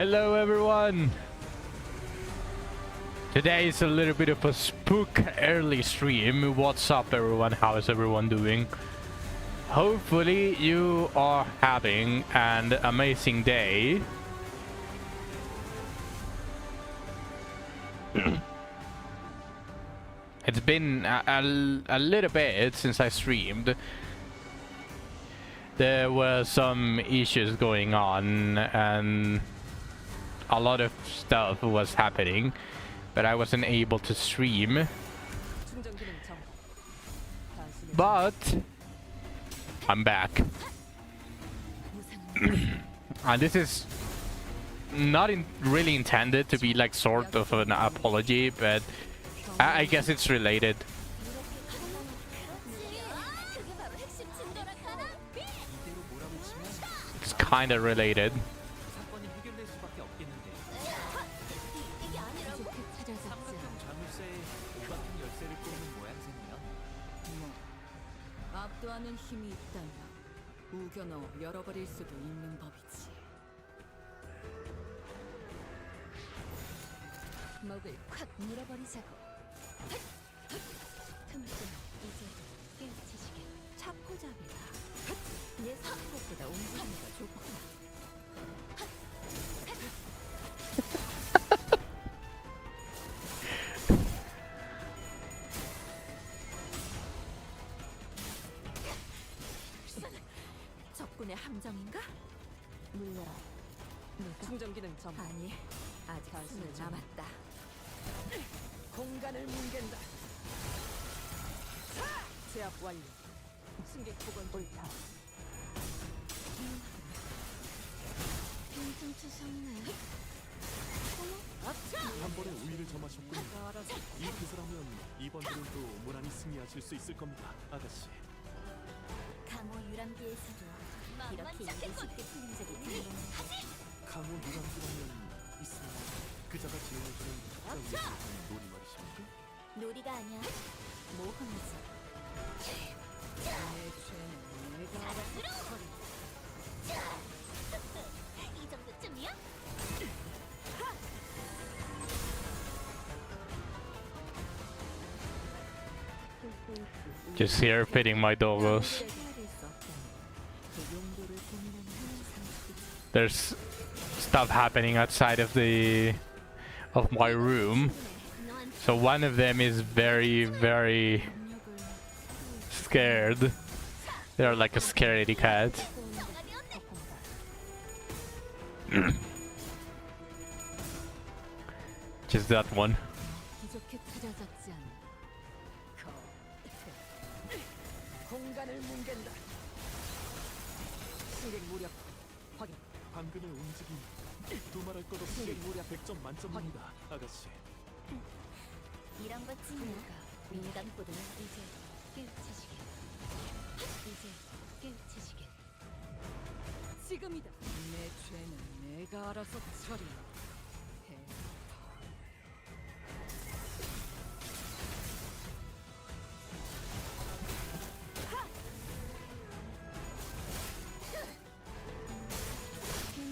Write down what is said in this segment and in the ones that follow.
Hello everyone! Today is a little bit of a spook early stream. What's up everyone? How is everyone doing? Hopefully you are having an amazing day. It's been a little bit since I streamed. There were some issues going on and a lot of stuff was happening, but I wasn't able to stream. But I'm back. And this is not really intended to be like sort of an apology, but I guess it's related. It's kind of related. 압도하는 힘이 있다면 우겨넣어 열어버릴 수도 있는 법이지. 목을 콱 물어버리자고. 틈을 이제 깨우치시게. 차포잡이다. 내 생각보다 움직임이 더 좋구나. 적군의 함정인가? 물러라. 충전기는 점. 아니, 아직 숨을 남았다. 공간을 뭉갠다. 제압 완료. 승객 복원 옳다. 좀 추상네. 한 번에 우위를 점하셨군요. 이 기세라면 이번 드론도 무난히 승리하실 수 있을 겁니다, 아가씨. 강호 유람기에서도 이렇게 일이 쉽게 풀린 적이 드물어. 강호 유람기라면 있으면 그자가 지원해주는 특정 놀이 말이십니까? 놀이가 아니야. 모험이지. 내 죄는 내가 알아서 이 정도쯤이야? Just here feeding my doggos. There's stuff happening outside of my room. So one of them is very scared. They're like a scaredy cat. Just that one. 공간을 뭉갠다. 승객 무력 확인. 방금의 움직임 두말할 것 없이 무려 100점 만점입니다, 아가씨. 이런 것쯤이야. 인간보다 이제 깨우치시게. 이제 깨우치시게. 지금이다. 내 죄는 내가 알아서 처리해.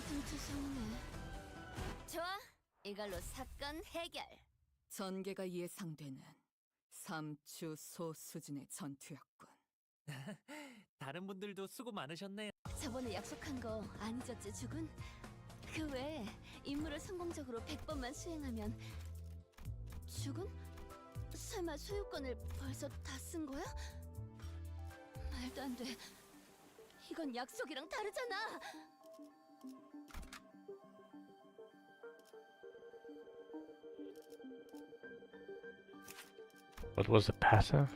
좀 추상네. 좋아. 이걸로 사건 해결. 전개가 예상되는 삼추소 수준의 전투였군. 다른 분들도 수고 많으셨네요. 저번에 약속한 거 안 잊었지, 죽은? 그 외에 임무를 성공적으로 100번만 수행하면 죽은? 설마 소유권을 벌써 다 쓴 거야? 말도 안 돼. 이건 약속이랑 다르잖아. What was the passive?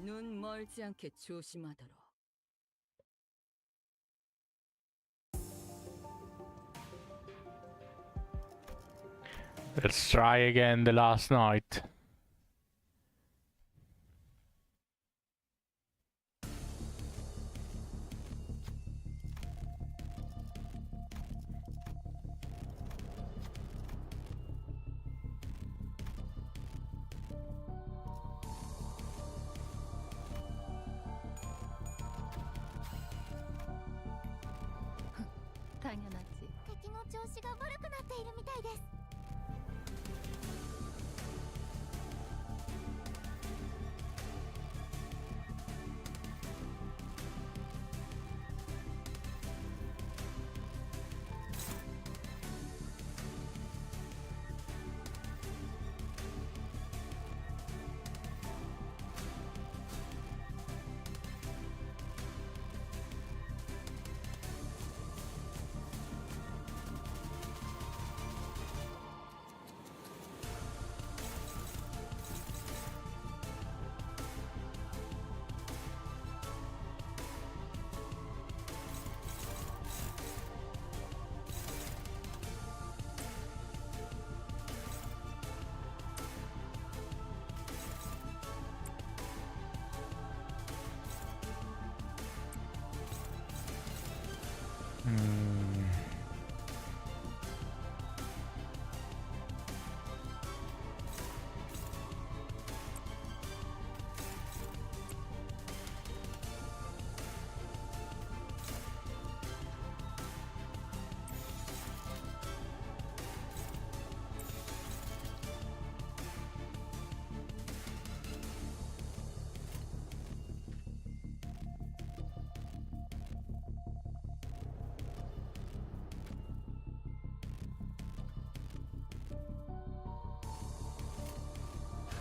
눈 멀지 않게 조심하도록. Let's try again the last night. 당연하지. 敵の調子が悪くなっているみたいです。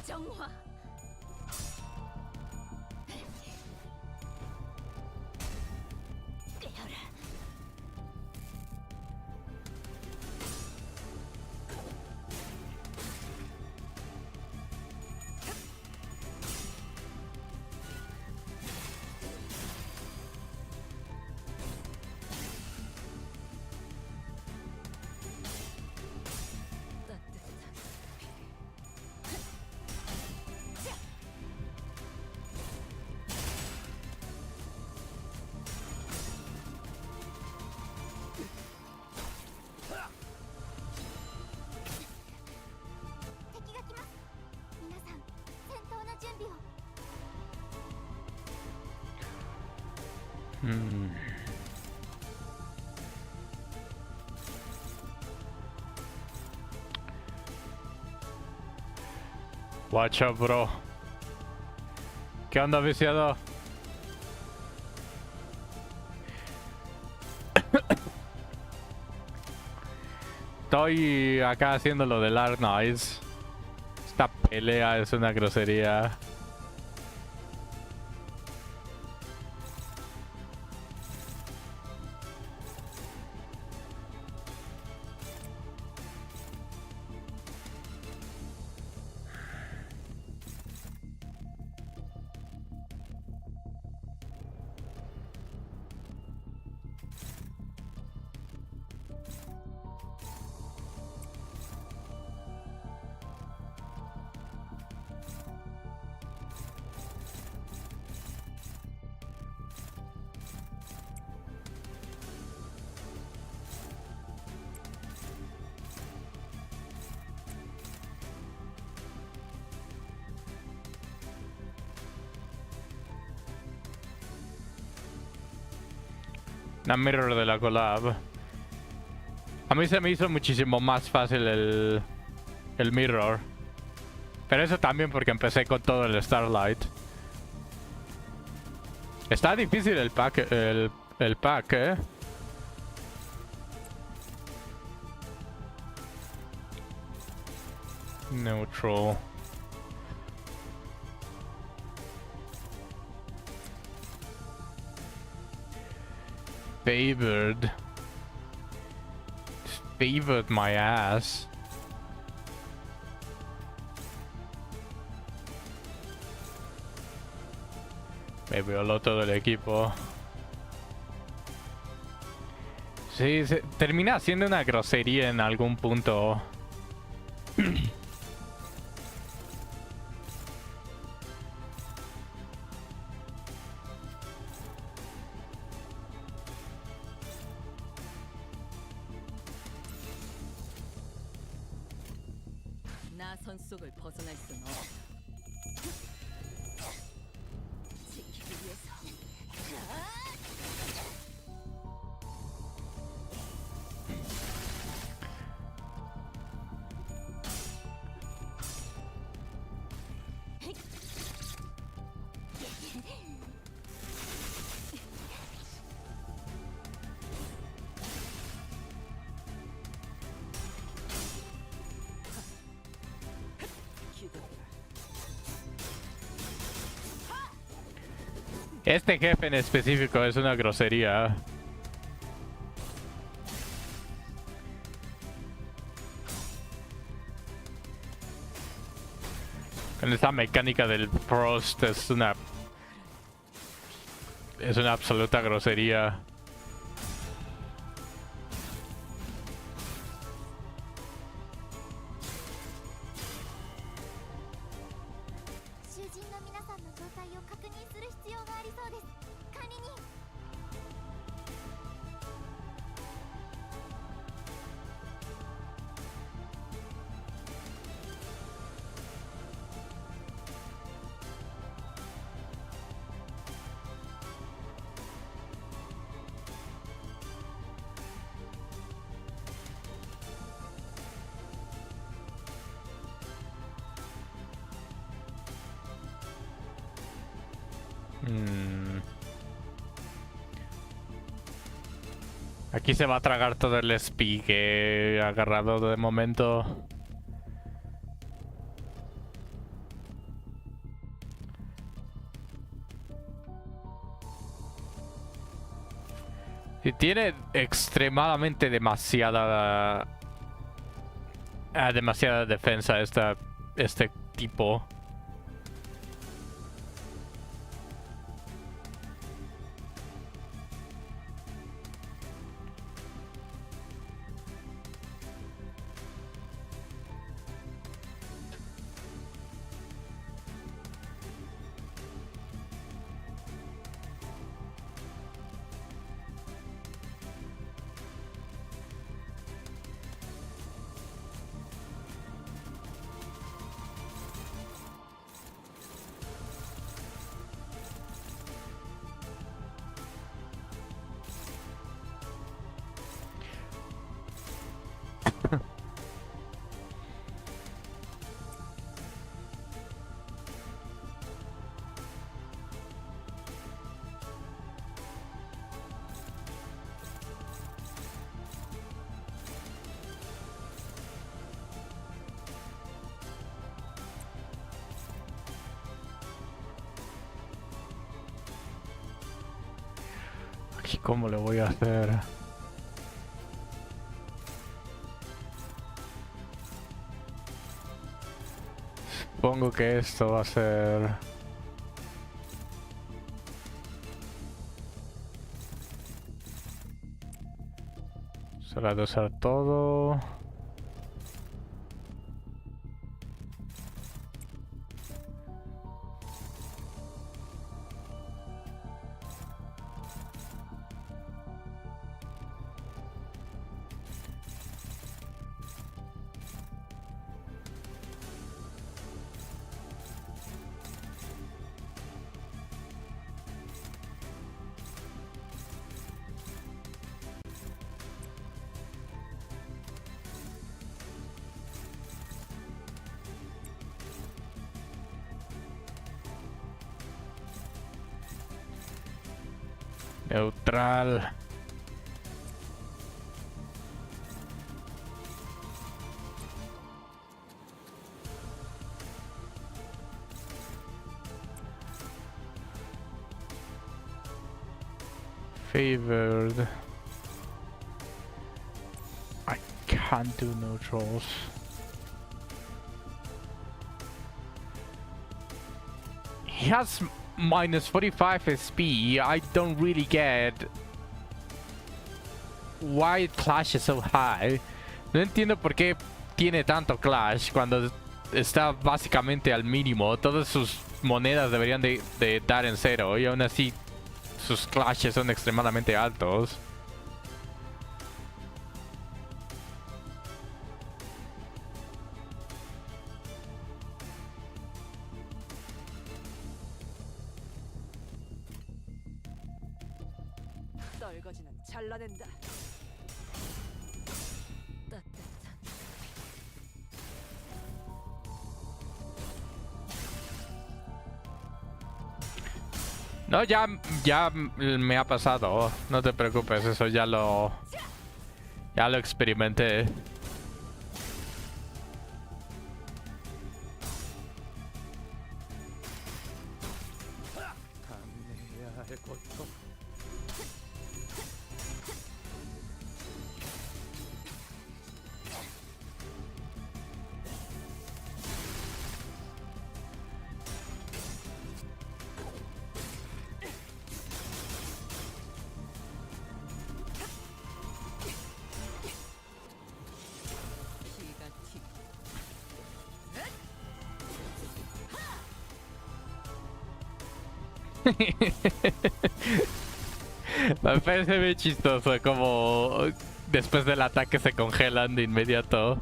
정화. 깨어라. Watch out, bro. ¿Qué onda, viciado? Estoy acá haciendo lo del Arknights. Esta pelea es una grosería. La mirror de la collab. A mí se me hizo muchísimo más fácil el mirror. Pero eso también porque empecé con todo el Starlight. Está difícil el pack, el pack, Neutral. Favored. Favored my ass. Me violó todo el equipo. Sí, termina siendo una grosería en algún punto. 나선 속을 벗어날 순 없어. 지키기 위해서. Este jefe en específico es una grosería. Con esta mecánica del Frost es una absoluta grosería. Aquí se va a tragar todo el SP que he agarrado de momento. Y tiene extremadamente demasiada defensa este tipo. Aquí, ¿cómo le voy a hacer? Supongo que esto va a ser... Será de usar todo. Neutral. Favored. I can't do neutrals. He has minus 45 SP, I don't really get why Clash is so high. No entiendo por qué tiene tanto Clash cuando está básicamente al mínimo. Todas sus monedas deberían de dar en cero y aún así sus Clashes son extremadamente altos. 떨거지는 잘라낸다. 따뜻한 No, ya me ha pasado. No te preocupes, eso ya lo experimenté. 감내해야 할 것도 피가 튀. Me parece muy chistoso como después del ataque se congelan de inmediato.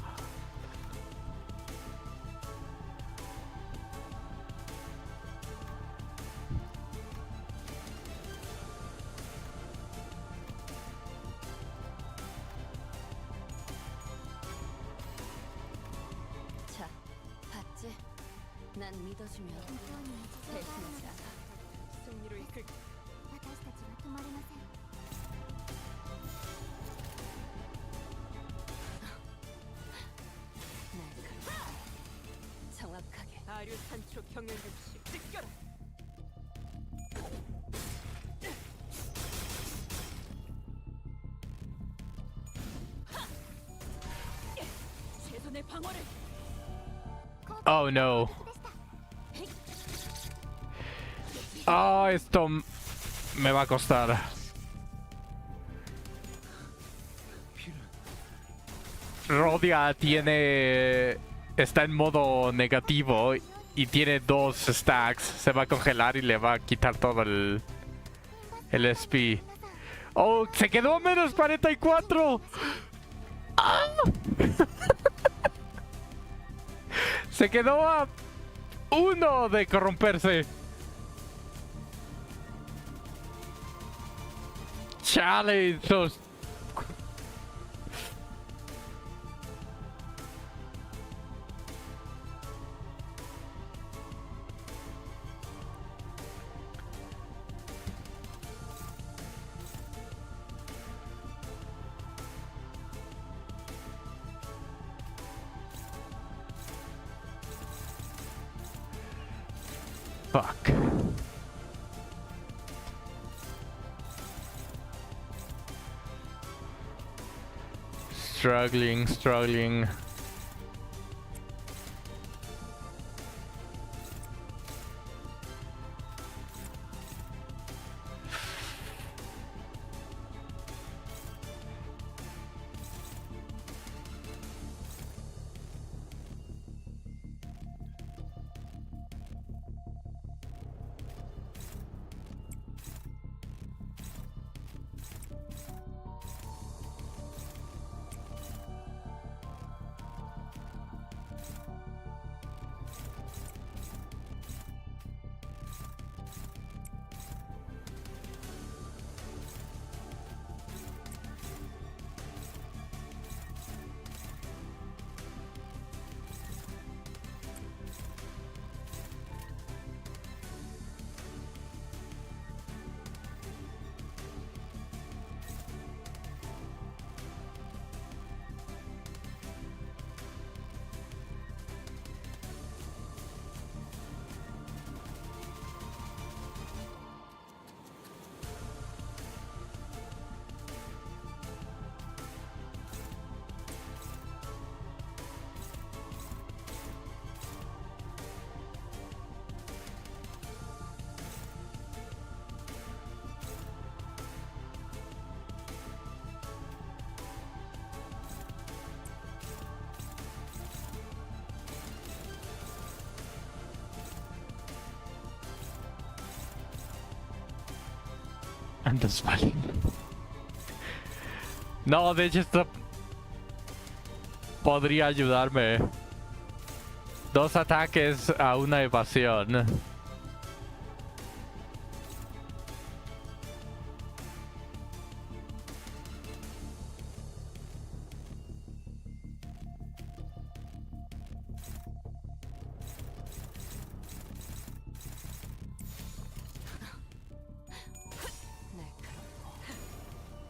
자, 봤지? 난 믿어주면 배신하지 않아. 승리로 이끌 私たちは止まれません 날카롭게, 정확하게. 아류 산초 경연급식 뜯겨라. 최선의 방어를. Oh no. Oh, esto me va a costar. Rodia está en modo negativo y tiene 2 stacks. Se va a congelar y le va a quitar todo el SP. Oh, se quedó a menos 44. ¡Ah! Se quedó a 1 de corromperse. Chale, esos... Fuck. Struggling. Andas mal. No, de hecho esto podría ayudarme. 2 ataques a una evasión.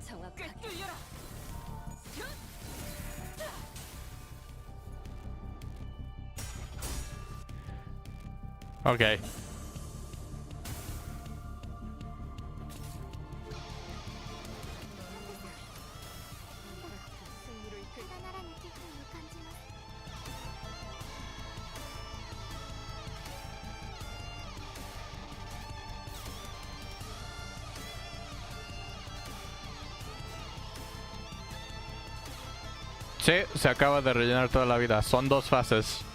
정확하게 Ok. 승리로 이끌 ただならぬ気配を感じます Sí, se acaba de rellenar toda la vida. Son 2 fases.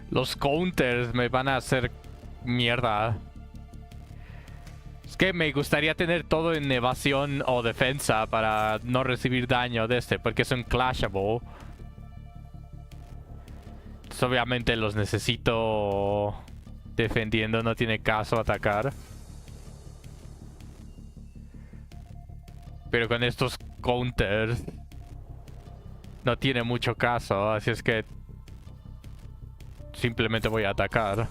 Los counters me van a hacer mierda. Es que me gustaría tener todo en evasión o defensa para no recibir daño de este, porque es un clashable. Entonces, obviamente los necesito defendiendo, no tiene caso atacar. Pero con estos counters no tiene mucho caso, así es que simplemente voy a atacar.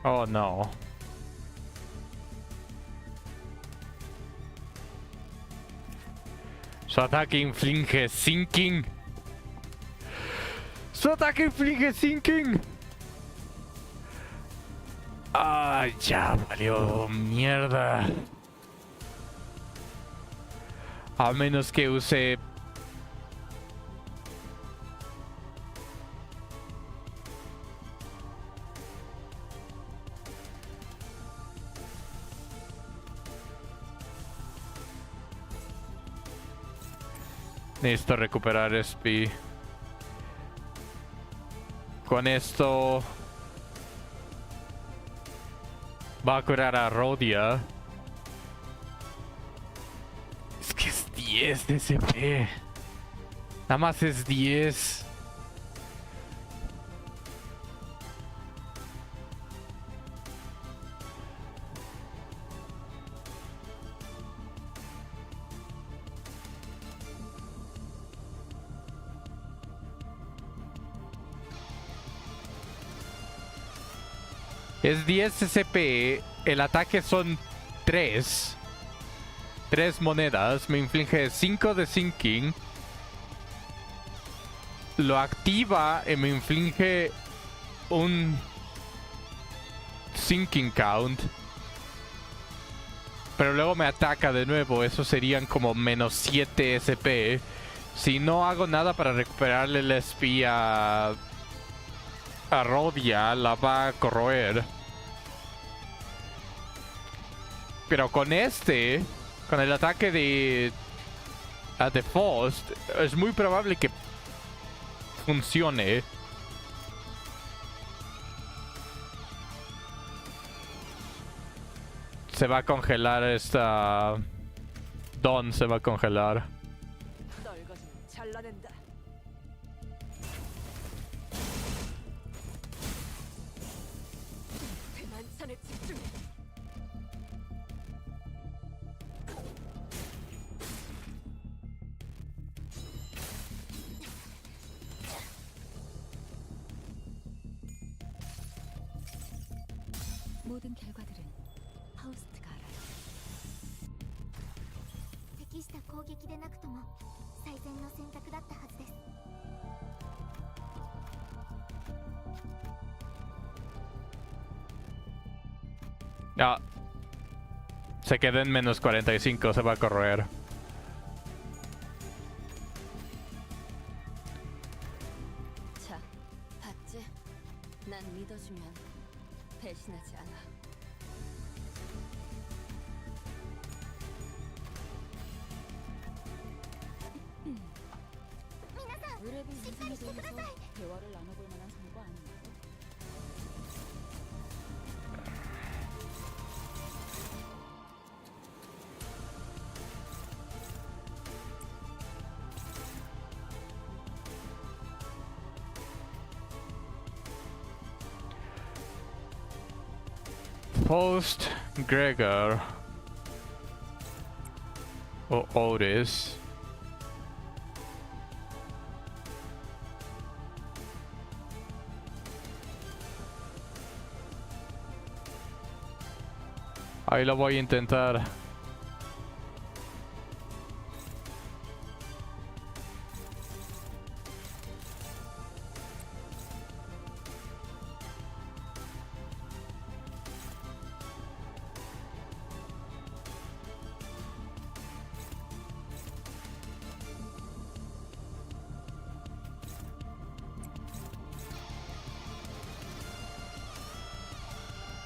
Oh no. Su ataque inflige sinking. Su ataque inflige sinking. Ah, ya valió mierda. A menos que use... Necesito recuperar SP. Con esto... va a curar a Rhodia. Es que es 10 de SP. Nada más es 10. Es 10 SP, el ataque son 3 monedas, me inflige 5 de sinking. Lo activa y me inflige un sinking count. Pero luego me ataca de nuevo, eso serían como menos 7 SP. Si no hago nada para recuperarle el SP a Rhodia, la va a corroer. Pero con con el ataque de Faust, es muy probable que funcione. Se va a congelar esta... Dawn se va a congelar. 떨거지는 잘라낸다. 대만산에 집중해. 모든 결과들은 파우스트가 알아요. 適した攻撃でなくとも最善の選択だったはずです。 Ya. Se queda en menos 45, se va a correr. 자, 봤지? 난 믿어주면 배신하지 않아. 의뢰비 인생에 대해서 대화를 나눠볼 만한 정보 아닌가요? Post Gregor o Otis. Ahí lo voy a intentar.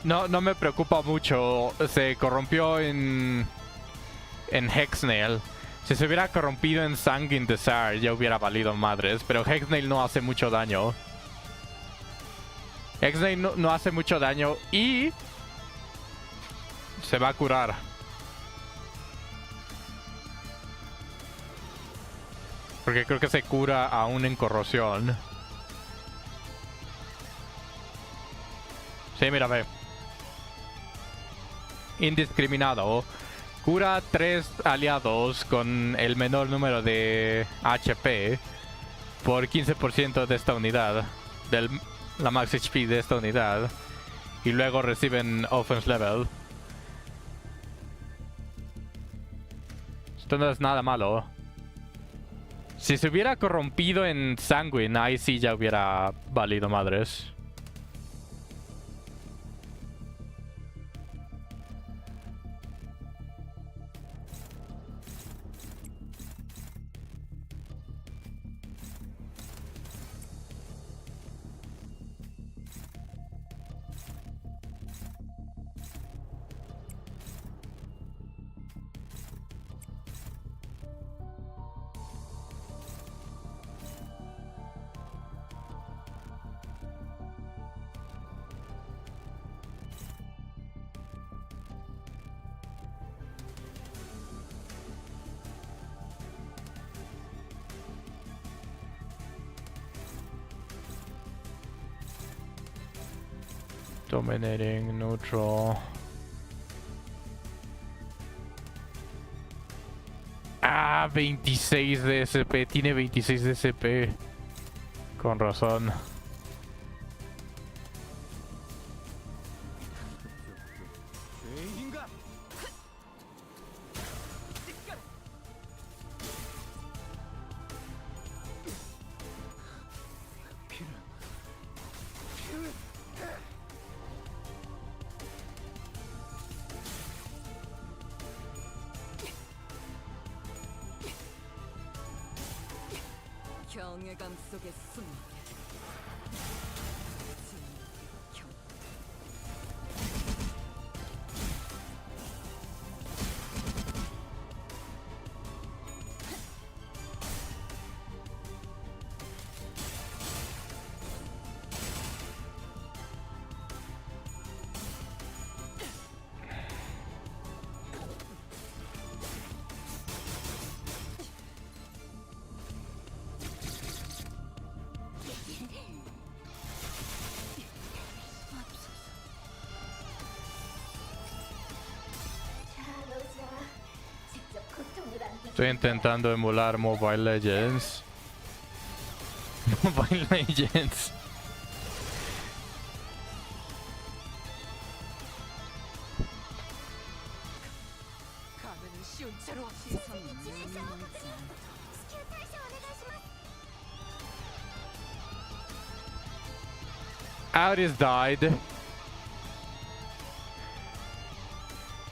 No me preocupa mucho. Se corrompió en Hexnail. Si se hubiera corrompido en Sanguine Desire ya hubiera valido madres. Pero Hexnail no hace mucho daño. Hexnail no hace mucho daño y se va a curar. Porque creo que se cura aún en corrosión. Sí, mira, ve. Indiscriminado. Cura 3 aliados con el menor número de HP por 15% de esta unidad. La max HP de esta unidad. Y luego reciben offense level. Esto no es nada malo. Si se hubiera corrompido en Sanguine, ahí sí ya hubiera valido madres. Dominating, neutral. Ah, 26 de SP. Tiene 26 de SP. Con razón. 경외감 속에 숨. Estoy intentando emular Mobile Legends. Mobile Legends. 시선 地面者を確認至急対処お願いします Auris died.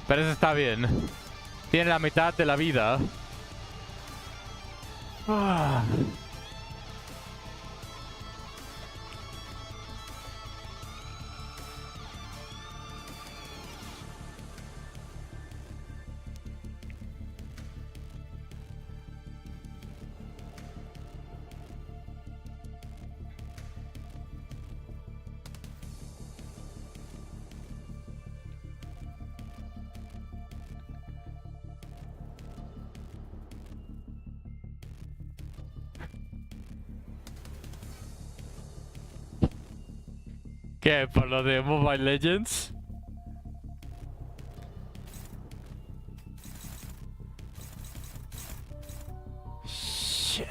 Pero eso está bien. Tiene la mitad de la vida. Ah. ¿Qué? ¿Por lo de Mobile Legends? Shit.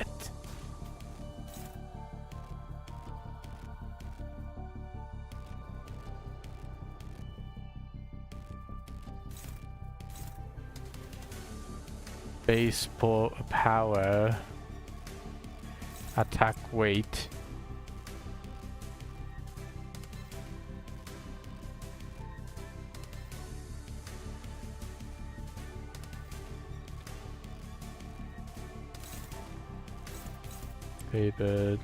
Base power. Attack weight. Faded.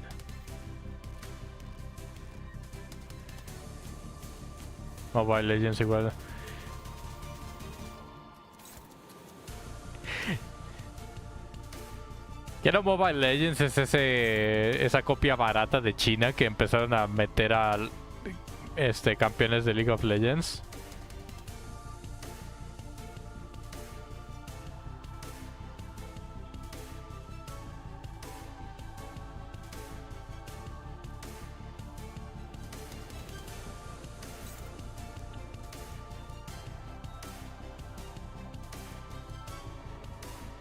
Mobile Legends igual. Quiero Mobile Legends es esa copia barata de China que empezaron a meter a campeones de League of Legends.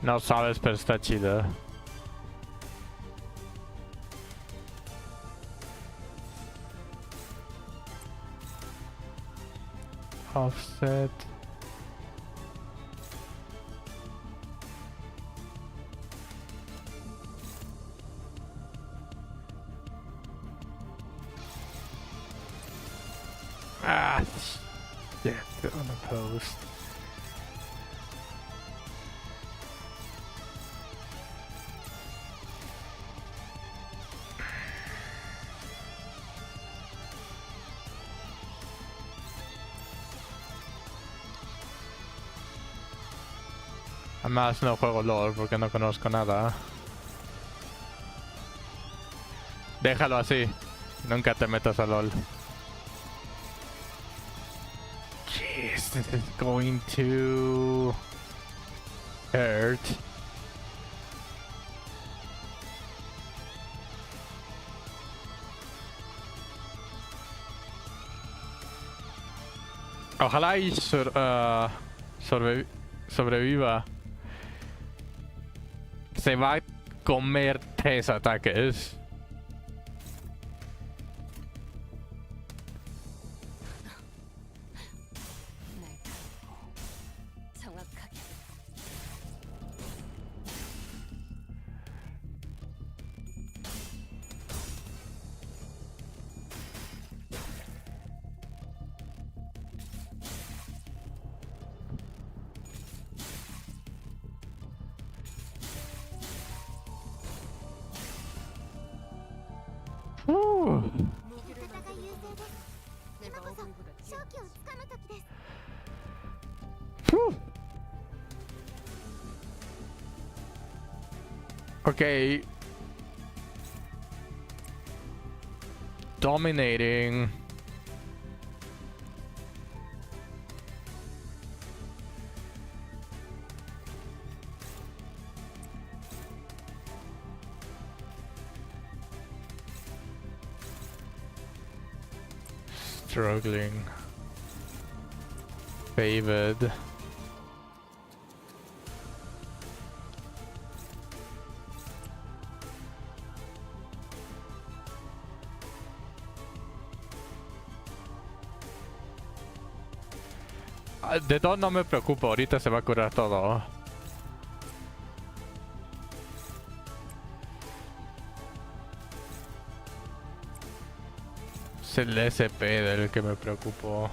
No sabes, pero está chida. Offset. Ah, shit, unopposed. Además no juego LOL porque no conozco nada. Déjalo así. Nunca te metas a LOL. Jeez, this is going to hurt. Ojalá y sobreviva. Se va a comer 3 ataques. 정확하게 무기를 味方が優勢です 내 今こそ 마법보다 勝機をつかむ時です Okay. Dominating. Struggling. Favored. De todo no me preocupo, ahorita se va a curar todo. Es el SP del que me preocupó.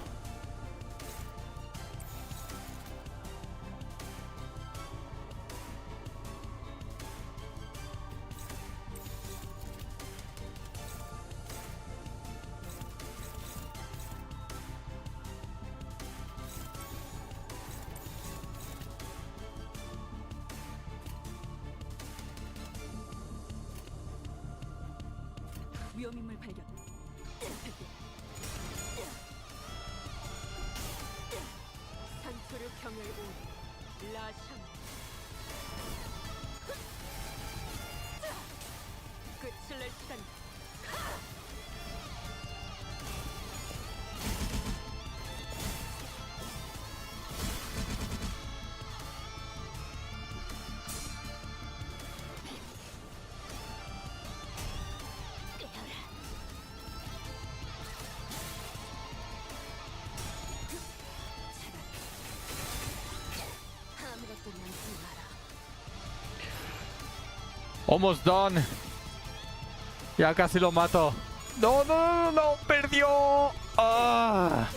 위험인물 발견. 산소를 경을 온 라샹. 끝을 낼 시간. 아무것도 남지 마라. Almost done. Ya casi lo mato. No, no, no, no, no. Perdió. Ah.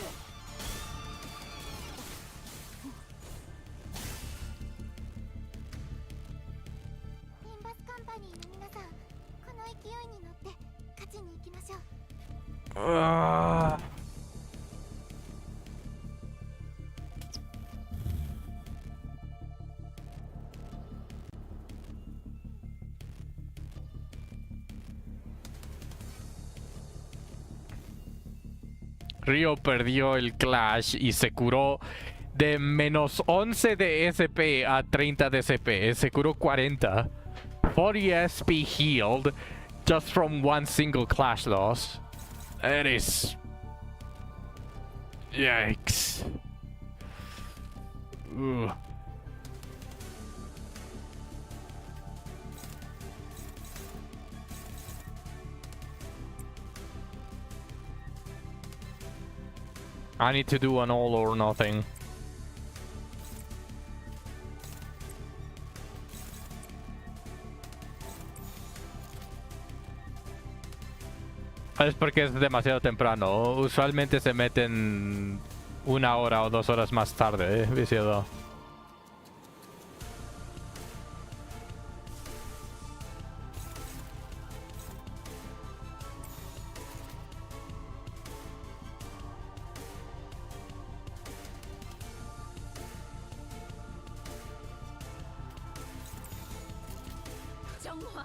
Limbus カンパニーの皆さん、この勢いに乗って勝ちに行きましょう。 Ah. Ryo perdió el Clash y se curó de menos 11 de SP a 30 de SP. Se curó 40. 40 SP healed just from one single Clash loss. That is... Yikes. Ugh. I need to do an all or nothing. Es porque es demasiado temprano. Usualmente se meten 1 hora o 2 horas más tarde, viciado. 정화.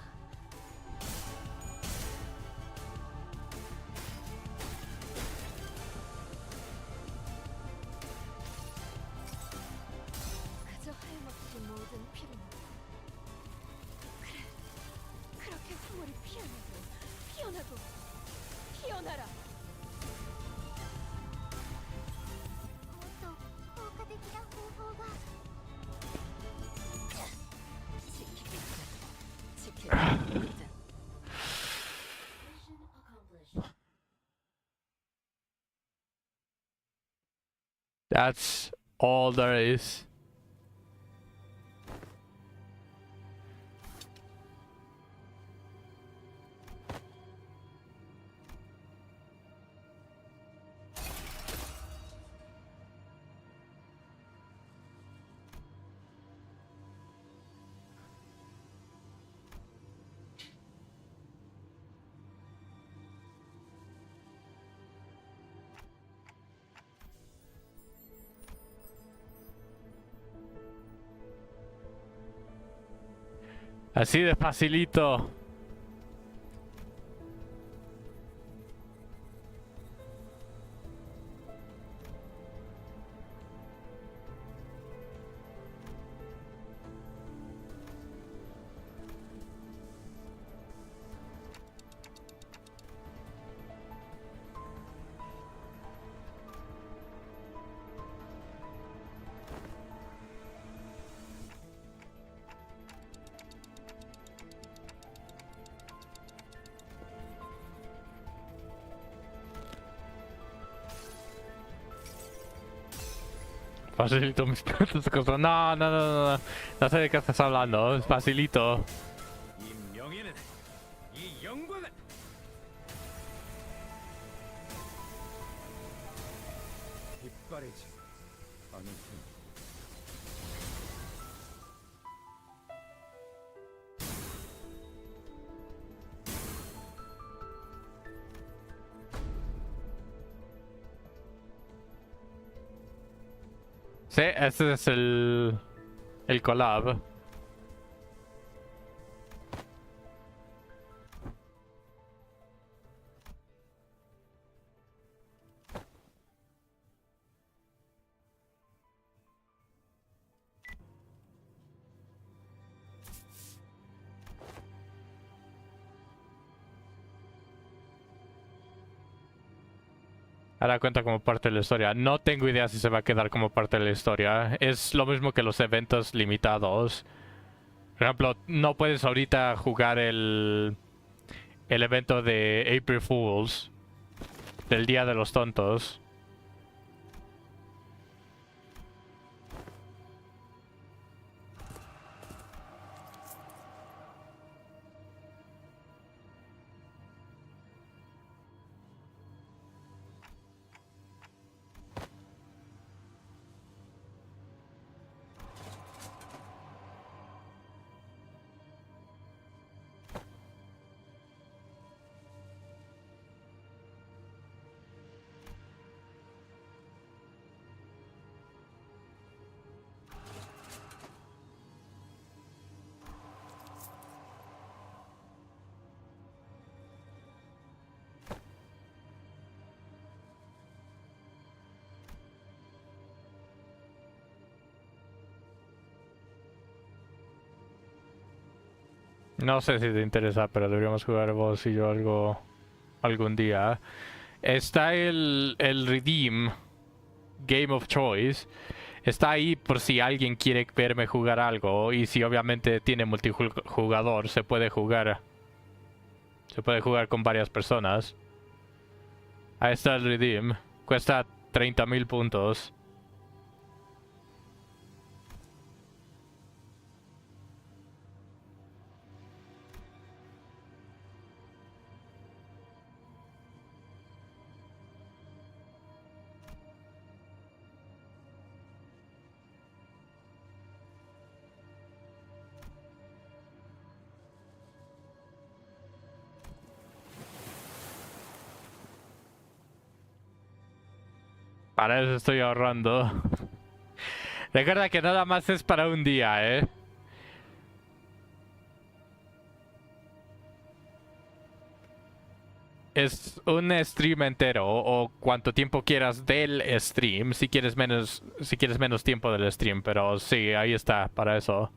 그저 하염없이 모든 피로는 그래 그렇게 후월이 피어나고 피어나라. もっと効果的な方法が。 That's all there is. Así de facilito. Facilito mis preguntas. No, no, no, no, no. No sé de qué estás hablando. Es facilito. 이 명예는 이 영광은 가리지 않을 테니. Sí, ese es el collab. Ahora cuenta como parte de la historia. No tengo idea si se va a quedar como parte de la historia. Es lo mismo que los eventos limitados. Por ejemplo, no puedes ahorita jugar el evento de April Fools. Del Día de los Tontos. No sé si te interesa, pero deberíamos jugar vos y yo algo algún día. Está el Redeem Game of Choice. Está ahí por si alguien quiere verme jugar algo. Y si obviamente tiene multijugador, se puede jugar. Se puede jugar con varias personas. Ahí está el Redeem. Cuesta 30.000 puntos. Para eso estoy ahorrando. Recuerda que nada más es para un día, ¿eh? Es un stream entero o cuanto tiempo quieras del stream. Si quieres menos tiempo del stream, pero sí, ahí está, para eso.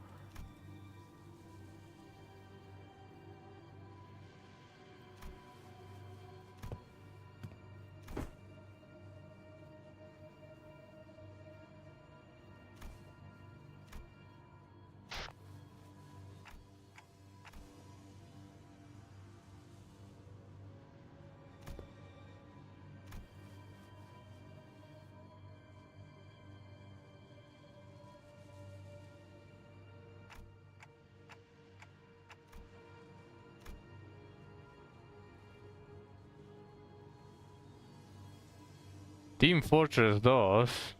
Team Fortress 2.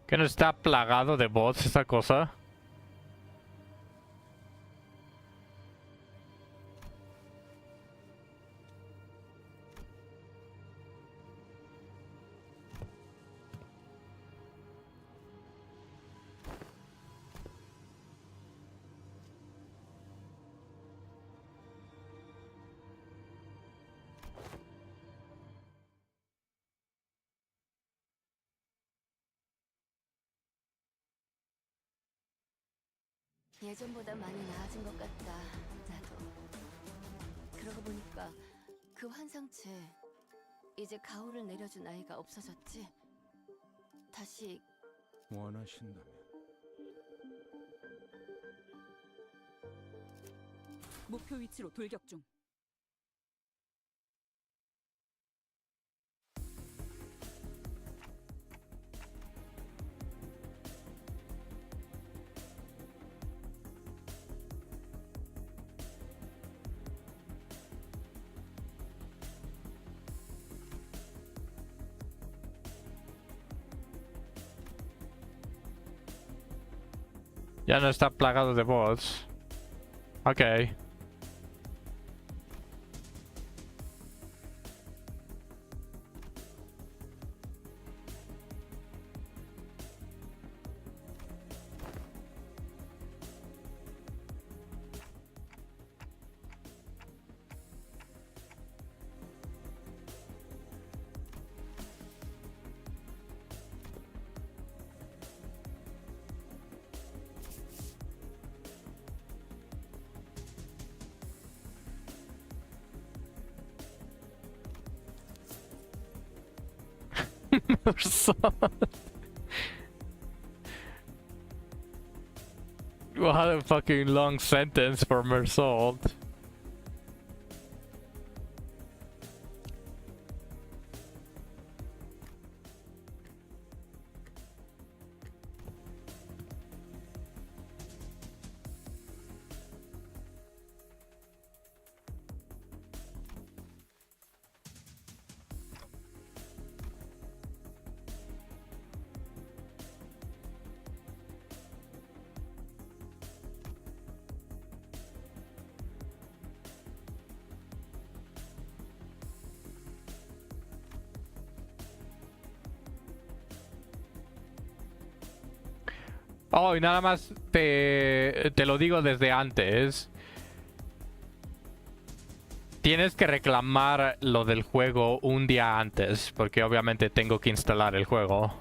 ¿Que no está plagado de bots esa cosa? 예전보다 많이 나아진 것 같다. 나도. 그러고 보니까 그 환상체 이제 가오를 내려준 아이가 없어졌지? 다시 원하신다면. 목표 위치로 돌격 중. Ya no está plagado de bots. Ok. What a fucking long sentence for Mersault. Oh, y nada más te lo digo desde antes. Tienes que reclamar lo del juego un día antes, porque obviamente tengo que instalar el juego.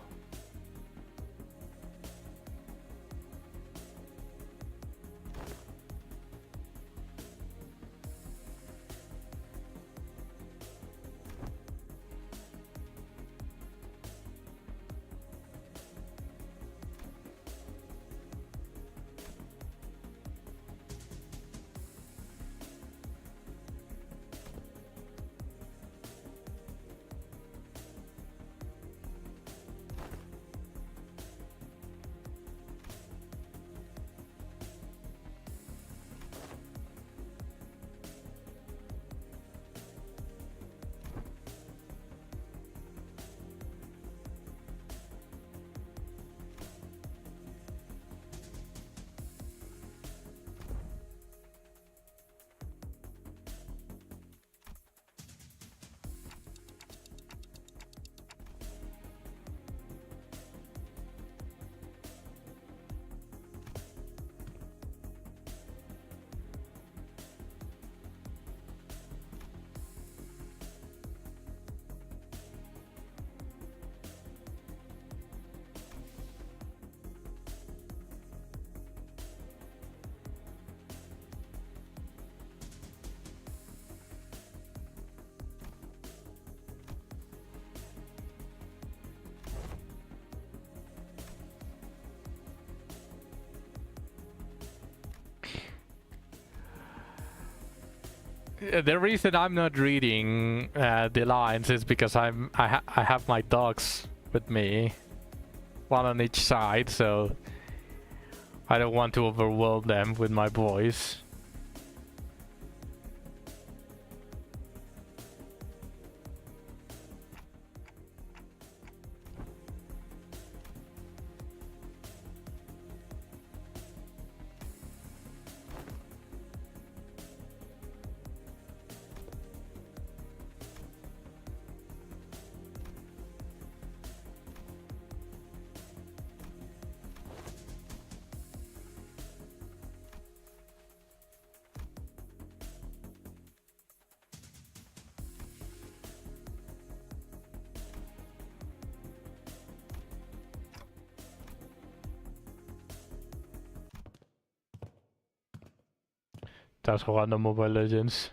The reason I'm not reading the lines is because I have my dogs with me, one on each side, so I don't want to overwhelm them with my voice. Estás jugando Mobile Legends.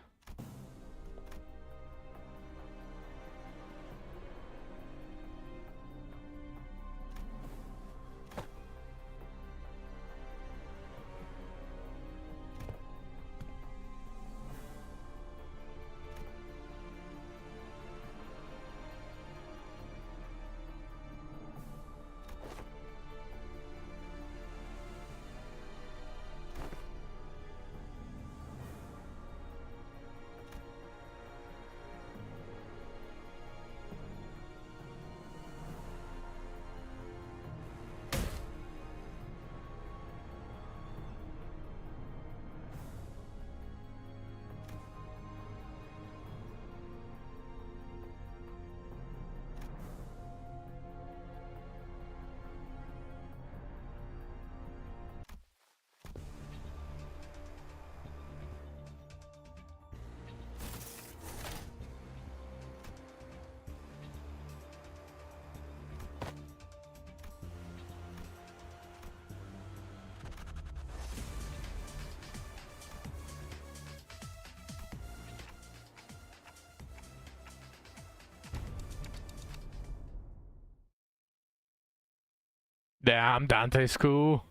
Damn, Dante's cool.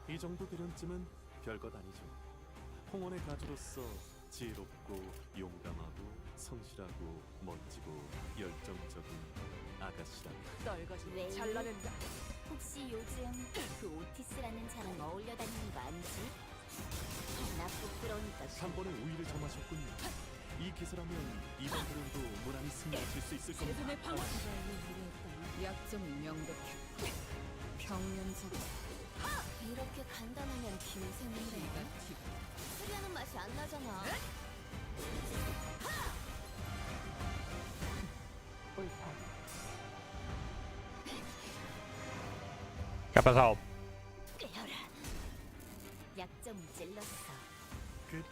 이 정도 대련쯤은 별것 아니죠. 홍원의 가주로서 지혜롭고 용감하고 성실하고 멋지고 열정적인 아가씨랍니다. 떨거지 잘라낸다. 혹시 요즘 그 오티스라는 사람 어울려 다니는 거 아니지? 나 부끄러우니까 3번의 우위를 점하셨군요. 이 기세라면 이번 대련도 무난히 승리하실 수 있을 겁니다. 약점이 명백해. 평면적 이렇게 간단하면 김새는데 수리하는 맛이 안 나잖아. ¿Qué ha pasado? 꿰어라. 약점을 찔렀어.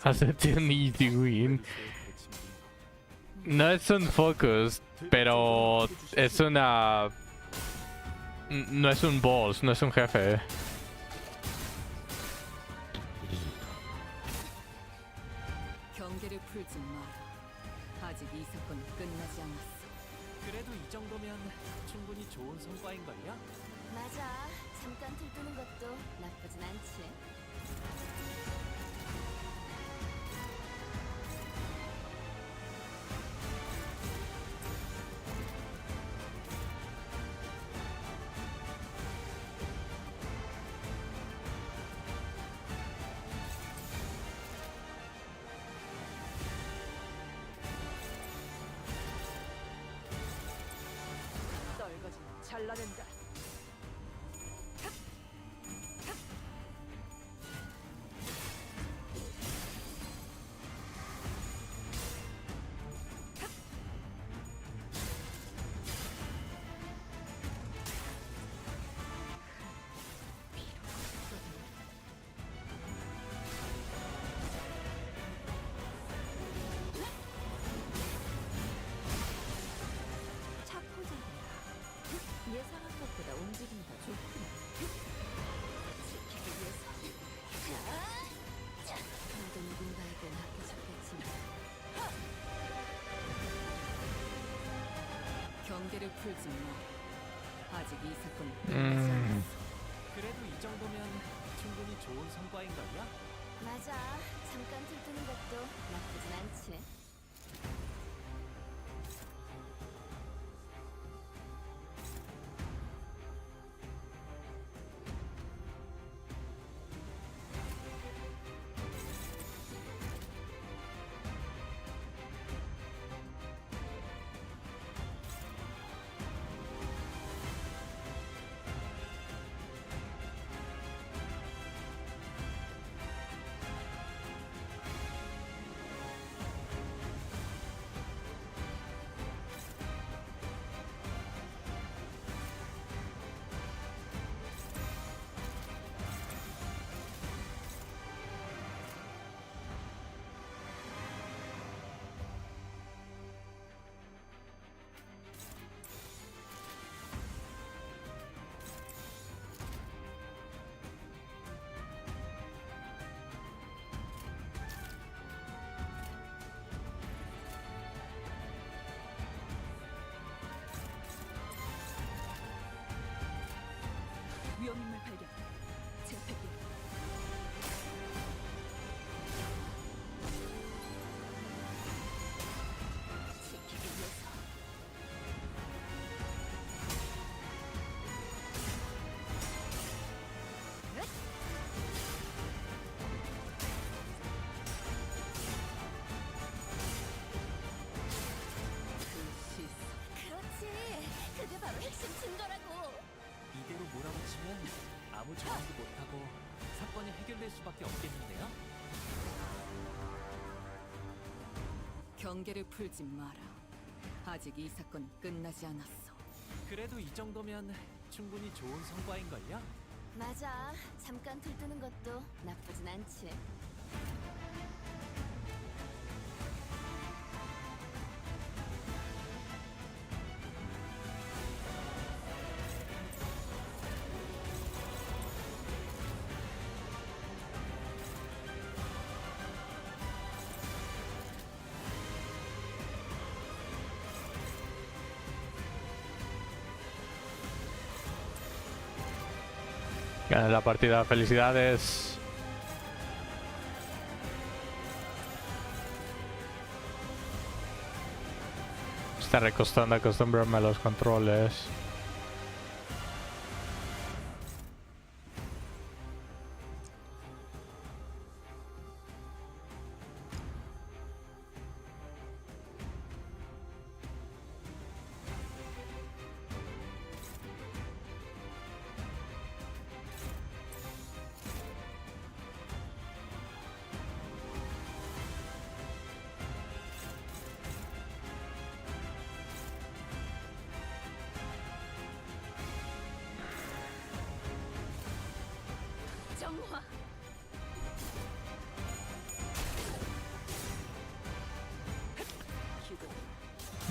Hace un easy win. No es un focus, pero es una... No es un boss, no es un jefe. 경계를 풀지 마라. 아직 이 사건은 끝나지 않았어. 그래도 이 정도면 충분히 좋은 성과인걸요? 맞아. 잠깐 들뜨는 것도 나쁘진 않지. 떨거지 잘라낸다. 예상한 것보다 움직임이 더 좋구나. 지키기 위해서. 나도 누군가에게 맡겨졌겠지만 경계를 풀지 마. 아직 이 사건은 끝나지 않았어. 그래도 이 정도면 충분히 좋은 성과인걸요? 맞아. 잠깐 들뜨는 것도 나쁘진 않지. 위험인물 발견. 제압할게. 지키기 위해서. 그 시스. 그렇지. 그게 바로 핵심 증거라고. 이대로 몰아붙이면 아무 조언도 못하고 사건이 해결될 수밖에 없겠는데요? 경계를 풀지 마라. 아직 이 사건은 끝나지 않았어. 그래도 이 정도면 충분히 좋은 성과인걸요? 맞아. 잠깐 들뜨는 것도 나쁘진 않지. Gana la partida, felicidades. Está recostando acostumbrarme a los controles. 정화.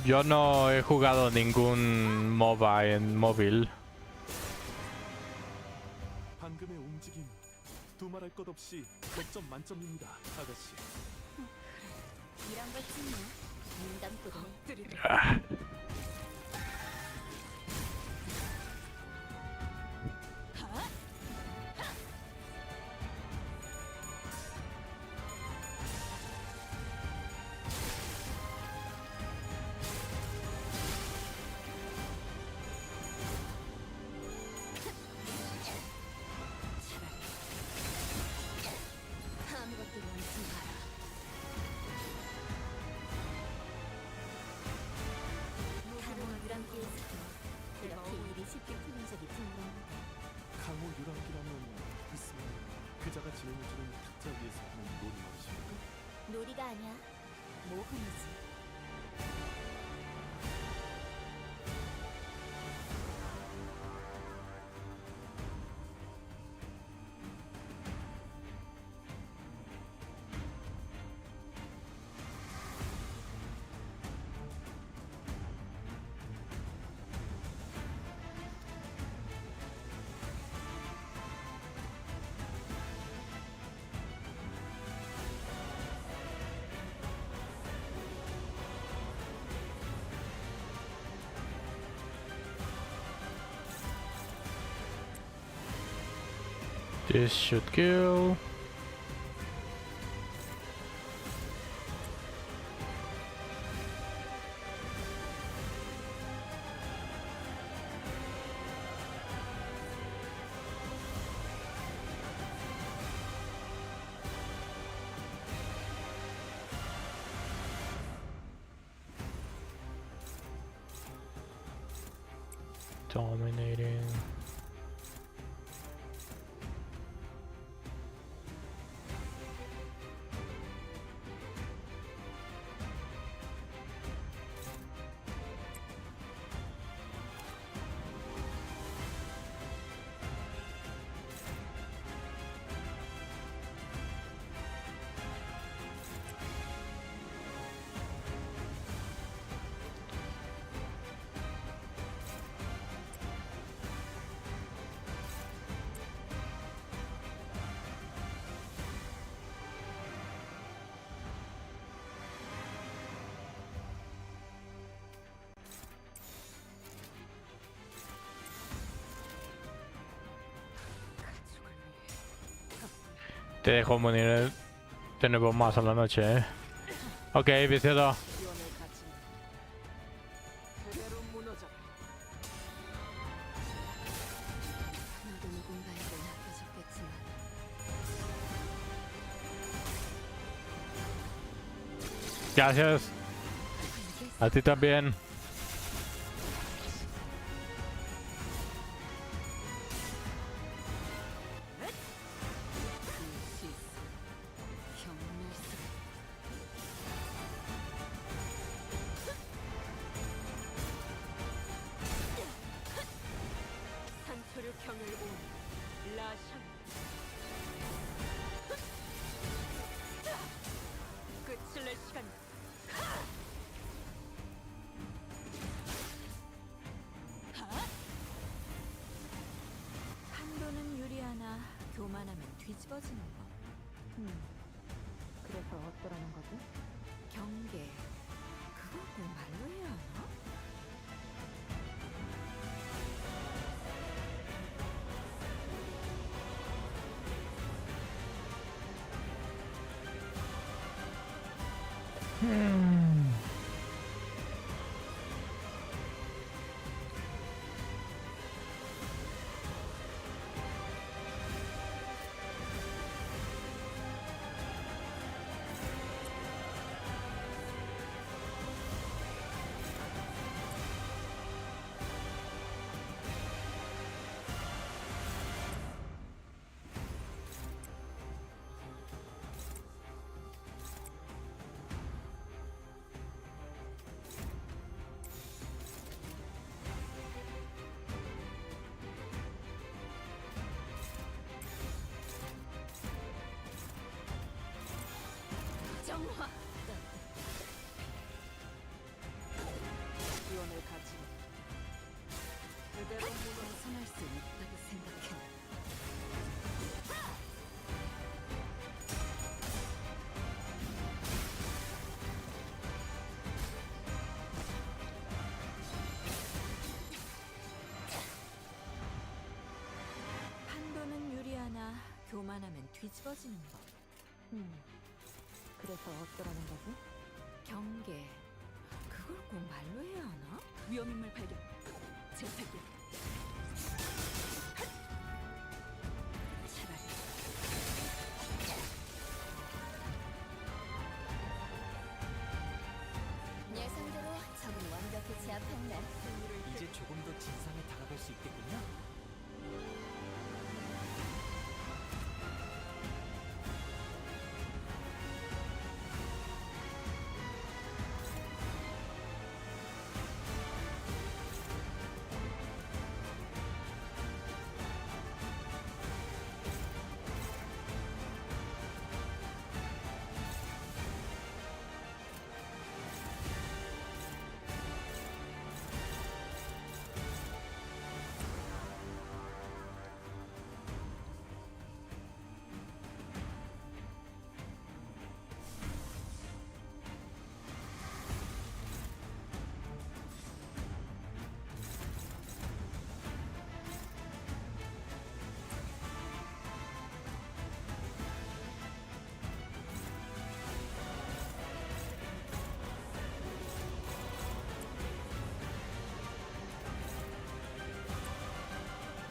Yo no he jugado ningún MOBA en móvil. 방금의 움직임 두말할 것 없이 100점 만점입니다, 아가씨. 이런 걸 찍냐? 눈 감고도 아무것도 원치 마라. 강호 유랑길에서도 이렇게 일이 쉽게 풀린 적이 드물어. 강호 유랑기라면 글쎄 그자가 진행해주는 탁자 위에서 하는 놀이 말이십니까? 놀이가 아니야. 모험이지. This should kill. Dominating. Te dejo morir de nuevo más a la noche, ¿eh? Ok, viciado. 너도 누군가에게 맡겨졌겠지만 Gracias. A ti también. 한도는 유리하나 교만하면 뒤집어지는 법. 그래서 어쩌라는 거지? 경계. 그걸 꼭 말로 해야 하나? 정화. 지원을 가지. 그대로 벗어날 수 있다고 생각해. 판도는 유리하나 교만하면 뒤집어지는 법. 그래서 어떠라는 거지? 경계. 그걸 꼭 말로 해야 하나? 위험인물 발견. 재팔견. 차라리 예상대로 적은 완벽히 제압했네. 이제 조금 더 진상에 다가갈 수 있겠군요.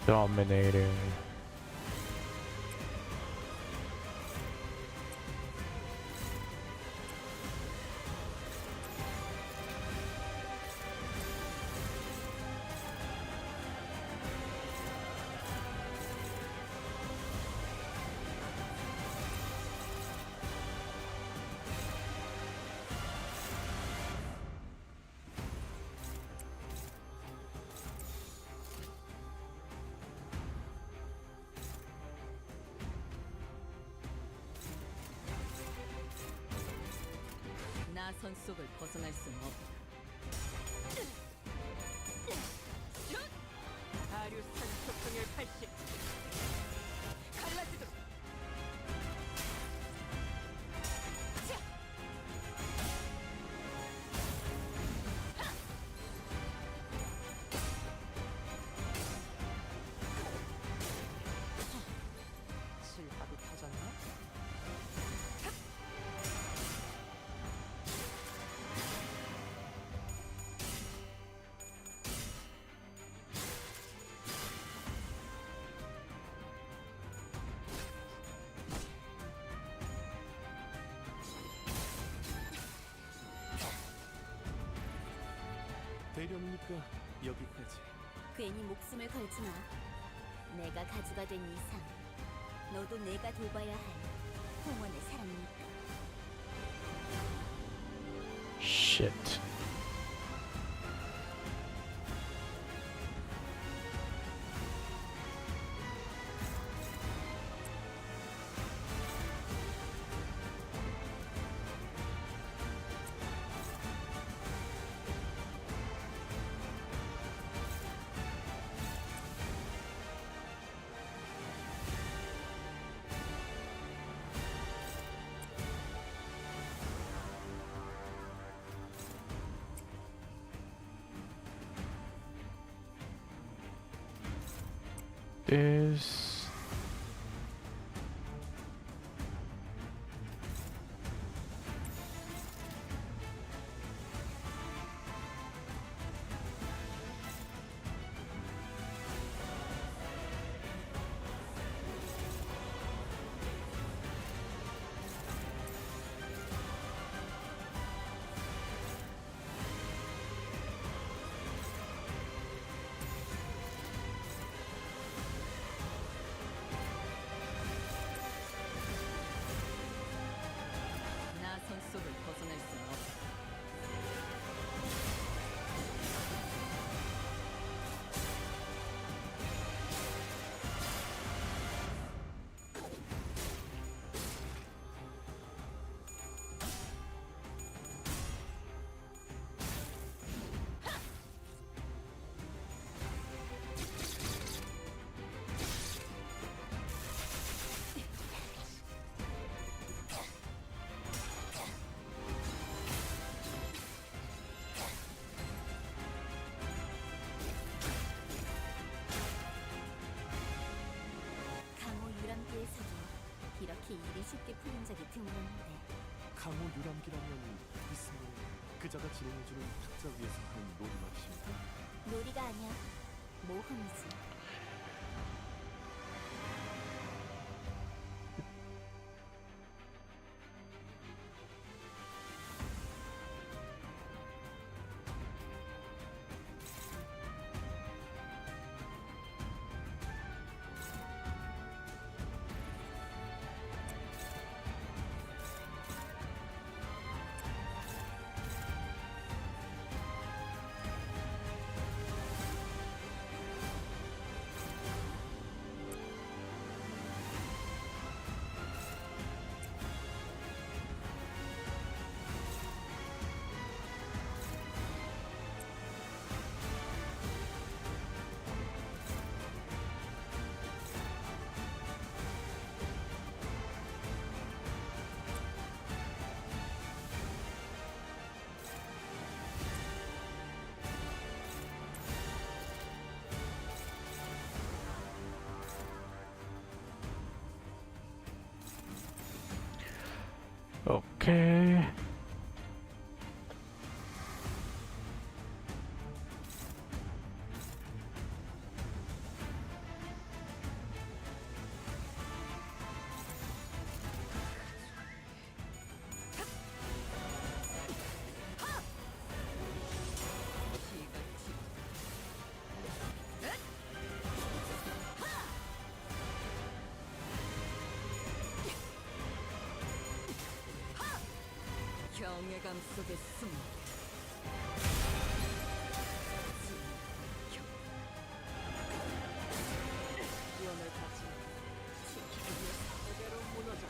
Dominating. 나선 속을 벗어날 수는 없다. 아류산 소통열 80. 갈라지도. 실밥이 터졌나? 대령이니까 여기까지. 괜히 목숨을 걸지 마. 내가 가주가 된 이상 너도 내가 돌봐야 할 홍원의 사람이니까. Shit. Is 이렇게 일이 쉽게 풀린 적이 드물었는데 강호 유람기라면 있으면 그자가 진행해주는 탁자 위에서 하는 놀이 말이십니까? 놀이가 아니야. 모험이지. 오케이. 경외감 속에 숨. 구원을 받지. 지키기 위해 그대로 무너져.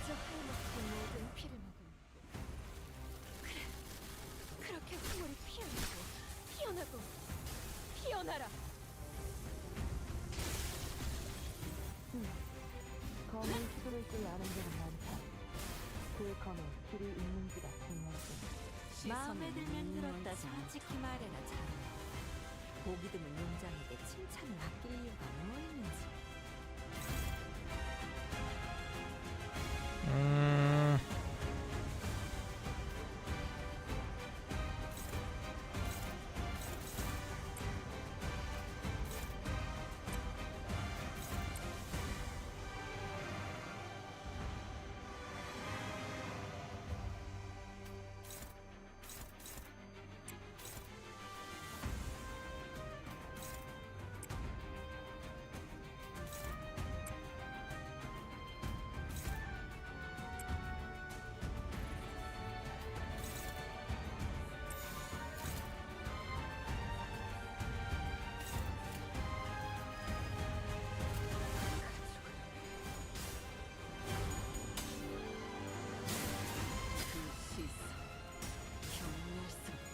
저 할머니 모든 피를 머금고. 그래, 그렇게 후월이 피어나고, 피어나고, 피어나라. 검을 휘두를 줄 아는 자는 많다. 그 검에 길이 있는지가 중요하지. 마음에 들면 들었다 솔직히 말해라 자네. 보기 드문 용장에게 칭찬을 아낄 이유가 뭐 있는지. 그 시선 경멸스럽고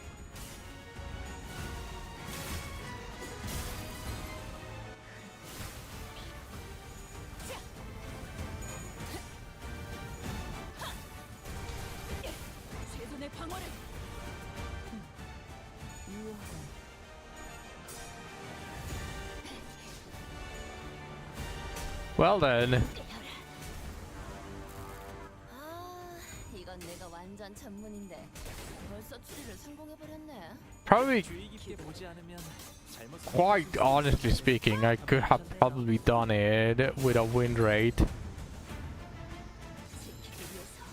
세존의 방어를. 유효하다. Well then. 아, 이건 내가 완전 전문인데 벌써 추리를 성공해버렸네. Probably, 주의 깊게 보지 않으면 잘못 quite honestly speaking, I could have probably done it with a win rate. 지키기 위해서.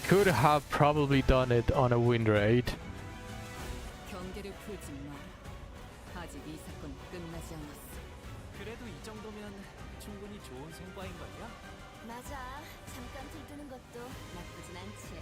Could have probably done it on a win rate. 경계를 풀지 마라. 아직 이 사건 끝나지 않았어. 그래도 이 정도면 충분히 좋은 성과인걸요? 맞아. 잠깐 들뜨는 것도 나쁘진 않지.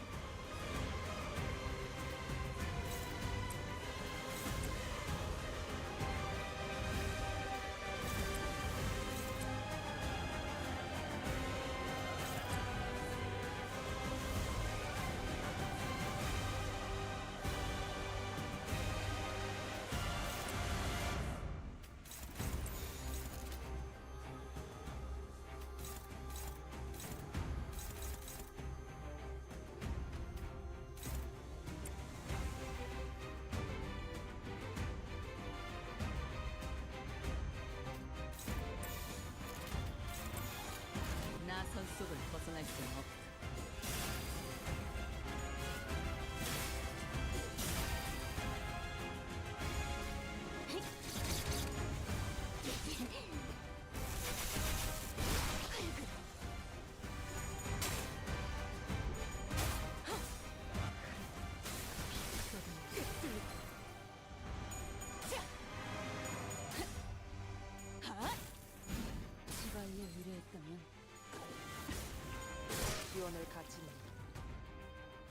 영혼을 가진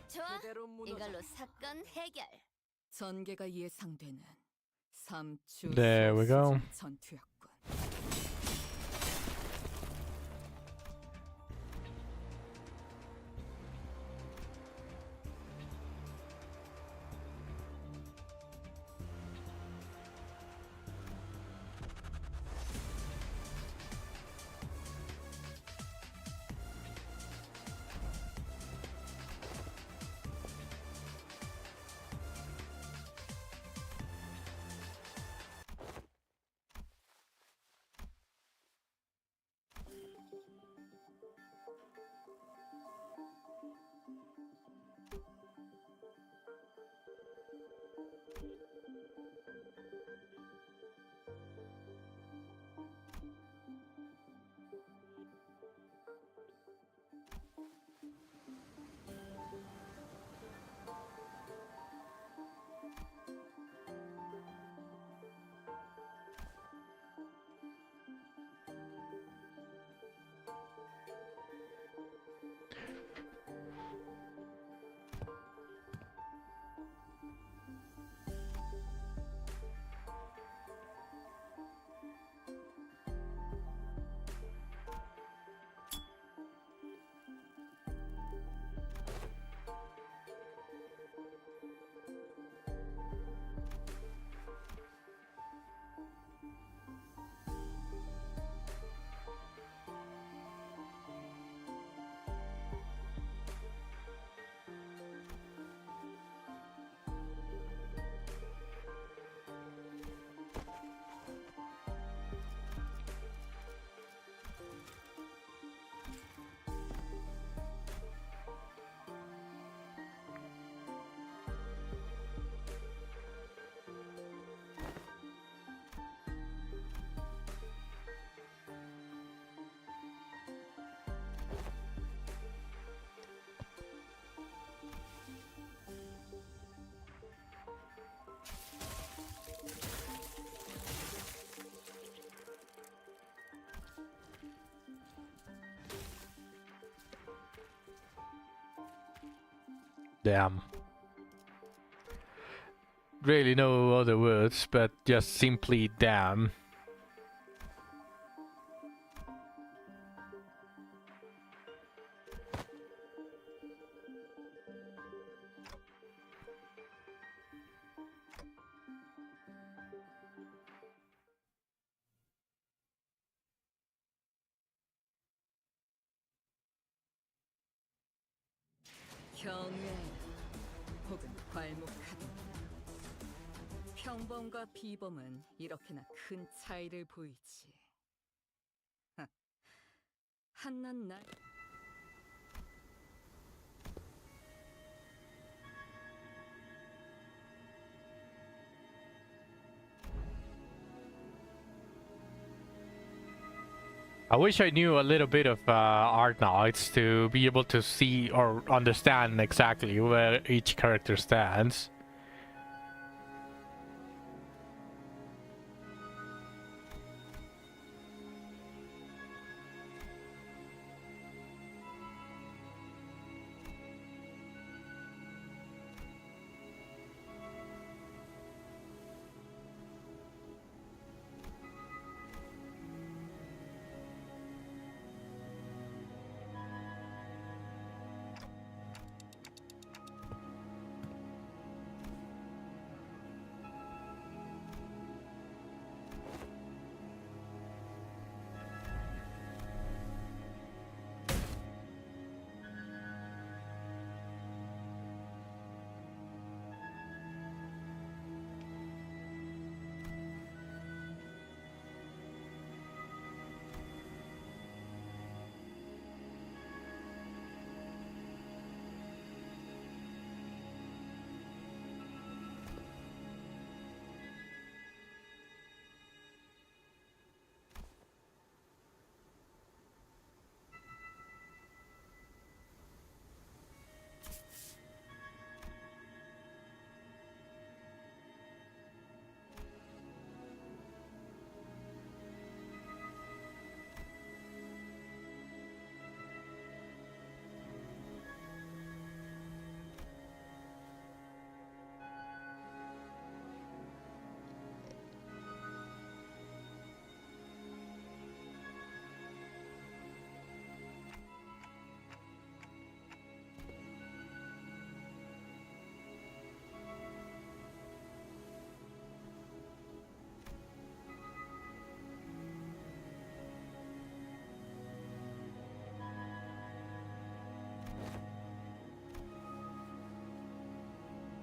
좋아. 그대로 무너져. 이걸로 사건 해결. 전개가 예상되는 3주 There we go. 전투였군. Damn. Really no other words, but just simply damn. 경외 혹은 괄목하든 평범과 비범은 이렇게나 큰 차이를 보이지. 한낱 날 I wish I knew a little bit of Arknights to be able to see or understand exactly where each character stands.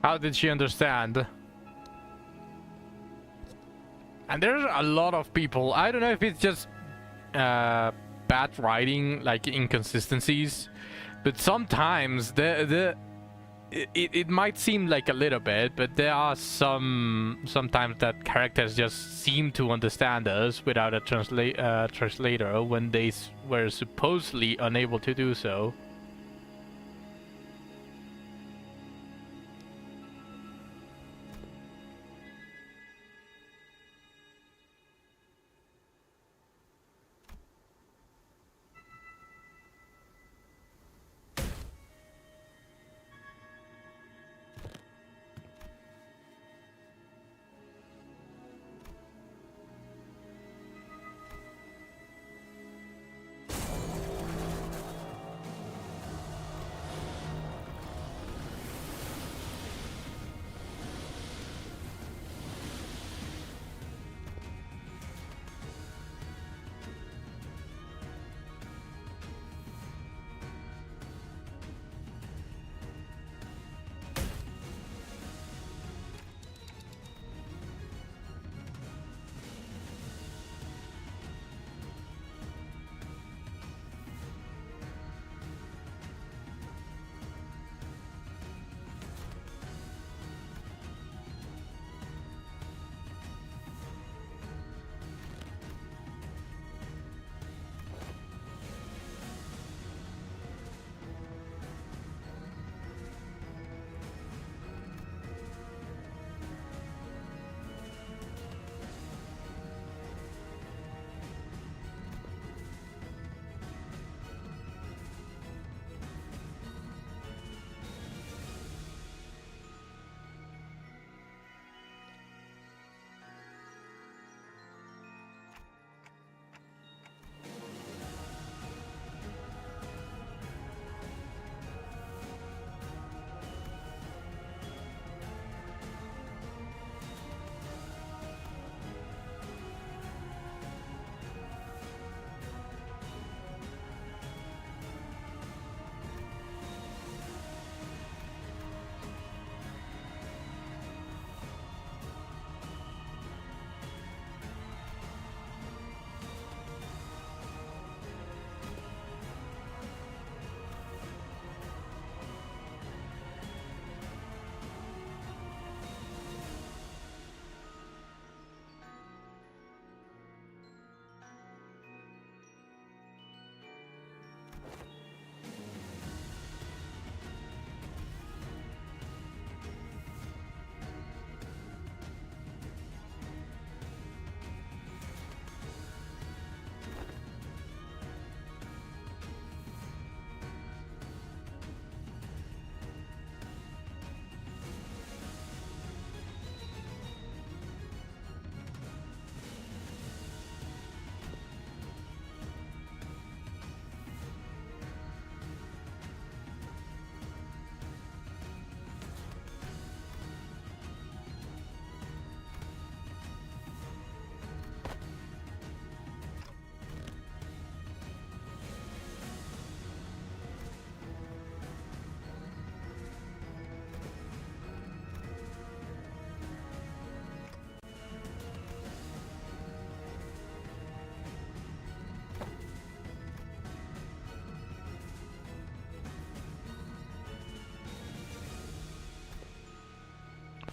How did she understand? And there's a lot of people. I don't know if it's just bad writing, like inconsistencies, but sometimes it might seem like a little bit, but there are sometimes that characters just seem to understand us without a translator when they were supposedly unable to do so.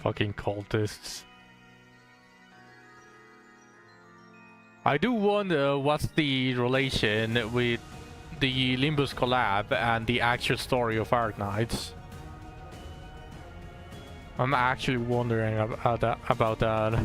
Fucking cultists. I do wonder what's the relation with the Limbus collab and the actual story of Arknights. I'm actually wondering about that.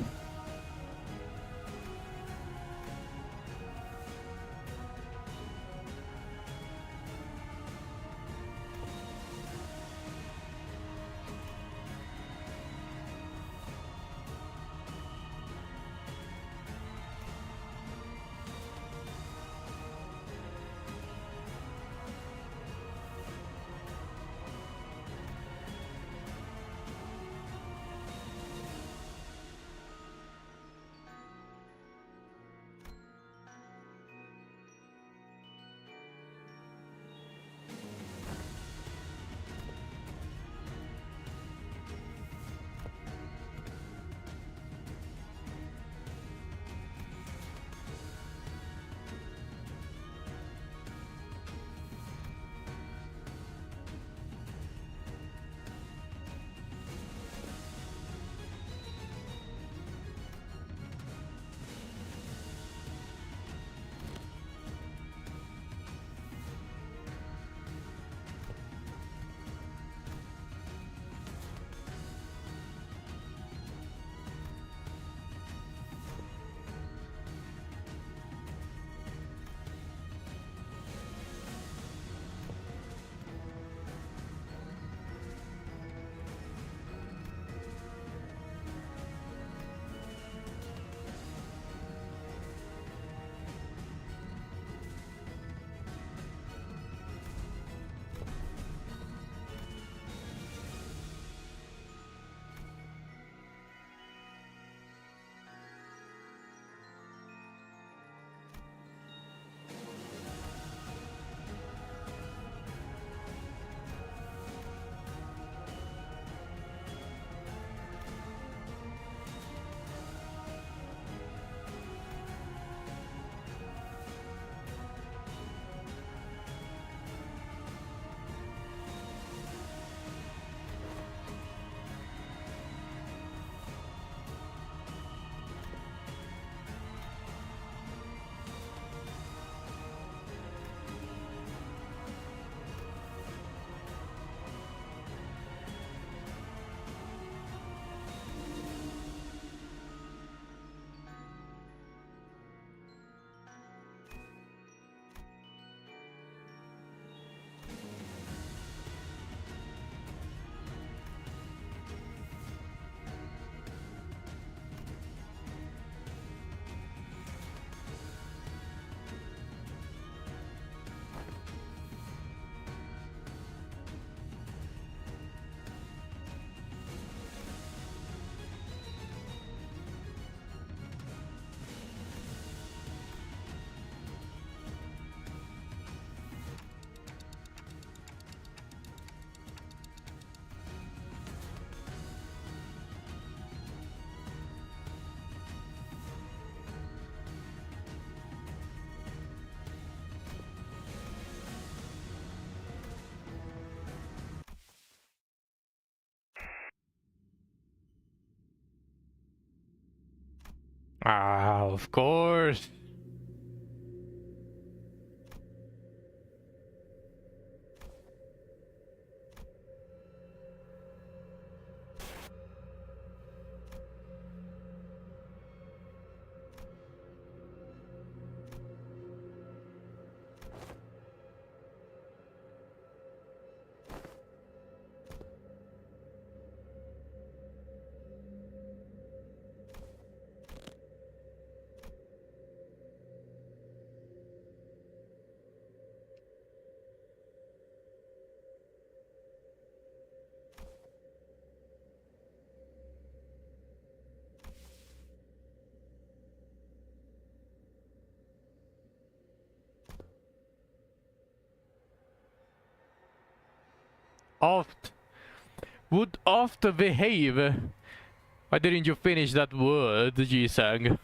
Ah, of course. Oft. Would oft behave. Why didn't you finish that word, Ji-sang?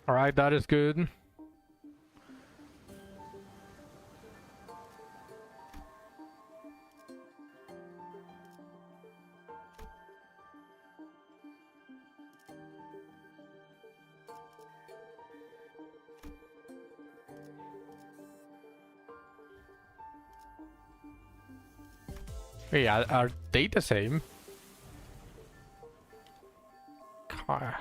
Alright, that is good. Wait, are they the same? Car.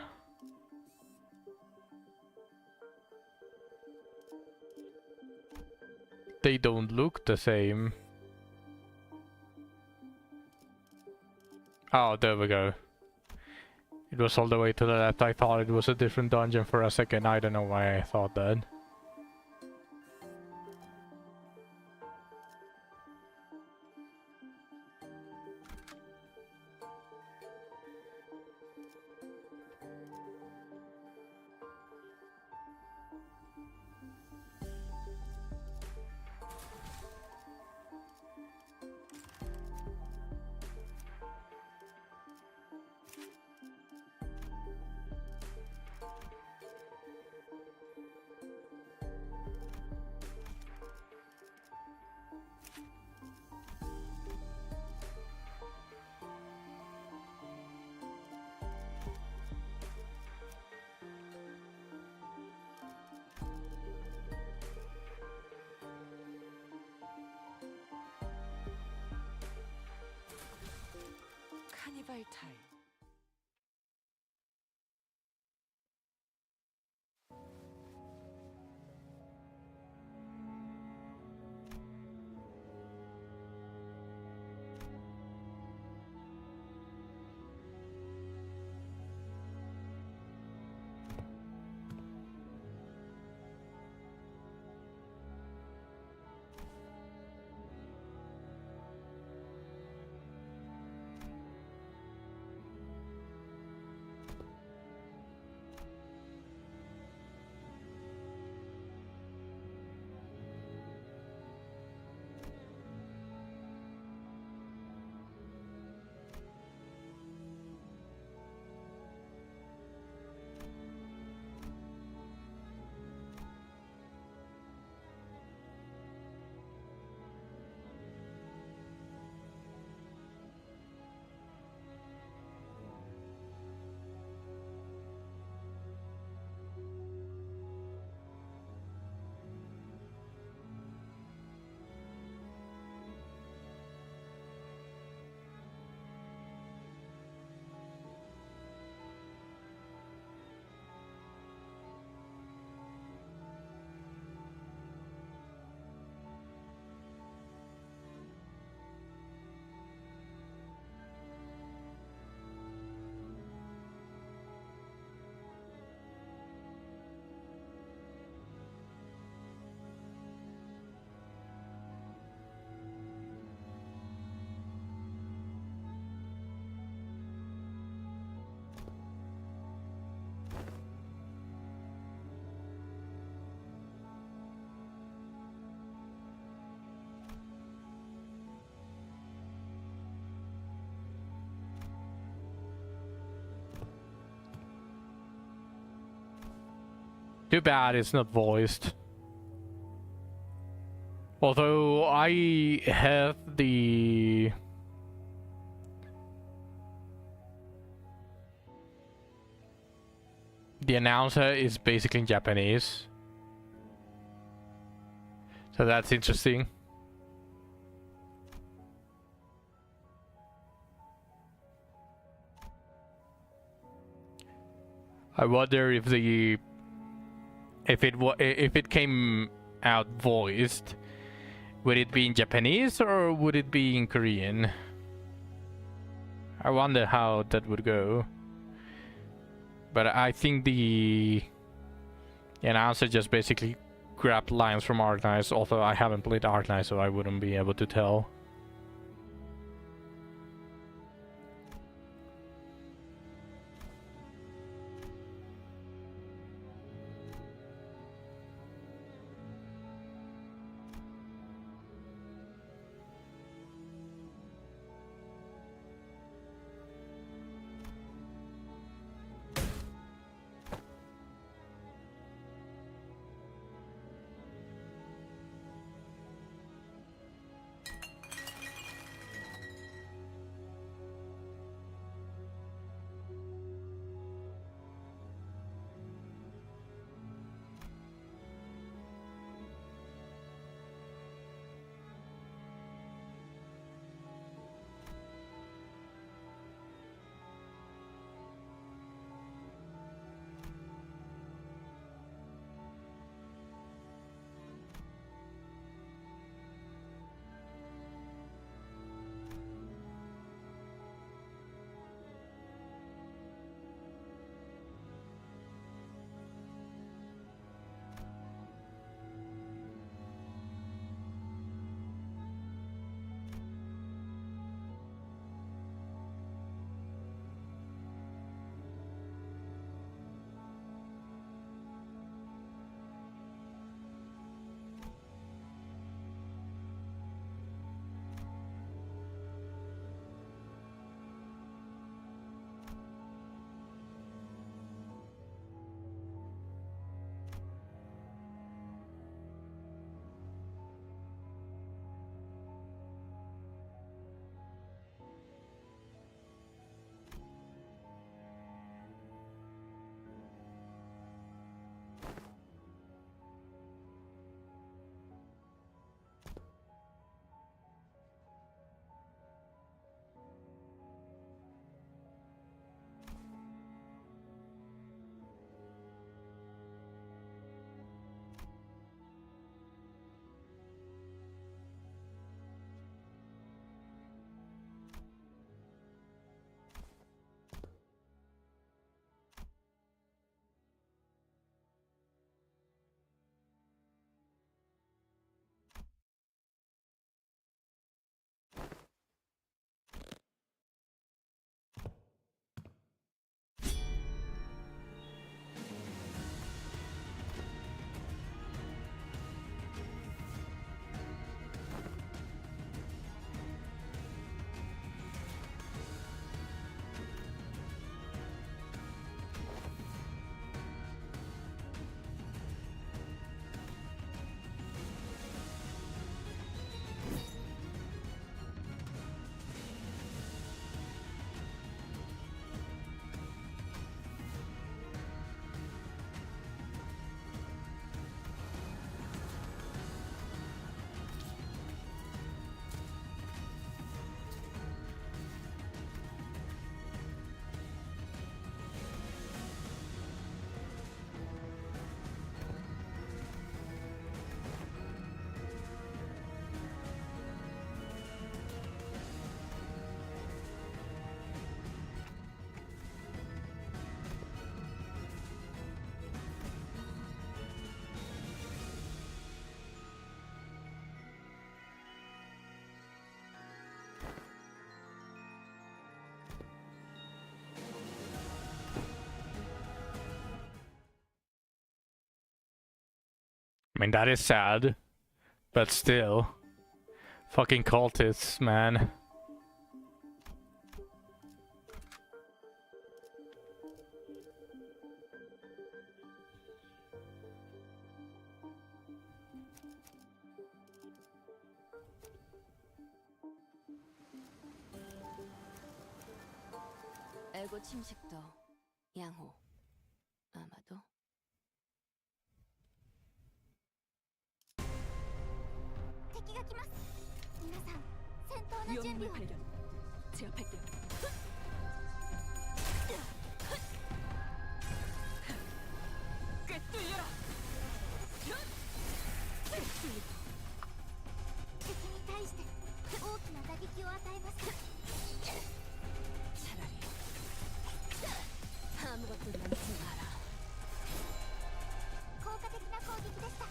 They don't look the same. Oh, there we go. It was all the way to the left. I thought it was a different dungeon for a second. I don't know why I thought that. 카니발 타임. Too bad it's not voiced. Although I have the announcer is basically in Japanese. So that's interesting. I wonder if if it came out voiced, would it be in Japanese or would it be in Korean? I wonder how that would go. But I think the announcer just basically grabbed lines from Arknights, although I haven't played Arknights, so I wouldn't be able to tell. I mean, that is sad, but still. Fucking cultists, man. 에고 침식도 양호. 아마도 敵が来ます。皆さん、戦闘の準備 위험을 を。 발견. 제압할게요. 꿰뚫려라. 敵に対して大きな打撃を与えます。 차라리 아무것도 남지 마라. 効果的な攻撃でした。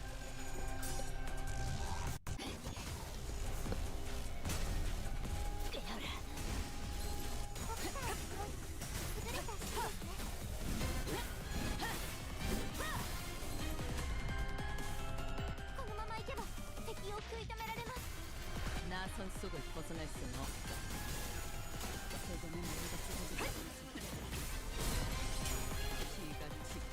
このままいけば敵を食い止められます。 나선 속을 벗어날 수는 없다. 대전의 머리가 찢어질 것이다. 피가 튀고.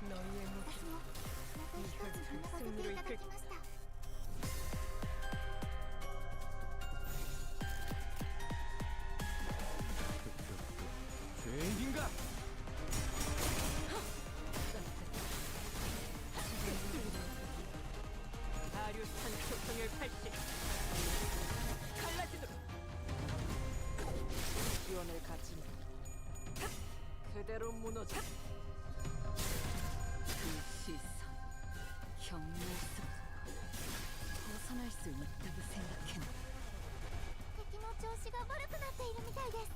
너희의 모습 また一つ学ばせていただきました。 죄인인가? 아류탄 초통을 발식. 갈라지도록. 지원을 갖추니 그대로 무너져. 그 시선 경멸스럽고 벗어날 수 있다고 생각했나. 敵の調子が悪くなっているみたいです。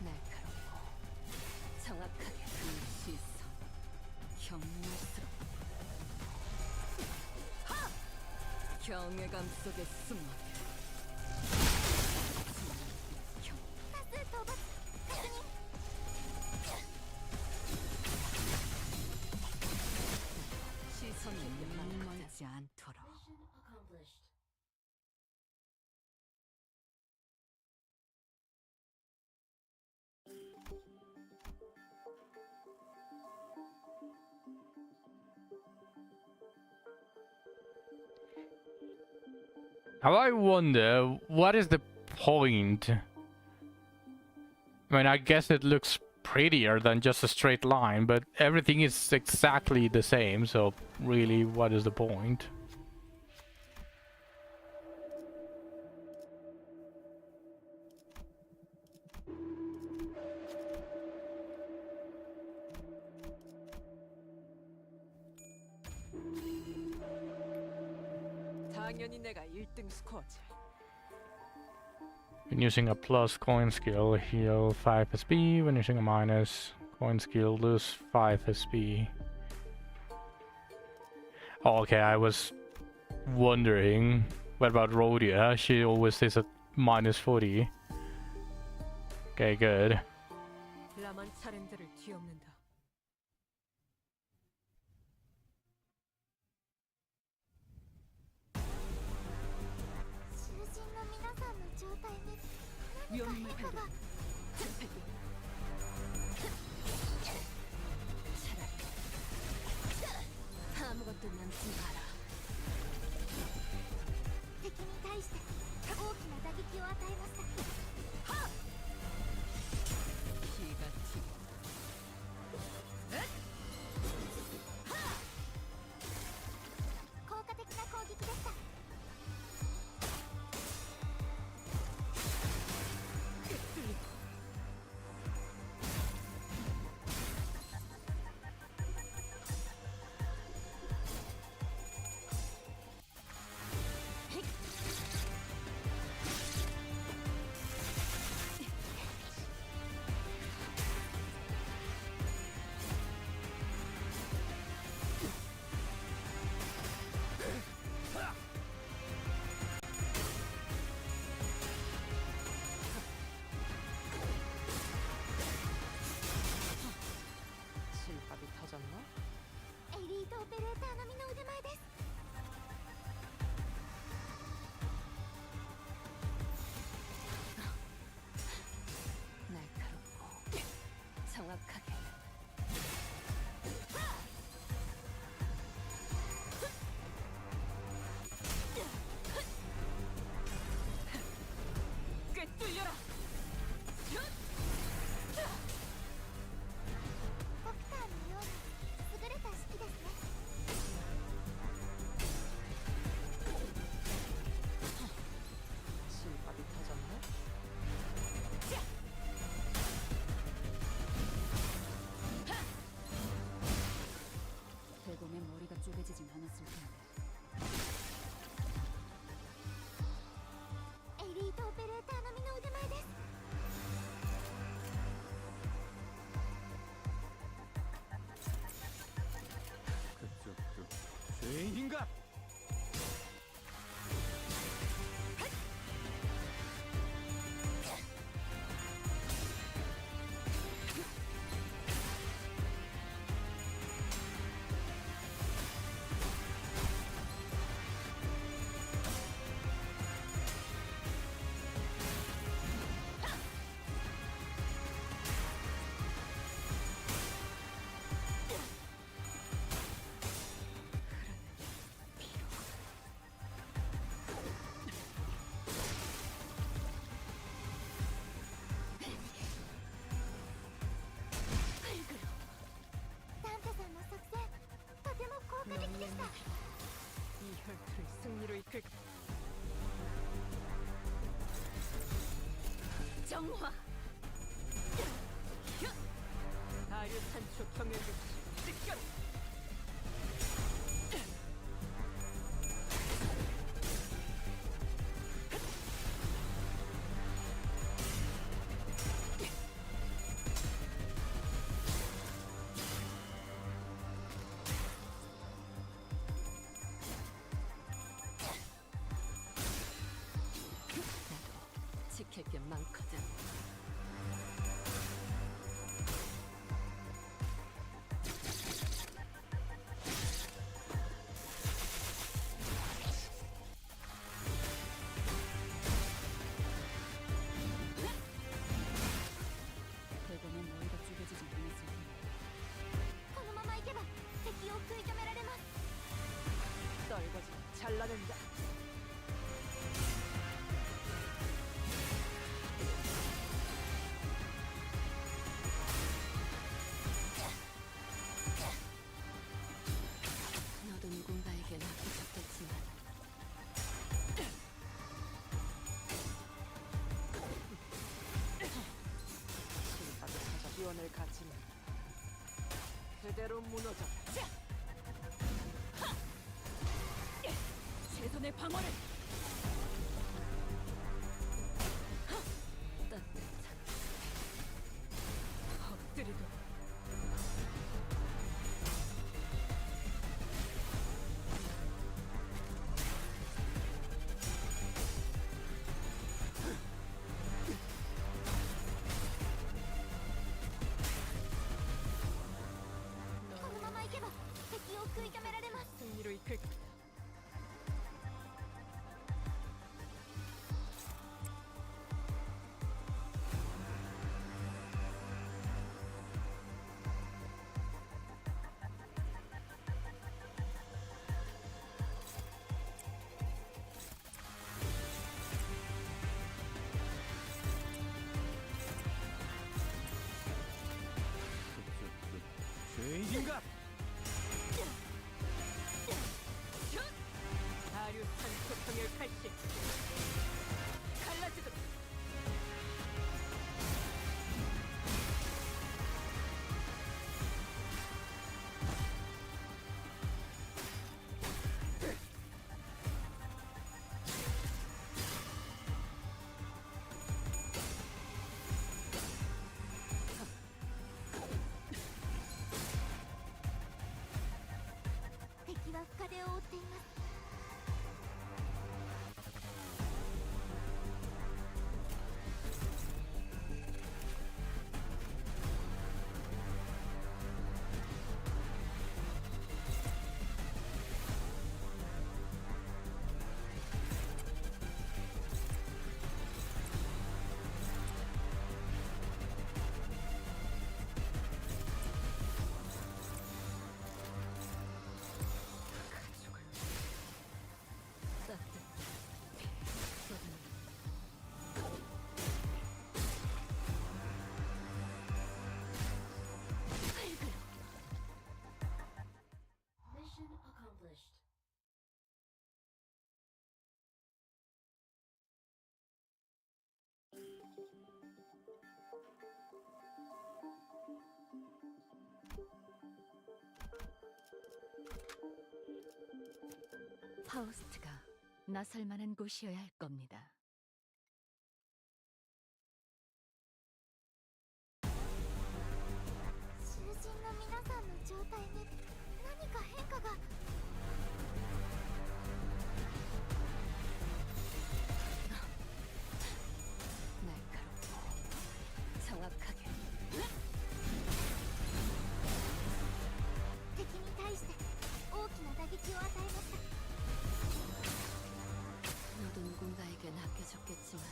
날카롭고 정확하게 그 시선 경멸스럽고 경외감 속에 숨어 多数討伐確認。 시선이 멀지 않도록. Now I wonder, what is the point? I mean, I guess it looks prettier than just a straight line, but everything is exactly the same, so really, what is the point? 당연히 내가 1등 스코어지. When using a plus coin skill, heal 5 SP. When using a minus coin skill, lose 5 SP. Oh, okay, I was wondering, what about Rhodia? She always is at minus 40. Okay, good. 라만 차렌들을 뒤엎는다. 위험을 발견. 제압할게요. 차라리 아무것도 남지 마라. 敵に対して大きな打撃を与えました。 피가 튀고. 効果的な攻撃でした。 그 쪼개지진 않았을 텐데. エリートオペレーター並みの腕前です。 그쪽도 죄인인가? 이 혈투를 승리로 이끌 정화 아류탄초 경혈극 직결 지킬 게 많거든. 대범한 너희가 쪼개지지 않았을 텐데. このまま行けば敵を食い止められます。 떨거지 잘라낸다. 너도 누군가에게 맡겨졌겠지만 신사도 찾아 기원을 갖지만 그대로 무너져. 최선의 방어를. 따뜻한 엎드리도. 승리로 이끌 거다. 그쪽도 죄인인가? 아류탄 소통의 칼식 갈라지듯.敵は深手を負っています。 Mission accomplished. 파우스트가 나설 만한 곳이어야 할 겁니다. 囚人の皆さんの状態に何か変化が。 날카롭고 정확하게. 敵に対して大きな打撃を与えました。 너도 누군가에게 낚여졌겠지만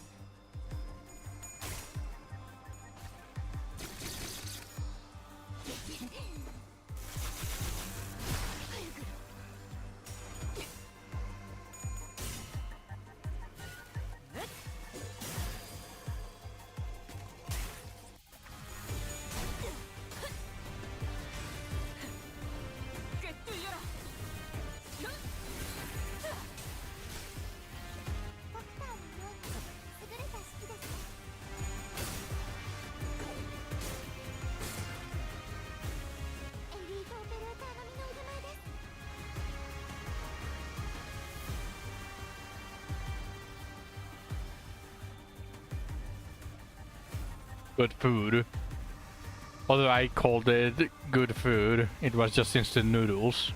꿰뚫려라. ドクターのように優れた式ですね。エリートオペレーター並みの腕前です。 Good food. Although I called it good food, it was just instant noodles.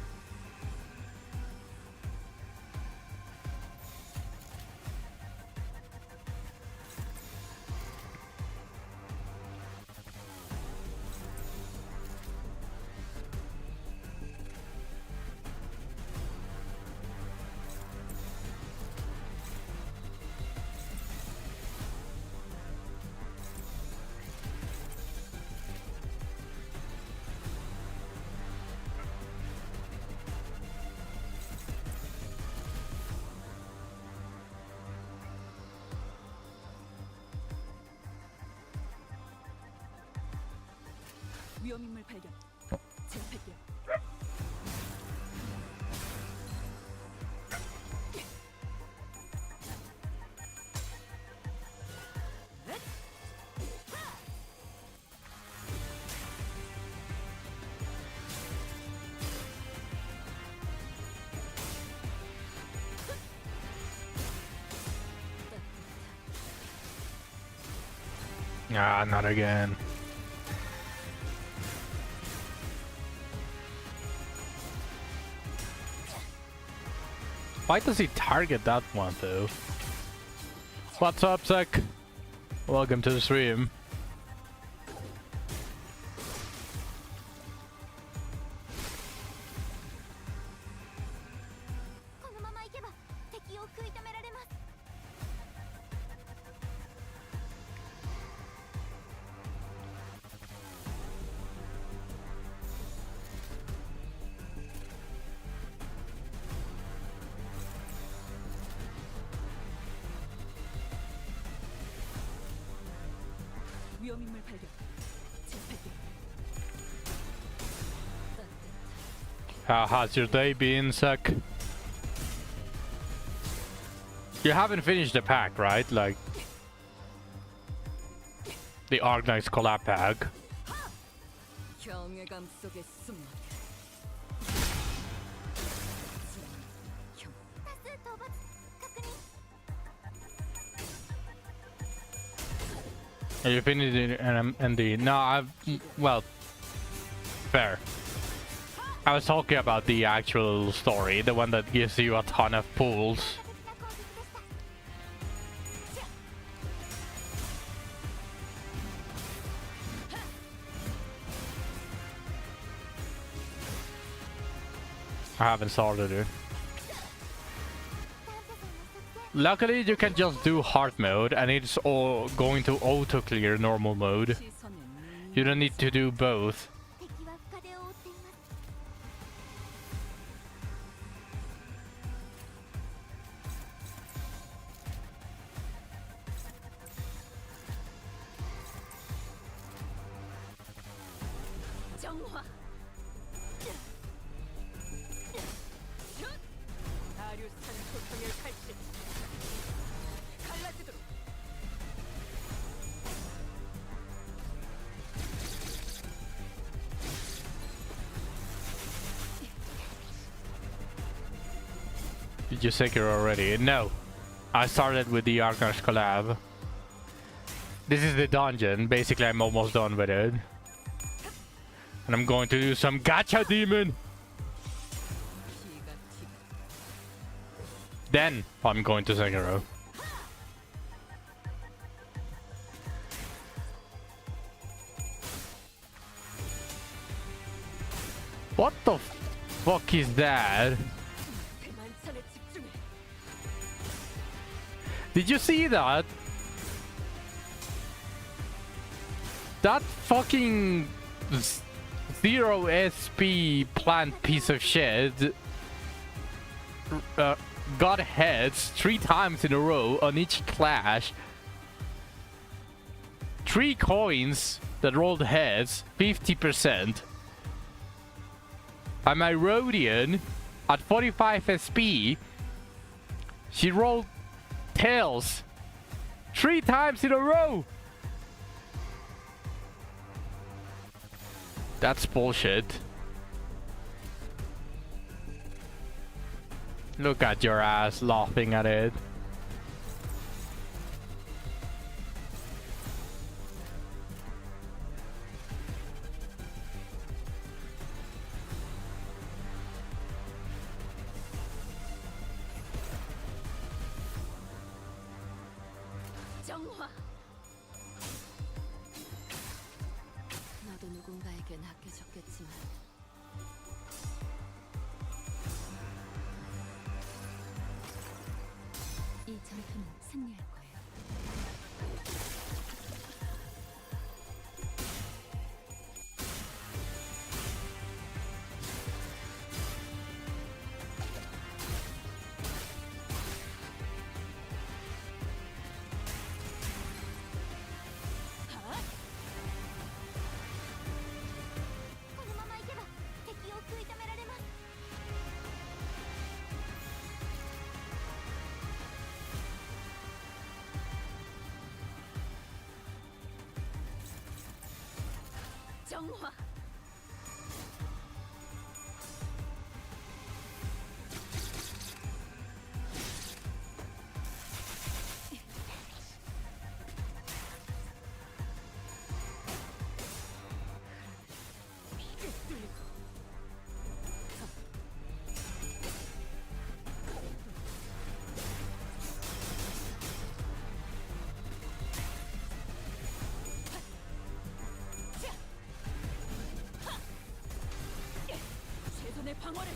위험인물 발견. 제압할게요. Ah, not again. Why does he target that one though? What's up, Zach? Welcome to the stream. このまま行けば敵を食い止められます。 위험인물 발견. 제압할게요. How has your day been, Zach? You haven't finished the pack, right? Like the Arknights collab pack. 경외감 속에 숨어. 多数討伐確認。 You finished it and the no, well, fair. I was talking about the actual story, the one that gives you a ton of pulls. 完璧な攻撃でした。 I haven't started it. Luckily, you can just do hard mode, and it's all going to auto clear normal mode. 시선은 You don't need to do both. 敵は深手を負っています。 정화. 다류산 소통의 칼질. 갈라지도록. Did you Sekiro already? No. I started with the Arknights collab. This is the dungeon. Basically, I'm almost done with it. And I'm going to do some gacha demon. Then I'm going to Sekiro. What the fuck is that? Did you see that? That fucking zero SP plant piece of shit got heads 3 times in a row on each clash. 3 coins that rolled heads, 50%. And my Rhodian at 45 SP, she rolled tails 3 times in a row. That's bullshit. Look at your ass laughing at it. 정화. 너도 누군가에겐 아껴졌겠지만 이 전투는 승리할 거예요. 정화. 최선의 방어를.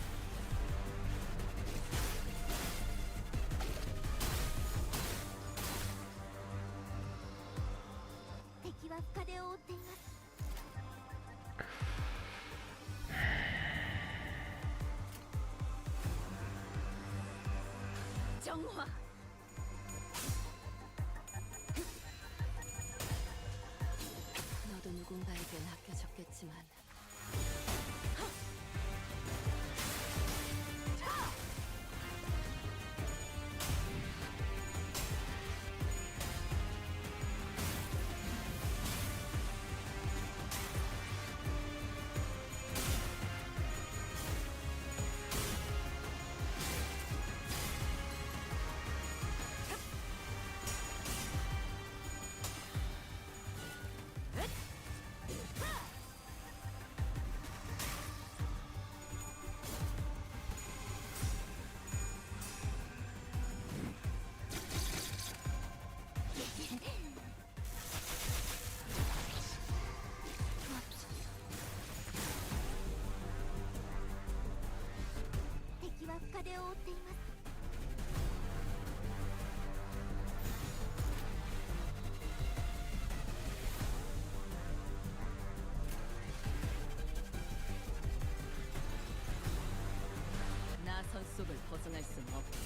정화. 너도 누군가에겐 아껴졌겠지만 나선 속을 벗어날 수는 없다.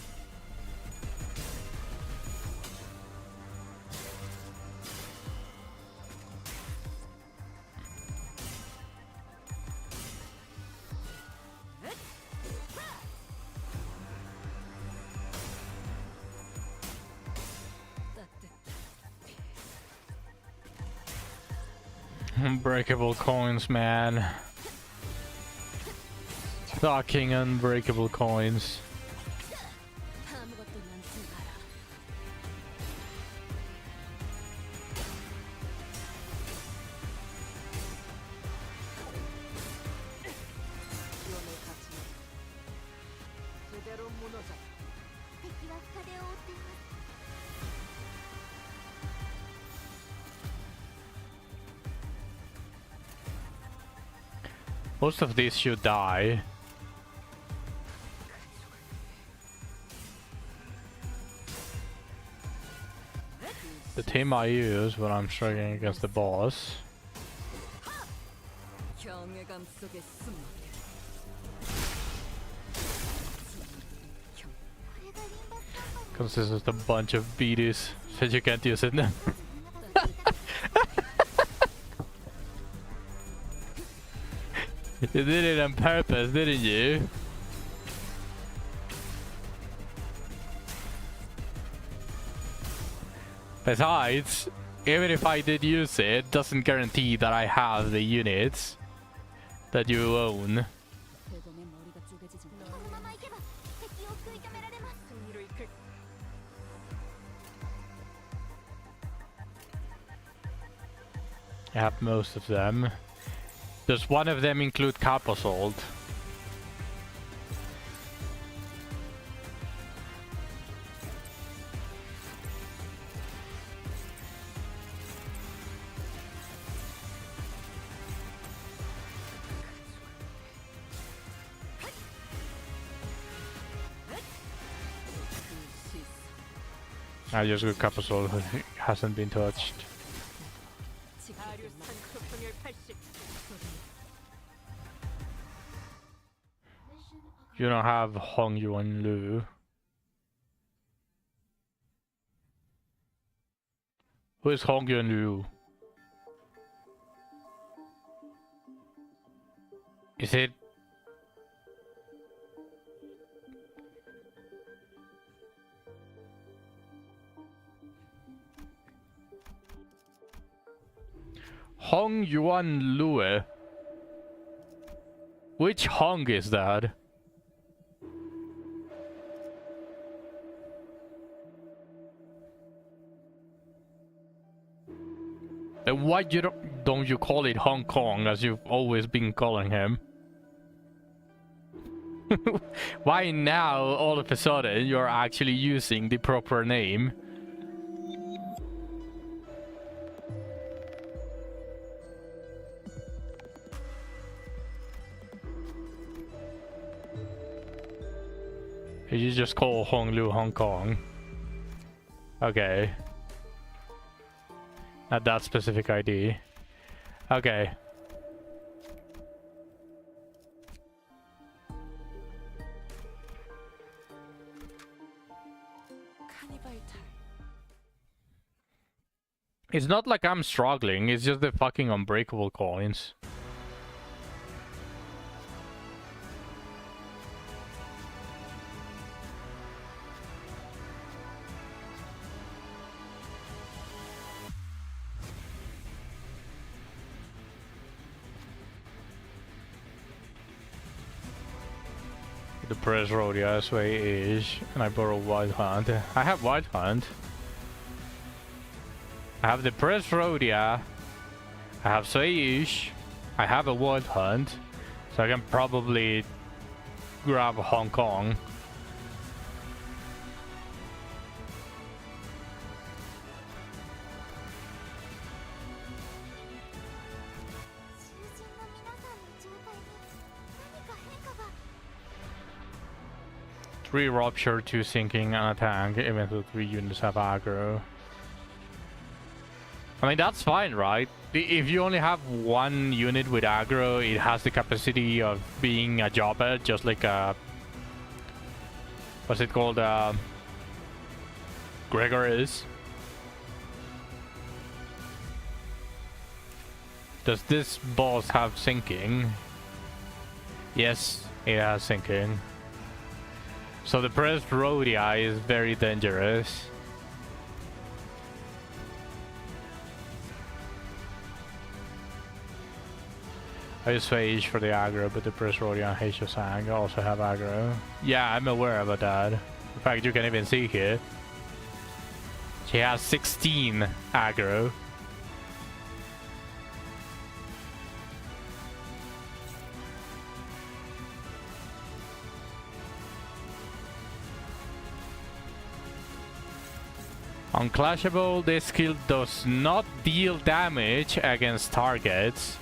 Unbreakable coins, man. Fucking unbreakable coins. 敵は深手を負っています。 Most of these should die. The team I use when I'm struggling against the boss 경외감 속에 숨어. consists of a bunch of beaties, so you can't use it now. You did it on purpose, didn't you? Besides, even if I did use it, doesn't guarantee that I have the units that you own. 대검의 머리가 쪼개지지. このままいけば敵を食い止められます。 승리로 이끌. I have most of them. Does one of them include cap assault? I just got cap assault, hasn't been touched. 아류산 속성열 80. You don't have Hong Yuan Lu. Who is Hong Yuan Lu? Is it? Hong Yuan Lue? Which Hong is that? Then why don't you call it Hong Kong as you've always been calling him? Why now all of a sudden you're actually using the proper name? You just call Hong Lu Hong Kong. Okay. Not that specific ID. Okay. It's not like I'm struggling, it's just the fucking unbreakable coins. The press road, yeah, that's where it is. And I borrow Wild Hunt. I have Wild Hunt. I have the press road, yeah. I have Saish. I have a Wild Hunt. So I can probably grab Hong Kong. Three rupture, 2 sinking, and a tank, even though 3 units have aggro. I mean, that's fine, right? If you only have 1 unit with aggro, it has the capacity of being a jobber, just like a... what's it called? Gregor is. Does this boss have sinking? Yes, it has sinking. So the pressed Rhodia is very dangerous. I use Phage for the aggro, but the pressed Rhodia and Heisho-sang also have aggro. Yeah, I'm aware about that. In fact, you can even see here. She has 16 aggro. Unclashable, this skill does not deal damage against targets.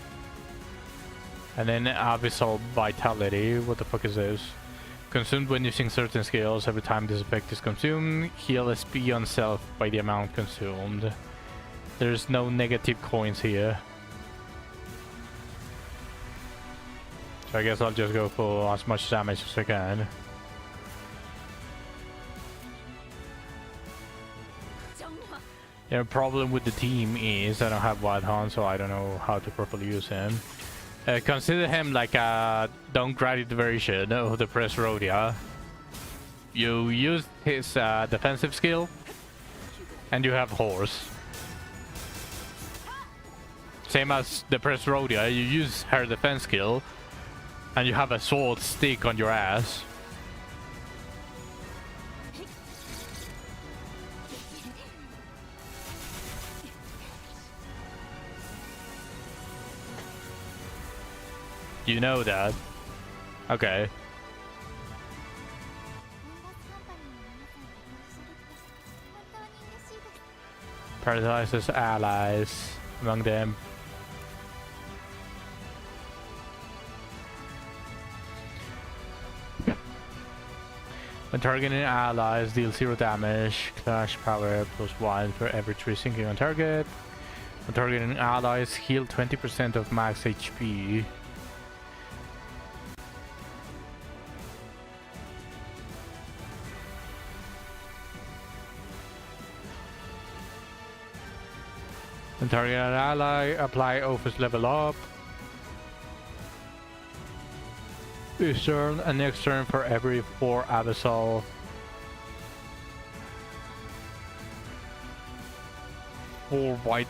And then Abyssal Vitality, what the fuck is this? Consumed when using certain skills. Every time this effect is consumed, heal SP on self by the amount consumed. There's no negative coins here. So I guess I'll just go for as much damage as I can. The problem with the team is I don't have Wild Hunt, so I don't know how to properly use him. Consider him like a downgraded version of the Press Rhodia. You use his defensive skill, and you have Horse. Same as the Press Rhodia, you use her defense skill, and you have a sword stick on your ass. You know that. Okay. Paralyzes allies among them. When targeting allies, deal 0 damage. Clash power +1 for every 3 sinking on target. When targeting allies, heal 20% of max HP. When target an ally, apply Office level up. This turn and next turn for every 4 Abyssal. 4 white.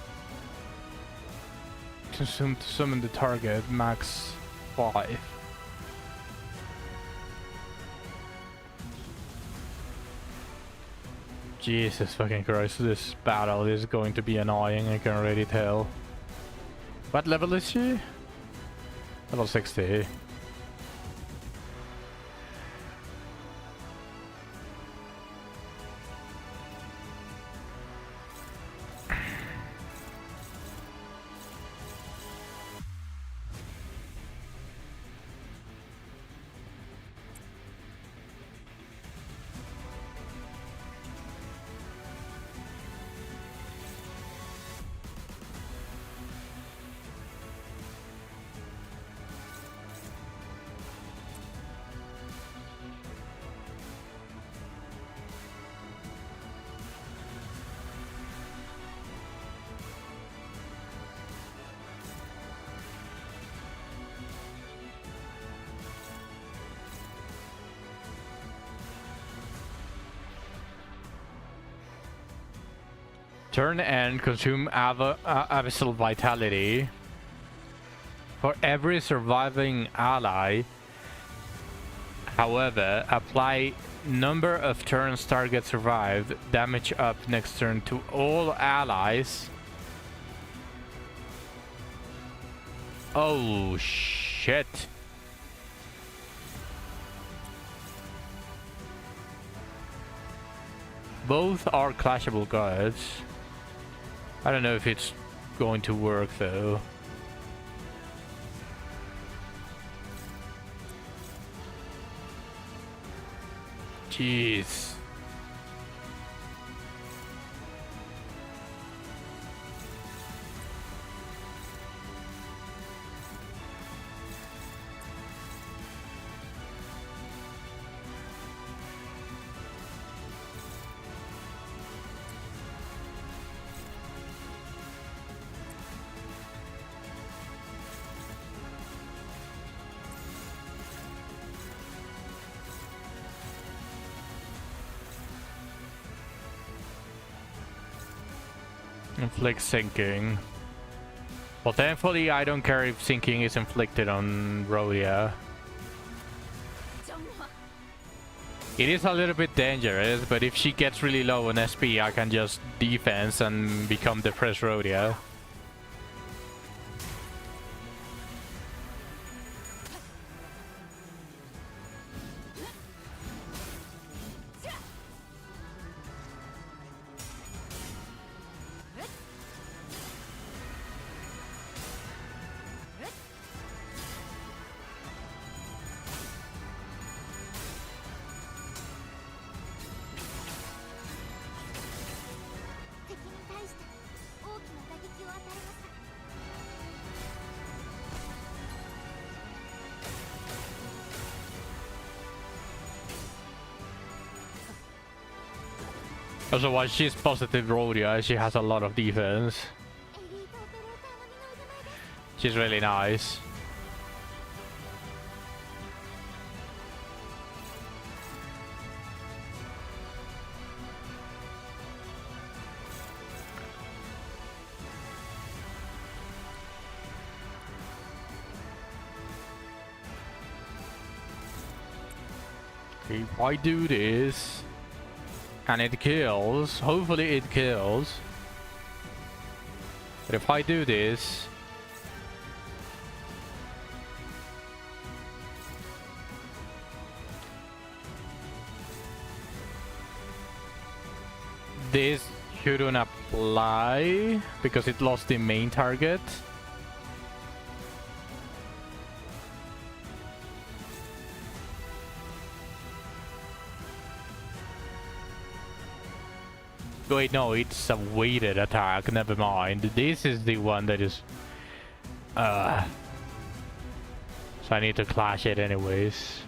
Consume to summon the target, max 5. Jesus fucking Christ, this battle is going to be annoying, I can already tell. What level is she? Level 60. Turn and consume Abyssal Vitality. For every surviving ally, however, apply number of turns target survived, damage up next turn to all allies. Oh shit. Both are clashable cards. I don't know if it's going to work though. Jeez. Inflict sinking. Well, thankfully I don't care if sinking is inflicted on Rhodia. It is a little bit dangerous, but if she gets really low on SP, I can just defense and become the Press Rhodia. Also, while she's positive Rhodia, she has a lot of defense. She's really nice. If I do this and it kills, hopefully it kills. But if I do this, this shouldn't apply because it lost the main target. Wait, no, it's a weighted attack. Never mind. This is the one that is... So I need to clash it anyways.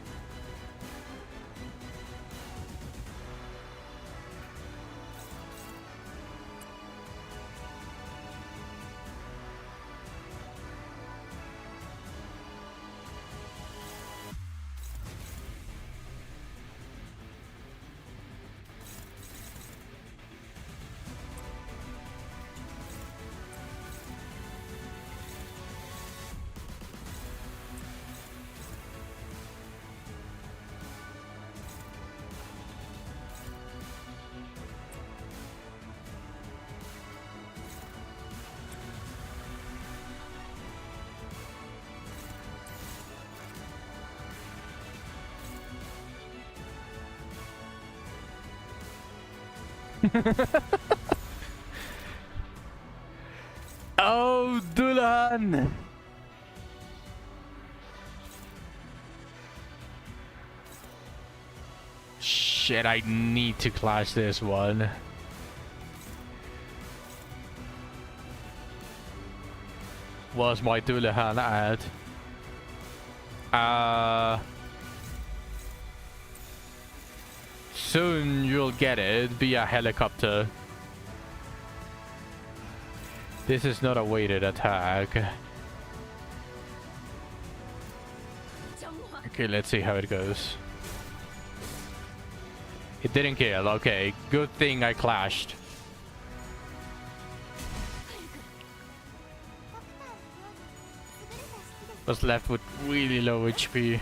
Oh, Dulan! Shit, I need to clash this one. Where's my Dullahan at? Soon you'll get it via helicopter. This is not a weighted attack. Okay, let's see how it goes. It didn't kill. Okay, good thing I clashed. Was left with really low HP.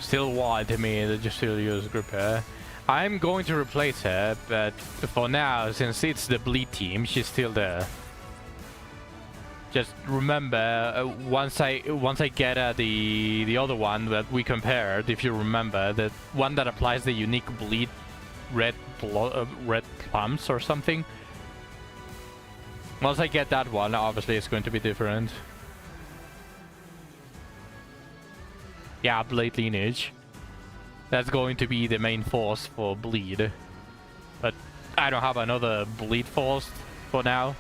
Still wild to me that you still use group her. I'm going to replace her, but for now, since it's the bleed team, she's still there. Just remember, once I get the other one that we compared, if you remember, the one that applies the unique bleed red plums or something. Once I get that one, obviously it's going to be different. Yeah, Blade Lineage. That's going to be the main force for Bleed. But I don't have another Bleed force for now.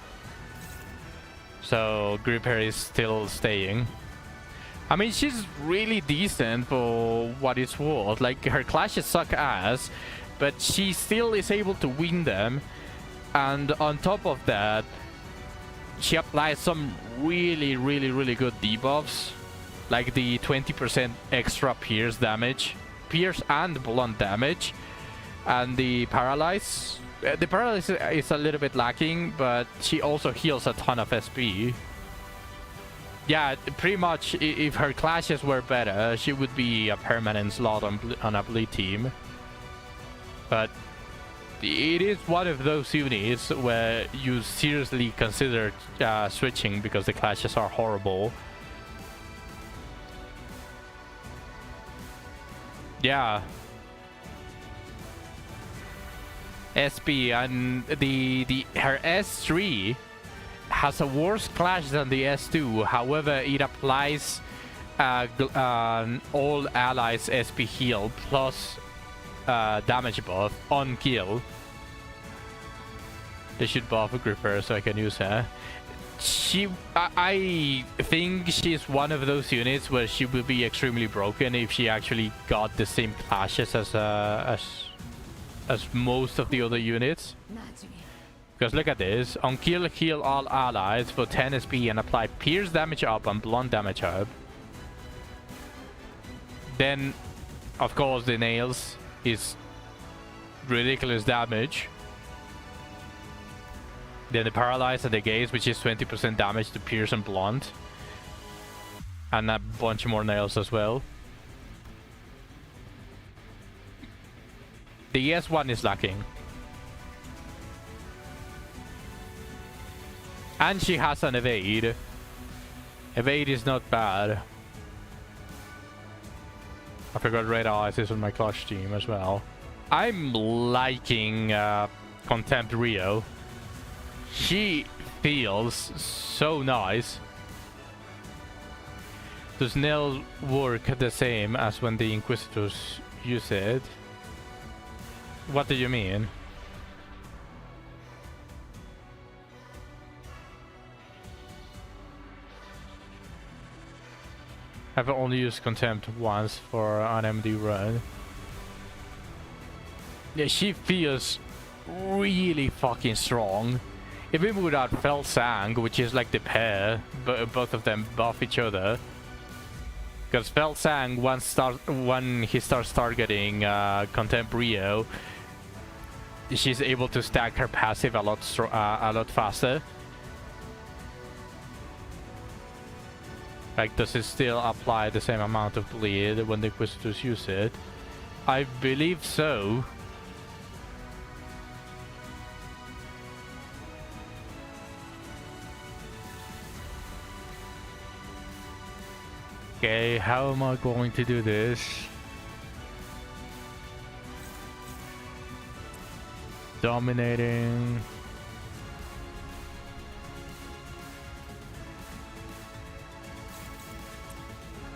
So Gripper is still staying. I mean, she's really decent for what it's worth. Like, her clashes suck ass, but she still is able to win them. And on top of that, she applies some really good debuffs. Like the 20% extra pierce damage, pierce and blunt damage, and the paralyze. The paralyze is a little bit lacking, but she also heals a ton of SP. Yeah, pretty much if her clashes were better, she would be a permanent slot on a bleed team. But it is one of those units where you seriously consider switching because the clashes are horrible. Yeah. SP and her S3 has a worse clash than the S2. However, it applies all allies SP heal plus damage buff on kill. They should buff a gripper so I can use her. I think she's one of those units where she will be extremely broken if she actually got the same clashes as most of the other units. Because look at this. On kill, heal all allies for 10 SP and apply pierce damage up and blunt damage up. Then, of course, the nails is ridiculous damage. Then the paralyze and the gaze, which is 20% damage to pierce and blunt. And a bunch more nails as well. The S1 is lacking. And she has an evade. Evade is not bad. I forgot red eyes is on my clutch team as well. I'm liking Contempt Rio. She feels so nice. Does nail work the same as when the Inquisitors use it? What do you mean? I've only used Contempt once for an MD run. Yeah, she feels really fucking strong. Even without Felsang, which is like the pair, both of them buff each other. Because Felsang, when he starts targeting Contempt Rio, she's able to stack her passive a lot faster. Like, does it still apply the same amount of bleed when the Inquisitors use it? I believe so. Okay, how am I going to do this? Dominating.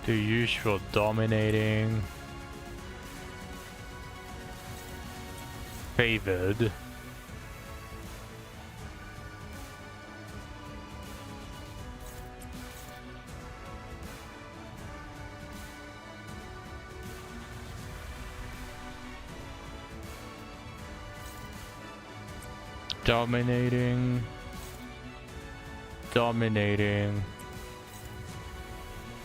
The usual dominating. Favored. Dominating. Dominating.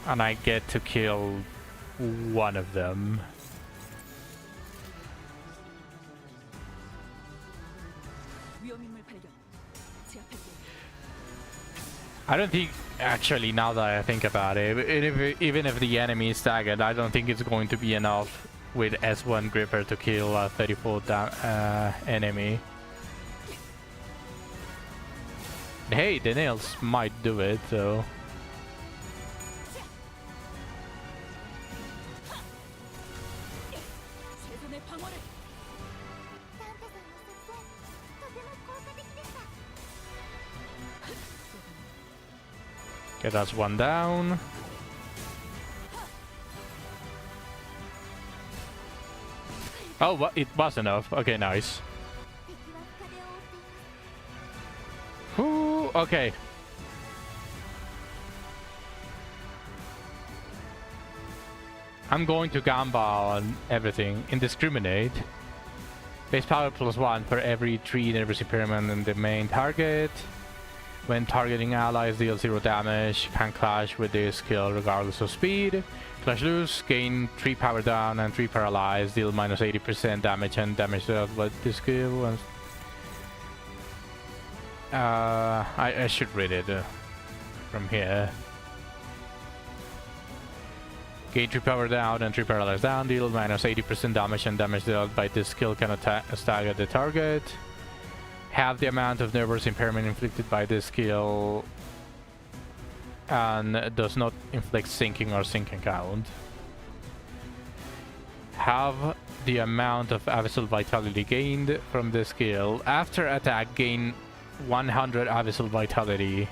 And I get to kill one of them. I don't think, actually, now that I think about it, even if the enemy is staggered, I don't think it's going to be enough with S1 Gripper to kill a 34 enemy. Hey, the nails might do it, so... Okay, that's one down. Oh, well, it was enough. Okay, nice. Ooh, okay. I'm going to Gamba on everything. Indiscriminate. Base power +1 for every 3 nervous impairment in the main target. When targeting allies, deal 0 damage. Can clash with this skill regardless of speed. Clash loose, gain 3 power down and 3 paralyzed. Deal minus 80% damage and damage dealt with this skill. I should read it from here. Gain 3 power down and 3 paralyzed down. Deal minus 80% damage and damage dealt by this skill can stagger the target. Have the amount of nervous impairment inflicted by this skill and does not inflict sinking or sinking count. Have the amount of abyssal vitality gained from this skill. After attack, gain 100 abyssal vitality.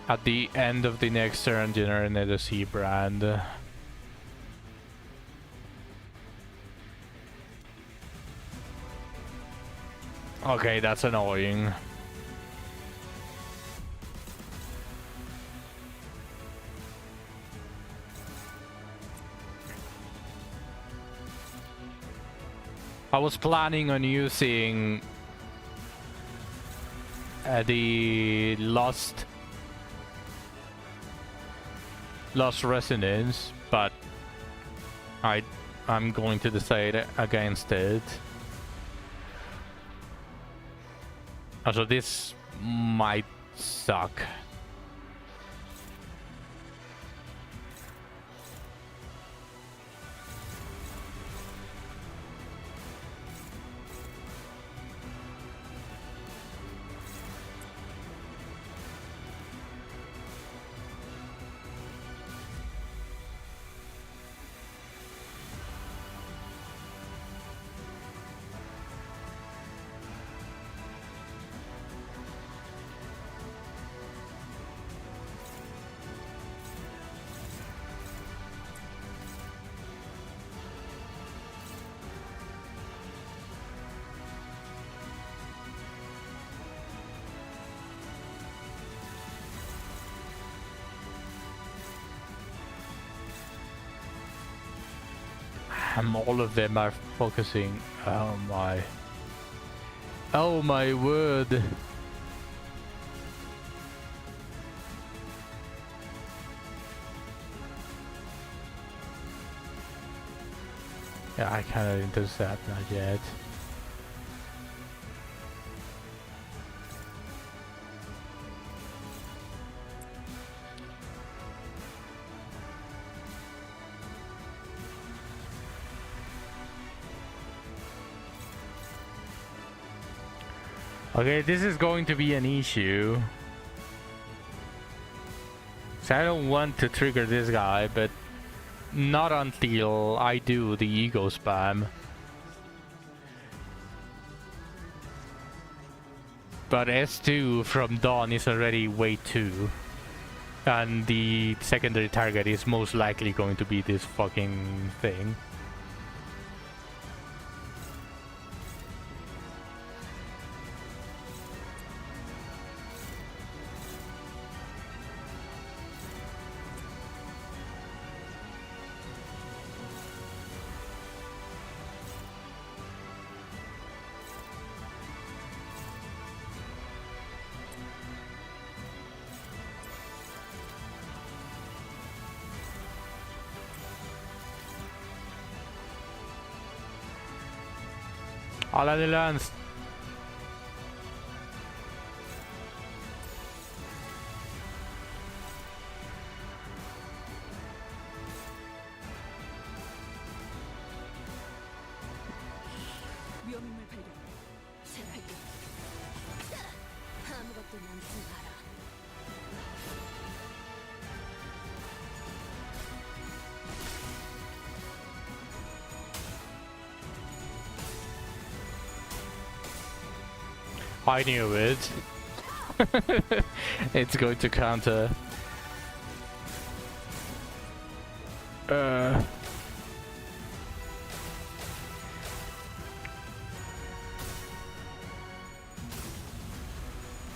At the end of the next turn, generate a C brand. Okay, that's annoying. I was planning on using the Lost Resonance, but I'm going to decide against it. Also, this might suck. All of them are focusing. Oh my. Oh my word. Yeah, I cannot intercept, not yet. Okay, this is going to be an issue. So I don't want to trigger this guy, but not until I do the ego spam. But S2 from Dawn is already way 2. And the secondary target is most likely going to be this fucking thing. All of the lands. 위험인물 발견. 제압할게. 아무것도 남지 마라. I knew it. It's going to counter.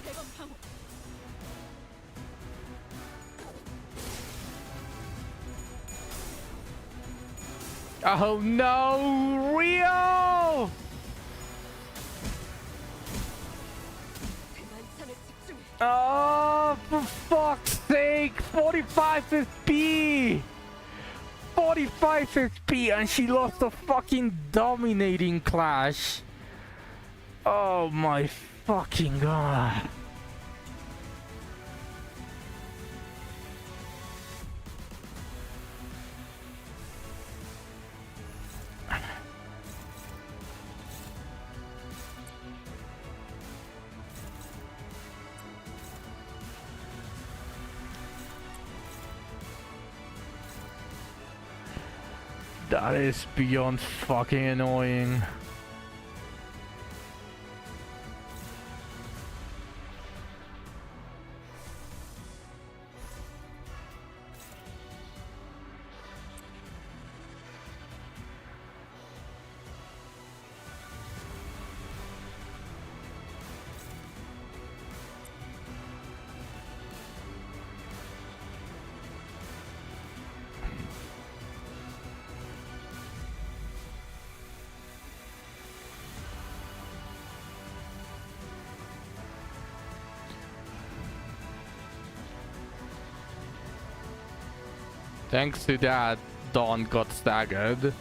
대검 방어. Oh no, Rio! 대만찬에 집중해. Oh, for fuck's sake! 45 FP! 45 FP and she lost a fucking dominating clash. Oh my fucking god. That is beyond fucking annoying. Thanks to that, Dawn got staggered.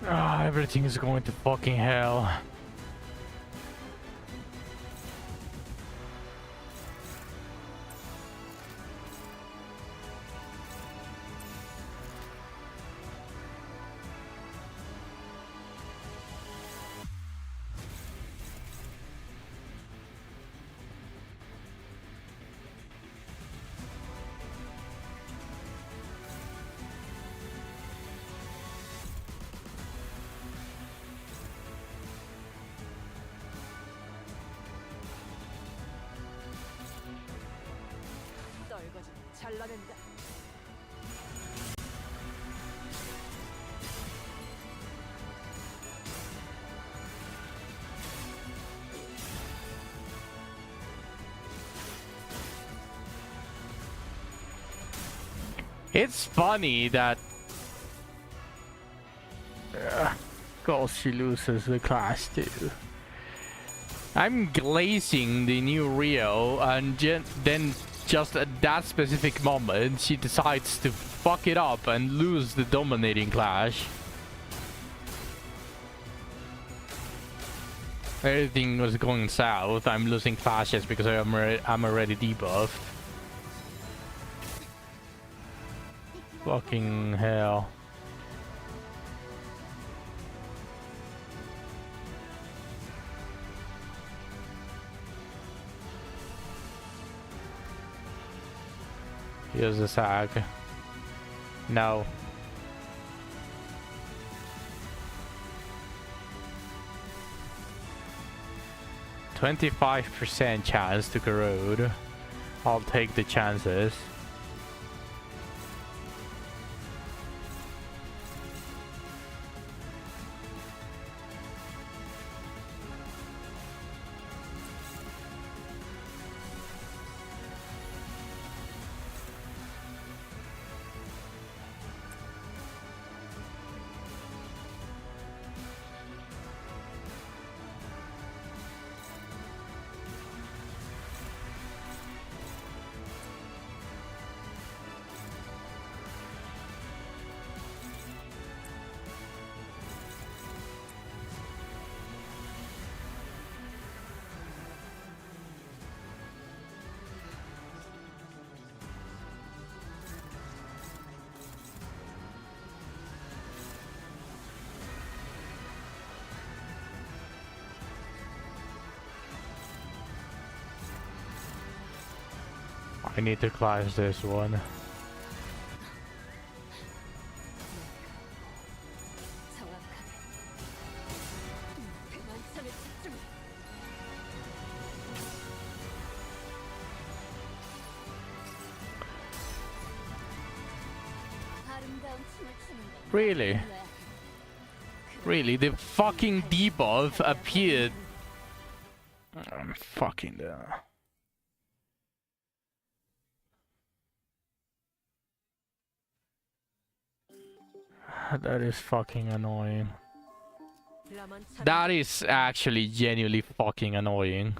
Ah, everything is going to fucking hell. 잘라낸다. It's funny that goes she loses the class too. I'm glazing the new Rio, and then just at that specific moment she decides to fuck it up and lose the dominating clash. Everything was going south. I'm losing clashes because I'm already debuffed. Fucking hell. Here's the sag. No. %25 chance to corrode. I'll take the chances. I need to clash this one. 정확하게. 그만선을 집중. 아름다운 춤을 추는 건 Really? 몰라야 해. Really? The fucking debuff appeared. I'm fucking there. That is fucking annoying. That is actually genuinely fucking annoying.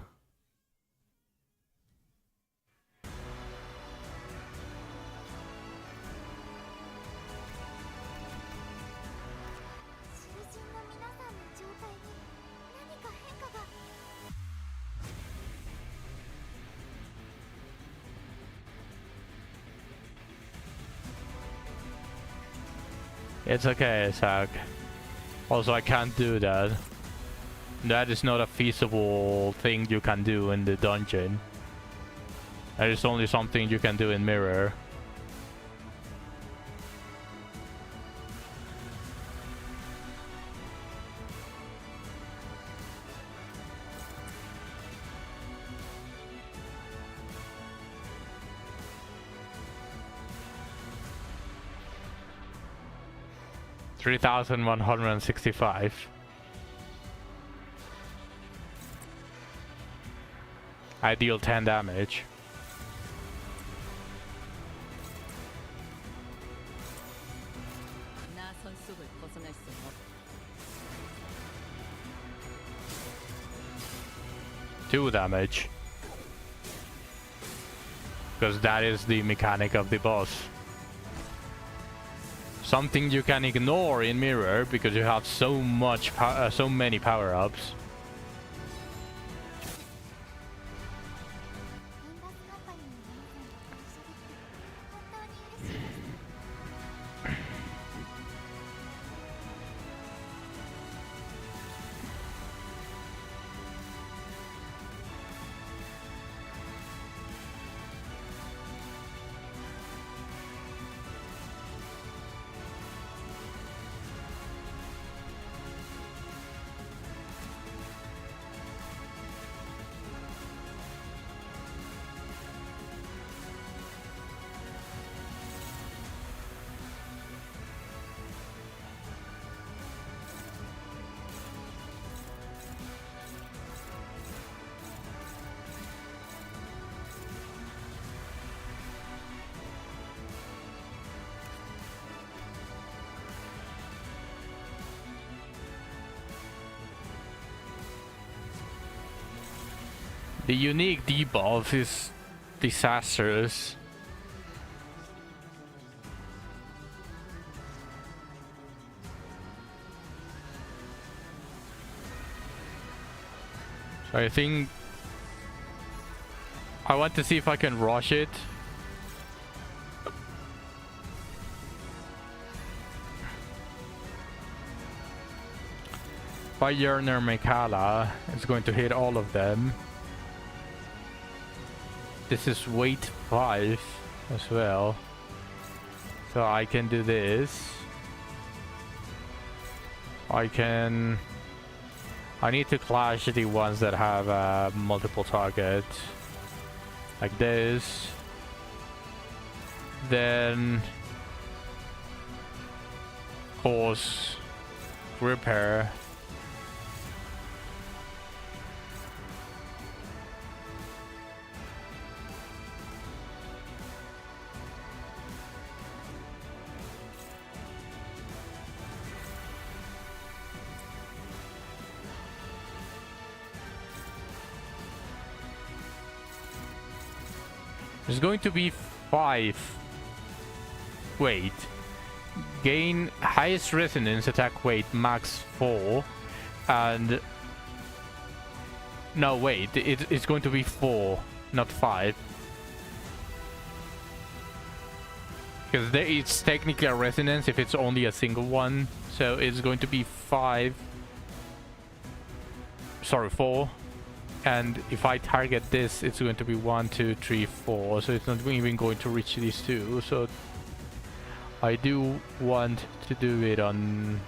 It's okay, Zach. Also, I can't do that. That is not a feasible thing you can do in the dungeon. That is only something you can do in Mirror. $3,165. I deal 10 damage. 나선 속을 벗어날 수 없. 2 damage. Because that is the mechanic of the boss. Something you can ignore in Mirror because you have so many power-ups. The unique debuff is disastrous. So I think I want to see if I can rush it. By Yerner Mekala, it's going to hit all of them. This is weight 5 as well. So I can do this. I need to clash the ones that have multiple targets. Like this. Then force repair. There's going to be 5 weight. Gain highest resonance attack weight max 4. And no, wait, it's going to be 4, not 5. Because it's technically a resonance if it's only a single one. So it's going to be 5. Sorry, 4. And if I target this, it's going to be 1, 2, 3, 4. So it's not even going to reach these two. So I do want to do it on...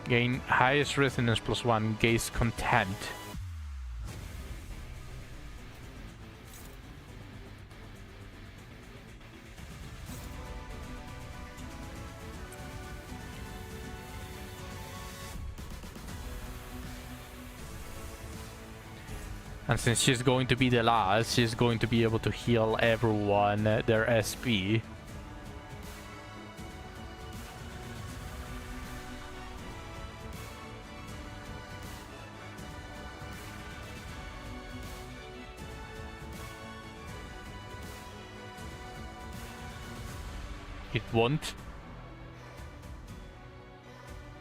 Gain highest resonance +1, gaze content. And since she's going to be the last, she's going to be able to heal everyone their SP. It won't.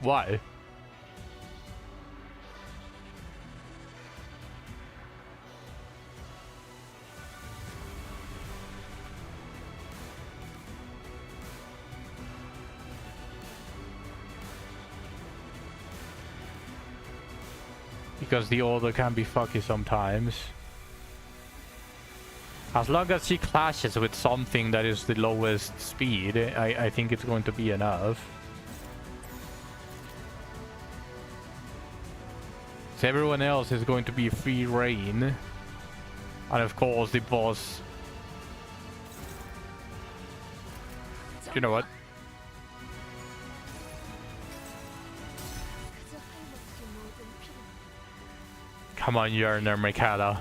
Why? Because the order can be fucky sometimes. As long as she clashes with something that is the lowest speed, I think it's going to be enough. So everyone else is going to be free reign. And of course the boss... You know what? Come on, Yerner Mikada.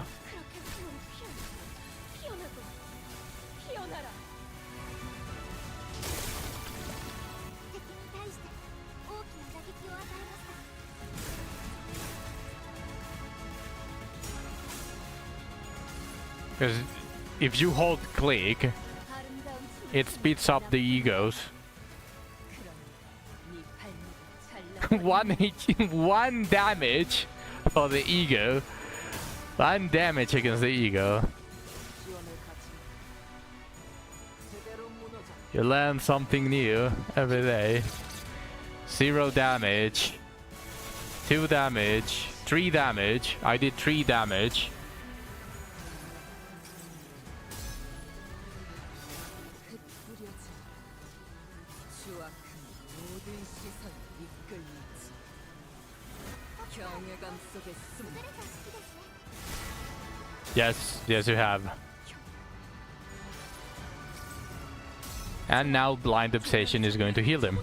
Because if you hold click, it speeds up the egos. one damage for the ego. 1 damage against the ego. You learn something new every day. 0 damage. 2 damage. 3 damage. I did 3 damage. Yes, yes you have. And now Blind Obsession is going to heal them.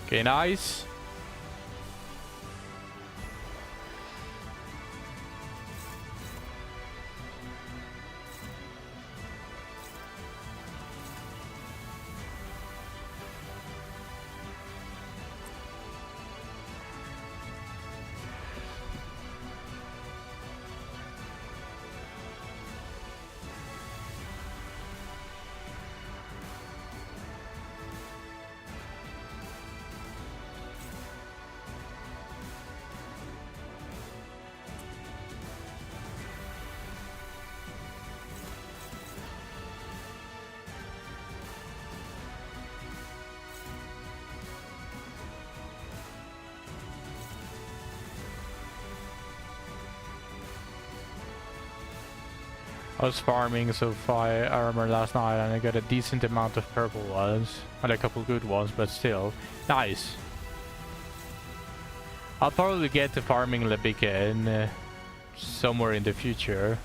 Okay, nice. I was farming so far armor last night and I got a decent amount of purple ones. And a couple good ones, but still. Nice. I'll probably get to farming Lebiken somewhere in the future.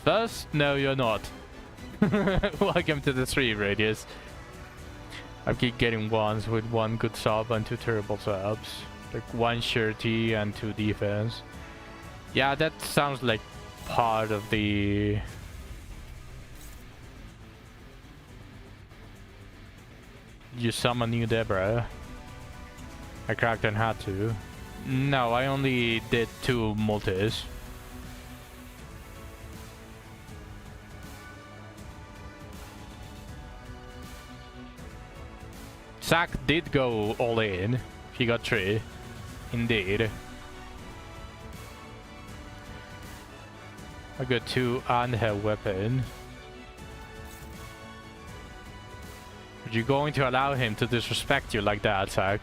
Thus? No, you're not. Welcome to the 3 radius. I keep getting ones with 1 good sub and 2 terrible subs. Like 1 surety and 2 defense. Yeah, that sounds like part of the... You summon new Deborah. I cracked and had to. No, I only did 2 multis. Zack did go all in. He got 3. Indeed. I got 2 and her weapon. Are you going to allow him to disrespect you like that, Zach?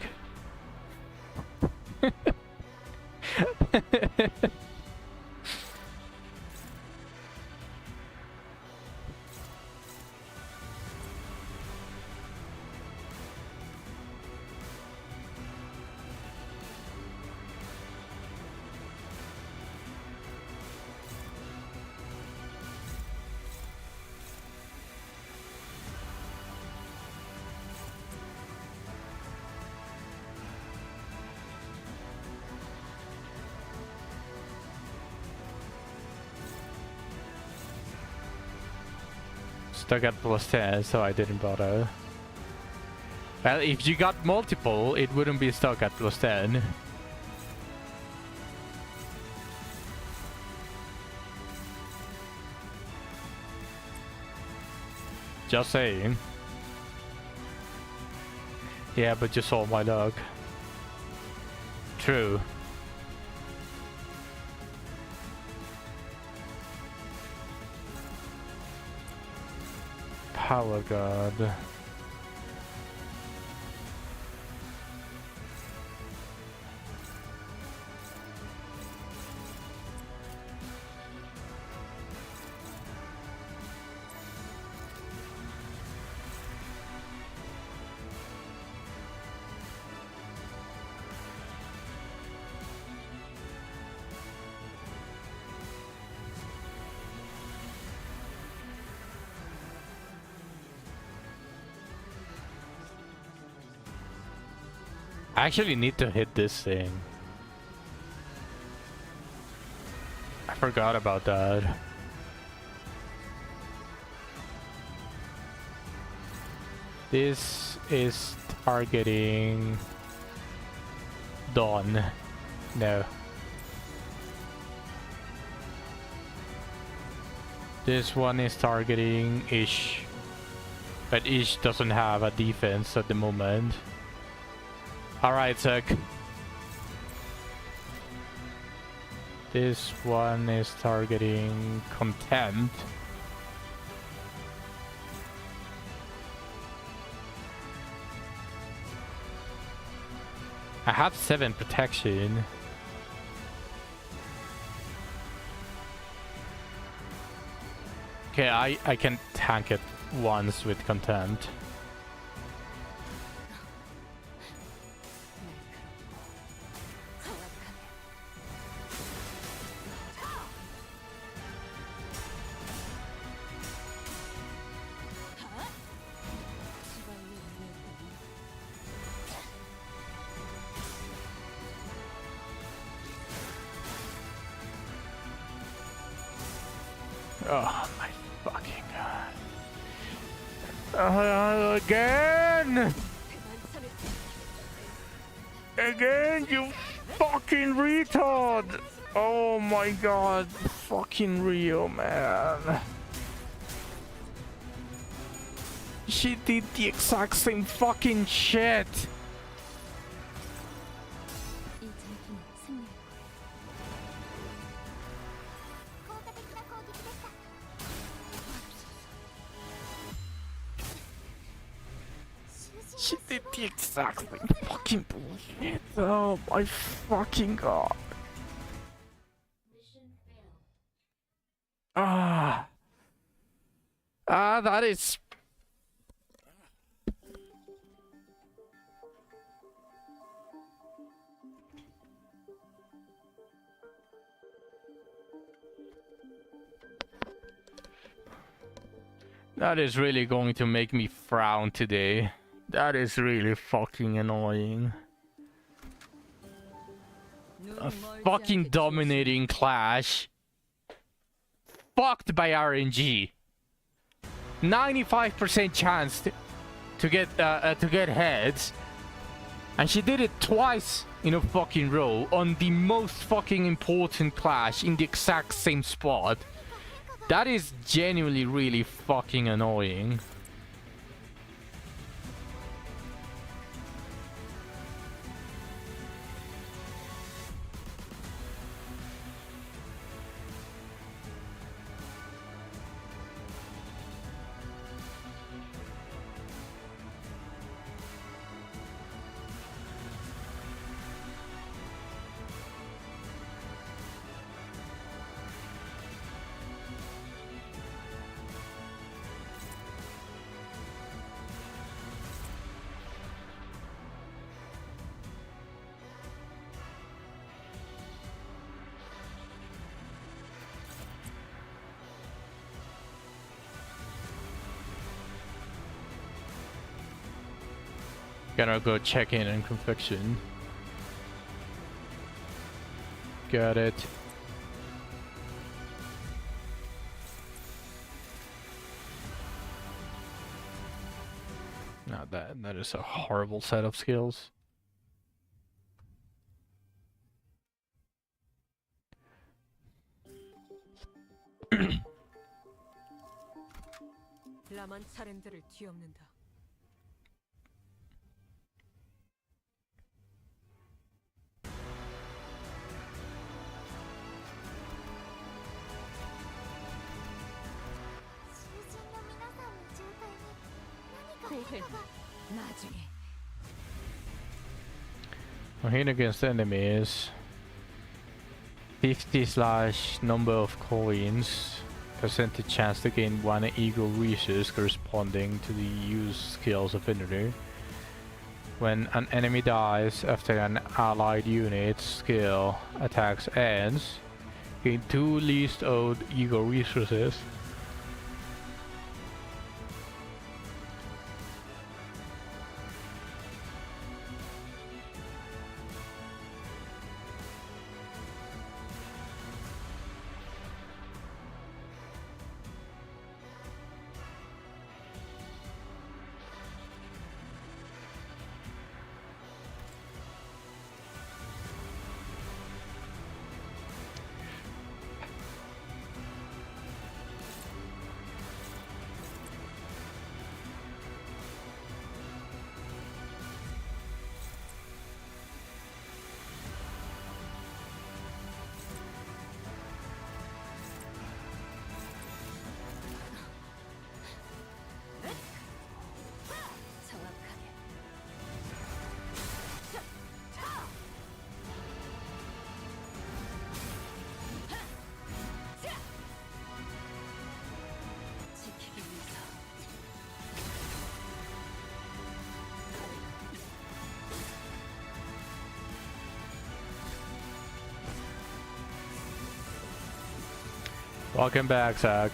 Stuck at +10, so I didn't bother. Well, if you got multiple, it wouldn't be stuck at +10. Just saying. Yeah, but you saw my luck. True. Power God. I actually need to hit this thing. I forgot about that. This is targeting Dawn. No. This one is targeting Ish. But Ish doesn't have a defense at the moment. Alright, Zach. This one is targeting Contempt. I have 7 protection. Okay, I can tank it once with Contempt. Oh my fucking god. Again! Again, you fucking retard! Oh my god, fucking real, man. She did the exact same fucking shit! She did the exact same fucking bullshit. Oh my fucking god. That is... That is really going to make me frown today. That is really fucking annoying. A fucking dominating clash. Fucked by RNG. 95% chance to get heads. And she did it twice in a fucking row on the most fucking important clash in the exact same spot. That is genuinely really fucking annoying. Gonna go check in and confection. Got it. Not that. That is a horrible set of skills. 라만 차렘들을 뒤엎는다. 후회는 나중에. When hitting against enemies, 50 slash number of coins, percentage chance to gain 1 ego resource corresponding to the use skills affinity. When an enemy dies after an allied unit's skill attacks ends, gain 2 least owed ego resources. 정확하게. 지키기 위해서. Welcome back, Zach.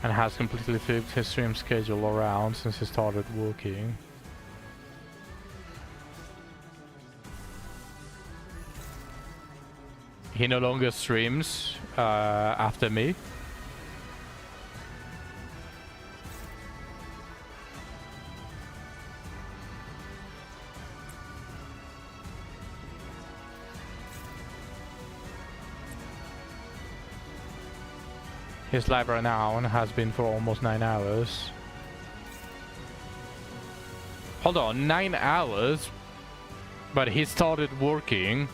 And has completely flipped his stream schedule around since he started working. He no longer streams after me. His live right now has been for almost 9 hours. Hold on, 9 hours? But he started working.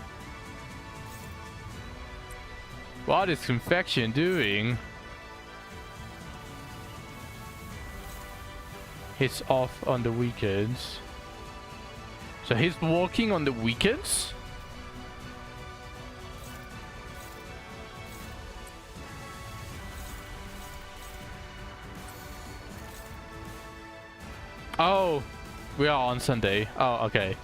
What is Confection doing? He's off on the weekends. So he's working on the weekends? Oh, we are on Sunday. Oh, okay.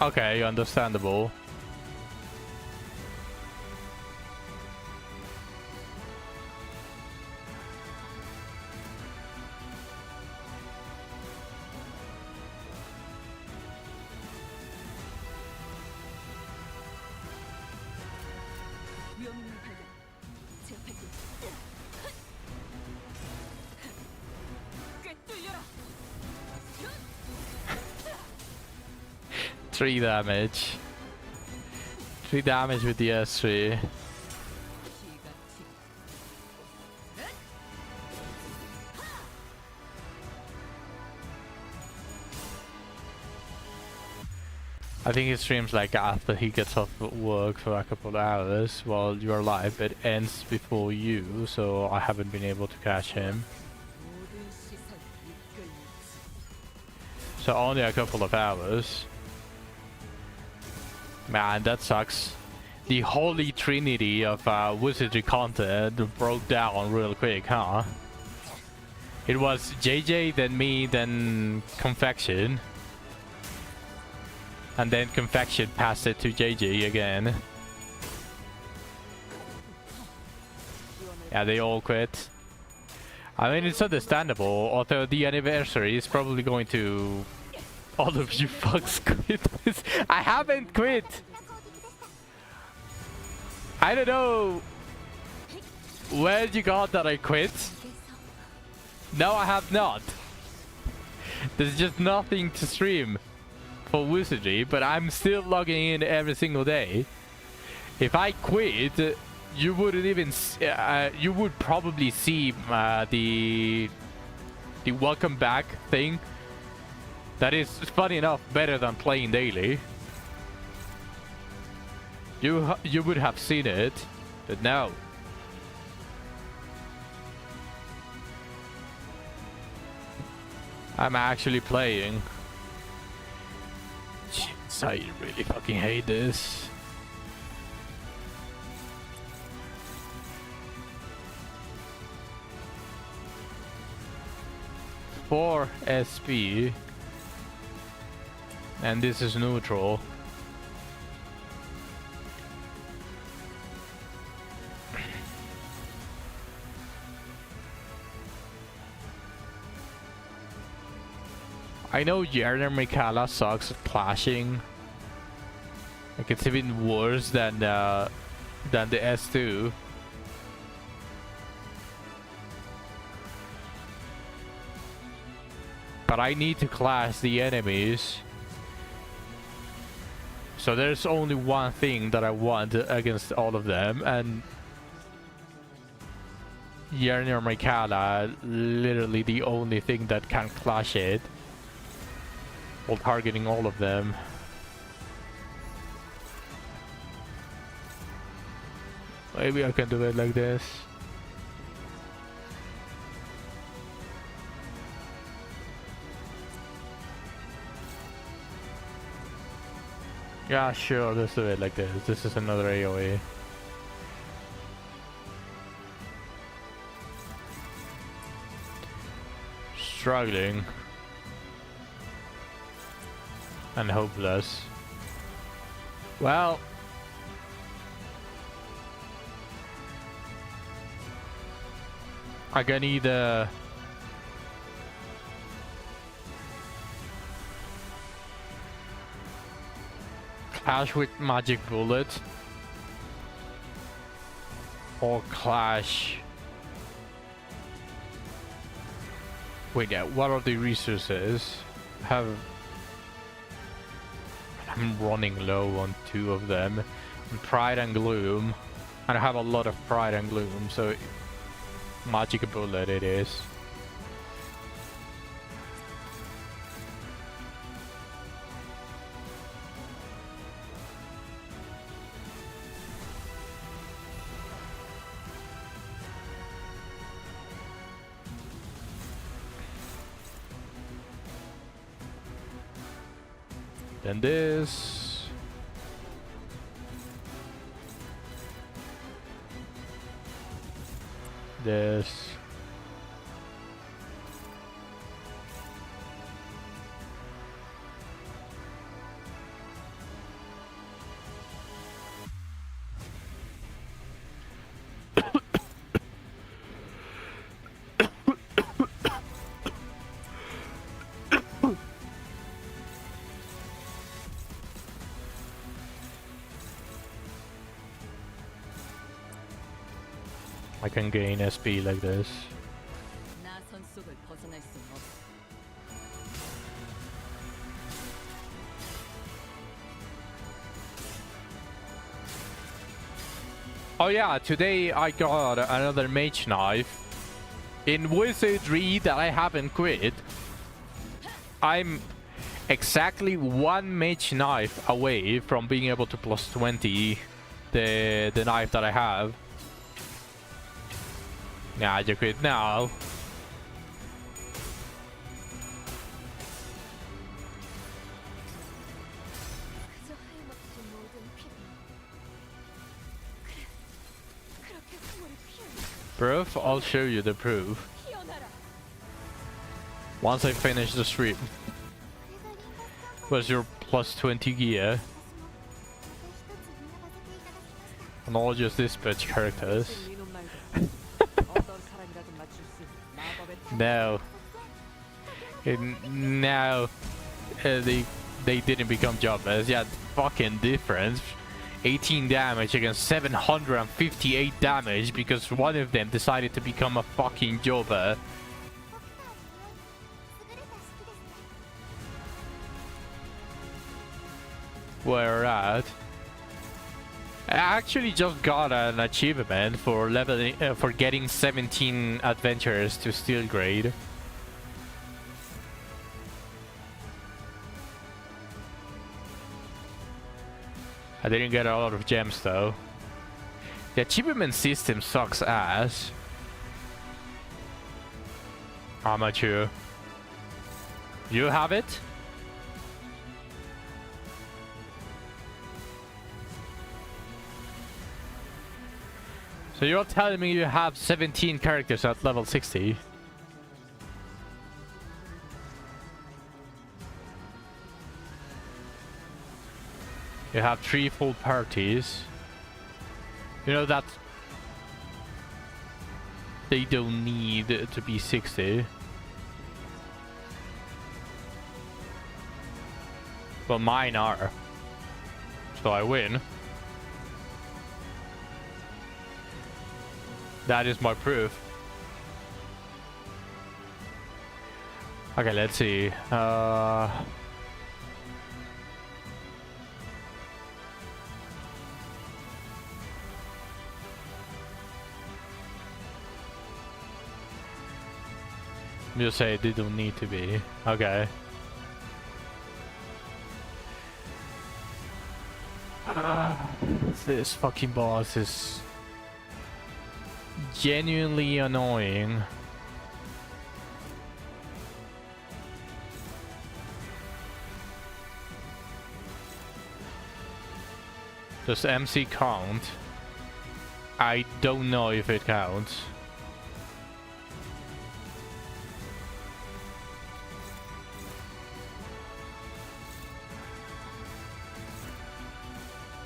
Okay, understandable. 위험을 발견. 제압할게. 꿰뚫려라. 3 damage. 3 damage with the S3. 지같이. I think he streams like after he gets off work for a couple of hours while you're live. It ends before you, so I haven't been able to catch him. So only a couple of hours. Man, that sucks. The holy trinity of wizardry content broke down real quick, huh? It was JJ, then me, then Confection. And then Confection passed it to JJ again. Yeah, they all quit. I mean, it's understandable, although the anniversary is probably going to... All of you fucks quit this. I haven't quit! I don't know where you got that I quit. No, I have not. There's just nothing to stream for Wizardry, but I'm still logging in every single day. If I quit, you wouldn't even... you would probably see the welcome back thing. That is, funny enough, better than playing daily. You would have seen it, but no. I'm actually playing. Jeez, I really fucking hate this. For SP, and this is neutral. I know Yerner Mikala sucks at clashing. Like, it's even worse than the S2. But I need to clash the enemies. So there's only one thing that I want against all of them, and Yerner Mikala, literally the only thing that can clash it while targeting all of them. Maybe I can do it like this. Yeah, sure, let's do it like this. This is another AoE. Struggling. And hopeless. Well, I can either clash with Magic Bullet or clash. Wait, yeah, what are the resources? I'm running low on 2 of them. And Pride and Gloom. And I have a lot of Pride and Gloom, so Magic Bullet it is. Then this. This. I can gain SP like this. Oh yeah, today I got another mage knife in wizardry that I haven't quit. exactly one mage knife away from being able to plus 20 the knife that I have. Nah, you quit now. 그저 하염없이 모든 피부. 그래, 그렇게 후모를 피하라. Proof? I'll show you the proof 피어나라. once I finish the stream. Where's your plus 20 gear? And I'll use this bitch characters. 이놈 말고 어떤 사람이라도 맞출 수 있는 마법의 No. No. They didn't become jobbers. Yeah, fucking difference. 18 damage against 758 damage because one of them decided to become a fucking jobber. Where at? I actually just got an achievement for leveling for getting 17 adventurers to steel grade. I didn't get a lot of gems though. The achievement system sucks ass. Amateur. You have it? So you're telling me you have 17 characters at level 60? You have 3 full parties. You know that they don't need to be 60. But mine are. So I win. That is my proof. Okay, let's see. You say they don't need to be. Okay. This fucking boss is genuinely annoying. Does MC count? I don't know if it counts.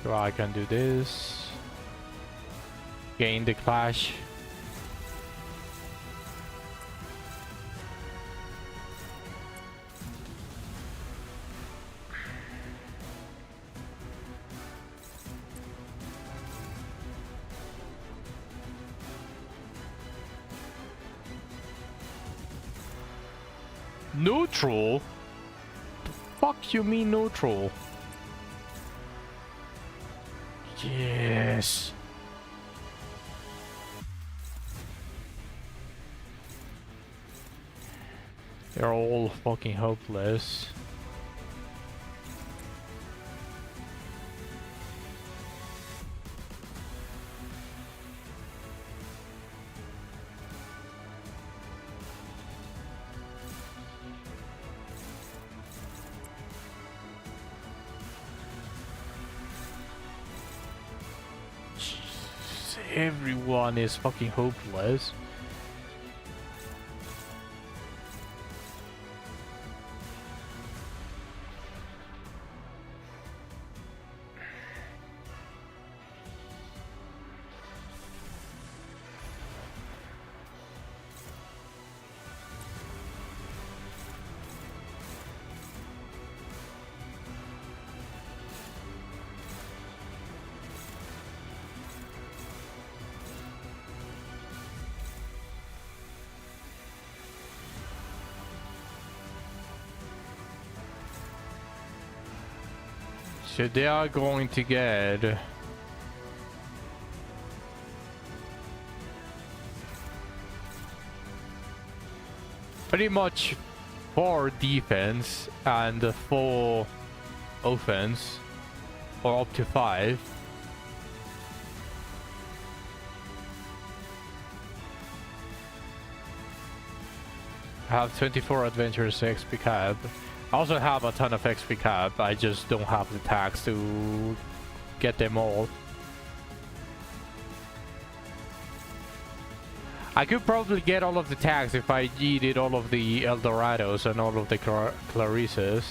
So I can do this. Gain the clash. Neutral? The fuck you mean neutral? Yes. They're all fucking hopeless. Everyone is fucking hopeless. So they are going to get pretty much 4 defense and 4 offense, or up to 5. I have 24 adventurous XP cap. I also have a ton of XP cap. I just don't have the tax to get them all. I could probably get all of the tags if I did all of the Eldorados and all of the Clarisses.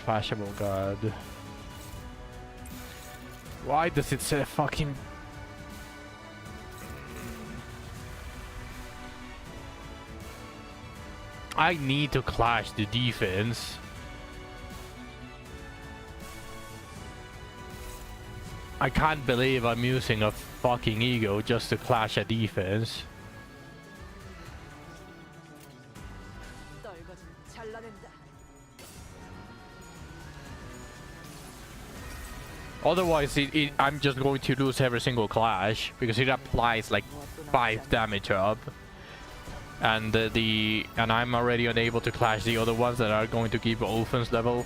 Clashable God. Why does it say fucking... I need to clash the defense. I can't believe I'm using a fucking ego just to clash a defense. Otherwise, I'm just going to lose every single clash because it applies like 5 damage up, and I'm already unable to clash the other ones that are going to give offense level.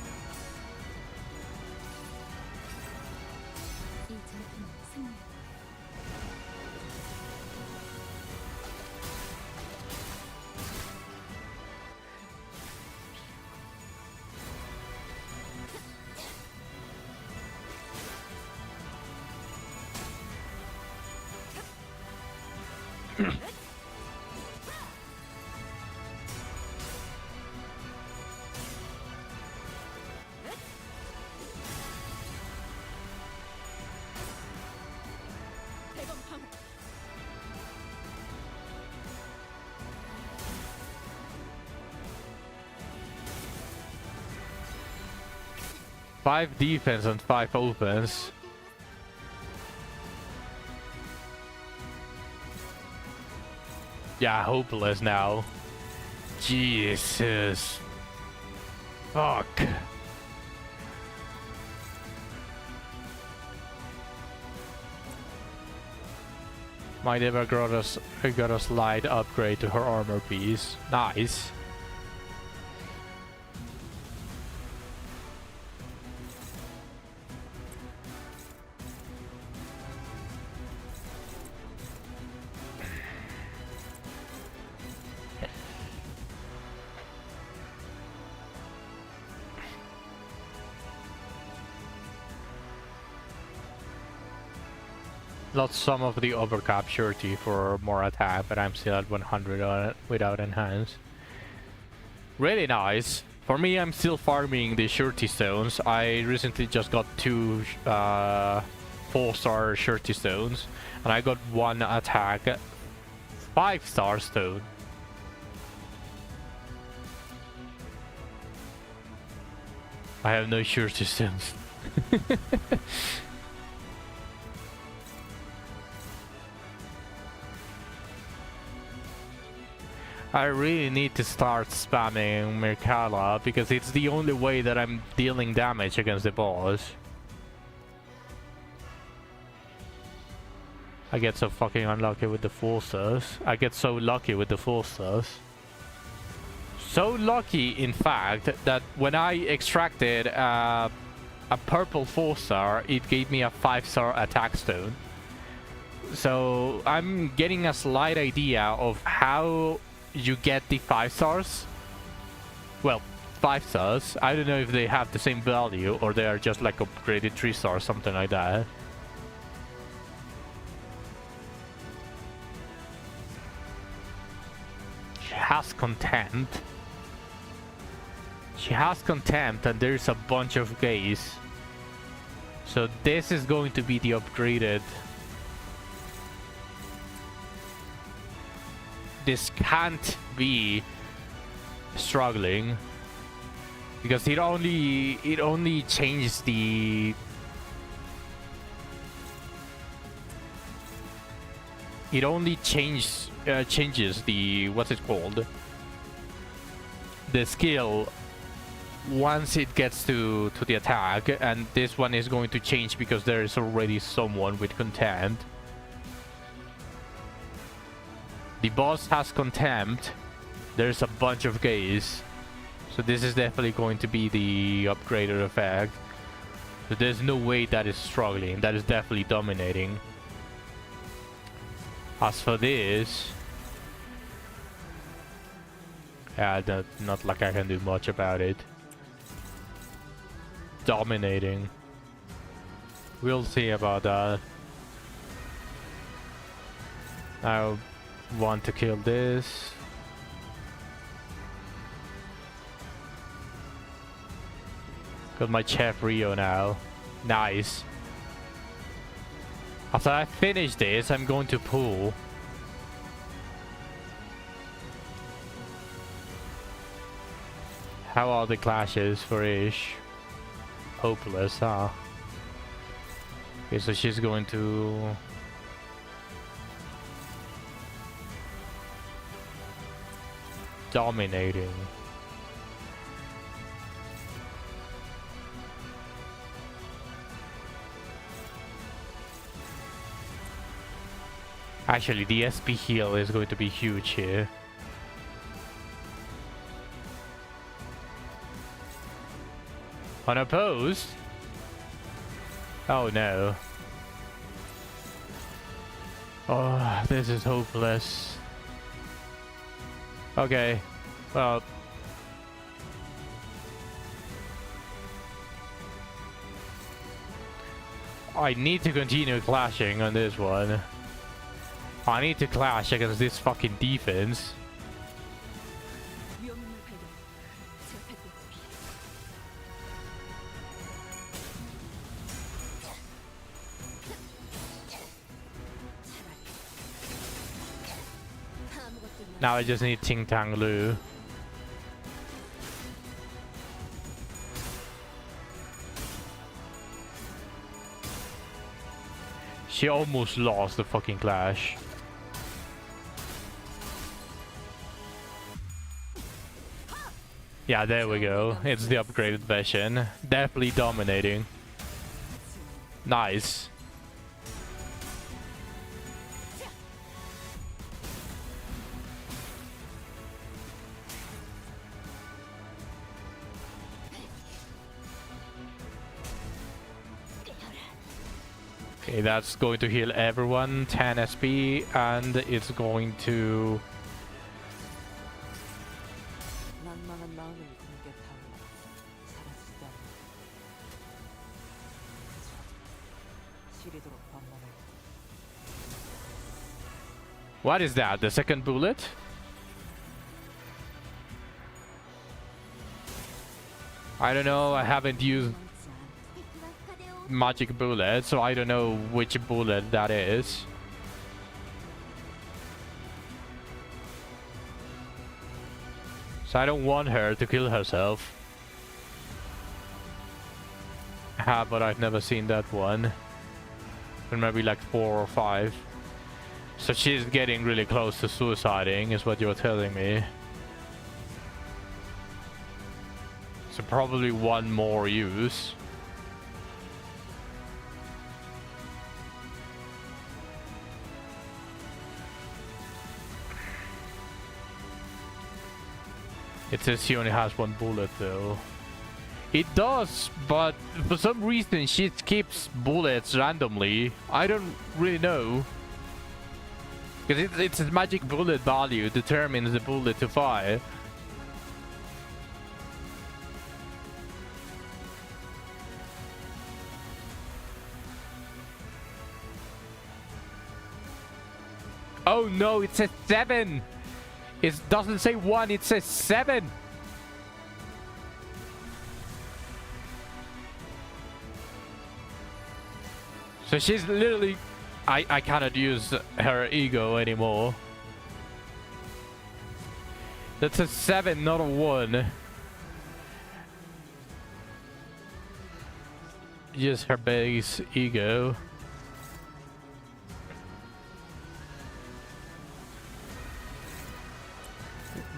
Five defense and 5 offense. Yeah, hopeless now. Jesus. Fuck. Might ever got a slight upgrade to her armor piece. Nice. Lost some of the overcap surety for more attack, but I'm still at 100 on it without enhance. Really nice. For me, I'm still farming the surety stones. I recently just got 2 4-star surety stones, and I got 1 attack 5-star stone. I have no surety stones. I really need to start spamming Merkala because it's the only way that I'm dealing damage against the boss. I get so fucking unlucky with the forces. I get so lucky with the forces. So lucky, in fact, that when I extracted a purple 4-star, it gave me a 5-star attack stone. So I'm getting a slight idea of how you get the 5 stars. Well, 5 stars. I don't know if they have the same value or they are just like upgraded 3 stars, something like that. She has contempt. She has contempt, and there's a bunch of gaze. So this is going to be the upgraded. This can't be struggling because it only changes the changes the what's it called, the skill once it gets to the attack, and this one is going to change because there is already someone with contempt. The boss has contempt. There's a bunch of gaze. So this is definitely going to be the upgrader effect. So there's no way that is struggling. That is definitely dominating. As for this... yeah, not like I can do much about it. Dominating. We'll see about that. I want to kill this. Got my Chef Rio now. Nice. After I finish this, I'm going to pull. How are the clashes for Ish? Hopeless, huh? Okay, so she's going to... dominating. Actually, the SP heal is going to be huge here. Unopposed? Oh no. Oh, this is hopeless. Okay, well... I need to continue clashing on this one. I need to clash against this fucking defense. Now I just need Ting Tang Lu. She almost lost the fucking clash. Yeah, there we go. It's the upgraded version. Definitely dominating. Nice. Okay, that's going to heal everyone, 10 SP, and it's going to... What is that? The second bullet? I don't know, I haven't used magic bullet, so I don't know which bullet that is. So I don't want her to kill herself. But I've never seen that one. And maybe like 4 or 5. So she's getting really close to suiciding, is what you're telling me. So probably one more use. It says she only has 1 bullet though. It does, but for some reason she skips bullets randomly. I don't really know. Because it's a magic bullet value determines the bullet to fire. Oh no, it says 7! It doesn't say 1, it says 7! So she's literally... I cannot use her ego anymore. That's a 7, not a 1. Just her base ego.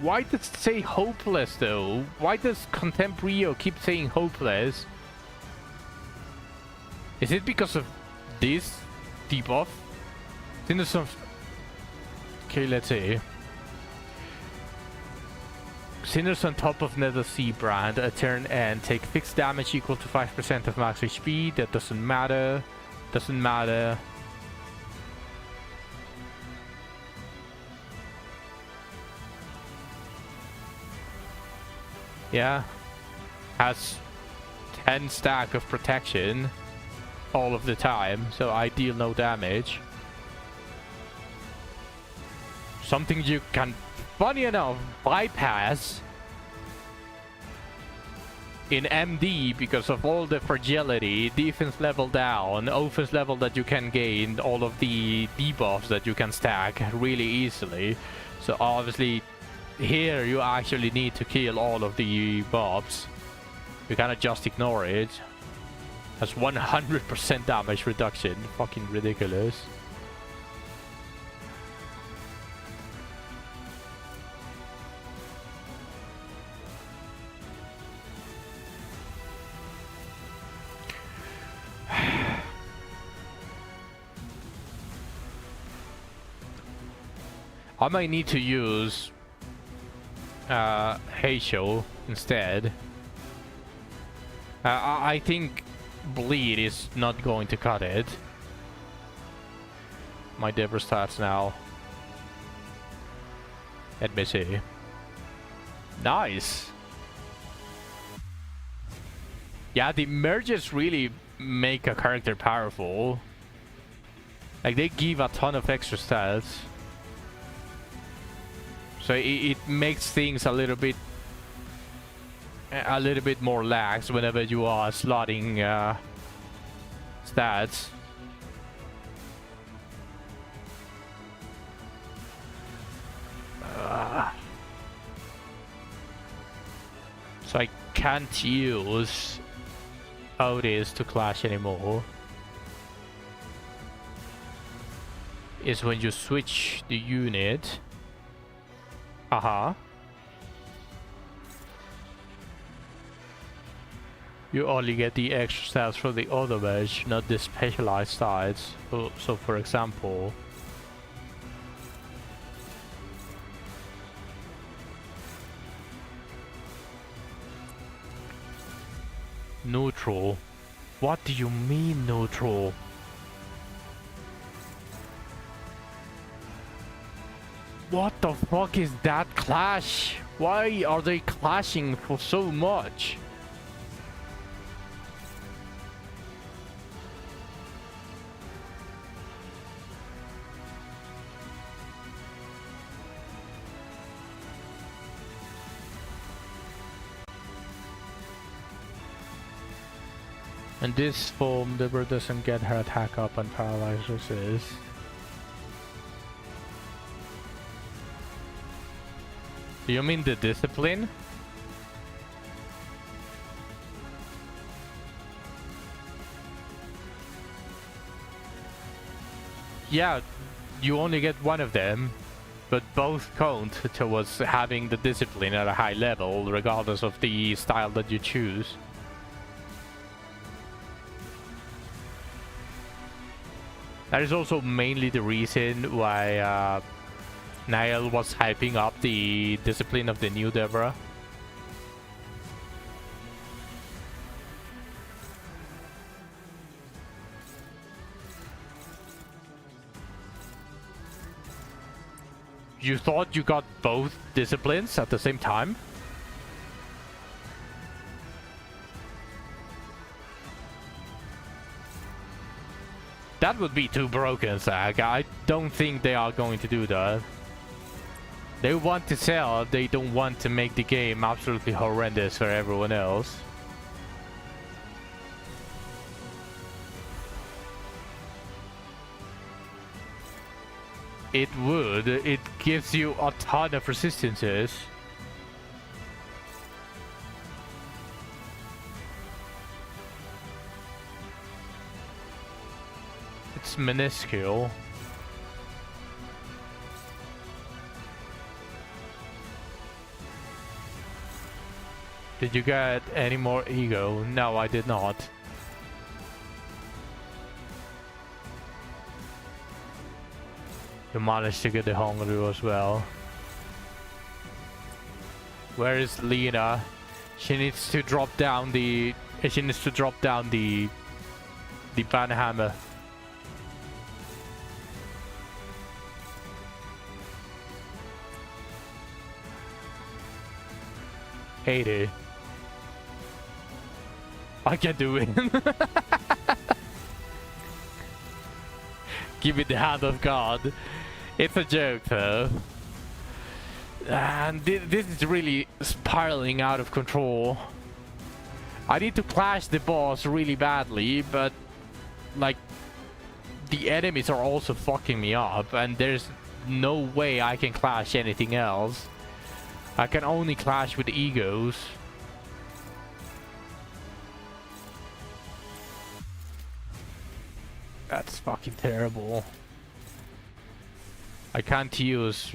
Why does it say hopeless though? Why does Contemporary keep saying hopeless? Is it because of this debuff? Okay, let's see. Sinners on top of Nether Sea Brand, a turn and take fixed damage equal to 5% of max HP. That doesn't matter. Doesn't matter. Yeah. Has 10 stack of protection all of the time, so I deal no damage. Something you can, funny enough, bypass in MD because of all the fragility, defense level down, offense level that you can gain, all of the debuffs that you can stack really easily. So obviously here you actually need to kill all of the mobs. You cannot just ignore it. Has 100% damage reduction. Fucking ridiculous. I might need to use Heisho instead. I think bleed is not going to cut it. My Deborah starts now. Let me see. Nice. Yeah, the merges really make a character powerful. Like, they give a ton of extra stats. So it makes things a little bit more lax whenever you are slotting stats. So I can't use Otis to clash anymore. Is when you switch the unit. You only get the extra stats for the other mage, not the specialized stats. So for example, neutral. What do you mean neutral? What the fuck is that clash? Why are they clashing for so much? And this form, Deborah doesn't get her attack up and paralyzes this. Do you mean the discipline? Yeah, you only get one of them, but both count towards having the discipline at a high level, regardless of the style that you choose. That is also mainly the reason why Niall was hyping up the discipline of the new Deborah. You thought you got both disciplines at the same time? That would be too broken, Zach. I don't think they are going to do that. They want to sell, they don't want to make the game absolutely horrendous for everyone else. It would. It gives you a ton of resistances. It's minuscule. Did you get any more ego? No, I did not. You managed to get the Hongru as well. Where is Lena? She needs to drop down the... She needs to drop down the banhammer. Hate it. I can do it. Give me the hand of God. It's a joke though. And this is really spiraling out of control. I need to clash the boss really badly, but like the enemies are also fucking me up, and there's no way I can clash anything else. I can only clash with egos. That's fucking terrible. I can't use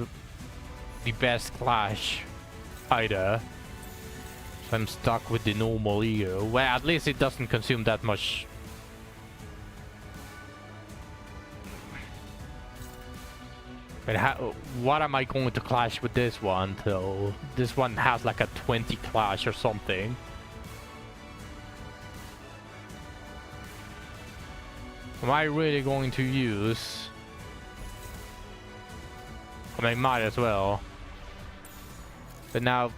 the best clash either. So I'm stuck with the normal ego. Well, at least it doesn't consume that much. But what am I going to clash with this one though? This one has like a 20 clash or something. Am I really going to use? I mean, might as well. But now...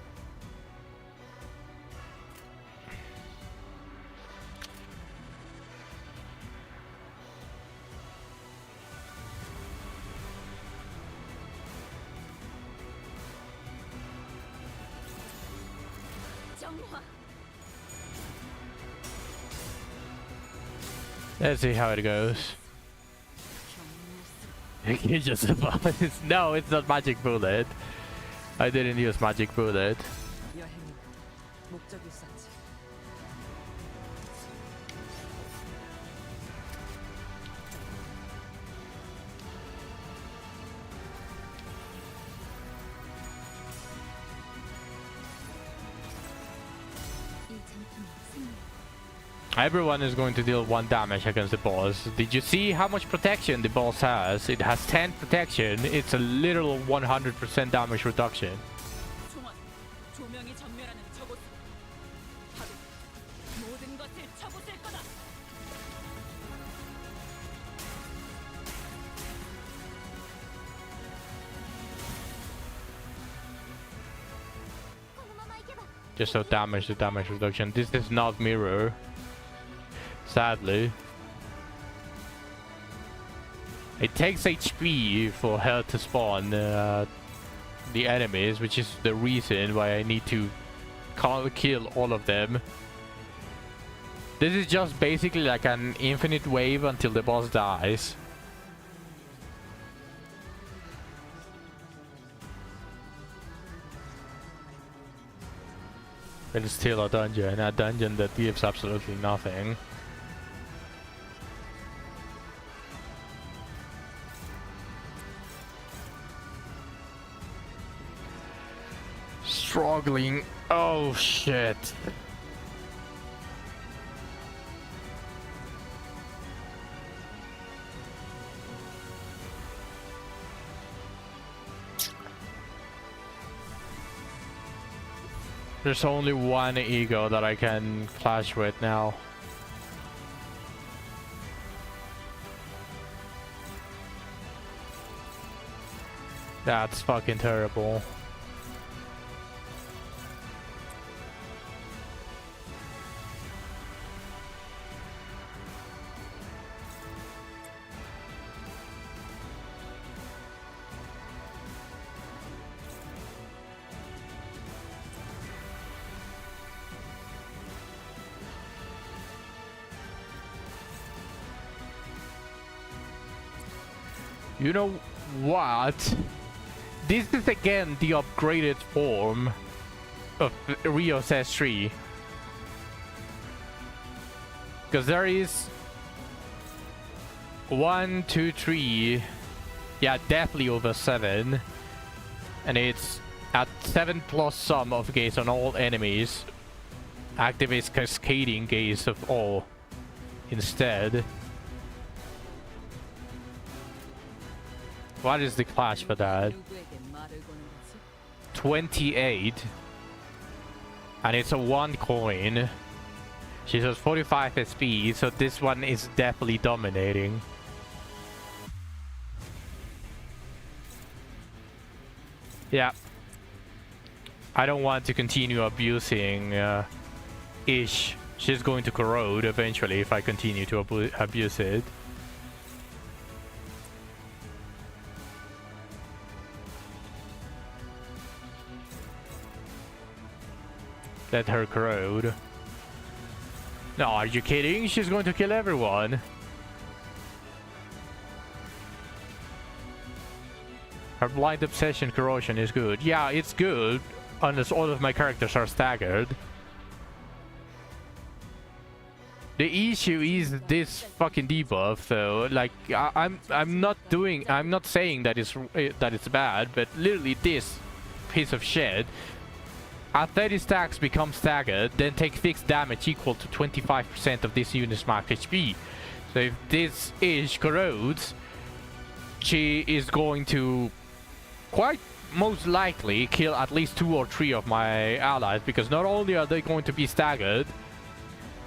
Let's see how it goes. You just no, it's not magic bullet. I didn't use magic bullet. Everyone is going to deal 1 damage against the boss. Did you see how much protection the boss has? It has 10 protection. It's a literal 100% damage reduction. Just so damage, the damage reduction. This is not mirror. Sadly. It takes HP for her to spawn the enemies, which is the reason why I need to kill all of them. This is just basically like an infinite wave until the boss dies. But it's still a dungeon that gives absolutely nothing. Struggling. Oh shit. There's only one ego that I can clash with now. That's fucking terrible. You know what? This is again the upgraded form of Rio's S3. Because there is 1, 2, 3. Yeah, definitely over 7. And it's at 7 plus sum of gaze on all enemies. Activates cascading gaze of all instead. What is the clash for that? 누구에게 말을 거는 거지? 28. And it's a 1 coin. She has 45 SP, so this one is definitely dominating. Yeah. I don't want to continue abusing Ish. She's going to corrode eventually if I continue to abuse it. Let her corrode. No, are you kidding? She's going to kill everyone. Her blind obsession corrosion is good. Yeah, it's good unless all of my characters are staggered. The issue is this fucking debuff though. Like I'm not saying that it's bad, but literally this piece of shit. At 30 stacks become staggered, then take fixed damage equal to 25% of this unit's max HP. So if this Ish corrodes, she is going to quite most likely kill at least 2 or 3 of my allies, because not only are they going to be staggered,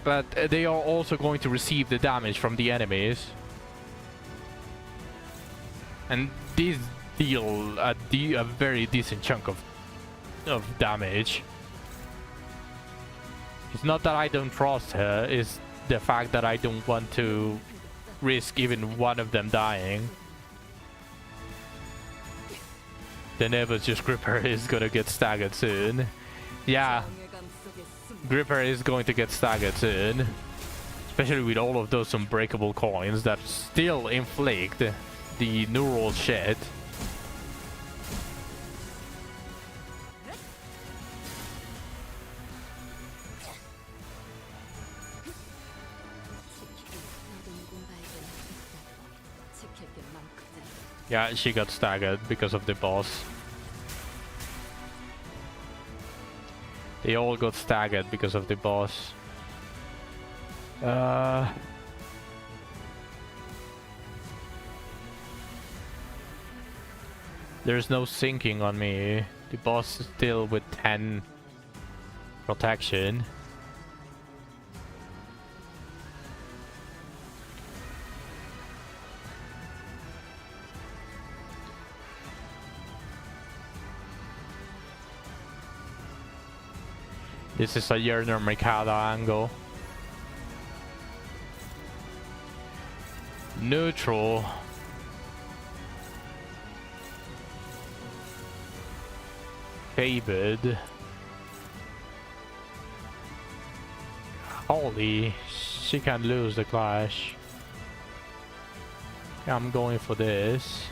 but they are also going to receive the damage from the enemies. And these deal a very decent chunk of damage. It's not that I don't trust her, it's the fact that I don't want to risk even one of them dying. The Never's Gripper is gonna get staggered soon. Yeah, Gripper is going to get staggered soon. Especially with all of those unbreakable coins that still inflict the neural shit. Yeah, she got staggered because of the boss. They all got staggered because of the boss. There's no sinking on me. The boss is still with 10 protection. This is a Yerner Mercado angle. Neutral. Favored. Holy, she can lose the clash. I'm going for this.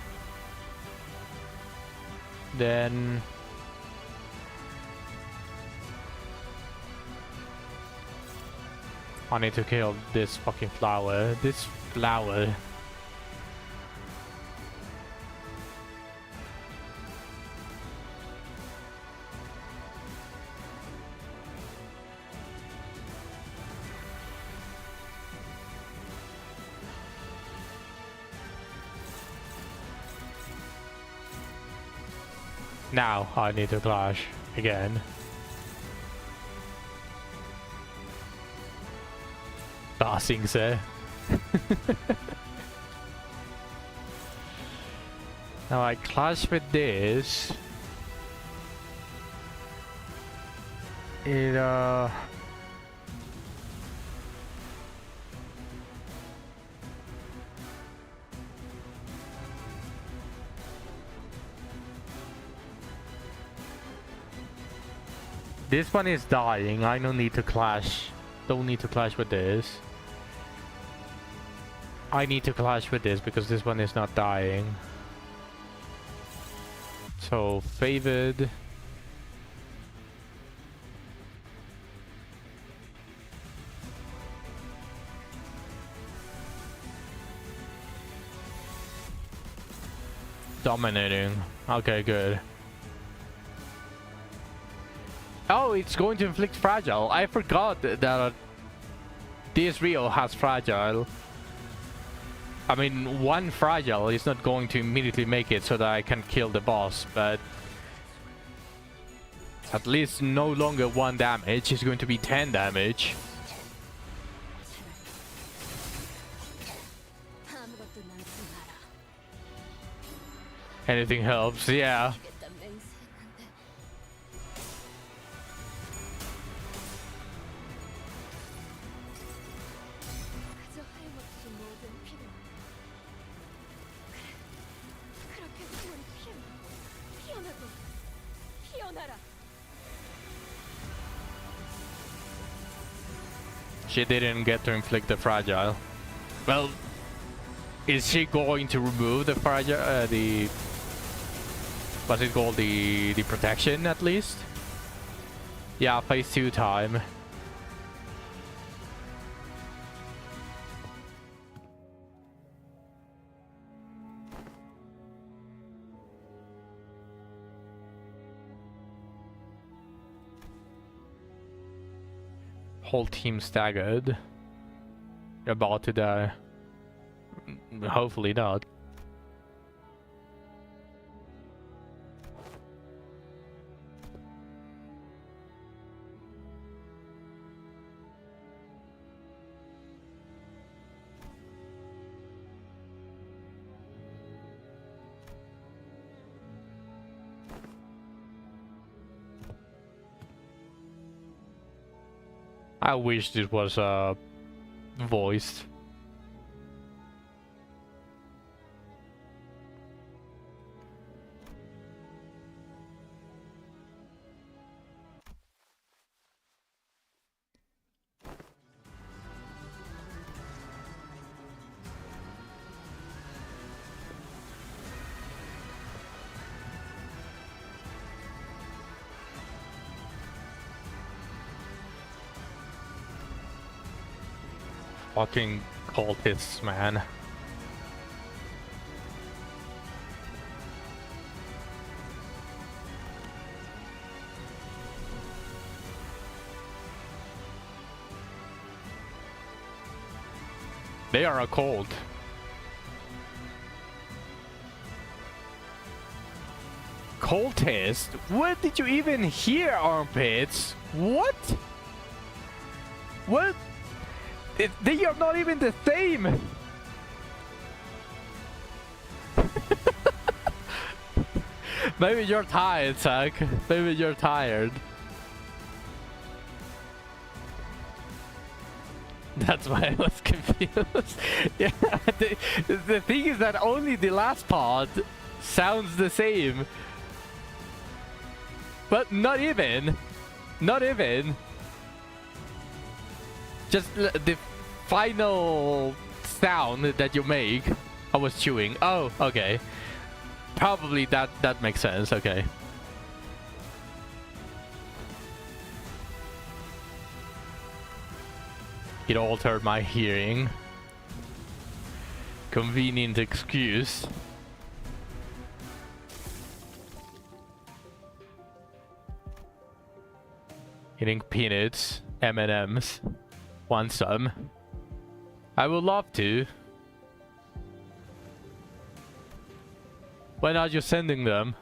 Then I need to kill this fucking flower. This flower. Now I need to clash again. Passing sir. Now I clash with this. It this one is dying. I don't need to clash. Don't need to clash with this. I need to clash with this because this one is not dying. So, favored. Dominating. Okay, good. Oh, it's going to inflict fragile. I forgot that this Rio has fragile. I mean, one fragile is not going to immediately make it so that I can kill the boss, but at least no longer 1 damage, it's going to be 10 damage. 아무것도 남지 마라. Anything helps, yeah. 이랬단 맹세했는데. 그저 하염없이 모든 피를. 그렇게 구원 피어나도 피어나라. She didn't get to inflict the fragile. Well, is she going to remove the fragile, what's it called, the protection at least? Yeah, phase 2 time. Whole team staggered. You're about to die. Hopefully not. I wish it was voiced. Fucking cultists, man. They are a cult. Cultist? Where did you even hear, armpits? What? What? They are not even the same! Maybe you're tired, Zach. Maybe you're tired. That's why I was confused. Yeah, the thing is that only the last part sounds the same. But not even. Not even. Just the final sound that you make. I was chewing. Oh, okay. Probably that makes sense. Okay. It altered my hearing. Convenient excuse. Eating peanuts, M&Ms. Want some? I would love to. Why not just sending them?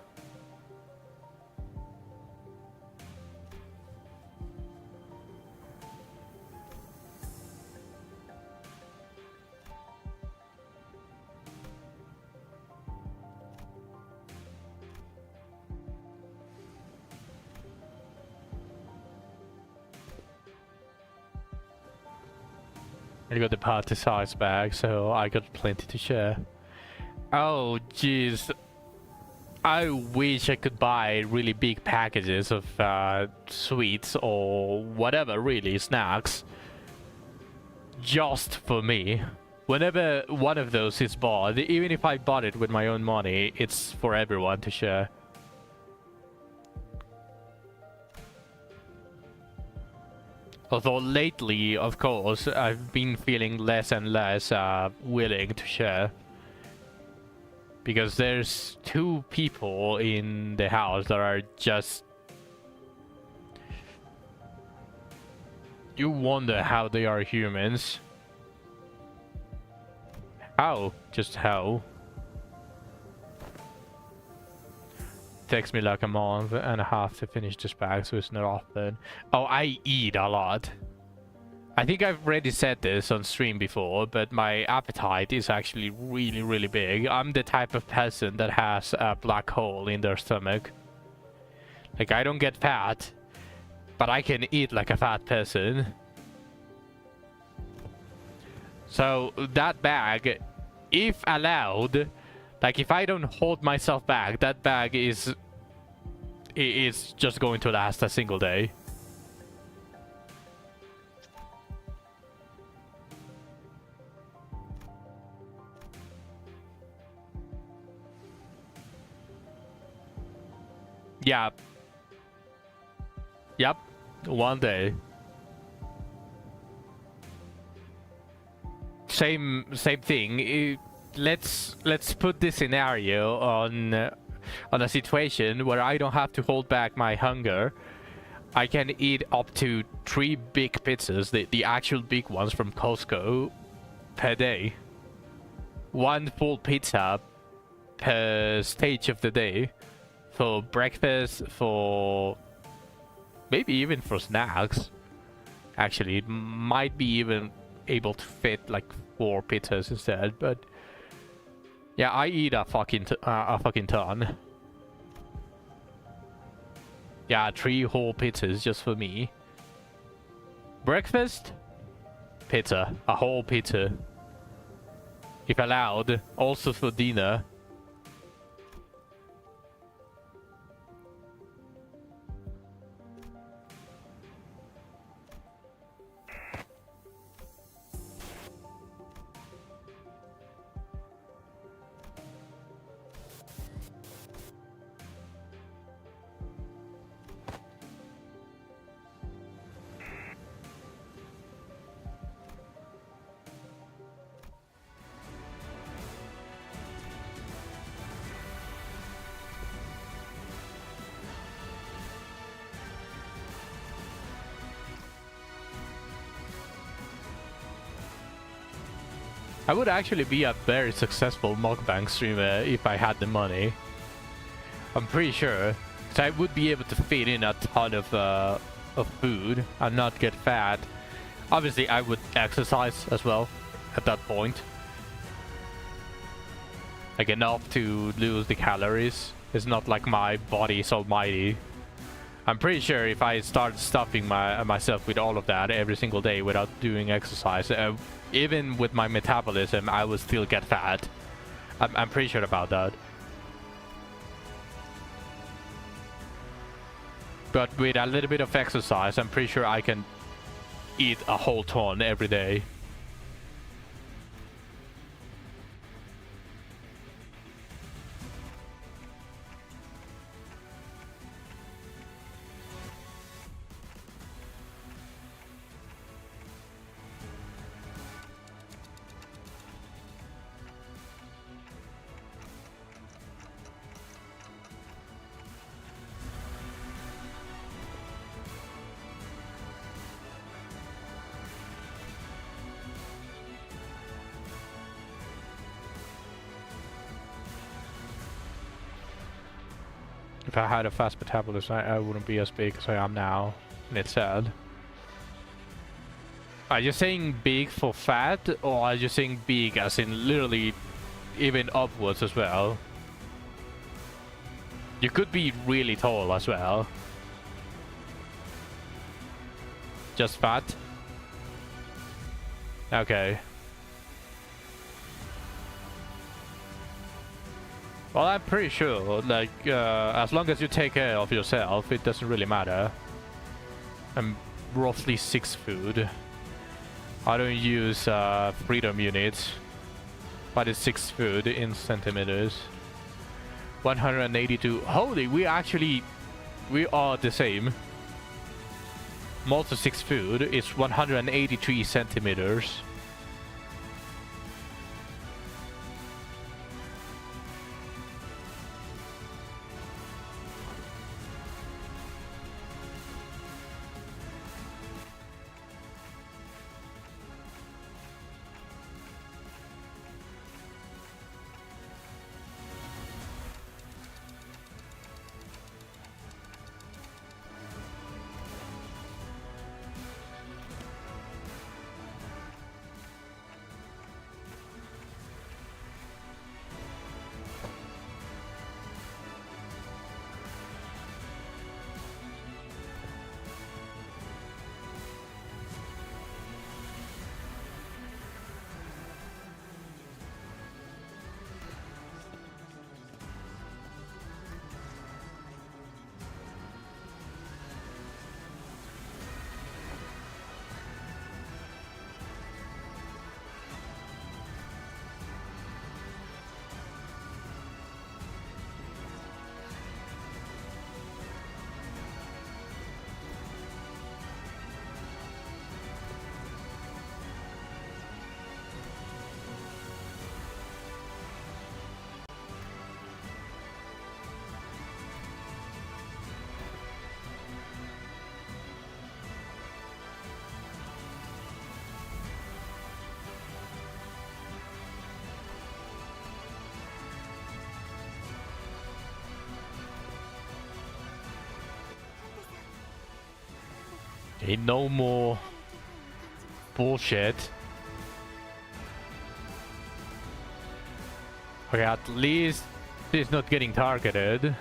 I got the party size bag, so I got plenty to share. Oh, jeez. I wish I could buy really big packages of sweets or whatever, really, snacks. Just for me. Whenever one of those is bought, even if I bought it with my own money, it's for everyone to share. Although lately, of course, I've been feeling less and less willing to share. Because there's 2 people in the house that are just... You wonder how they are humans. How? Just how? Takes me like a month and a half to finish this bag, so it's not often. Oh, I eat a lot. I think I've already said this on stream before, but my appetite is actually really, really big. I'm the type of person that has a black hole in their stomach. Like, I don't get fat, but I can eat like a fat person. So that bag, if allowed, like if I don't hold myself back, that bag is just going to last a single day. Yeah. Yep. One day. Same thing. Let's put this scenario on a situation where I don't have to hold back my hunger. I can eat up to 3 big pizzas, the actual big ones from Costco, per day. 1 full pizza per stage of the day. For breakfast, for maybe even for snacks. Actually, it might be even able to fit like 4 pizzas instead, but yeah, I eat a fucking ton. Yeah, 3 whole pizzas just for me. Breakfast, pizza, a whole pizza. If allowed, also for dinner. I would actually be a very successful mukbang streamer if I had the money. I'm pretty sure. So I would be able to fit in a ton of food and not get fat. Obviously, I would exercise as well at that point. Like enough to lose the calories. It's not like my body is almighty. I'm pretty sure if I start stuffing myself with all of that every single day without doing exercise, even with my metabolism, I would still get fat. I'm pretty sure about that. But with a little bit of exercise, I'm pretty sure I can eat a whole ton every day. If I had a fast metabolism, I wouldn't be as big as I am now. And it's sad. Are you saying big for fat, or are you saying big as in literally even upwards as well? You could be really tall as well. Just fat? Okay. Well, I'm pretty sure, like, as long as you take care of yourself, it doesn't really matter. I'm roughly 6 foot. I don't use freedom units, but it's 6 foot in centimeters. 182. Holy, we are the same. I'm also 6 foot. It's 183 centimeters. Ain't no more bullshit. Okay, at least he's not getting targeted.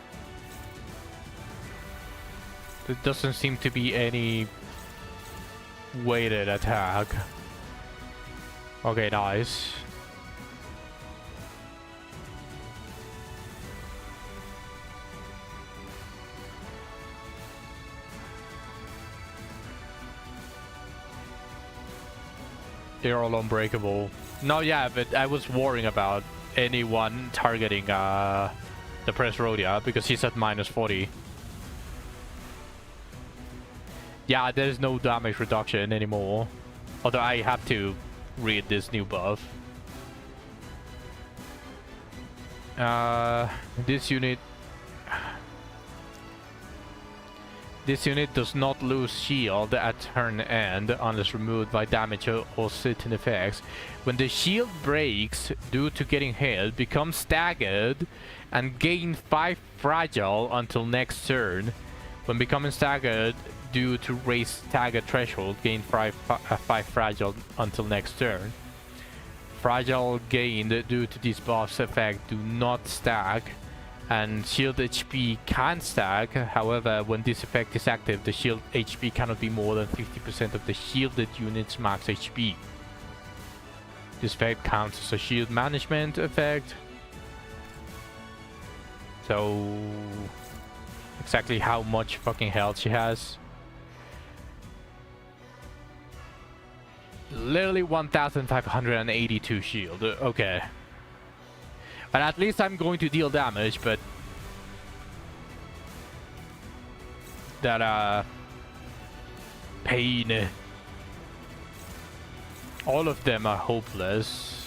There doesn't seem to be any weighted attack. Okay, nice. They're all unbreakable. No, yeah, but I was worrying about anyone targeting the Press Rhodia because he's at -40. Yeah, there's no damage reduction anymore. Although I have to read this new buff. This unit does not lose shield at turn end unless removed by damage or certain effects. When the shield breaks due to getting hit, becomes staggered and gain 5 fragile until next turn. When becoming staggered due to raise stagger threshold, gain 5 fragile until next turn. Fragile gained due to this buff's effect do not stack, and shield HP can stack. However, when this effect is active, the shield HP cannot be more than 50% of the shielded unit's max HP. This effect counts as a shield management effect. So exactly how much fucking health she has? Literally 1582 shield. Okay. But at least I'm going to deal damage, but that pain. All of them are hopeless.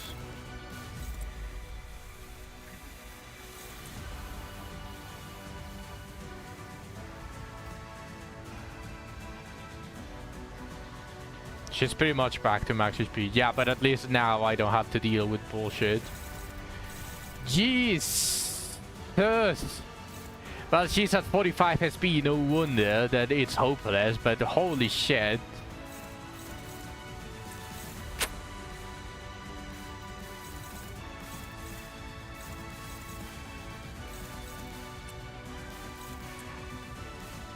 She's pretty much back to max HP. Yeah, but at least now I don't have to deal with bullshit. Jeez. Well, she's at 45 SP, no wonder that it's hopeless, but holy shit.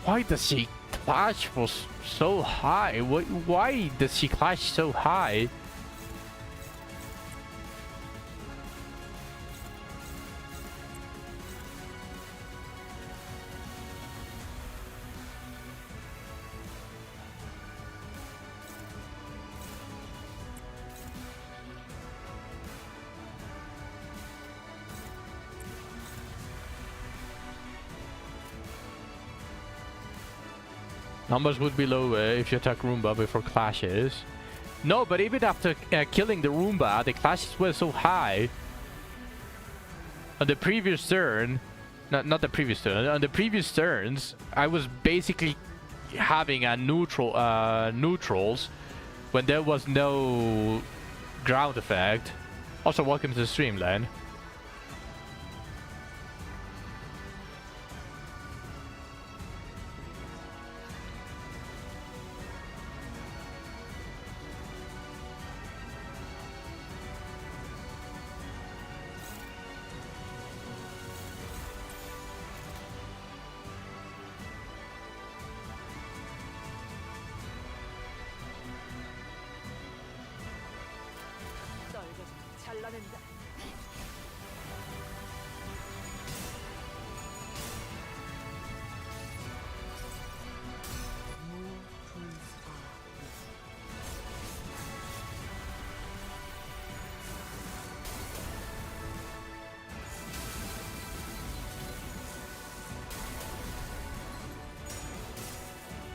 Why does she clash for so high? Why does she clash so high? Numbers would be lower if you attack Roomba before clashes. No, but even after killing the Roomba, the clashes were so high. On the previous turn, not the previous turn, on the previous turns, I was basically having a neutrals when there was no ground effect. Also, welcome to the stream, Len.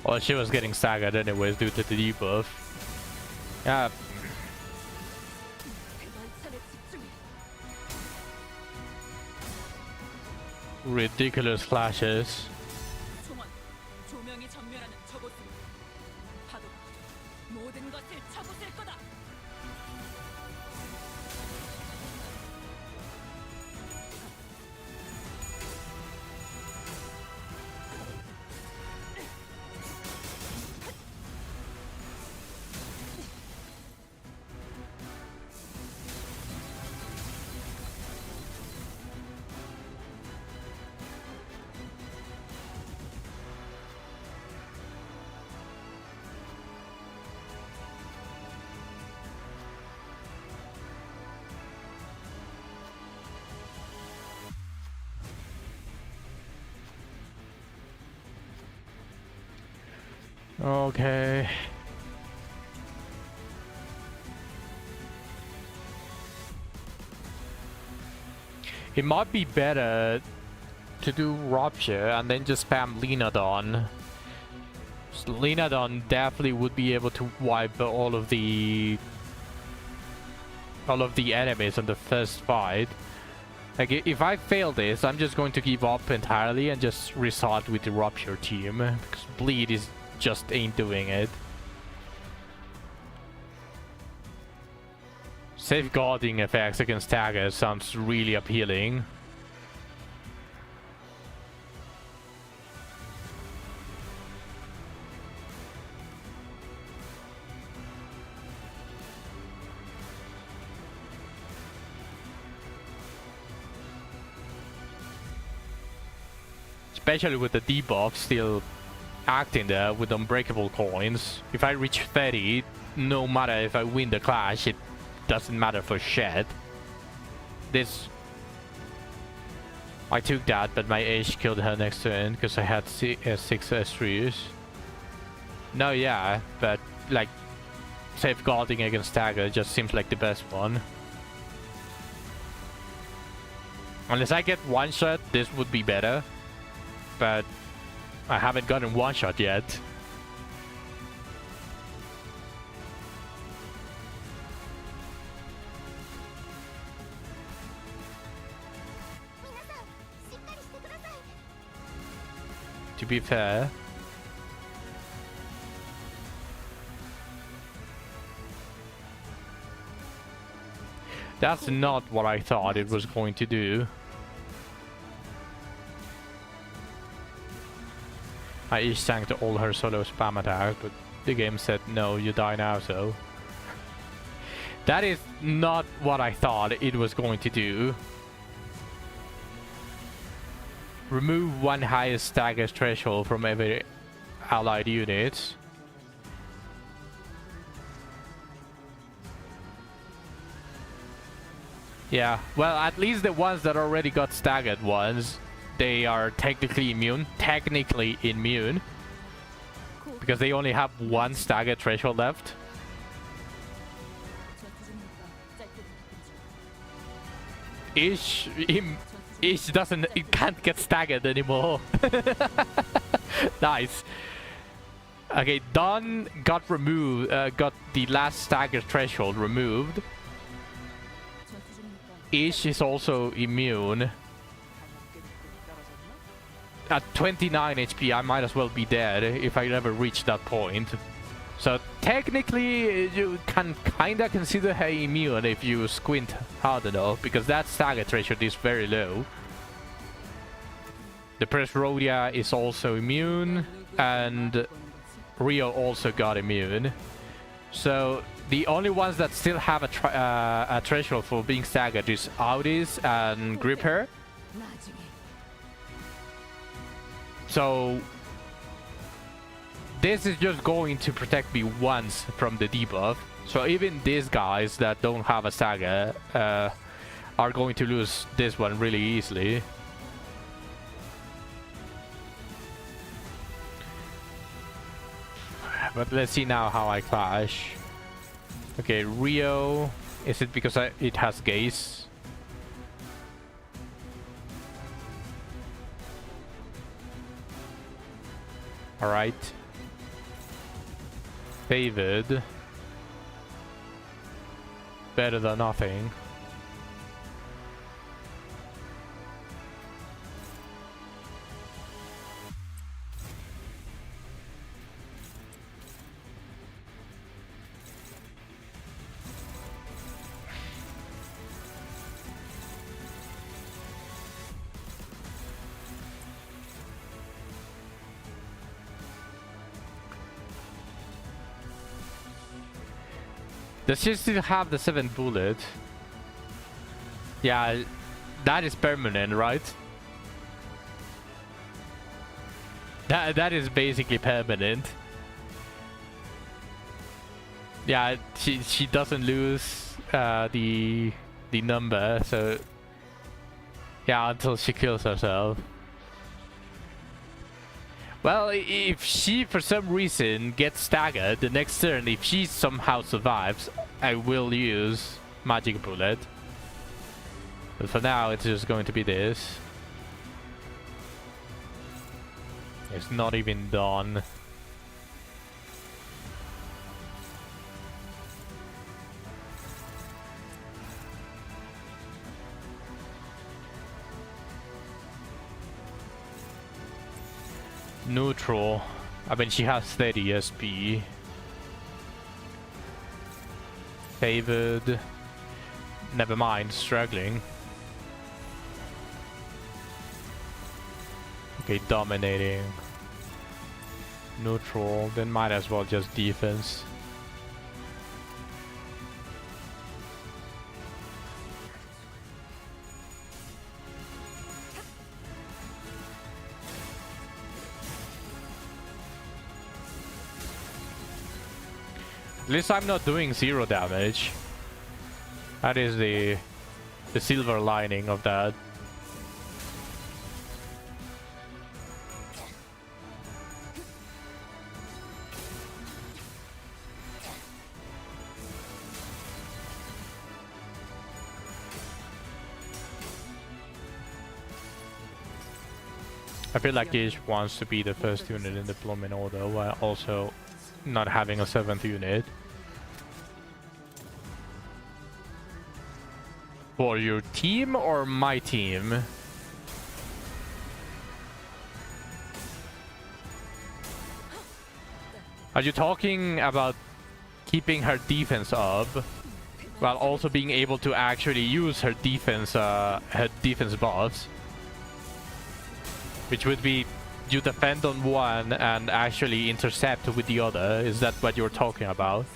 Well, she was getting staggered anyways due to the debuff. Yeah. Ridiculous clashes. Okay. It might be better to do Rupture and then just spam Lenodon. Lenodon definitely would be able to wipe all of the enemies in the first fight. Like, if I fail this, I'm just going to give up entirely and just restart with the Rupture team, because Bleed is just ain't doing it. Safeguarding effects against Taggers sounds really appealing. Especially with the debuff still acting there with unbreakable coins. If I reach 30, no matter if I win the clash, it doesn't matter for shit. This... I took that, but my H killed her next turn because I had 6 S3s. No, yeah, but like safeguarding against Stagger just seems like the best one. Unless I get one shot, this would be better. But I haven't gotten one shot yet. To be fair, that's not what I thought it was going to do. I tanked all her solo spam attack, but the game said no, you die now, so... That is not what I thought it was going to do. Remove one highest stagger threshold from every allied unit. Yeah, well, at least the ones that already got staggered ones, they are technically immune. Because they only have one stagger threshold left. Ish doesn't, it can't get staggered anymore. Nice. Okay, Dawn got removed, got the last stagger threshold removed. Ish is also immune. At 29 HP, I might as well be dead if I never reach that point. So technically, you can kinda consider her immune if you squint hard enough, because that stagger threshold is very low. The Press Rhodia is also immune, and Rio also got immune. So the only ones that still have a threshold for being staggered is Audis and Gripper. So this is just going to protect me once from the debuff. So even these guys that don't have a stagger are going to lose this one really easily. But let's see now how I clash. Okay, Rio. Is it because it has Gaze? Alright. Favored. Better than nothing. Does she still have the 7th bullet? Yeah, that is permanent, right? That is basically permanent. Yeah, she doesn't lose the number, so yeah, until she kills herself. Well, if she for some reason gets staggered the next turn, if she somehow survives, I will use Magic Bullet. But for now, it's just going to be this. It's not even done. Neutral. I mean, she has 30 SP. Favored. Never mind, struggling. Okay, dominating. Neutral, then might as well just defense. At least I'm not doing 0 damage. That is the silver lining of that. I feel like he wants to be the first unit in deployment order while also not having a 7th unit. For your team or my team? Are you talking about keeping her defense up while also being able to actually use her defense buffs? Which would be you defend on one and actually intercept with the other. Is that what you're talking about?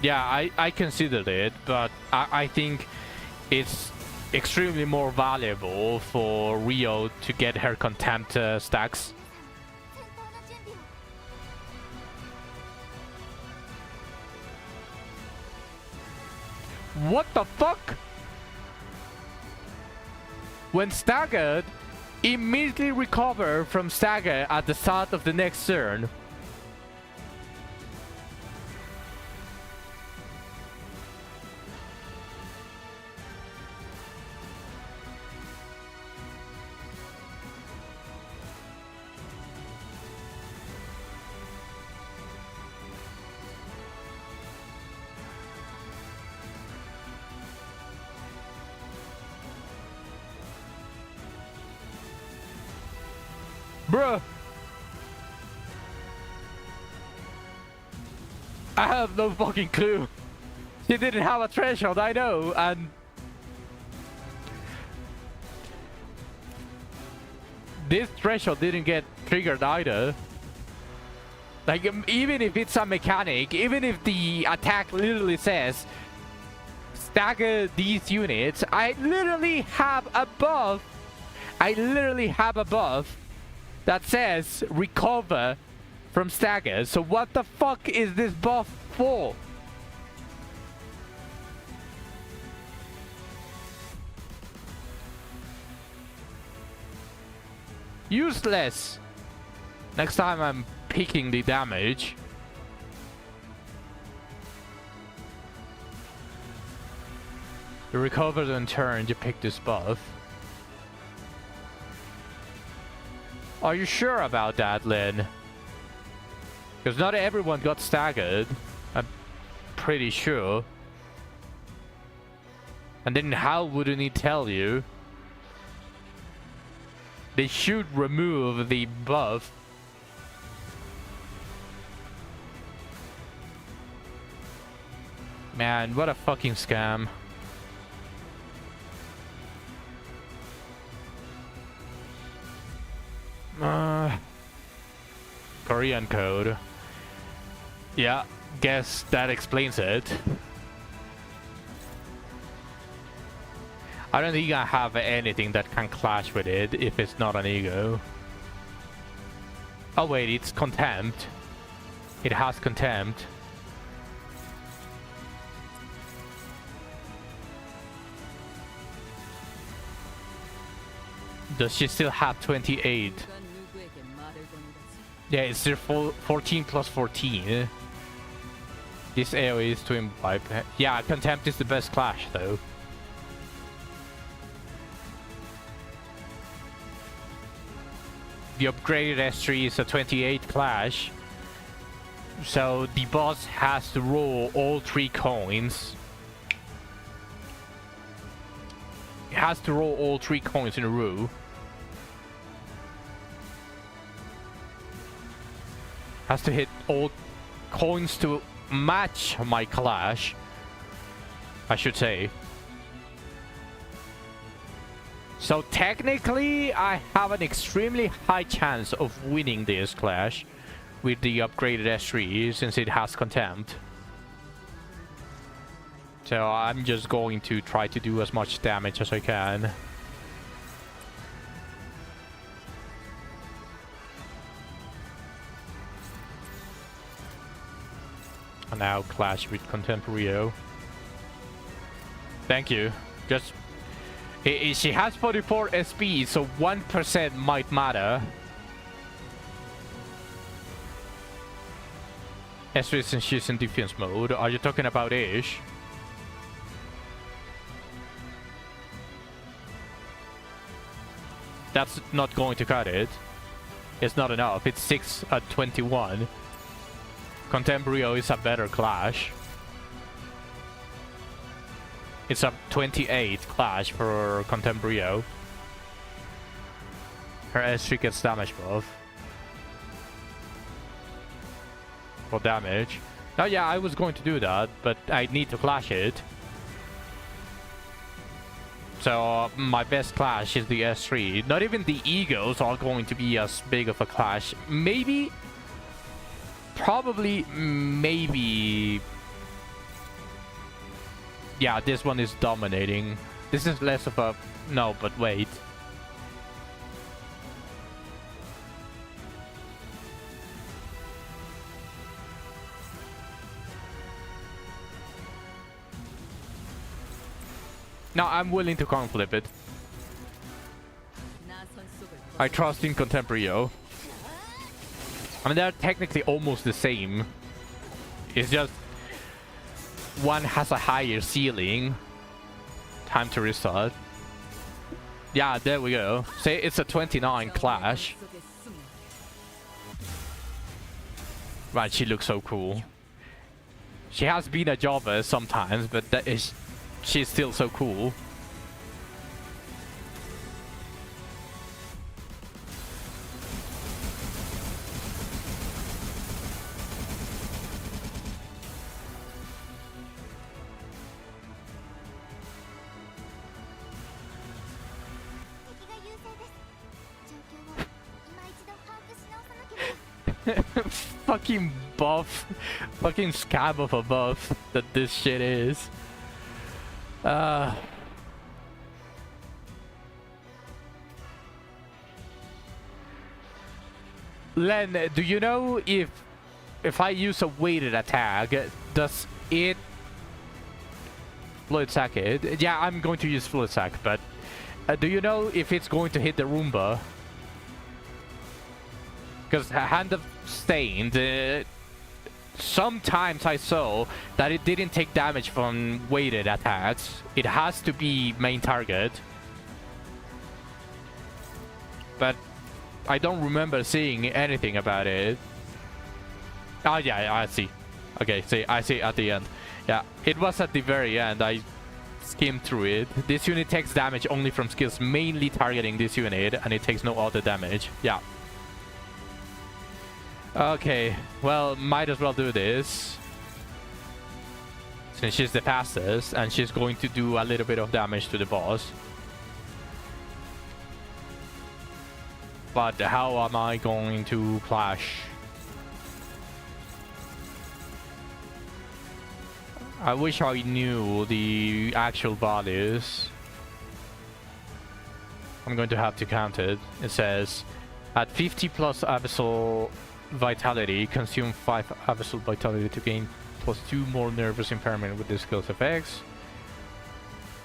Yeah, I considered it, but I think it's extremely more valuable for Rio to get her contempt stacks. What the fuck? When staggered, immediately recover from stagger at the start of the next turn. Bruh! I have no fucking clue. He didn't have a threshold, I know, and this threshold didn't get triggered either. Like, even if it's a mechanic, even if the attack literally says stagger these units, I literally have a buff that says recover from stagger. So what the fuck is this buff for? Useless. Next time I'm picking the damage. You recover in turn, you pick this buff. Are you sure about that, Lynn? Because not everyone got staggered. I'm pretty sure. And then how wouldn't he tell you? They should remove the buff. Man, what a fucking scam. Korean code. Yeah, guess that explains it. I don't think I have anything that can clash with it if it's not an ego. Oh wait, it's contempt. It has contempt. does she still have 28? 누가 누구에게 말을 거는 거지? Yeah, it's still 14 plus 14. This AoE is to imbibe. Yeah, Contempt is the best clash though. The upgraded S3 is a 28 clash. So the boss has to roll all 3 coins. It has to roll all 3 coins in a row. Has to hit all coins to match my clash, I should say. So technically, I have an extremely high chance of winning this clash with the upgraded S3 since it has Contempt. So I'm just going to try to do as much damage as I can. And now clash with Contemporary. Thank you. Just she has 44 SP, so 1% might matter. S3 since she's in defense mode. Are you talking about Ish? That's not going to cut it. It's not enough. It's 6 at 21. Contemporary is a better clash. It's a 28 clash for Contemporary. Her S3 gets damage buff. For damage. Now yeah, I was going to do that, but I need to clash it. So my best clash is the S3. Not even the egos are going to be as big of a clash. Maybe... Probably, maybe... Yeah, this one is dominating. This is less of a... No, but wait. No, I'm willing to coin flip it. I trust in Contemporary. I mean, they're technically almost the same. It's just one has a higher ceiling. Time to restart. Yeah, there we go. Say it's a 29 clash. Right, she looks so cool. She has been a jobber sometimes, but she's still so cool. Fucking buff. Fucking scab of a buff that this shit is. Len, do you know if I use a weighted attack, does it fluid sack it? Yeah, I'm going to use fluid sack, but do you know if it's going to hit the Roomba? Because Hand of Stained, sometimes I saw that it didn't take damage from weighted attacks. It has to be main target. But I don't remember seeing anything about it. Oh yeah, I see. Okay, see, I see at the end. Yeah, it was at the very end. I skimmed through it. This unit takes damage only from skills mainly targeting this unit, and it takes no other damage. Yeah. Okay, well, might as well do this. Since she's the fastest, and she's going to do a little bit of damage to the boss. But how am I going to clash? I wish I knew the actual values. I'm going to have to count it. It says, at 50 plus Abyssal Vitality, consume 5 Abyssal Vitality to gain +2 more nervous impairment with the skill's effects.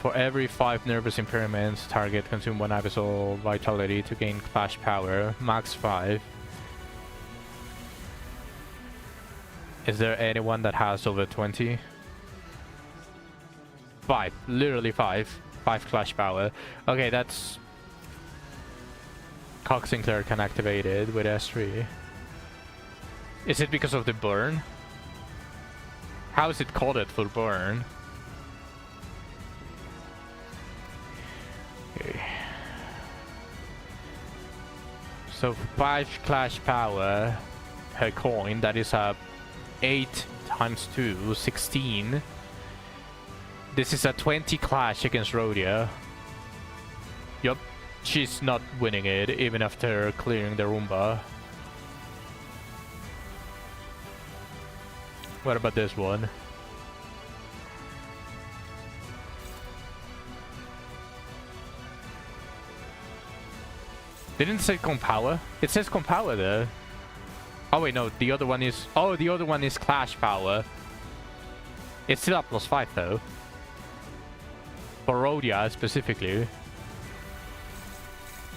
For every 5 nervous impairments, target consume 1 abyssal vitality to gain clash power. Max 5. Is there anyone that has over 20? 5. Literally 5. 5 clash power. Okay, that's... Cox Sinclair can activate it with S3. Is it because of the burn? How is it called for burn? Okay. So 5 clash power per coin, that is 8 times 2, 16. This is a 20 clash against Rhodia. Yup, she's not winning it even after clearing the Roomba. What about this one? Didn't it say Compower? It says Compower there. Oh wait, no, the other one is... Oh, the other one is Clash Power. It's still up +5 though. For Rhodia specifically.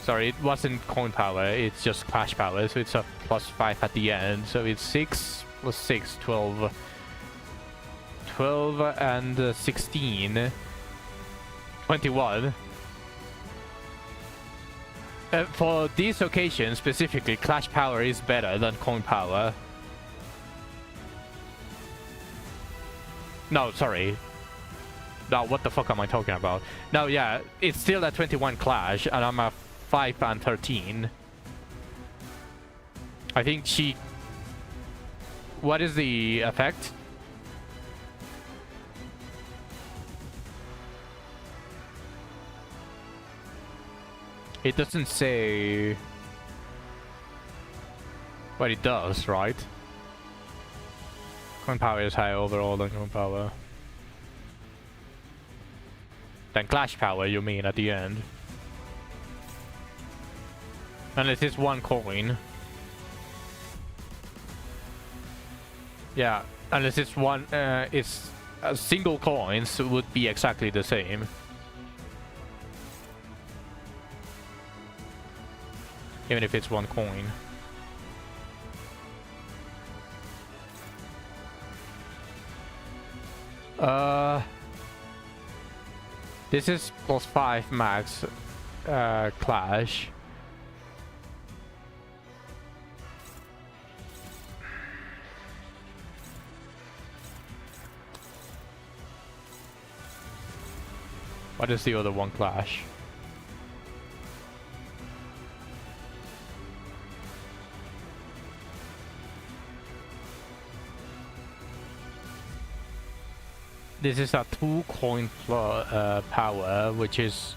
Sorry, it wasn't Coin Power, it's just Clash Power, so it's a +5 at the end. So it's 6 + 6, 12. 12 and 16. 21. For these occasions specifically, Clash Power is better than Coin Power. No, sorry. No, what the fuck am I talking about? No, yeah, it's still at 21 Clash, and I'm at 5 and 13. I think she... What is the effect? It doesn't say... But it does, right? Coin Power is higher overall than Coin Power. Then Clash Power, you mean, at the end. Unless it's 1 coin. Yeah, unless it's one, it's a single coins would be exactly the same. Even if it's 1 coin. This is +5 max clash. What is the other one clash? This is a 2 coin power, which is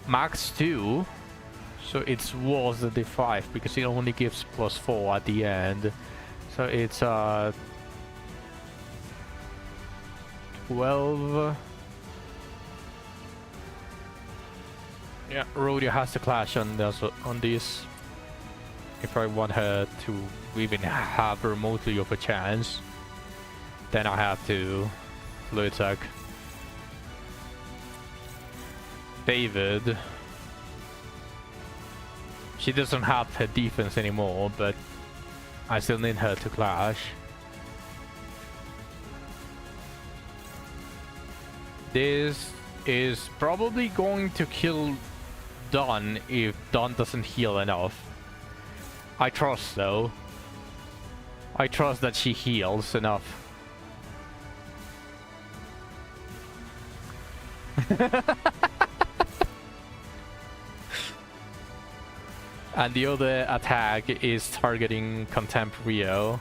max 2, so it's worse than the 5 because it only gives +4 at the end. So it's 12. Yeah, Rhodia has to clash on this. If I want her to even have remotely of a chance, then I have to Fluid Sack. David. She doesn't have her defense anymore, but I still need her to clash. This is probably going to kill Dawn if Dawn doesn't heal enough. I trust though. I trust that she heals enough. And the other attack is targeting Contempt Rio.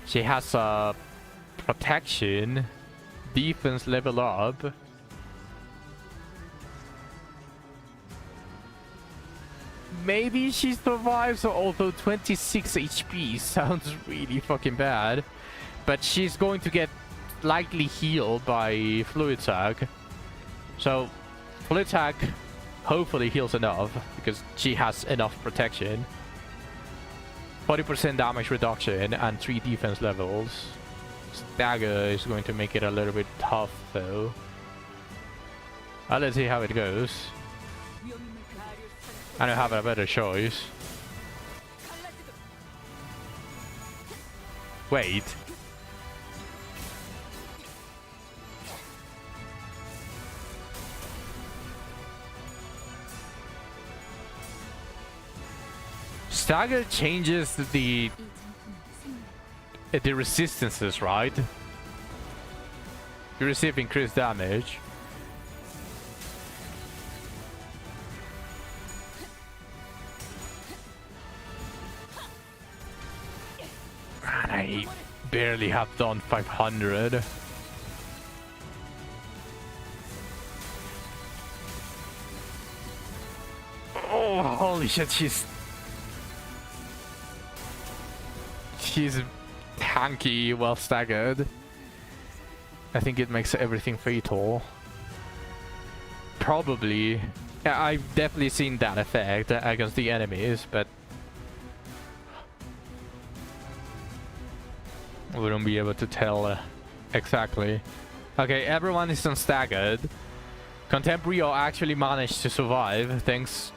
She has a protection, defense level up. Maybe she survives, although 26 HP sounds really fucking bad. But she's going to get lightly healed by Fluid Sack. So, Fluid Sack hopefully heals enough, because she has enough protection. 40% damage reduction and 3 defense levels. Stagger is going to make it a little bit tough though. Let's see how it goes. I don't have a better choice. Wait. Stagger changes the resistances, right? You receive increased damage. And I barely have done 500. Oh, holy shit, she's tanky, well staggered. I think it makes everything fatal. Probably. Yeah, I've definitely seen that effect against the enemies, but I wouldn't be able to tell exactly. Okay, everyone is unstaggered. Contemporary actually managed to survive thanks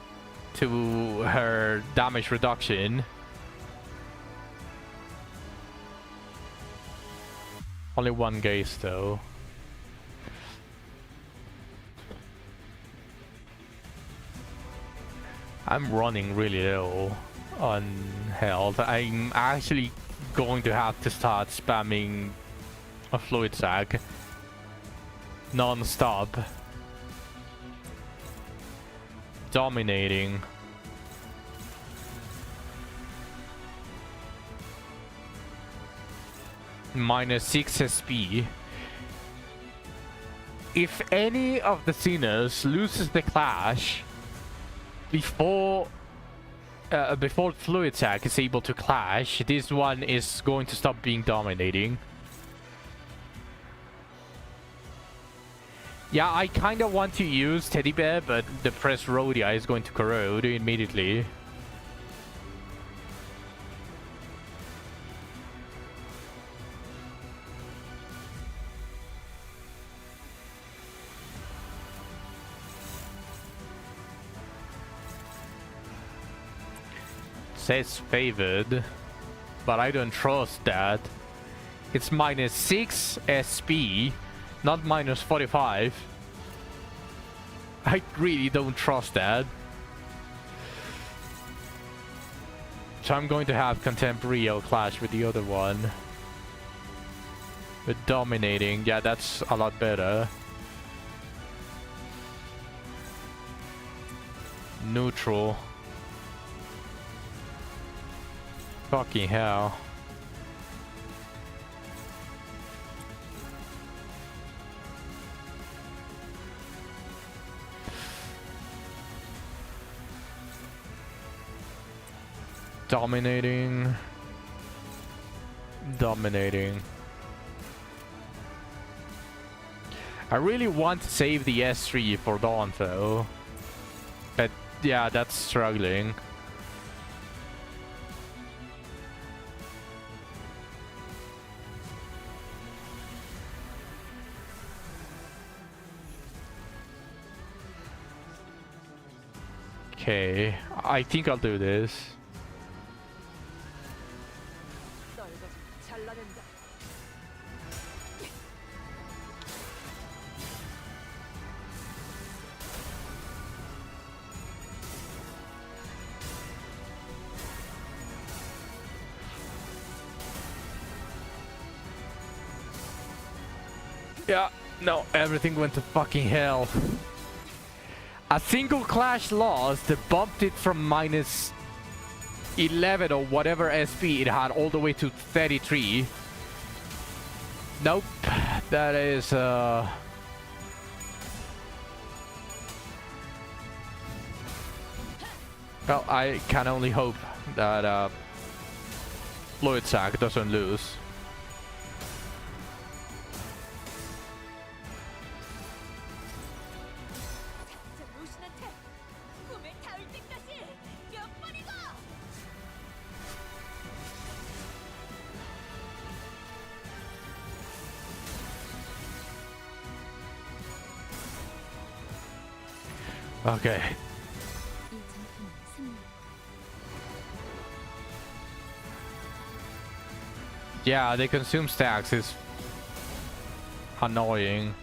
to her damage reduction. Only one gaze though. I'm running really low on health. I'm actually going to have to start spamming a fluid sac non-stop. Dominating. -6 SP. If any of the sinners loses the clash before Fluid Sac is able to clash, this one is going to stop being dominating. Yeah, I kind of want to use Teddy Bear, but the Press Rhodia is going to corrode immediately. Says favored, but I don't trust that. It's -6 SP, not -45. I really don't trust that. So I'm going to have Contemporary clash with the other one. With dominating, yeah, that's a lot better. Neutral. Fucking hell. Dominating. I really want to save the S3 for Dawn though. But yeah, that's struggling. Okay, I think I'll do this. Yeah, no, everything went to fucking hell. A single clash lost bumped it from -11 or whatever SP it had all the way to 33. Nope, that is well, I can only hope that Fluid Sac doesn't lose. Okay. 이 전투는 승리. Yeah, they consume stacks is annoying.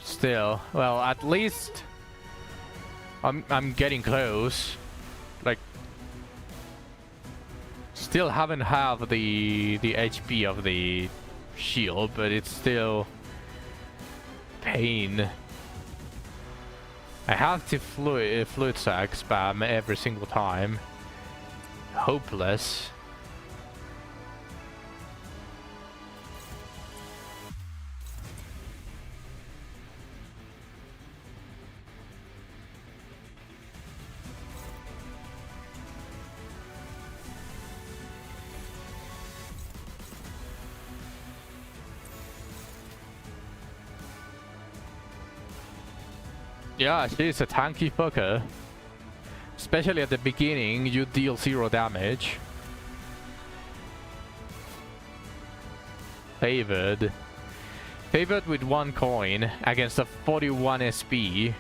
Still, well, at least I'm getting close. Like, still haven't have the HP of the shield, but it's still pain. I have to fluid sack spam every single time. Hopeless. Yeah, she's a tanky fucker. Especially at the beginning, you deal 0 damage. Favored. Favored with 1 coin against a 41 SP.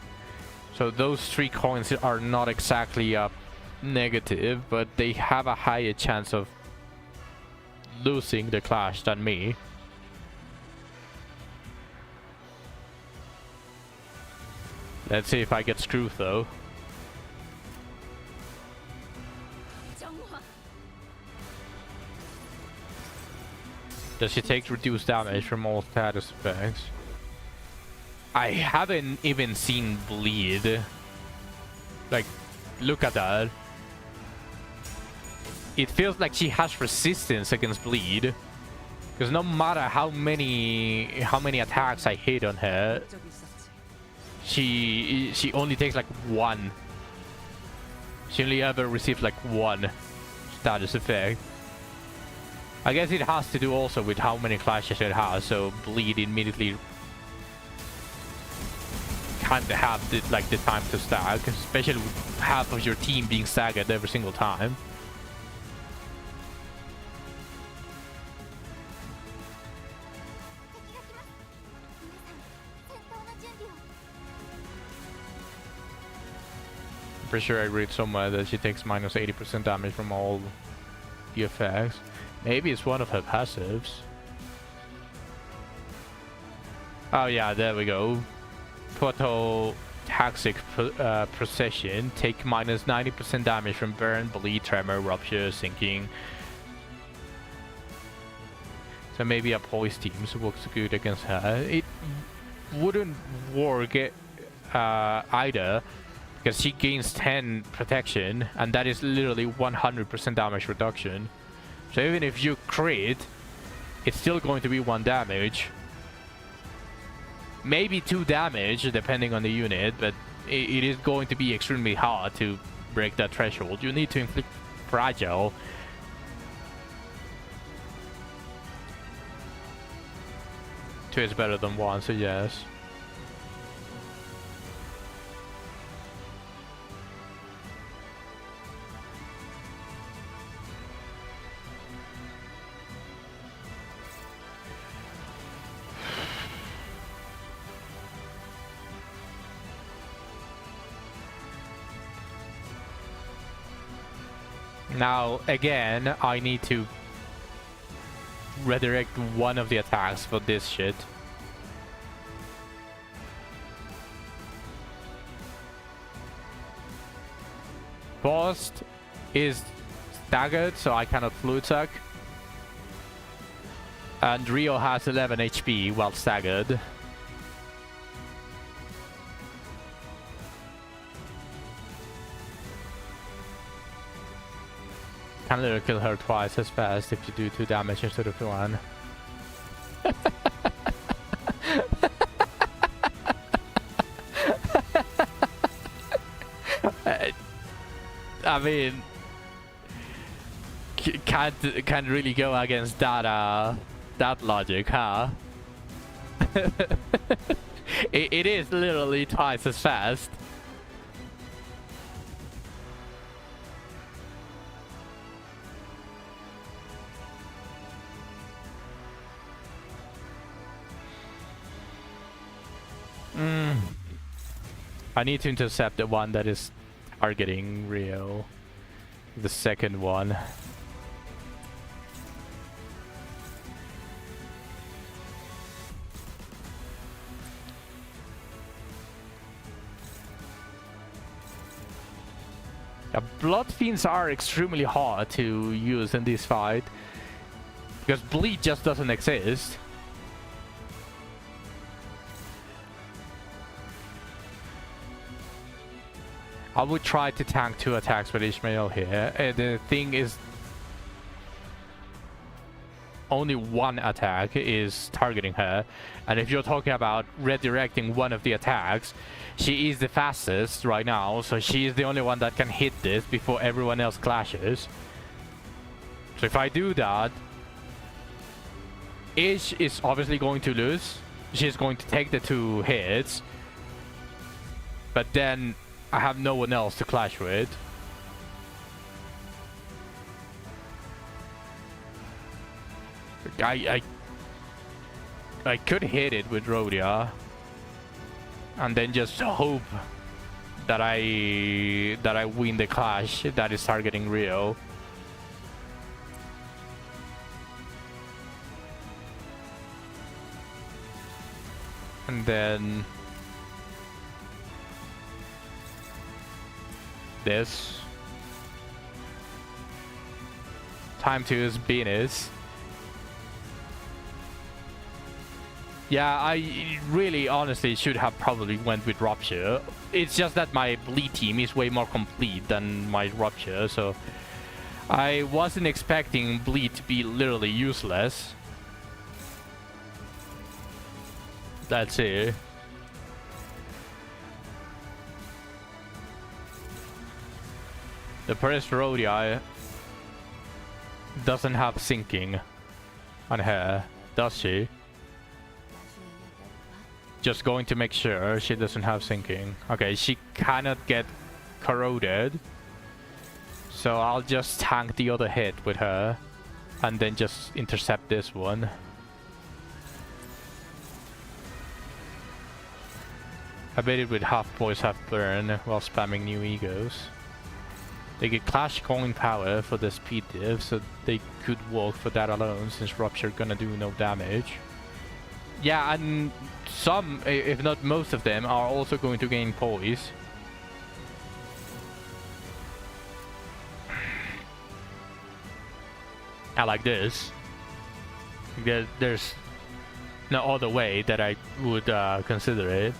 So those 3 coins are not exactly a negative, but they have a higher chance of losing the clash than me. Let's see if I get screwed though. 정화. Does she take reduced damage from all status effects? I haven't even seen bleed. Like, look at that. It feels like she has resistance against bleed. Because no matter how many attacks I hit on her, she only takes like 1. She only ever receives like 1 status effect. I guess it has to do also with how many clashes it has, so bleed immediately can't have the time to stack, especially with half of your team being staggered every single time. Pretty sure I read somewhere that she takes minus 80% damage from all the effects. Maybe it's one of her passives. Oh yeah, there we go. Phototaxic precision. Take minus 90% damage from burn, bleed, tremor, rupture, sinking. So maybe a poise team works good against her. It wouldn't work either, because she gains 10 protection, and that is literally 100% damage reduction. So even if you crit, it's still going to be 1 damage. Maybe 2 damage, depending on the unit, but it is going to be extremely hard to break that threshold. You need to inflict fragile. 2 is better than 1, so yes. Now, again, I need to redirect one of the attacks for this shit. Bost is staggered, so I cannot fluid suck. And Rio has 11 HP while staggered. Can literally kill her twice as fast if you do 2 damage instead of 1. I mean, can't really go against that that logic, huh? it is literally twice as fast. I need to intercept the one that is targeting Rio. The second one. Yeah, Blood Fiends are extremely hard to use in this fight. Because bleed just doesn't exist. I would try to tank 2 attacks with Ishmael here. The thing is, only 1 attack is targeting her. And if you're talking about redirecting one of the attacks, she is the fastest right now. So she is the only one that can hit this before everyone else clashes. So if I do that, Ish is obviously going to lose. She's going to take the 2 hits. But then I have no one else to clash with. I could hit it with Rhodia and then just hope that I win the clash that is targeting Rio. And then this time to use Venus. Yeah, I really honestly should have probably went with Rupture. It's just that my bleed team is way more complete than my Rupture, so I wasn't expecting bleed to be literally useless. That's it. The first Rhodia doesn't have sinking on her, does she? Just going to make sure she doesn't have sinking. Okay, she cannot get corroded. So I'll just tank the other hit with her and then just intercept this one. I bait it with half poise, half burn while spamming new egos. They get Clash Coin power for the speed div, so they could walk for that alone since Rupture gonna do no damage. Yeah, and some, if not most of them, are also going to gain poise. I like this. There's no other way that I would consider it.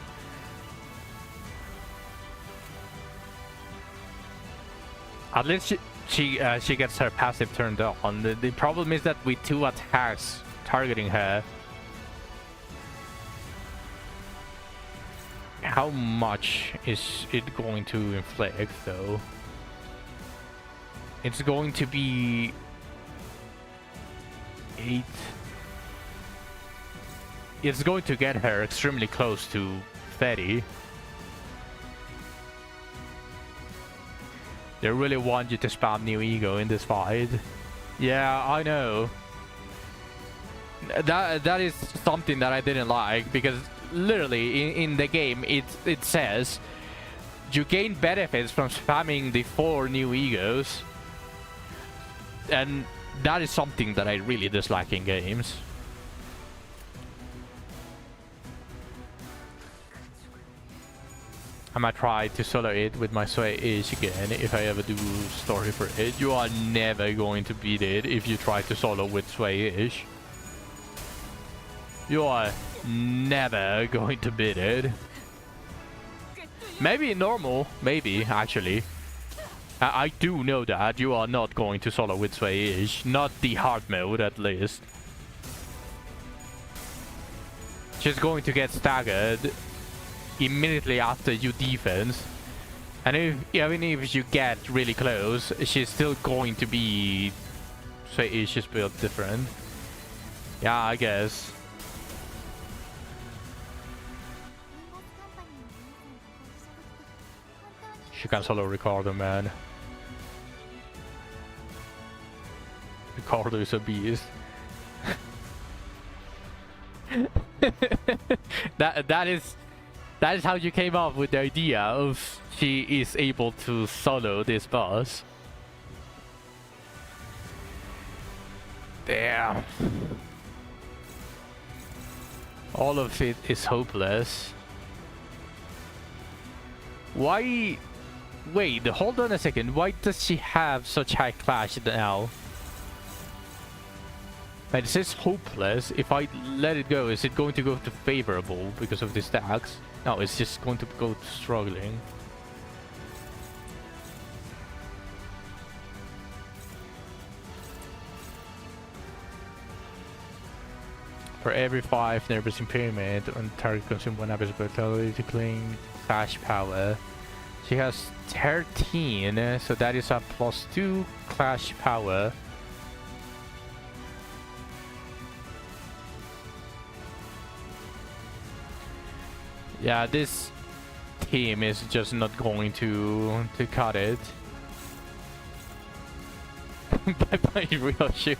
At least she gets her passive turned on. The problem is that with 2 attacks targeting her, how much is it going to inflict though? It's going to be 8. It's going to get her extremely close to 30. They really want you to spam new ego in this fight. Yeah, I know. That is something that I didn't like, because literally in the game it says you gain benefits from spamming the 4 new egos, and that is something that I really dislike in games. I might try to solo it with my Sway-ish again if I ever do story for it. You are never going to beat it if you try to solo with Sway-ish. You are never going to beat it. Maybe in normal, maybe actually. I do know that you are not going to solo with Sway-ish. Not the hard mode at least. She's going to get staggered immediately after you defense, and even if you get really close, she's still going to be she's built different. Yeah, I guess. She can solo Ricardo, man. Ricardo is a beast. That is how you came up with the idea of she is able to solo this boss. Damn. All of it is hopeless. Why? Wait, hold on a second. Why does she have such high clash now? And it says hopeless. If I let it go, is it going to go to favorable because of the stacks? No, it's just going to go to struggling. For every 5 nervous impairment on target consume 1 average vitality to claim clash power. She has 13, so that is a +2 clash power. Yeah, this team is just not going to cut it. Bye bye, real shit.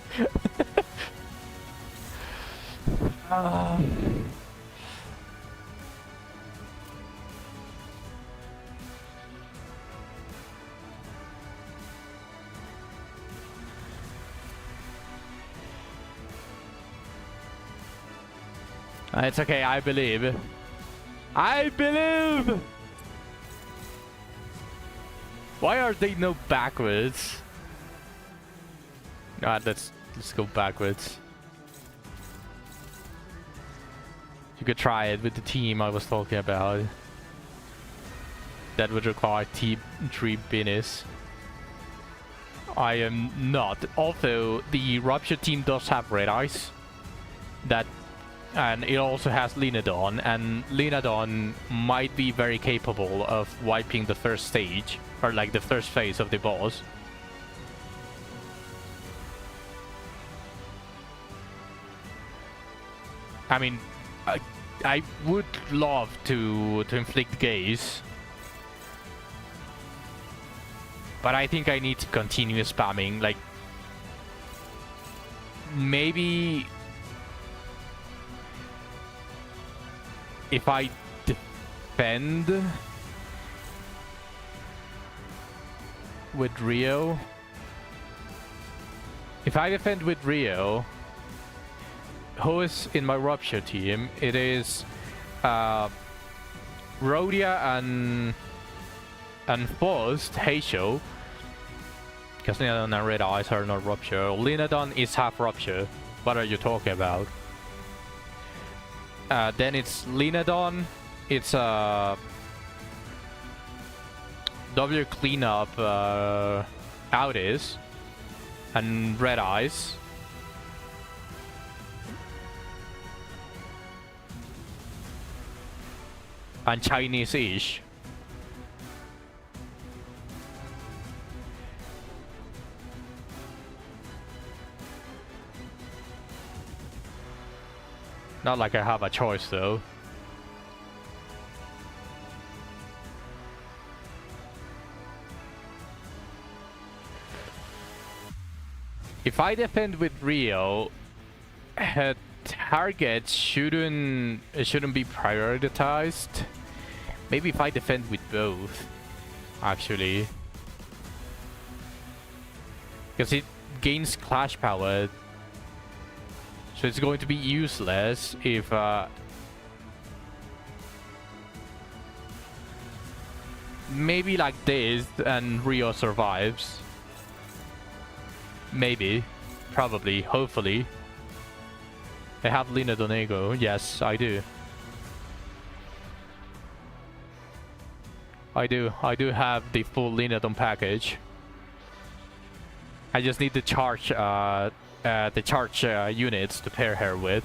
It's okay, I believe. I believe! Why are they no backwards? Let's go backwards. You could try it with the team I was talking about. That would require T3 Binis. I am not. Although the Rupture team does have Red Eyes. And it also has Linadon, and Linadon might be very capable of wiping the first stage, or like the first phase of the boss. I mean, I would love to inflict gaze, but I think I need to continue spamming. Like, maybe if I defend with Rio, who is in my Rupture team? It is Rhodia and first Heisho, because Linadon and Red Eyes are not Rupture. Linadon is half Rupture. What are you talking about? Then it's Linadon. It's W cleanup Outis and Red Eyes. And Chinese-ish. Not like I have a choice though. If I defend with Rio, her targets shouldn't be prioritized. Maybe if I defend with both, actually, because it gains clash power, so it's going to be useless if maybe like this and Rio survives. Maybe, probably, hopefully. I have Lina Donego. Yes, I do. I do have the full Linadon package. I just need the charge units to pair her with.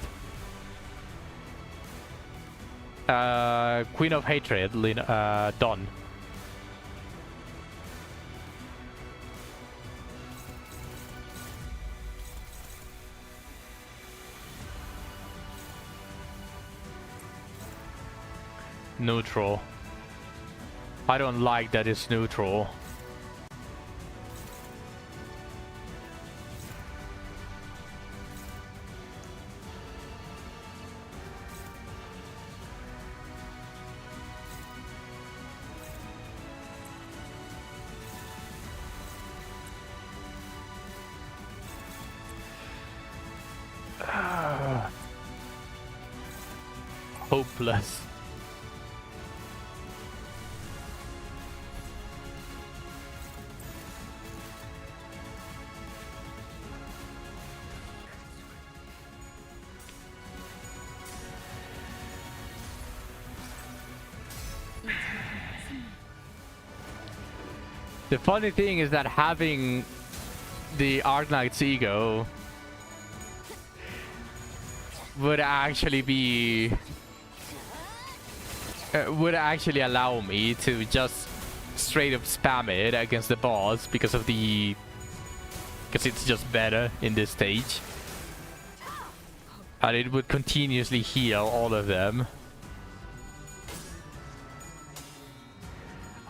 Queen of Hatred, Dawn. Neutral. I don't like that it's neutral. hopeless. The funny thing is that having the Arknights ego would actually be would actually allow me to just straight up spam it against the boss because it's just better in this stage, and it would continuously heal all of them.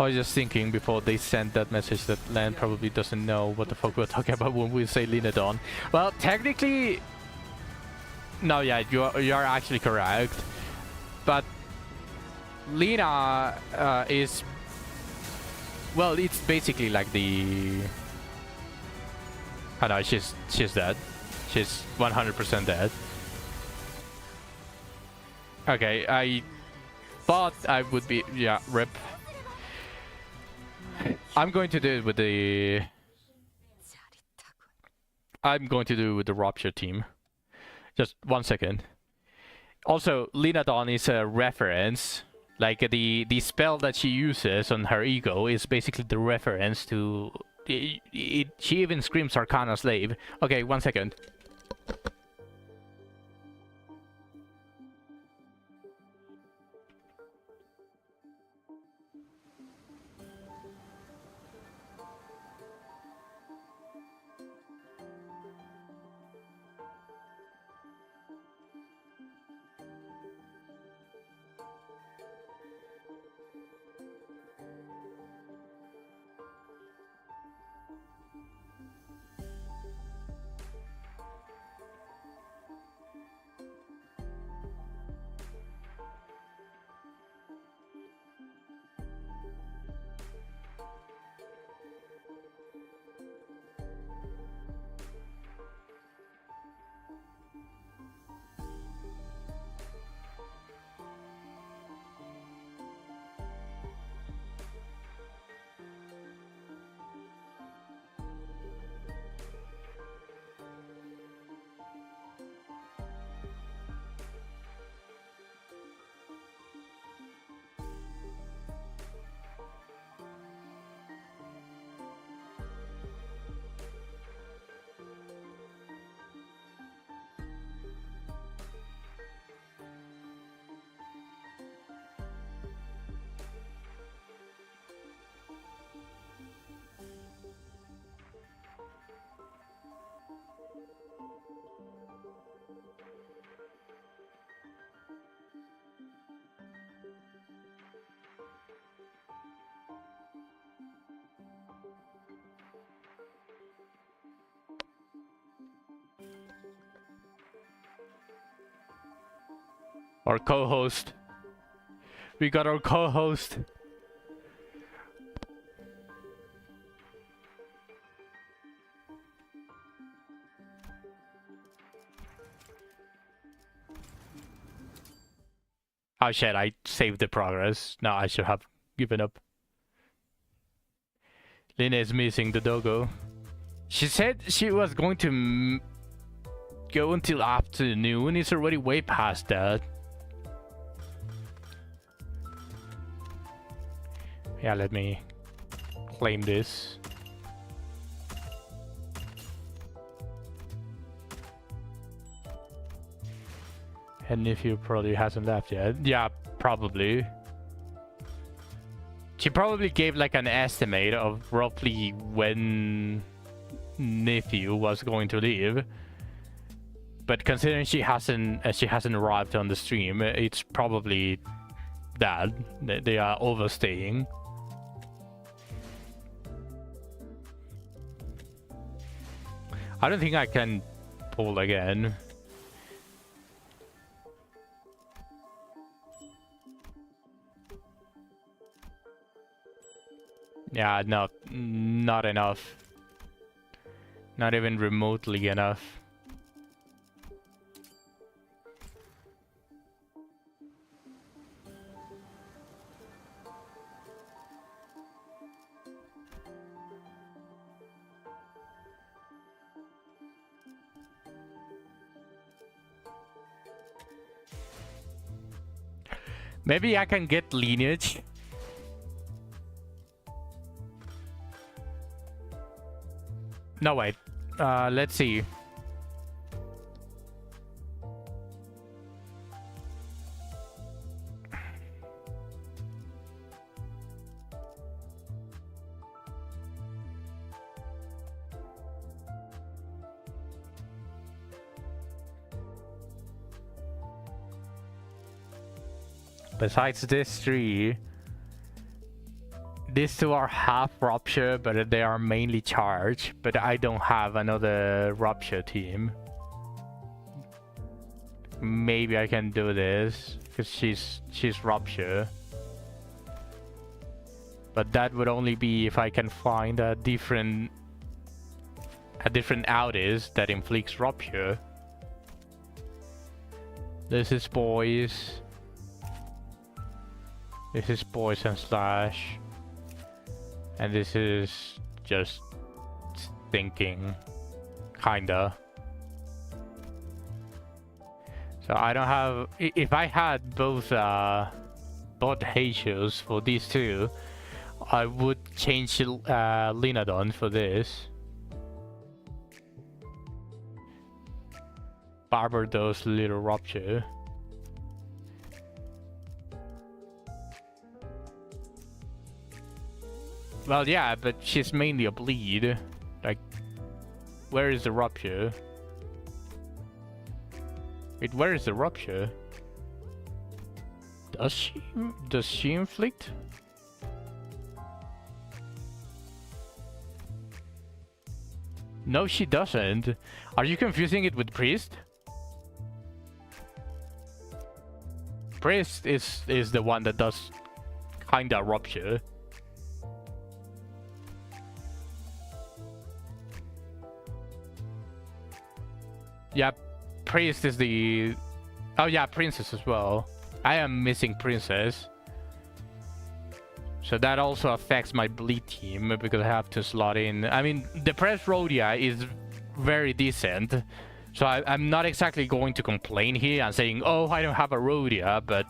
I was just thinking before they sent that message that Lan probably doesn't know what the fuck we're talking about when we say Linadon. Well, technically, no, yeah, you are actually correct, but Lina is, well, it's basically like the, I know she's dead. She's 100% dead. Okay, I thought I would be, yeah, rip. I'm going to do it with the Rupture team. Just 1 second. Also, Linadon is a reference. Like the spell that she uses on her ego is basically the reference to she even screams Arcana Slave. Okay, 1 second. Our co-host. We got our co-host. Oh shit, I saved the progress. No, I should have given up. Lina is missing the doggo. She said she was going to go until afternoon. It's already way past that. Yeah, let me claim this. And nephew probably hasn't left yet. Yeah, probably. She probably gave like an estimate of roughly when nephew was going to leave. But considering she hasn't arrived on the stream, it's probably that they are overstaying. I don't think I can pull again. Yeah, no, not enough. Not even remotely enough. Maybe I can get lineage. No, wait. Let's see. Besides these three, these two are half Rupture, but they are mainly Charge. But I don't have another Rupture team. Maybe I can do this because she's Rupture. But that would only be if I can find a different outage that inflicts Rupture. This is boys. This is Poison Slash. And this is just thinking. Kinda. So I don't have... If I had both Heishos for these two, I would change Linadon for this. Barbados Little Rupture. Well, yeah, but she's mainly a bleed. Like, where is the Rupture? Wait, where is the Rupture? Does she inflict? No, she doesn't. Are you confusing it with Priest? Priest is the one that does kinda Rupture. Yeah, Priest is the... Oh yeah, Princess as well. I am missing Princess. So that also affects my bleed team because I have to slot in... I mean, the Press Rhodia is very decent. So I'm not exactly going to complain here and saying, oh, I don't have a Rhodia, but...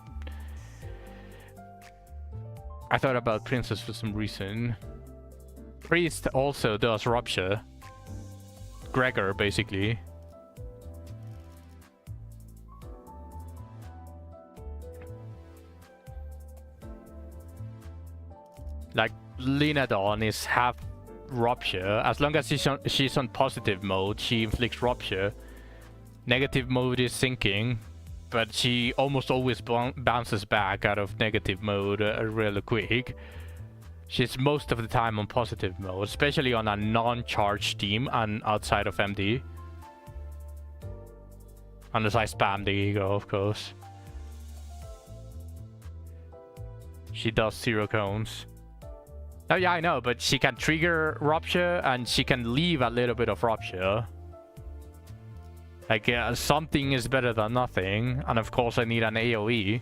I thought about Princess for some reason. Priest also does Rupture. Gregor, basically. Like, Linadon is half Rupture. As long as she's on positive mode, she inflicts Rupture. Negative mode is sinking, but she almost always bounces back out of negative mode really quick. She's most of the time on positive mode, especially on a non-charged team and outside of MD. Unless I spam the ego, of course. She does 0 cones. Oh yeah, I know, but she can trigger Rupture and she can leave a little bit of Rupture. Like, something is better than nothing. And of course I need an AoE.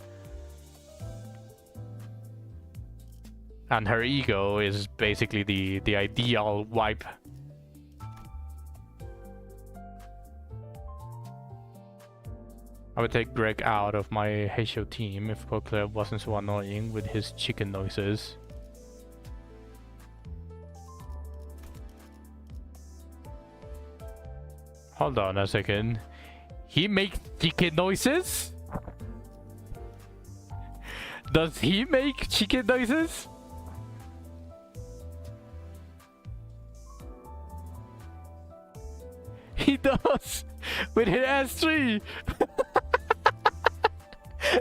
And her ego is basically the ideal wipe. I would take Greg out of my Heisho team if Kokler wasn't so annoying with his chicken noises. Hold on a second. He makes chicken noises? Does he make chicken noises? He does! With his S3!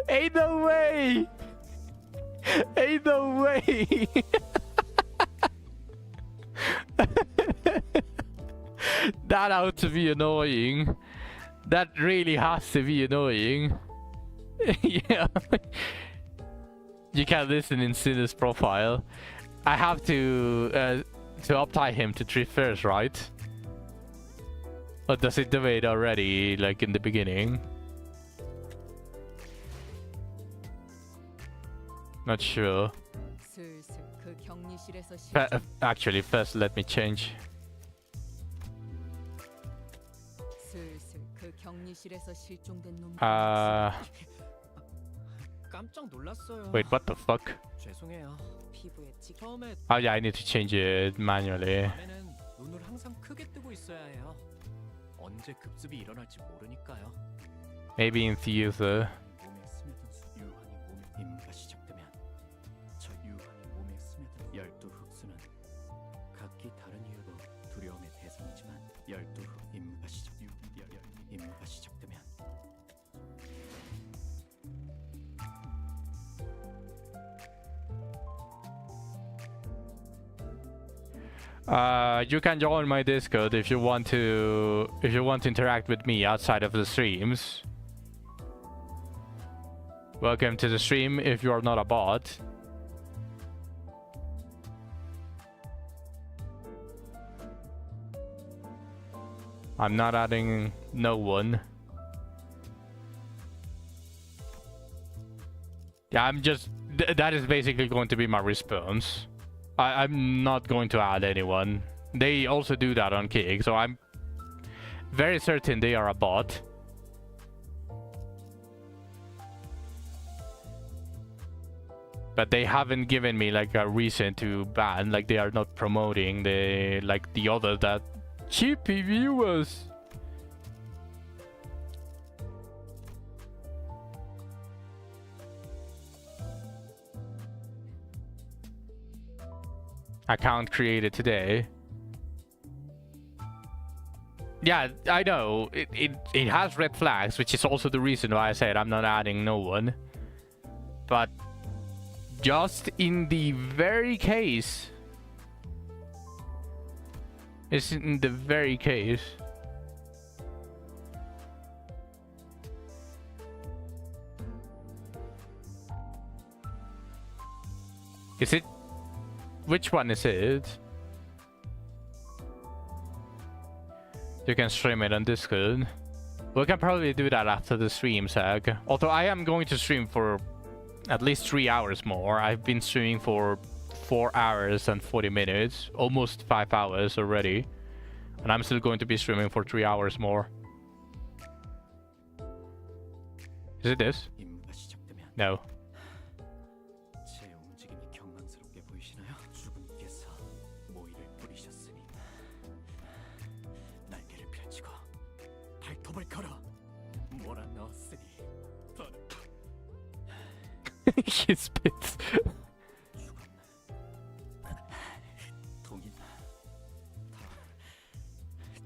Ain't no way! Ain't no way! That ought to be annoying. That really has to be annoying. Yeah. You can listen in Sinner's profile. I have to uptie him to 3 first, right? Or does it do it already, like in the beginning? Not sure. Actually, first let me change. 깜짝 놀랐어요. Wait, what the fuck? 죄송해요. 피부에 찍. 처음에 Oh yeah, I need to change it manually. 밤에는 눈을 항상 크게 뜨고 있어야 해요. 언제 급습이 일어날지 모르니까요. Maybe in theater. 몸에 스며든 유황이 몸에 임무가 시작되면 저 유황이 몸에 스며든 12흑수는 각기 다른 이유로 두려움의 대상이지만 12흑 임무가 시작되면 You can join my Discord if you want to interact with me outside of the streams. Welcome to the stream if you are not a bot. I'm not adding no one. Yeah, I'm just that is basically going to be my response. I'm not going to add anyone. They also do that on Kick, so I'm very certain they are a bot. But they haven't given me like a reason to ban, like they are not promoting the like the other that cheapy viewers. Account created today. Yeah, I know. It has red flags, which is also the reason why I said I'm not adding no one. But just in the very case. It's in the very case. Is it? Which one is it? You can stream it on Discord. We can probably do that after the stream, Sag. Although I am going to stream for at least 3 hours more. I've been streaming for 4 hours and 40 minutes. Almost 5 hours already. And I'm still going to be streaming for 3 hours more. Is it this? No. 제 움직임이 경망스럽게 보이시나요? 주군께서 모이를 뿌리셨으니 날개를 펼치고 발톱을 걸어 몰아넣었으니 He spits. 동인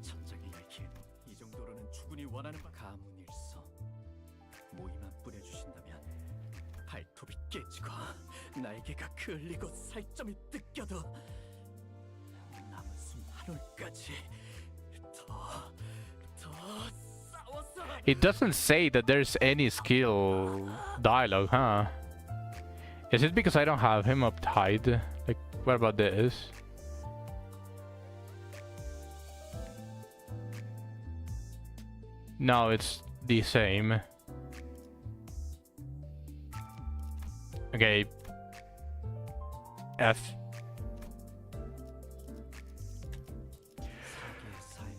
천장에 얽힌 이 정도로는 주군이 원하는 바 가문일서 모이만 뿌려주신다면 발톱이 깨지고 날개가 그을리고 살점이 뜯겨도 남은 숨 한 올까지 더 싸워서. It doesn't say that there's any skill dialogue, huh? Is it because I don't have him up high? Like, what about this? No, it's the same. Okay. F.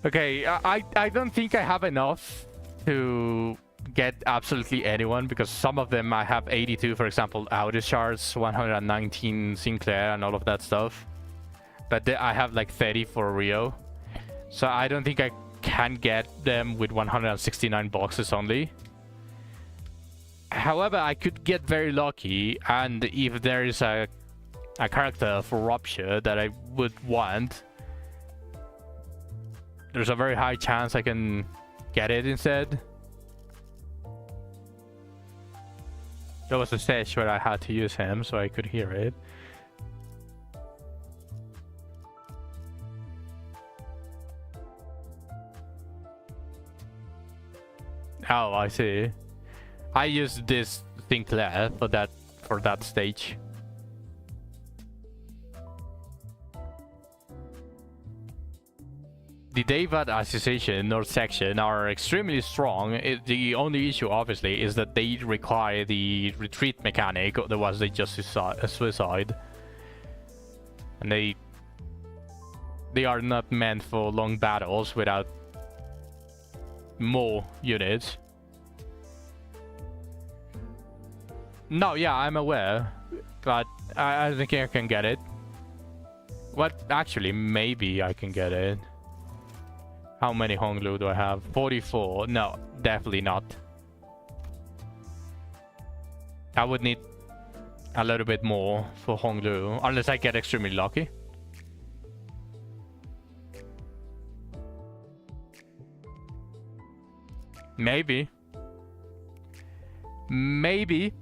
Okay, I don't think I have enough to get absolutely anyone, because some of them I have 82, for example, Audi Shards, 119 Sinclair and all of that stuff. But I have like 30 for Rio. So I don't think I can get them with 169 boxes only. However, I could get very lucky, and if there is a character for Rupture that I would want, there's a very high chance I can get it instead. There was a stage where I had to use him so I could hear it. Oh, I see. I used this Sinclair for that stage. The Devad Association or section are extremely strong. The only issue, obviously, is that they require the retreat mechanic, otherwise they just suicide. And they are not meant for long battles without more units. No, yeah, I'm aware. But I think I can get it. What? Actually, maybe I can get it. How many Honglu do I have? 44. No, definitely not. I would need a little bit more for Honglu, unless I get extremely lucky. Maybe. Maybe.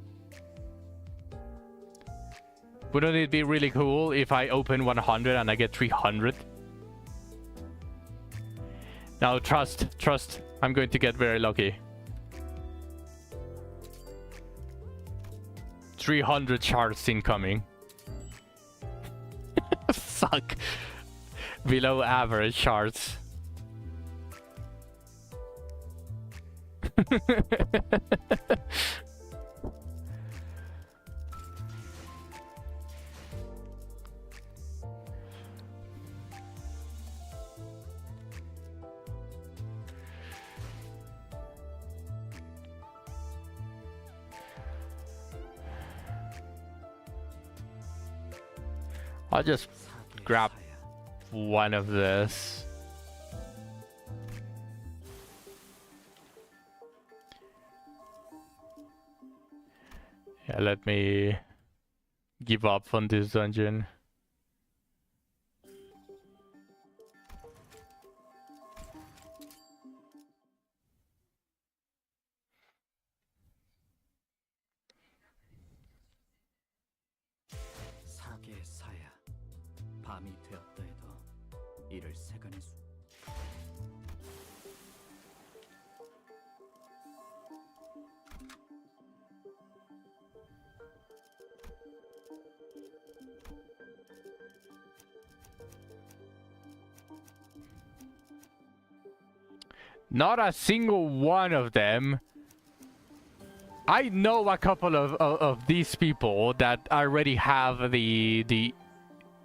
Wouldn't it be really cool if I open 100 and I get 300? Now trust. I'm going to get very lucky. 300 shards incoming. Fuck. Below average shards. I'll just grab one of this. Yeah, let me give up on this dungeon. 사계의 사야. 밤이 되었다 해도 이를 세간의 수. Not a single one of them. I know a couple of these people that already have the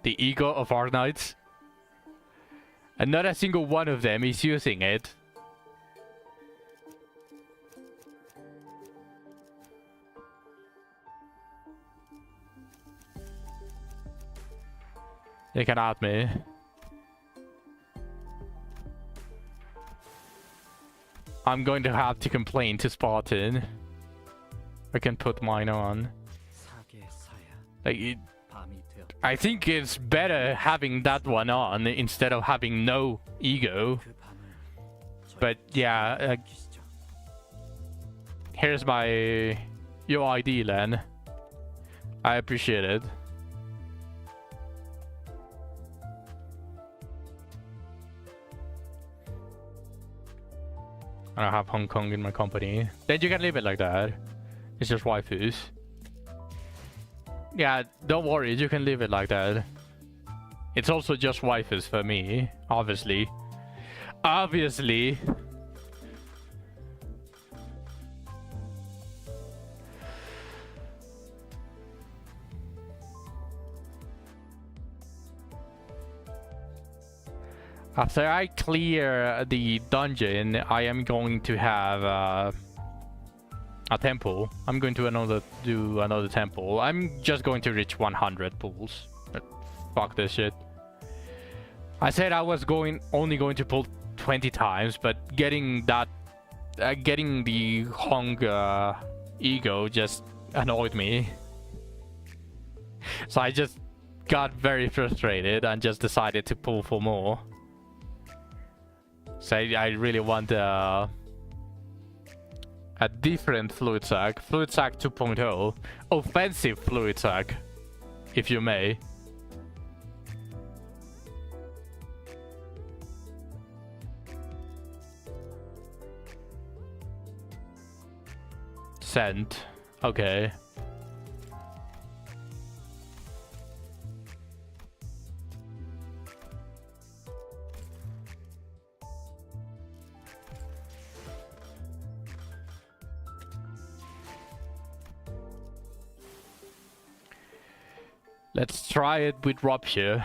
ego of Arknights, and not a single one of them is using it. They can add me. I'm going to have to complain to Spartan. I can put mine on. Like, I think it's better having that one on instead of having no ego. But yeah, here's my your ID, Len. I appreciate it. I don't have Hong Kong in my company. Then you can leave it like that. It's just waifus. Yeah, don't worry, you can leave it like that. It's also just waifus for me, obviously. Obviously. After I clear the dungeon, I am going to have a temple. I'm going to do another temple. I'm just going to reach 100 pulls. Fuck this shit. I said I was only going to pull 20 times, but getting that, getting the Hong ego just annoyed me. So I just got very frustrated and just decided to pull for more. So I really want a different fluid sac 2.0, offensive fluid sac, if you may. Sent. Okay. Let's try it with Rupture.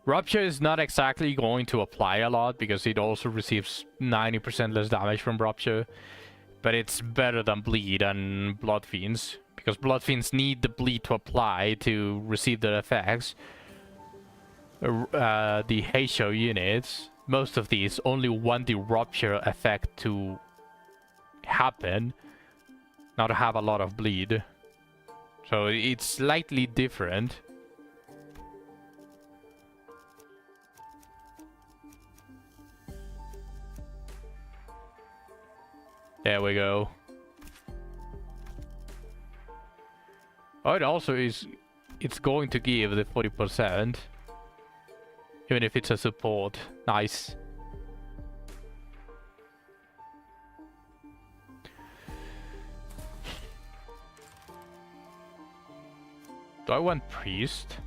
Rupture is not exactly going to apply a lot because it also receives 90% less damage from Rupture. But it's better than bleed and blood fiends, because blood fiends need the bleed to apply to receive their effects. The Heisho units, most of these only want the rupture effect to happen, not to have a lot of bleed. So it's slightly different. There we go. Oh, it also is... It's going to give the 40%. Even if it's a support. Nice. Do I want priest?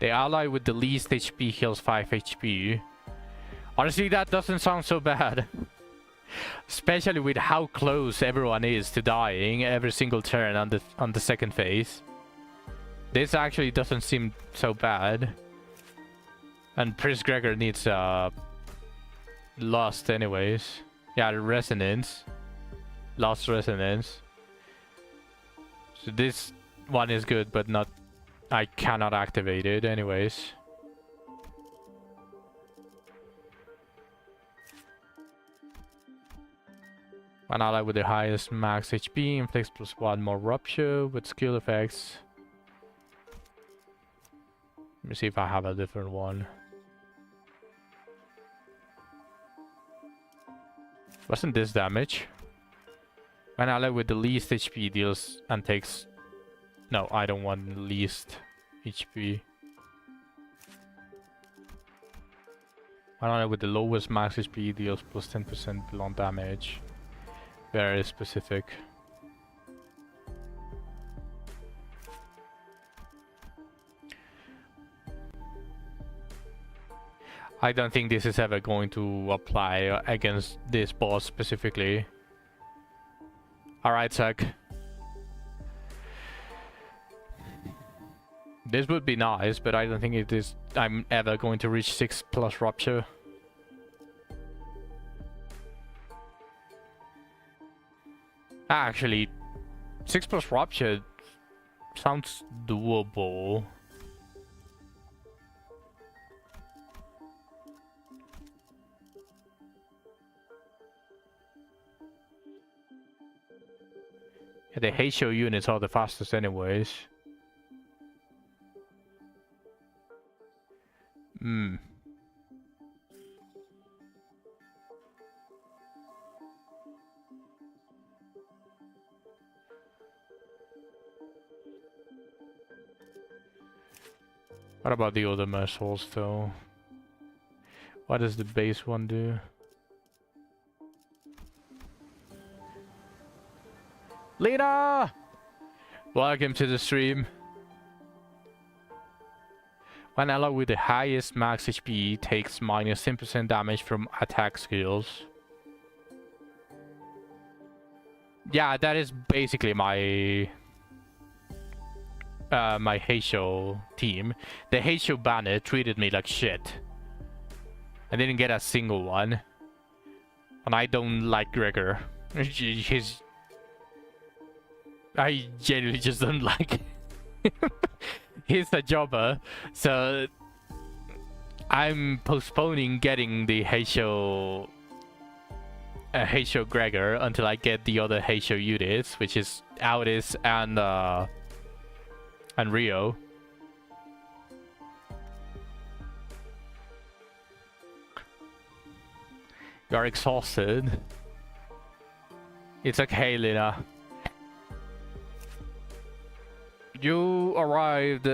The ally with the least HP heals 5 HP. Honestly, that doesn't sound so bad. Especially with how close everyone is to dying every single turn on the second phase. This actually doesn't seem so bad. And Prince Gregor needs Lust anyways. Yeah, Resonance. Lost Resonance. So this one is good, but not... I cannot activate it anyways. An ally with the highest max HP inflicts +1 more rupture with skill effects. Let me see if I have a different one. Wasn't this damage? An ally with the least HP deals and takes... No, I don't want least HP. An ally with the lowest max HP deals +10% blunt damage. Very specific. I don't think this is ever going to apply against this boss specifically. Alright, Zach. This would be nice, but I don't think it is. I'm ever going to reach 6+ rupture. Actually, 6+ rupture sounds doable. Yeah, the Heisho units are the fastest anyways. What about the other muscles though? What does the base one do? Lena! Welcome to the stream. One ally with the highest max HP takes -10% damage from attack skills. Yeah, that is basically my my Heisho team. The Heisho banner treated me like shit. I didn't get a single one. And I don't like Gregor. I genuinely just don't like him. He's a jobber, so I'm postponing getting the Heisho Gregor until I get the other Heisho units, which is Audis and Rio. You're exhausted. It's okay, Lina. You arrived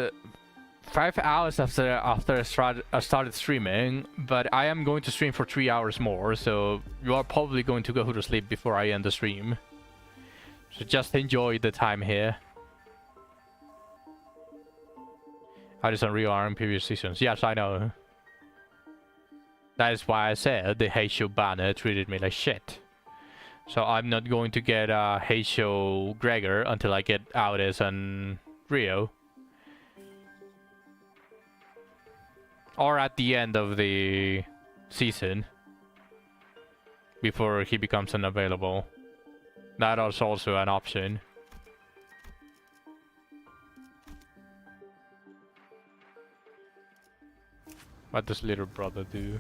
5 hours after I started streaming, but I am going to stream for 3 hours more, so you are probably going to go to sleep before I end the stream. So just enjoy the time here. I just real in previous seasons. Yes, I know. That is why I said the Heisho banner treated me like shit. So I'm not going to get Heisho Gregor until I get Audis and Rio. Or at the end of the season before he becomes unavailable. That is also an option. What does little brother do?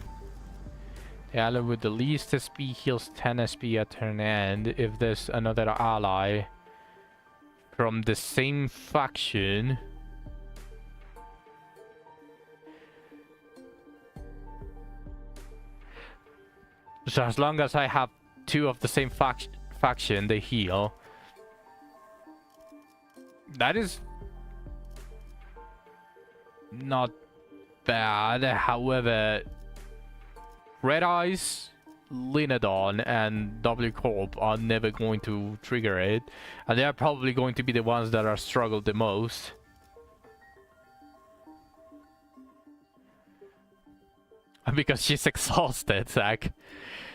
The ally with the least SP heals 10 SP at turn end. If there's another ally from the same faction, so as long as I have 2 of the same faction, they heal. That is not bad. However, Red Eyes, Linodon, and W Corp are never going to trigger it, and they are probably going to be the ones that are struggled the most. Because she's exhausted, Zach.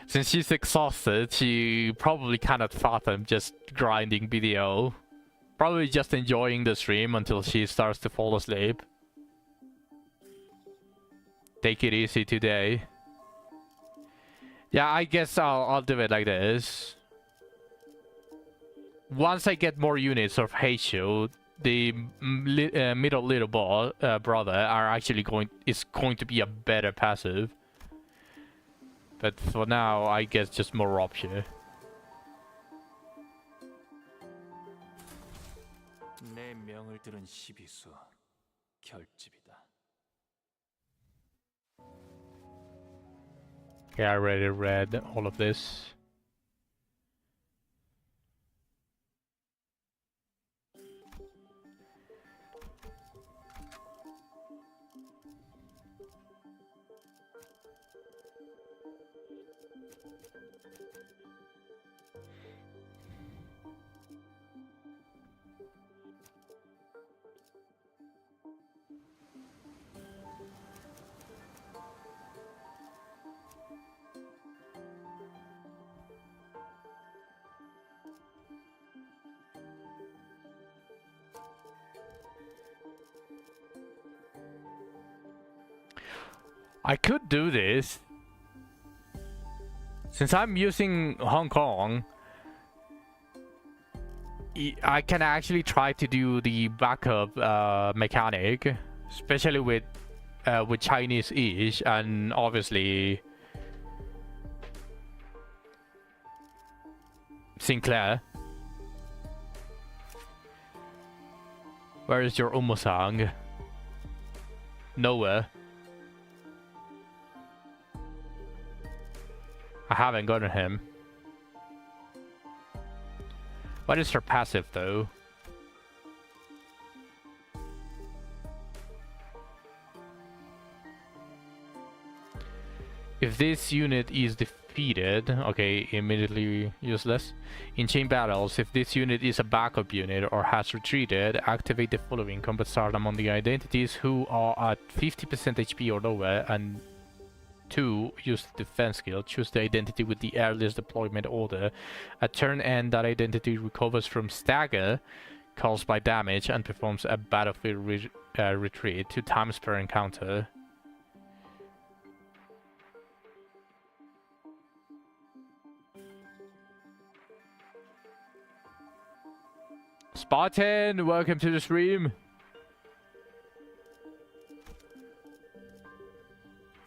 Since she's exhausted, she probably cannot fathom just grinding BDO. Probably just enjoying the stream until she starts to fall asleep. Take it easy today. Yeah, I guess I'll do it like this. Once I get more units of Heishu, the middle little brother are actually going to be a better passive. But for now, I guess just more option. 내 명을 들은 시비수 결집이다. Yeah, I already read all of this. I could do this. Since I'm using Hong Kong, I can actually try to do the backup mechanic, especially with Chinese-ish, and obviously Sinclair. Where is your Umosang? Nowhere. I haven't gotten him. What is her passive though? If this unit is defeated, okay, immediately useless. In chain battles, if this unit is a backup unit or has retreated, activate the following combat start among the identities who are at 50% HP or lower, and 2. Use the defense skill. Choose the identity with the earliest deployment order. At turn end, that identity recovers from stagger caused by damage and performs a battlefield retreat 2 times per encounter. Spartan, welcome to the stream.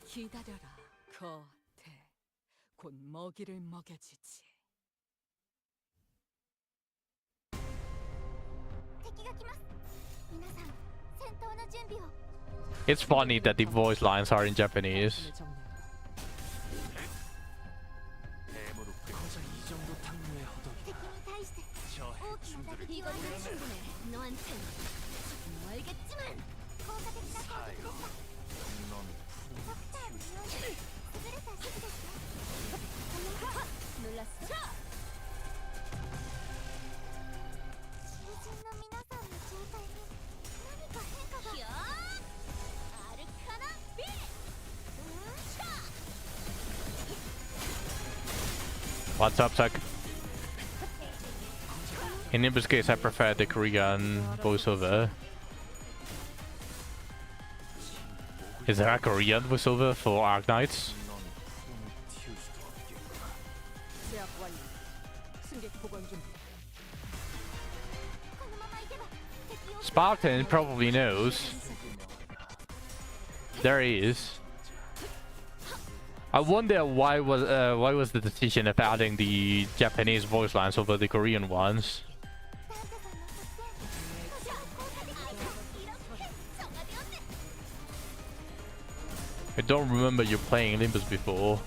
기다려라, 거태. 곧 먹이를 먹여주지. 敵が来ます。皆さん、戦闘の準備を。 It's funny that the voice lines are in Japanese. 거저 이 정도 당뇨의 허덕이 敵に対して 저 大きな打撃を与える。너한텐 조금 알겠지만 効果的な攻撃でした。 넌 ドクターのように優れた指示ですよ。놀랐어? 囚人の皆さんの状態に何か変化が。アルカナビー。What's up, Zach? In Limbus case, I prefer the Korean voiceover. Is there a Korean voiceover for Arknights? Spartan probably knows. There he is. I wonder why was the decision of adding the Japanese voice lines over the Korean ones. I don't remember you playing Limbus before.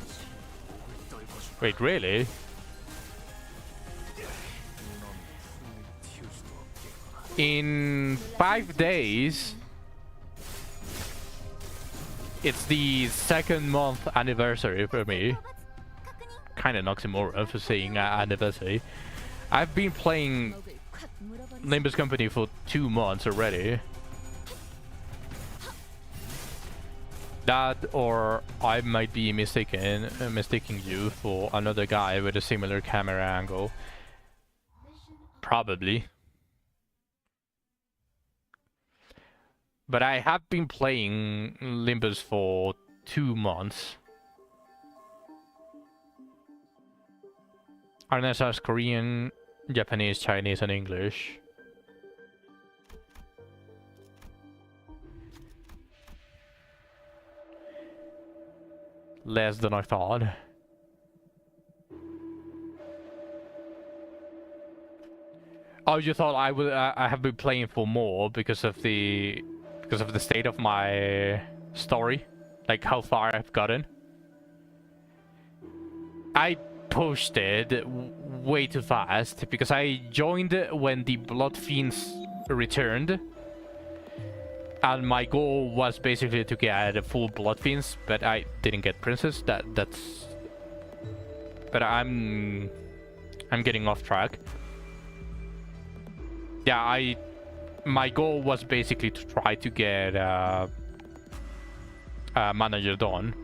Wait, really? In 5 days, it's the 2nd month anniversary for me. Kinda an oxymoron for saying anniversary. I've been playing Limbus Company for 2 months already. That, or I might be mistaking you for another guy with a similar camera angle. Probably. But I have been playing Limbus for 2 months. Arknights Korean, Japanese, Chinese, and English. Less than I thought. Oh, you thought I would? I have been playing for more because of the state of my story, like how far I've gotten. I pushed it way too fast because I joined when the Blood Fiends returned. And my goal was basically to get a full Blood Fiends, but I didn't get Princess. That's. But I'm getting off track. Yeah, my goal was basically to try to get Manager done.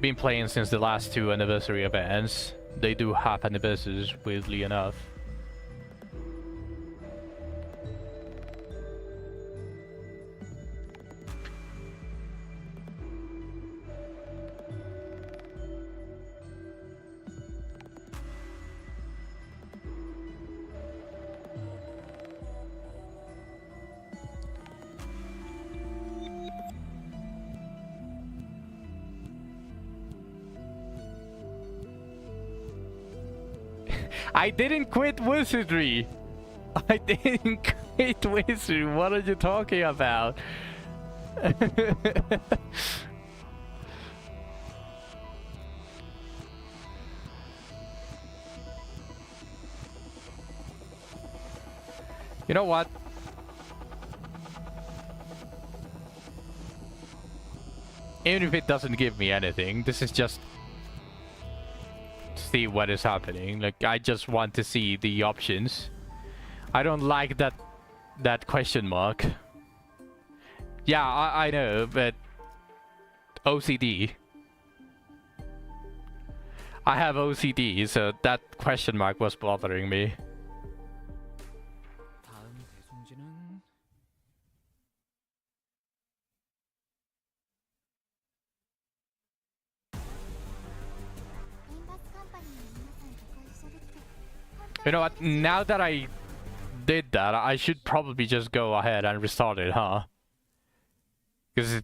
Been playing since the last 2 anniversary events. They do have anniversaries, weirdly enough. I didn't quit Wizardry! I didn't quit Wizardry, what are you talking about? You know what? Even if it doesn't give me anything, this is just see what is happening. Like, I just want to see the options. I don't like that question mark. Yeah, I know, but OCD. I have OCD, so that question mark was bothering me. 다음 배송지는 You know what? Now that I did that, I should probably just go ahead and restart it, huh? Because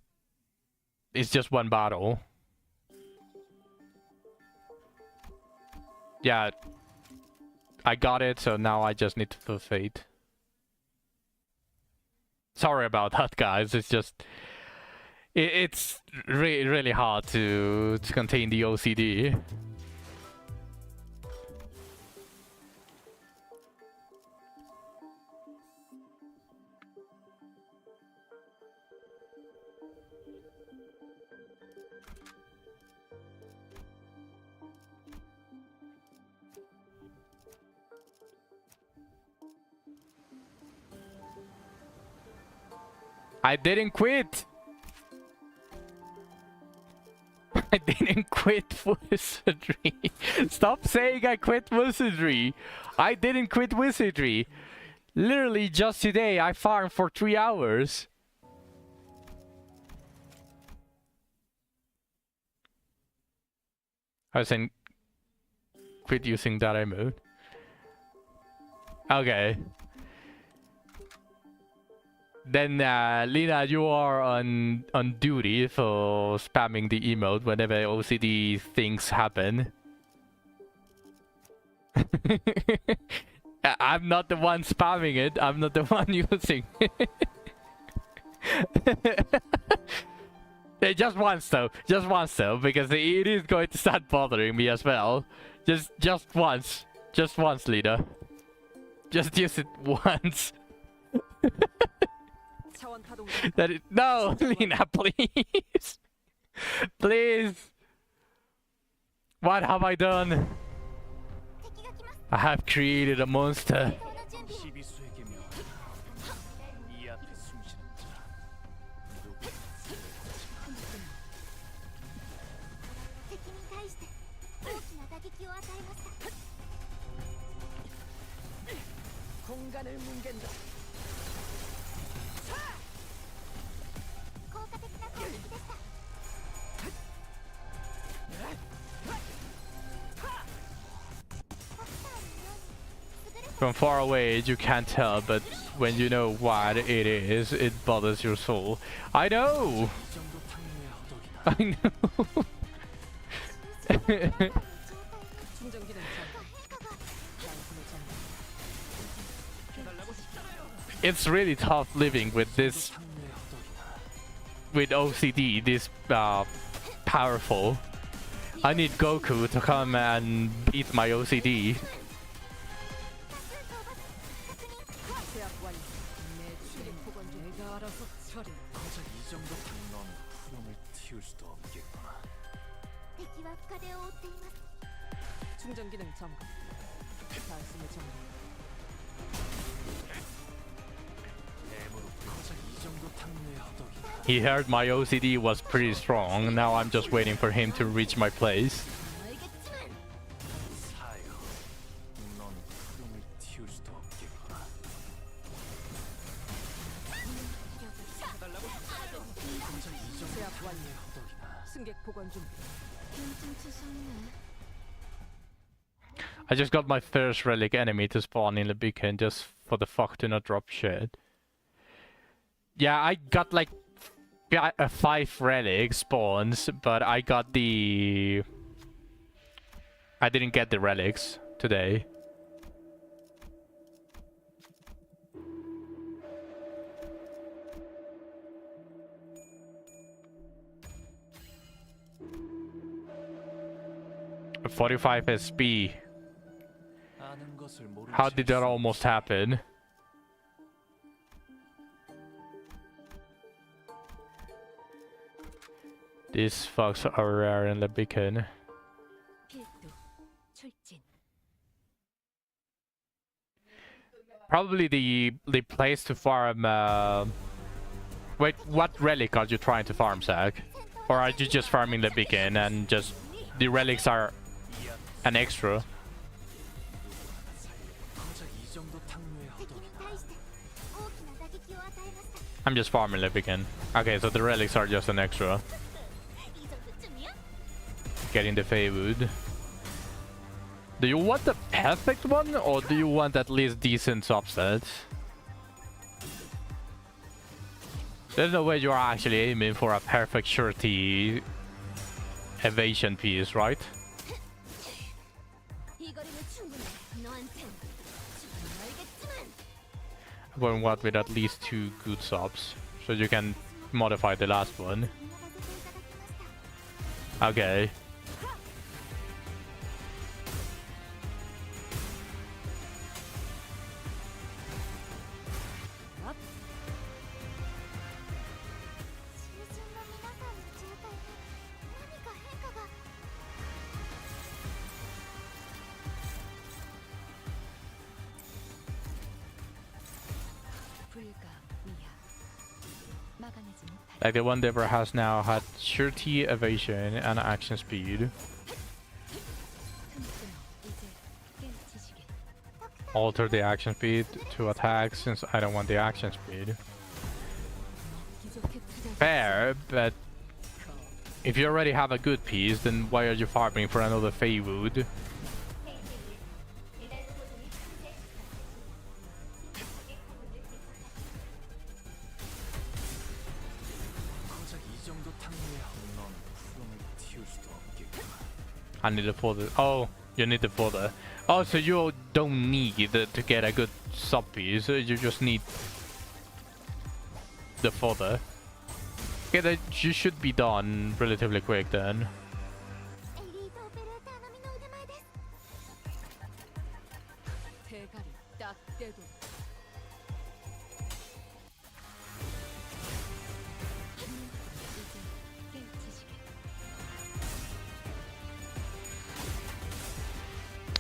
it's just one battle. Yeah, I got it, so now I just need to fulfill fate. Sorry about that, guys. It's just it's really hard to contain the OCD. I didn't quit. I didn't quit Wizardry. Stop saying I quit Wizardry. I didn't quit Wizardry. Literally just today I farmed for 3 hours. I was saying, quit using that emote. Okay. Then Lina, you are on duty for spamming the emote whenever OCD things happen. I'm not the one spamming it. I'm not the one using it. Just once though, because it is going to start bothering me as well. Just once, Lina. Just use it once. No, Lina, please. Please. What have I done? I have created a monster. From far away, you can't tell, but when you know what it is, it bothers your soul. I know! I know! It's really tough living with this... with OCD, this powerful. I need Goku to come and beat my OCD. He heard my OCD was pretty strong. Now I'm just waiting for him to reach my place. I just got my first relic enemy to spawn in the beacon just for the fuck to not drop shit. Yeah, I got like 5 relic spawns, but I got the... I didn't get the relics today. A 45 SP. How did that almost happen? These fucks are rare in the beacon. Probably the place to farm... Wait, what relic are you trying to farm, Zach? Or are you just farming the beacon and just... The relics are an extra? I'm just farming the beacon. Okay, so the relics are just an extra. Getting the Feywood. Do you want the perfect one, or do you want at least decent subsets? There's no way you are actually aiming for a perfect surety evasion piece, right? I'm going what with at least 2 good subs, so you can modify the last one. Okay. Like the one Deborah has now had surety, evasion, and action speed. Alter the action speed to attack since I don't want the action speed. Fair, but If you already have a good piece, then why are you farming for another Feywood? 고작 이 정도 탕후에 넌 푸름을 틔울 수도 없겠구나. I need a fodder. Oh, you need the fodder. Oh, so you don't need to get a good sub piece. You just need the fodder. Okay, that you should be done relatively quick then. 대가리 딱 떼도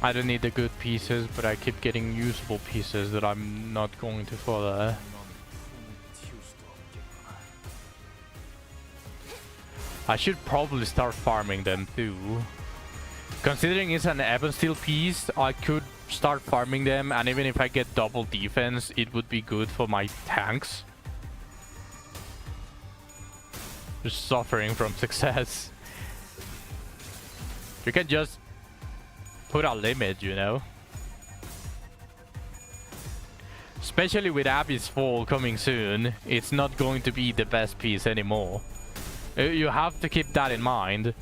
I don't need the good pieces, but I keep getting usable pieces that I'm not going to fodder. 넌 푸름을 틔울 수도 없겠구나. I should probably start farming them too. Considering it's an Ebon Steel piece, I could start farming them, and even if I get double defense, it would be good for my tanks. Just suffering from success. You can just put a limit, you know? Especially with Abyss Fall coming soon, it's not going to be the best piece anymore. You have to keep that in mind.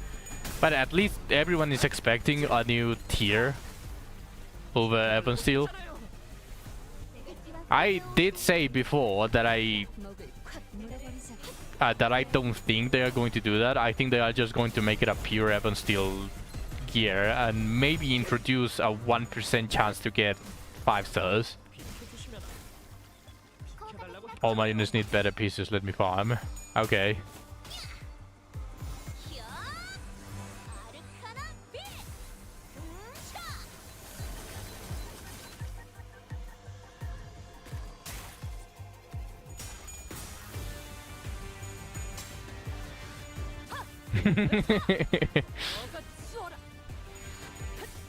But at least everyone is expecting a new tier over Ebon Steel. I did say before that I don't think they are going to do that. I think they are just going to make it a pure Ebon Steel gear and maybe introduce a 1% chance to get 5 stars. All my units need better pieces, let me farm. Okay.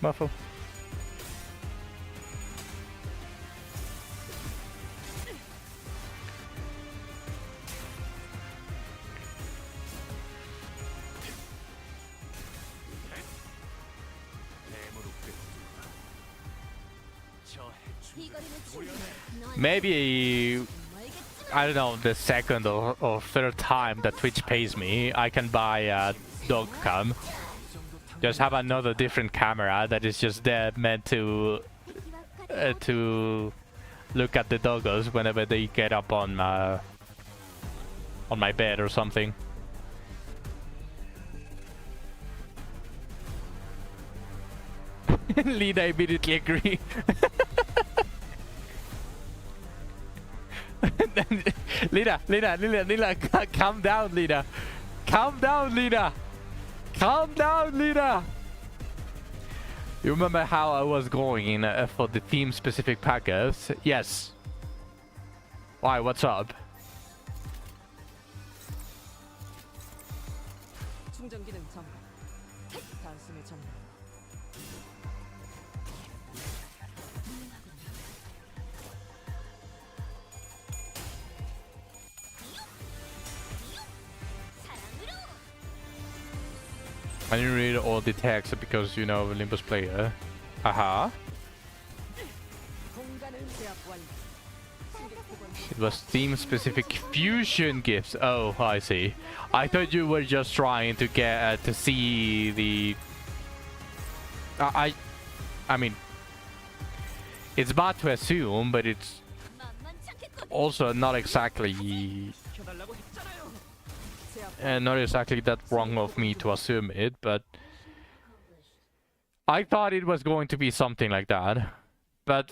Muffle. Maybe, I don't know, the second or third time that Twitch pays me, I can buy a dog cam. Just have another different camera that is just there meant to look at the doggos whenever they get up on my bed or something. Lida immediately agree. Lida, calm down, Lida. Calm down, Lida. Calm down, Lida. You remember how I was going in for the theme-specific packers? Yes. Why? What's up? 충전 기능 점검. 단숨에 점령. I didn't read all the text because you know Limbus player. Haha. It was theme-specific fusion gifts. Oh, I see. I thought you were just trying to get to see the. I mean, it's bad to assume, but it's also not exactly. Not exactly that wrong of me to assume it, but I thought it was going to be something like that. But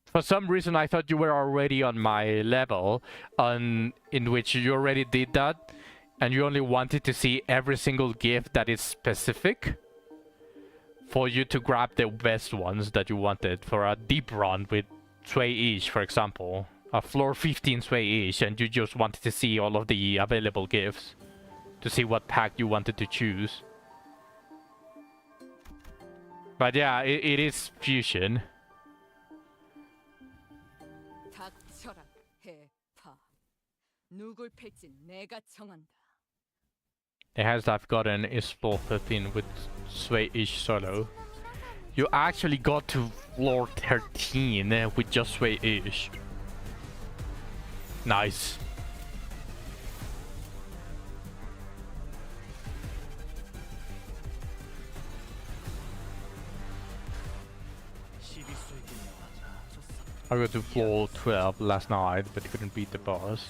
for some reason, I thought you were already on my level, in which you already did that, and you only wanted to see every single gift that is specific for you to grab the best ones that you wanted for a deep run with Sway each, for example. A floor 15 Sway each, and you just wanted to see all of the available gifts to see what pack you wanted to choose. But yeah, it is fusion. it has I've gotten is floor 13 with Sway-ish solo. You actually got to floor 13 with just Sway-ish. Nice. I got to floor 12 last night, but couldn't beat the boss.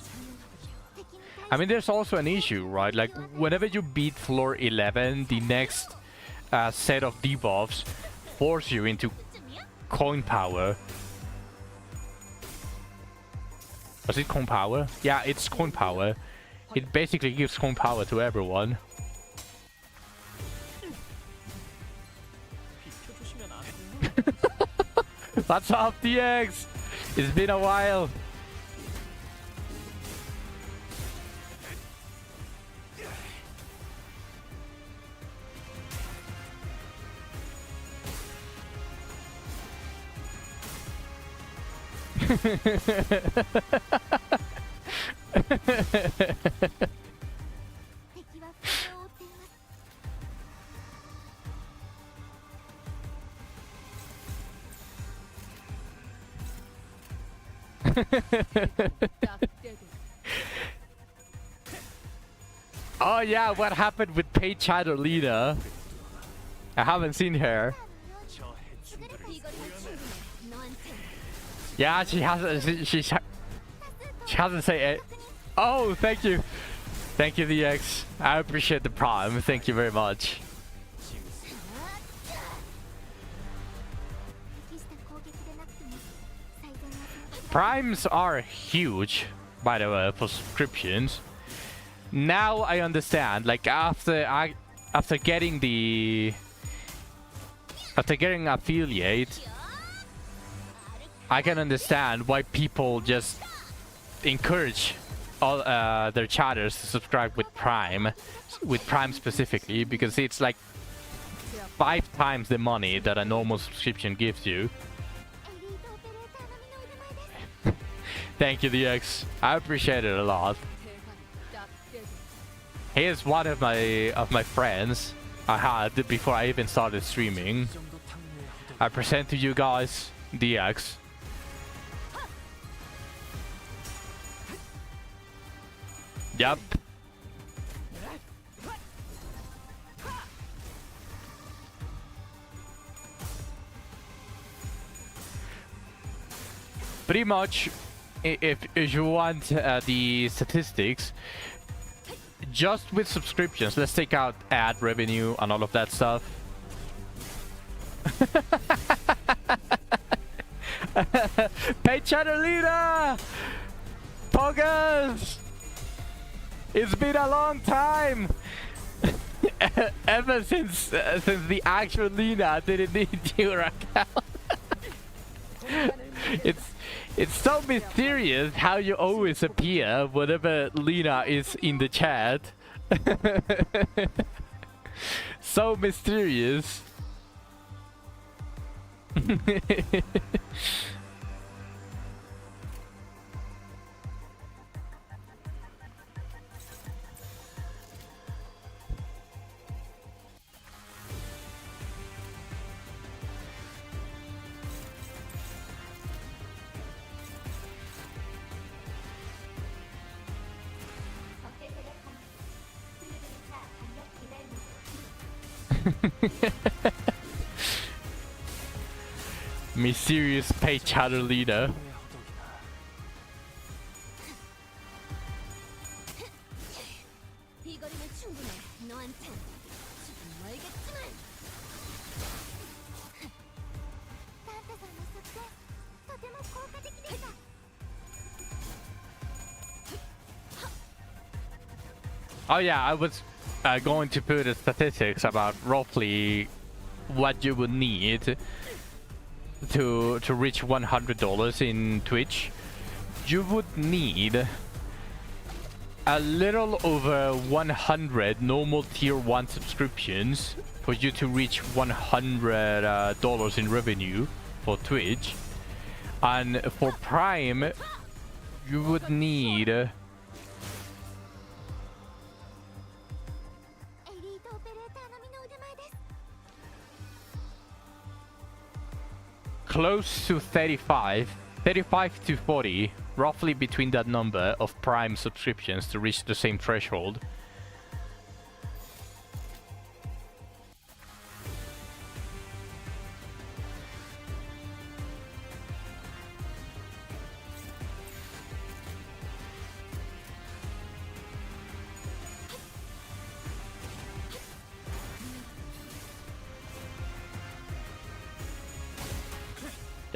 I mean, there's also an issue, right? Like, whenever you beat floor 11, the next set of debuffs force you into coin power. Was it coin power? Yeah, it's coin power. It basically gives coin power to everyone. What's up, DX? It's been a while. Oh yeah, what happened with Paige Chatterlina? I haven't seen her. Yeah, she hasn't. She hasn't said it. Oh, thank you, DX. I appreciate the prime. Thank you very much. Primes are huge, by the way, for subscriptions. Now I understand. Like after getting affiliate, I can understand why people just encourage all their chatters to subscribe with Prime specifically, because it's like 5 times the money that a normal subscription gives you. Thank you, DX. I appreciate it a lot. He is one of my friends I had before I even started streaming. I present to you guys DX. Yep. Pretty much, if you want the statistics, just with subscriptions, let's take out ad revenue and all of that stuff. Hey, Chatterlina! Poggers! It's been a long time! Ever since the actual Lina didn't need your account. It's so mysterious how you always appear whenever Lina is in the chat. So mysterious. Mysterious Paige Chatterlina. Oh yeah, I was going to put the statistics about roughly what you would need to reach $100 in Twitch. You would need a little over 100 normal tier 1 subscriptions for you to reach $100 in revenue for Twitch, and for Prime you would need close to 35 to 40, roughly between that number of Prime subscriptions to reach the same threshold.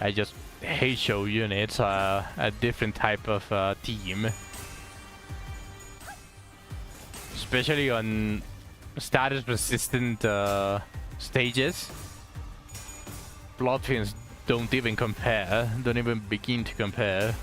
I just hate show units, a different type of team. Especially on status resistant stages. Bloodfiends don't even compare, don't even begin to compare.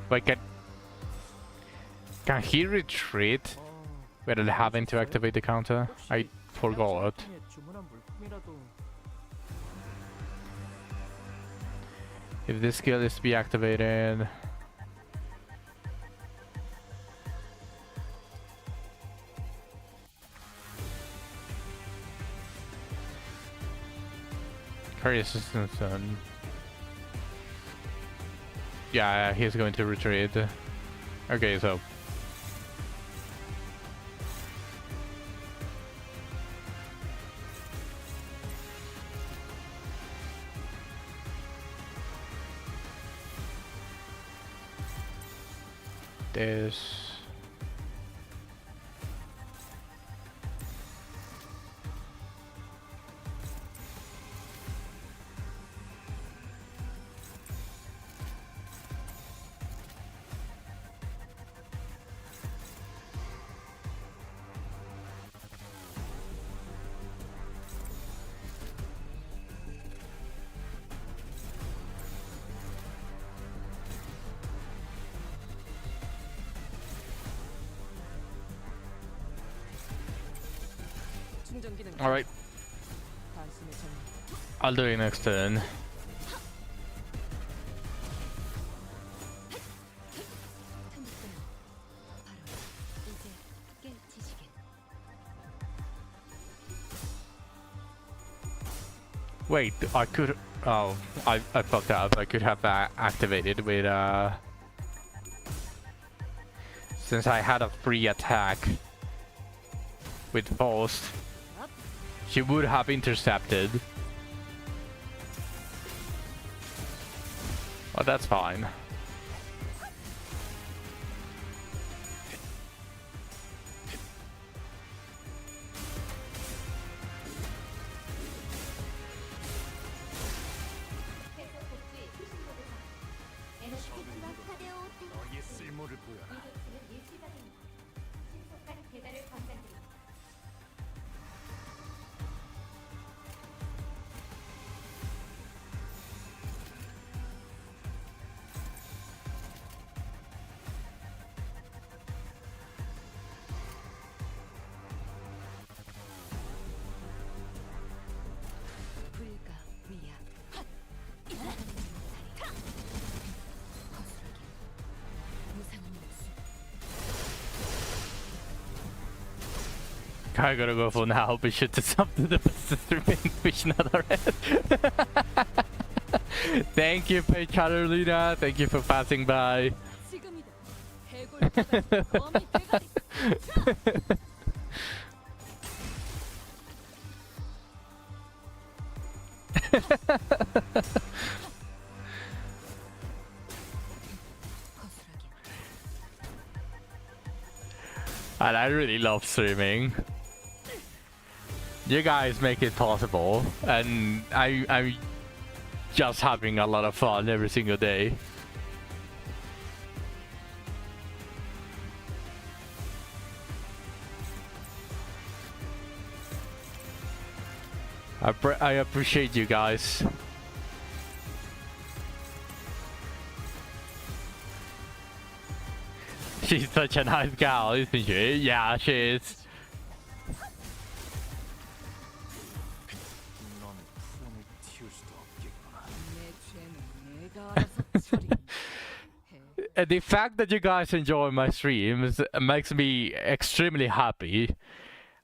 But can he retreat without having to activate the counter? I forgot. 주문한 물품이라도 If this skill is to be activated, carry assistance on. Yeah, he's going to retreat. Okay, so this. Alright. I'll do it next turn. Wait, I could... Oh, I fucked up. I could have that activated with... Since I had a free attack with Faust, she would have intercepted. Oh, that's fine. 너의 쓸모를 보여라. I gotta go for now, but should do something to the fish not already. Thank you, Carolina. Thank you for passing by. And I really love streaming. You guys make it possible, and I'm just having a lot of fun every single day. I appreciate you guys. She's such a nice gal, isn't she? Yeah, she is. 넌 푸른을 틔울 수도 없겠구나. 내 죄는 내가 알아서 처리해. The fact that you guys enjoy my streams makes me extremely happy.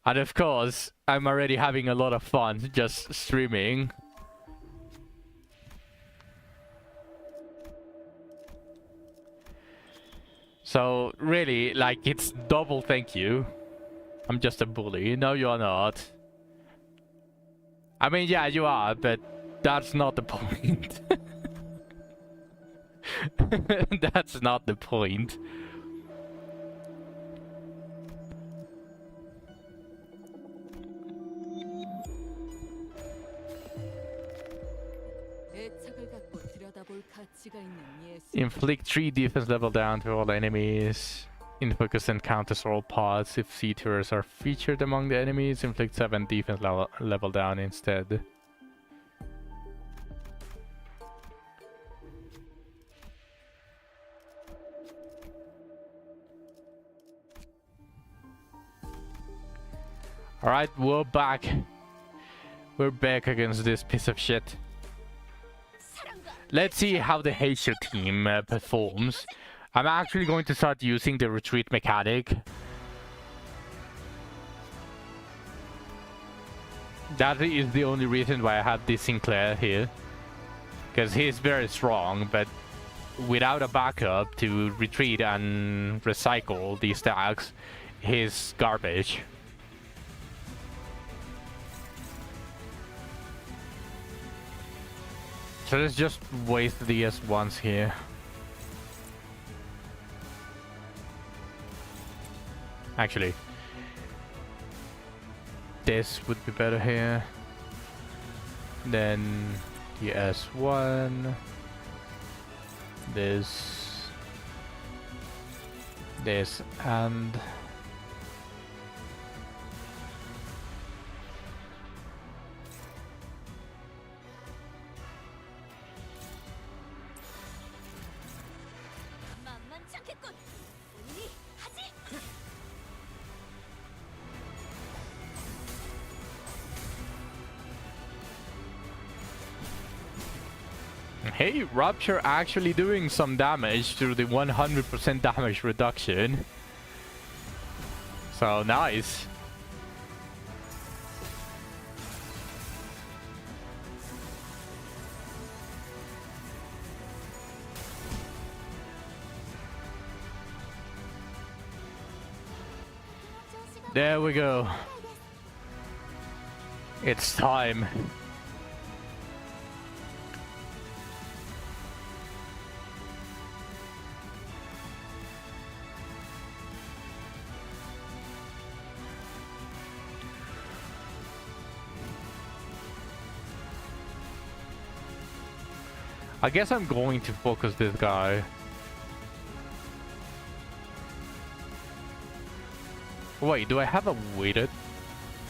And of course, I'm already having a lot of fun just streaming. So really, like, it's double thank you. I'm just a bully. No, you're not. I mean, yeah, you are, but that's not the point. That's not the point. 애착을 갖고 들여다볼 가치가 있는 예술. Inflict 3 defense level down to all enemies. In focus encounters all pods. If C-tiers are featured among the enemies, inflict 7 defense level down instead. Alright, we're back. We're back against this piece of shit. Let's see how the Heisho team performs. I'm actually going to start using the retreat mechanic. That is the only reason why I have this Sinclair here. Because he's very strong, but without a backup to retreat and recycle these stacks, he's garbage. So let's just waste the S1s here. Actually, this would be better here. Then the S1. This, and 만만치 않겠군. 본인이 하지. hey, Rupture actually doing some damage to the 100% damage reduction. So nice. There we go. It's time. I guess I'm going to focus this guy. Wait, do I have a weighted?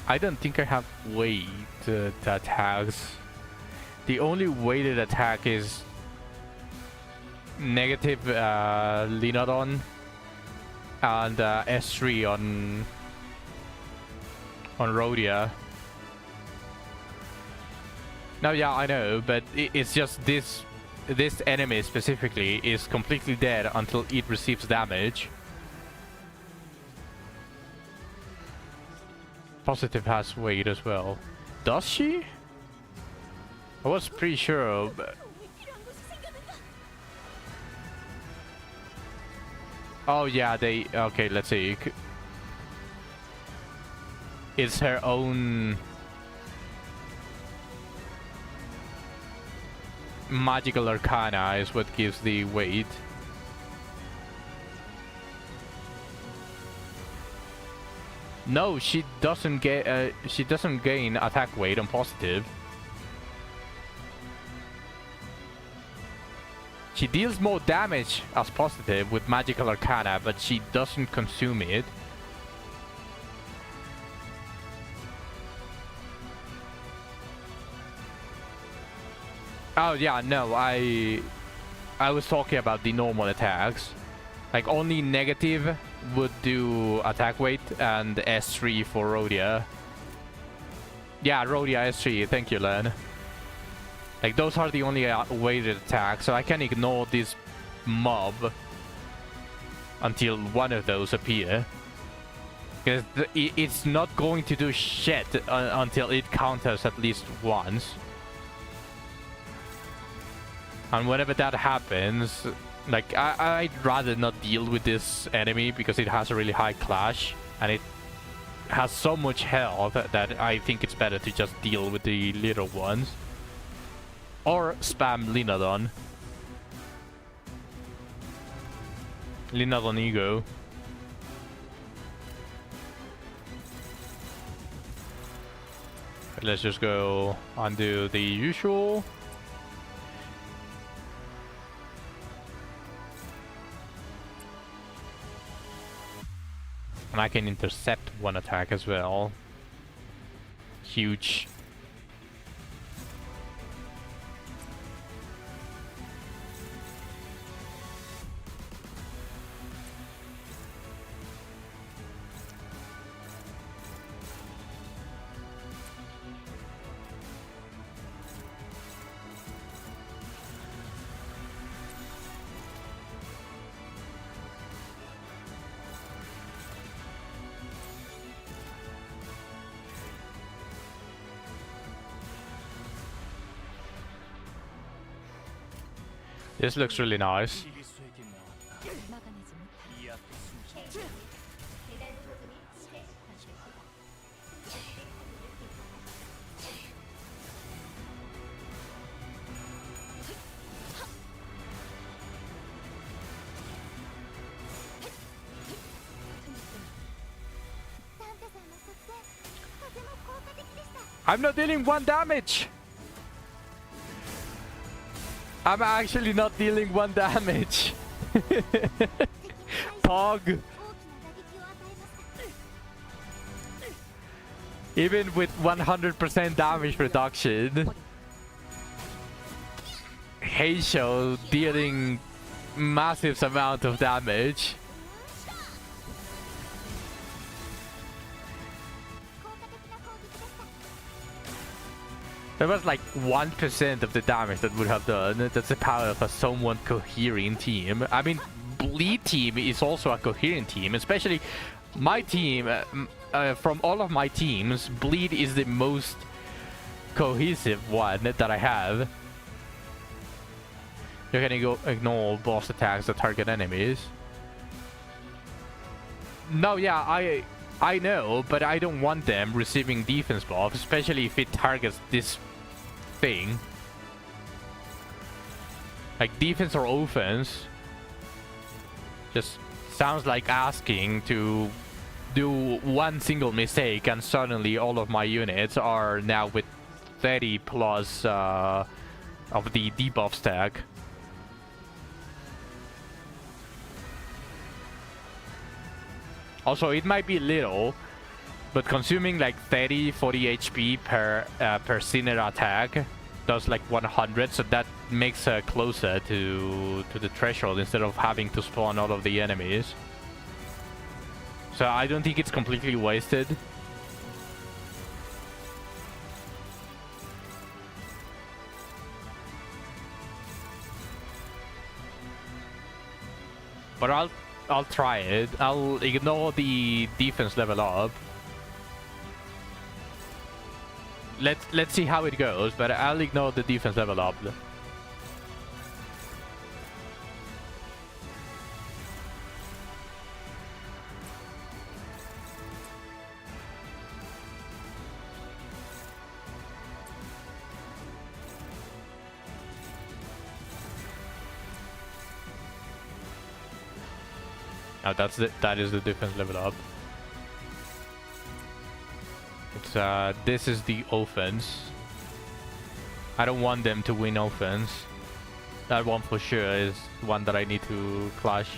I don't think I have weighted attacks. The only weighted attack is negative Linodon and S3 on Rhodia. No, yeah, I know, but it's just this enemy specifically is completely dead until it receives damage. Positive has weight as well. Does she? I was pretty sure. But... Oh yeah, they... Okay, let's see. It's her own... Magical Arcana is what gives the weight. No, she doesn't get. She doesn't gain attack weight on positive. She deals more damage as positive with Magical Arcana, but she doesn't consume it. Oh yeah, no, I was talking about the normal attacks. Like only negative would do attack weight and S3 for Rhodia. Yeah, Rhodia S3, thank you, Len. Like those are the only weighted attacks, so I can ignore this mob until one of those appear. Because it's not going to do shit until it counters at least once. And whenever that happens, like I'd rather not deal with this enemy because it has a really high clash and it has so much health that I think it's better to just deal with the little ones. Or spam Linadon. Linadon Ego. Let's just go undo the usual. And I can intercept one attack as well. Huge. This looks really nice. 막아내지 못한 I'm not dealing 1 damage! I'm actually not dealing 1 damage. Pog. Even with 100% damage reduction, Heisho dealing massive amount of damage. That was like 1% of the damage that would have done. That's the power of a somewhat coherent team. I mean, Bleed team is also a coherent team, especially my team. From all of my teams, Bleed is the most cohesive one that I have. You're gonna go ignore boss attacks that target enemies. No, yeah, I know, but I don't want them receiving defense buff, especially if it targets this thing. Like defense or offense. Just sounds like asking to do one single mistake and suddenly all of my units are now with 30 plus of the debuff stack. Also, it might be little, but consuming like 30-40 HP per sinner attack does like 100, so that makes her closer to the threshold instead of having to spawn all of the enemies. So I don't think it's completely wasted. But I'll try it. I'll ignore the defense level up. Let's see how it goes, but I'll ignore the defense level up. Now that is the defense level up. It's this is the offense. I don't want them to win offense. That one for sure is one that I need to clash.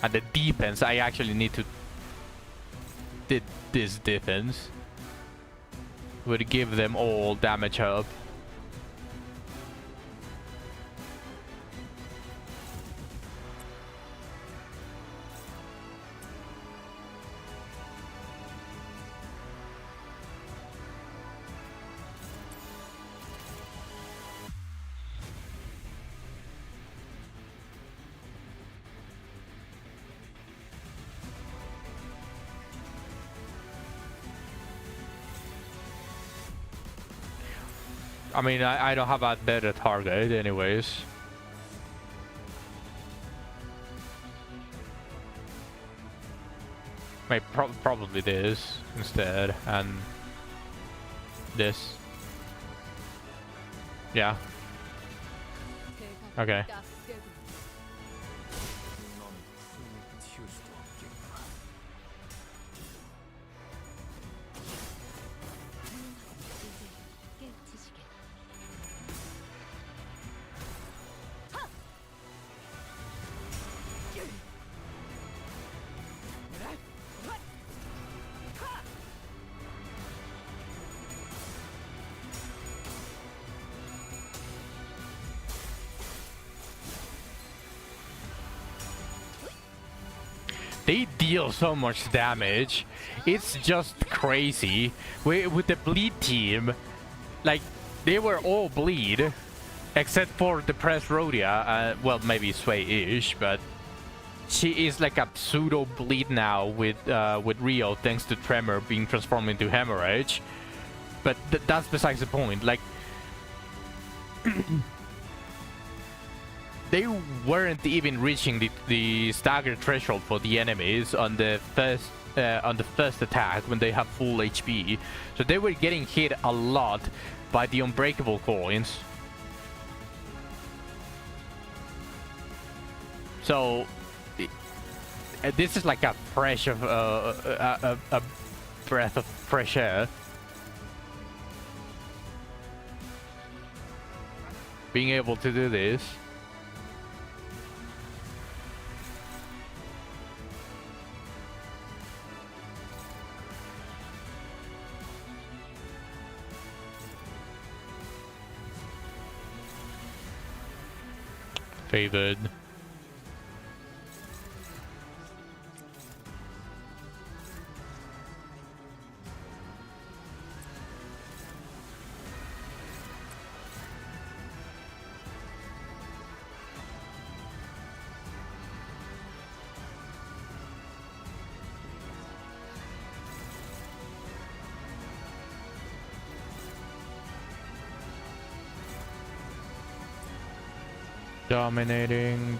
And the defense, I actually need to did this defense would give them all damage up. I mean, I don't have a better target anyways. Probably this instead, and this. Yeah. Okay. 넌 숨을 틔울 수도 없겠구나. 깨우치시게. They deal so much damage. It's just crazy. With the bleed team, like, they were all bleed. Except for the Press Rhodia. Well, maybe Sway-ish, but she is like a pseudo bleed now with Rio, thanks to Tremor being transformed into Hemorrhage. But that's besides the point. Like, they weren't even reaching the stagger threshold for the enemies on the first attack when they have full HP. So they were getting hit a lot by the unbreakable coins. So this is like a fresh of a breath of fresh air. Being able to do this. Favored. Dominating.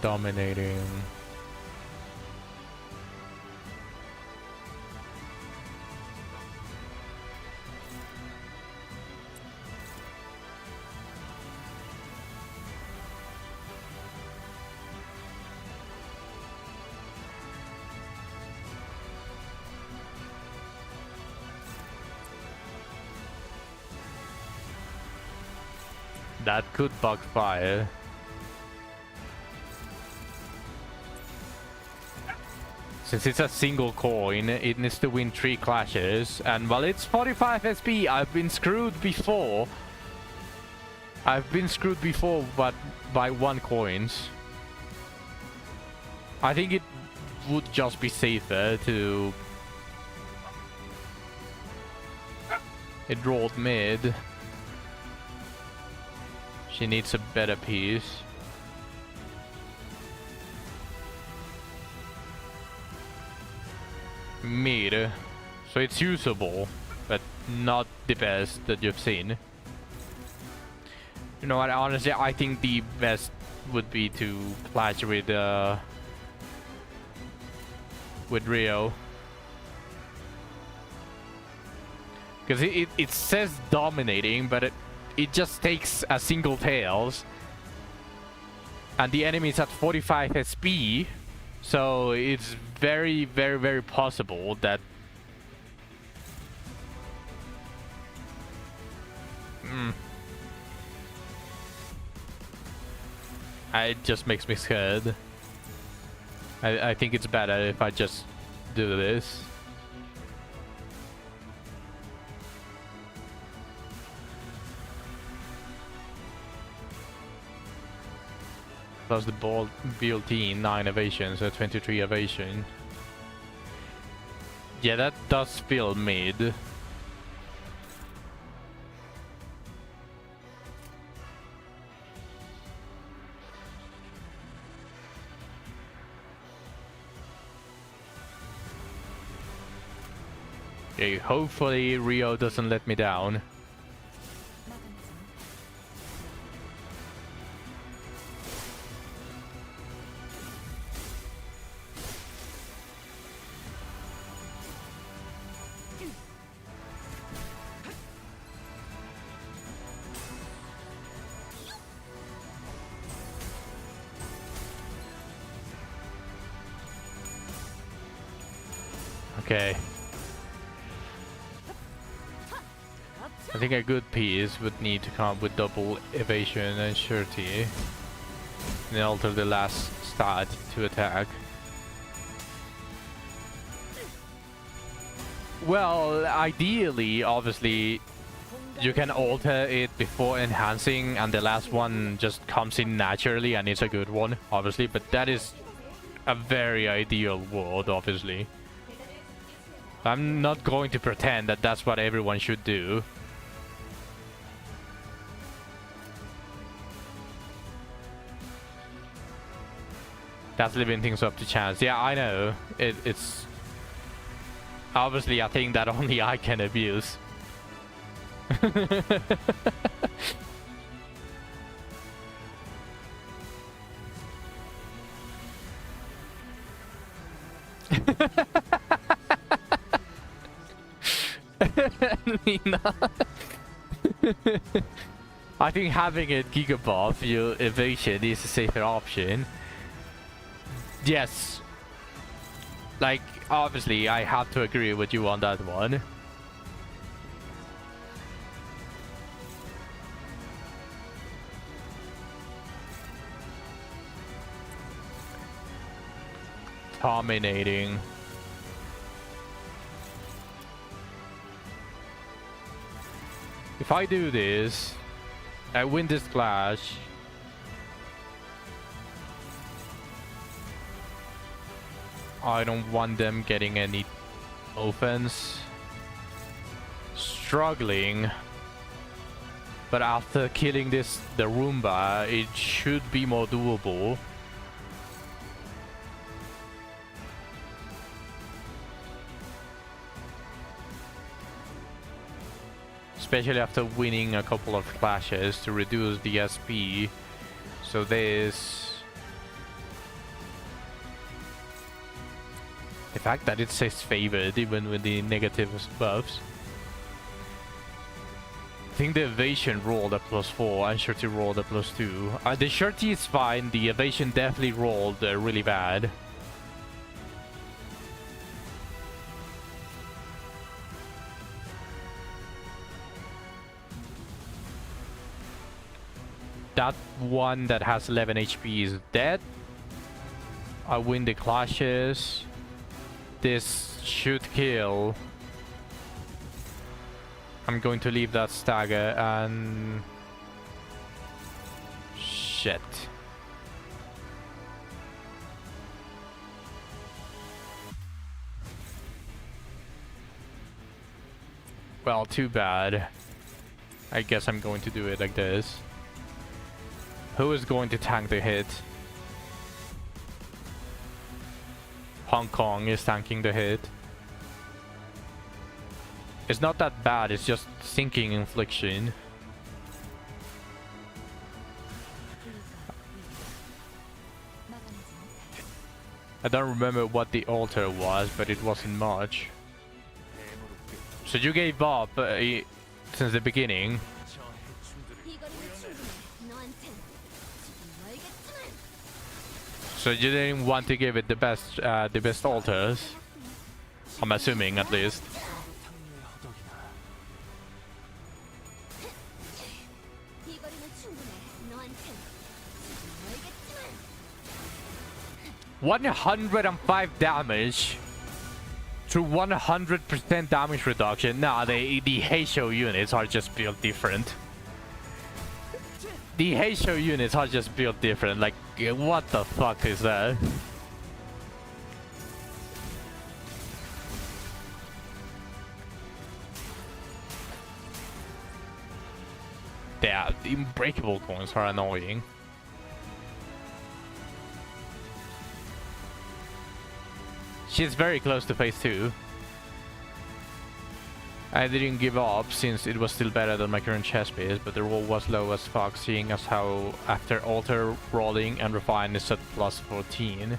That could bug fire. Since it's a single coin, it needs to win 3 clashes, and while it's 45 SP, I've been screwed before. But by 1 coins. I think it would just be safer to... It rolled mid. She needs a better piece. Mid, so it's usable, but not the best that you've seen. You know what, honestly, I think the best would be to clash with Rio. Because it says dominating, but it just takes a single tails. And the enemy is at 45 SP. So it's very, very, very possible that it just makes me scared. I think it's better if I just do this. Plus the ball built-in 9 evasion, so 23 evasion. Yeah, that does feel mid. Okay, hopefully Rio doesn't let me down. Okay. I think a good piece would need to come with double evasion and surety. And then alter the last stat to attack. Well, ideally, obviously, you can alter it before enhancing and the last one just comes in naturally and it's a good one, obviously. But that is a very ideal world, obviously. I'm not going to pretend that that's what everyone should do. That's leaving things up to chance. Yeah, I know. It's... Obviously, I think that only I can abuse. Nina. I think having a gigabuff, your evasion is a safer option. Yes. Like, obviously, I have to agree with you on that one. Dominating. If I do this, I win this clash. I don't want them getting any offense. Struggling. But after killing the Roomba, it should be more doable. Especially after winning a couple of clashes to reduce the SP. So this... The fact that it says favored even with the negative buffs. I think the evasion rolled a +4 and surety rolled a +2. The surety is fine, the evasion definitely rolled really bad. That one that has 11 HP is dead. I win the clashes. This should kill. I'm going to leave that stagger and... Shit. Well, too bad. I guess I'm going to do it like this. Who is going to tank the hit? Hong Kong is tanking the hit. It's not that bad, it's just sinking infliction. I don't remember what the altar was, but it wasn't much. So you gave up since the beginning. So you didn't want to give it the best altars. I'm assuming, at least. 105 damage through 100% damage reduction. Nah, the Heisho units are just built different. The Heisho units are just built different. Like, what the fuck is that? Yeah, the unbreakable coins are annoying. She's very close to phase 2. I didn't give up since it was still better than my current chest piece, but the roll was low as fuck, seeing as how after alter rolling and refine is at plus 14.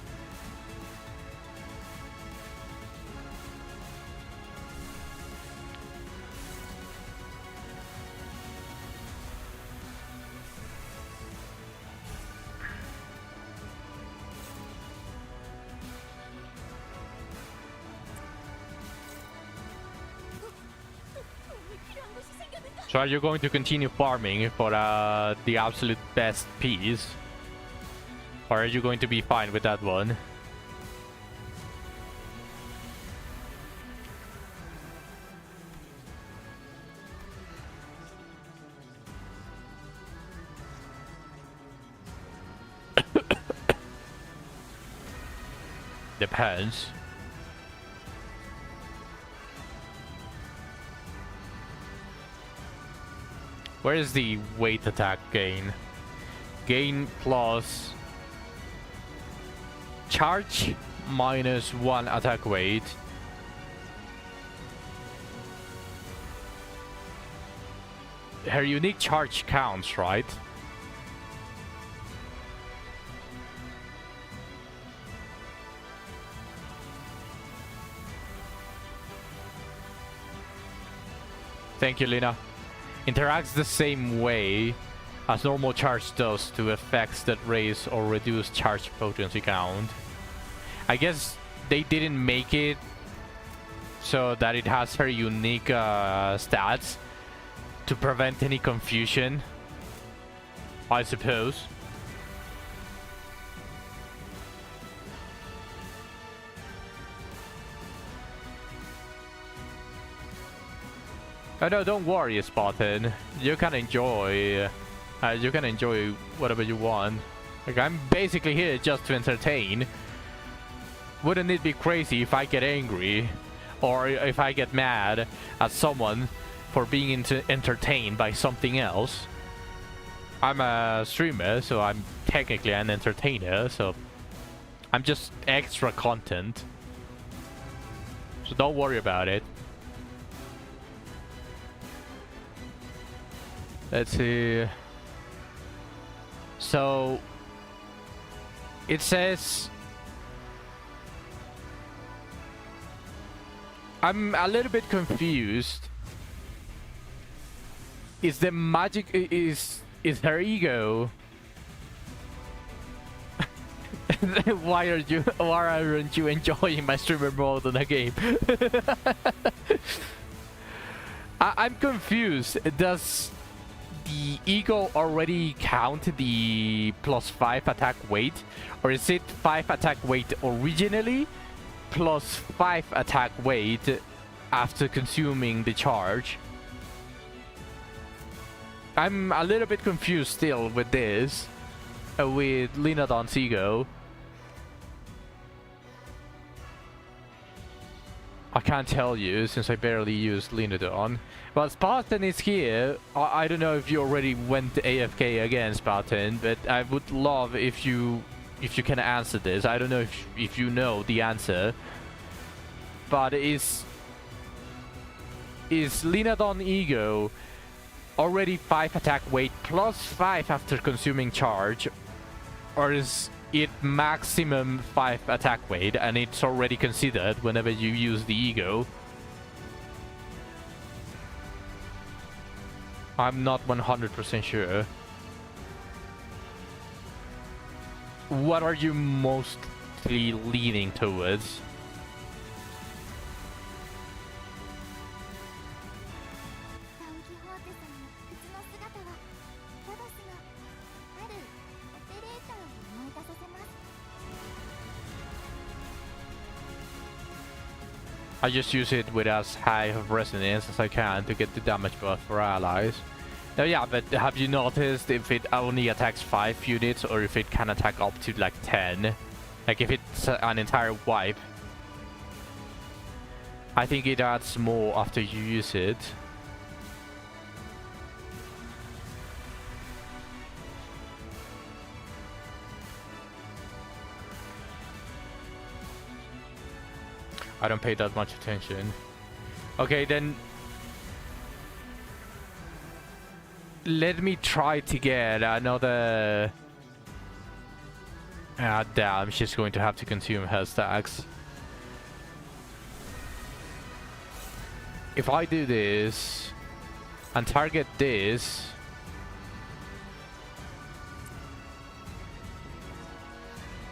So are you going to continue farming for the absolute best piece? Or are you going to be fine with that one? Depends. Where is the weight attack gain? Gain plus charge minus 1 attack weight. Her unique charge counts, right? Thank you, Lina. Interacts the same way as normal charge does to effects that raise or reduce charge potency count. I guess they didn't make it so that it has her unique stats to prevent any confusion, I suppose. Oh no, don't worry, Spartan. You can enjoy whatever you want. Like, I'm basically here just to entertain. Wouldn't it be crazy if I get angry or if I get mad at someone for being entertained by something else? I'm a streamer, so I'm technically an entertainer, so I'm just extra content. So don't worry about it. Let's see. So it says I'm a little bit confused. Is the magic is her ego? Why aren't you enjoying my streamer mode in the game? I'm confused. Does the ego already count the plus 5 attack weight, or is it 5 attack weight originally plus 5 attack weight after consuming the charge? I'm a little bit confused still with this, with Linadon's ego. I can't tell you since I barely used Linadon. But Spartan is here. I don't know if you already went AFK again, Spartan, but I would love if you can answer this. I don't know if you know the answer. But is Linadon ego already 5 attack weight plus 5 after consuming charge, or is it maximum 5 attack weight and it's already considered whenever you use the ego? I'm not 100% sure. What are you mostly leaning towards? I just use it with as high of resonance as I can to get the damage buff for allies. Now, yeah, but have you noticed if it only attacks 5 units or if it can attack up to like 10? Like if it's an entire wipe. I think it adds more after you use it. I don't pay that much attention. Okay, then let me try to get another... Ah, damn, she's going to have to consume her stacks. If I do this and target this,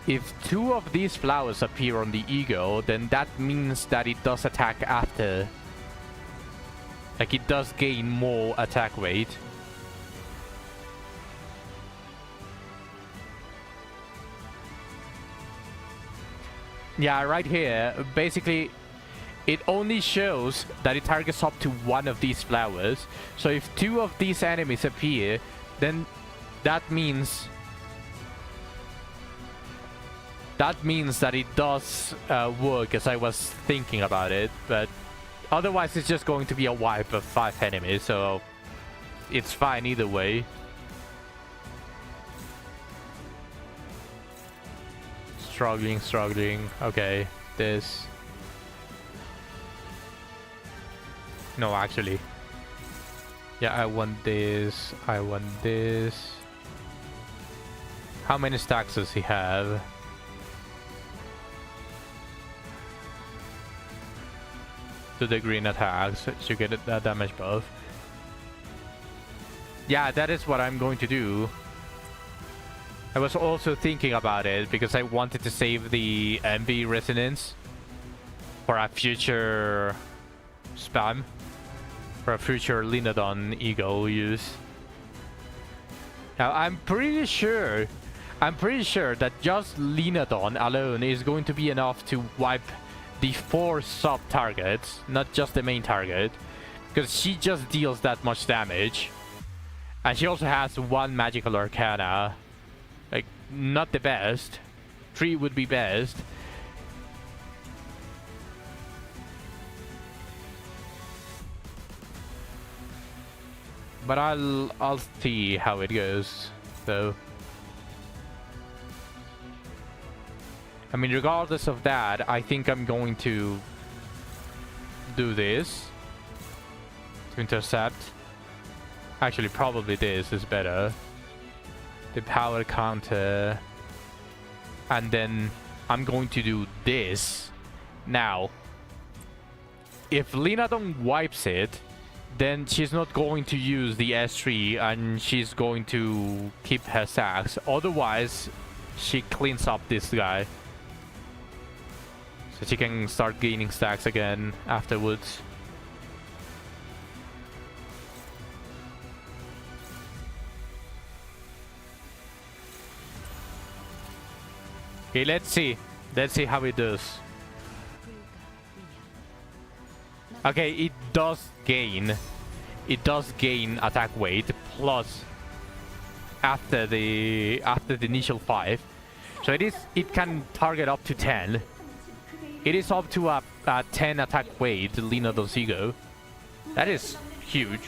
if 2 of these flowers appear on the ego, then that means that it does attack after. Like, it does gain more attack weight. Yeah, right here, basically, it only shows that it targets up to 1 of these flowers. So if 2 of these enemies appear, then that means that it does work as I was thinking about it. But otherwise, it's just going to be a wipe of 5 enemies, so it's fine either way. Struggling. Okay, this. No, actually. Yeah, I want this. I want this. How many stacks does he have? To the green attacks to get that damage buff. Yeah, that is what I'm going to do. I was also thinking about it because I wanted to save the envy resonance for a future spam, for a future Linodon ego use. Now I'm pretty sure that just Linodon alone is going to be enough to wipe the 4 sub targets, not just the main target, because she just deals that much damage, and she also has 1 magical arcana. Like, not the best. 3 would be best. But I'll see how it goes, though. I mean, regardless of that, I think I'm going to do this to intercept. Actually, probably this is better. The power counter. And then I'm going to do this. Now, if Linodon wipes it, then she's not going to use the S3 and she's going to keep her stacks. Otherwise, she cleans up this guy. So she can start gaining stacks again afterwards. Okay, let's see. Let's see how it does. Okay, it does gain. It does gain attack weight plus after the initial 5. So it can target up to 10. It is up to a 10 attack weight, Linodon's ego. That is huge.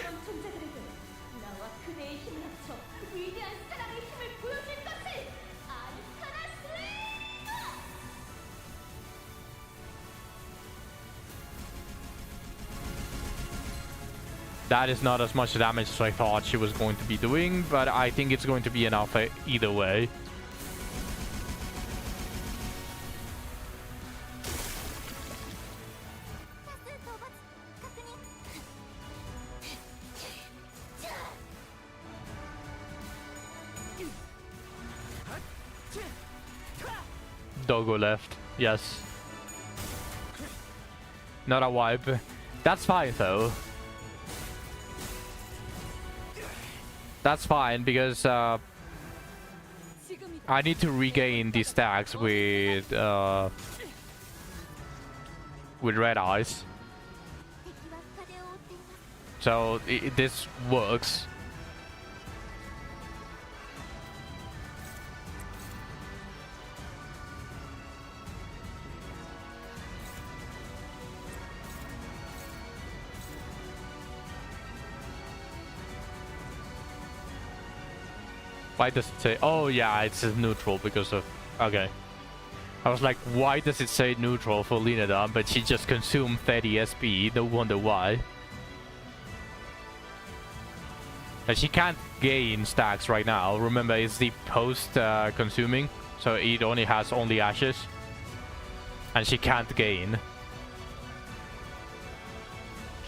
That is not as much damage as I thought she was going to be doing, but I think it's going to be enough either way. Doggo left, yes. Not a wipe. That's fine though. That's fine because I need to regain these stacks with with red eyes. So this works. Why does it say? Oh yeah, it's neutral because of. Okay. I was like, why does it say neutral for Linada? But she just consumed 30 SP. No wonder why. And she can't gain stacks right now. Remember, it's the post consuming, so it only has ashes, and she can't gain.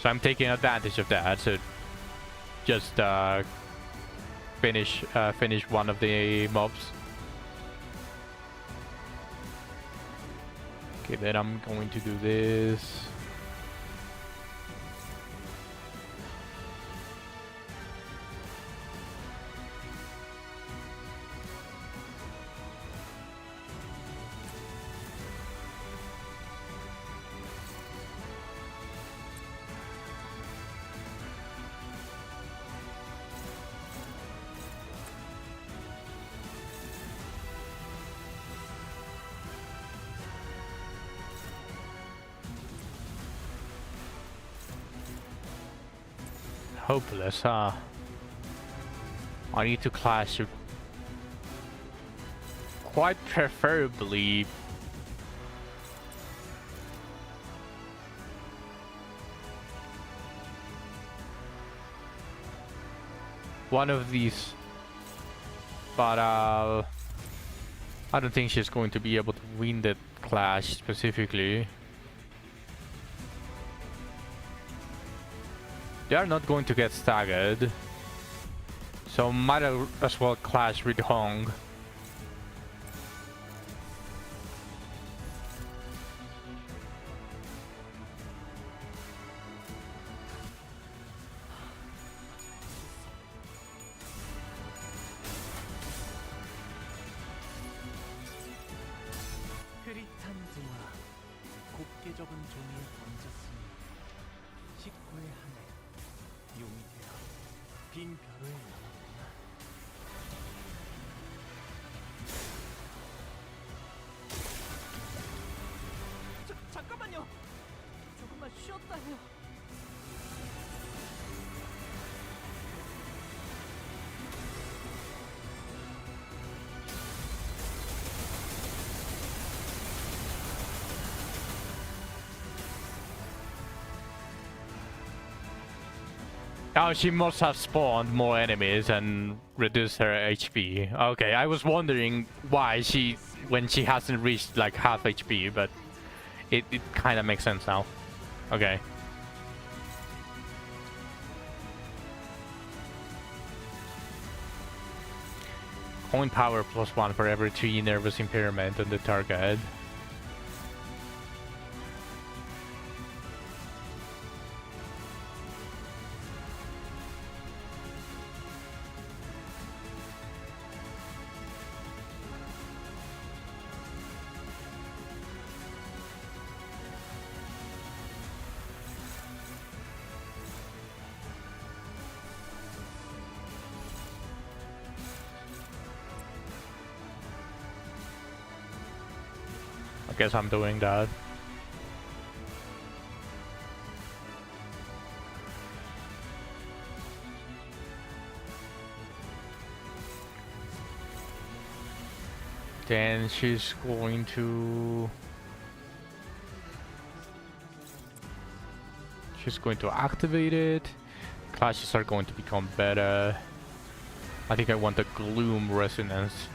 So I'm taking advantage of that. So just finish one of the mobs. Okay, then I'm going to do this. Hopeless, huh? I need to clash it. Quite preferably one of these, but I don't think she's going to be able to win that clash specifically. They are not going to get staggered, so might as well clash with Hong. 흐릿한 증오라 곱게 적은 종이에 던졌으니 식구의 하늘 용이 되어 빈 벼를 남았구나. 잠깐만요. 조금만 쉬었다 해요. Oh, she must have spawned more enemies and reduced her HP. Okay, I was wondering why when she hasn't reached like half HP, but it kind of makes sense now. Okay. Coin power +1 for every 3 nervous impairment on the target. I guess I'm doing that. Then she's going to activate it. Clashes are going to become better. I think I want the Gloom Resonance.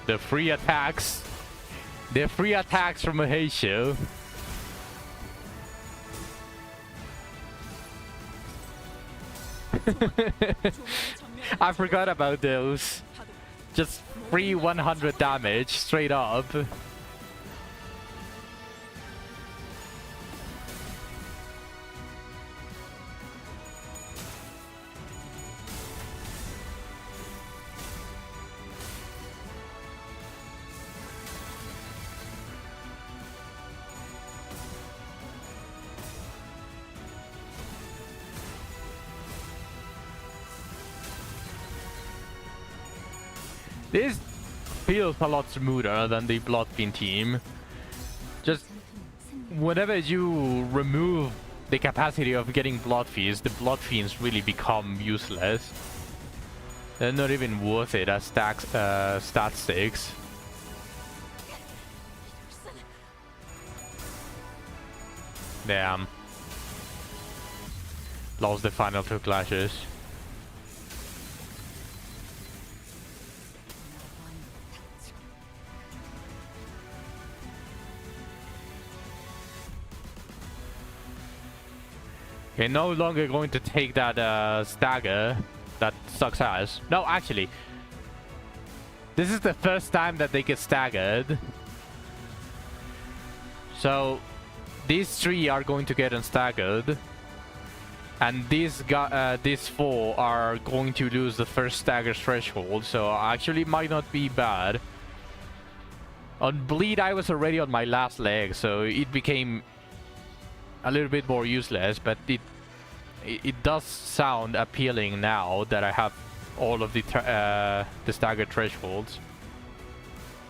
The free attacks. The free attacks from Heisho. I forgot about those. Just free 100 damage straight up. This feels a lot smoother than the Bloodfiend team. Just whenever you remove the capacity of getting Bloodfiends, the Bloodfiends really become useless. They're not even worth it as stat stakes. Damn. Lost the final 2 clashes. Okay, no longer going to take that stagger. That sucks ass. No, actually. This is the first time that they get staggered. So, these 3 are going to get unstaggered. And these 4 are going to lose the first stagger threshold. So, actually might not be bad. On bleed, I was already on my last leg. So, it became a little bit more useless, but it does sound appealing now that I have all of the stagger thresholds.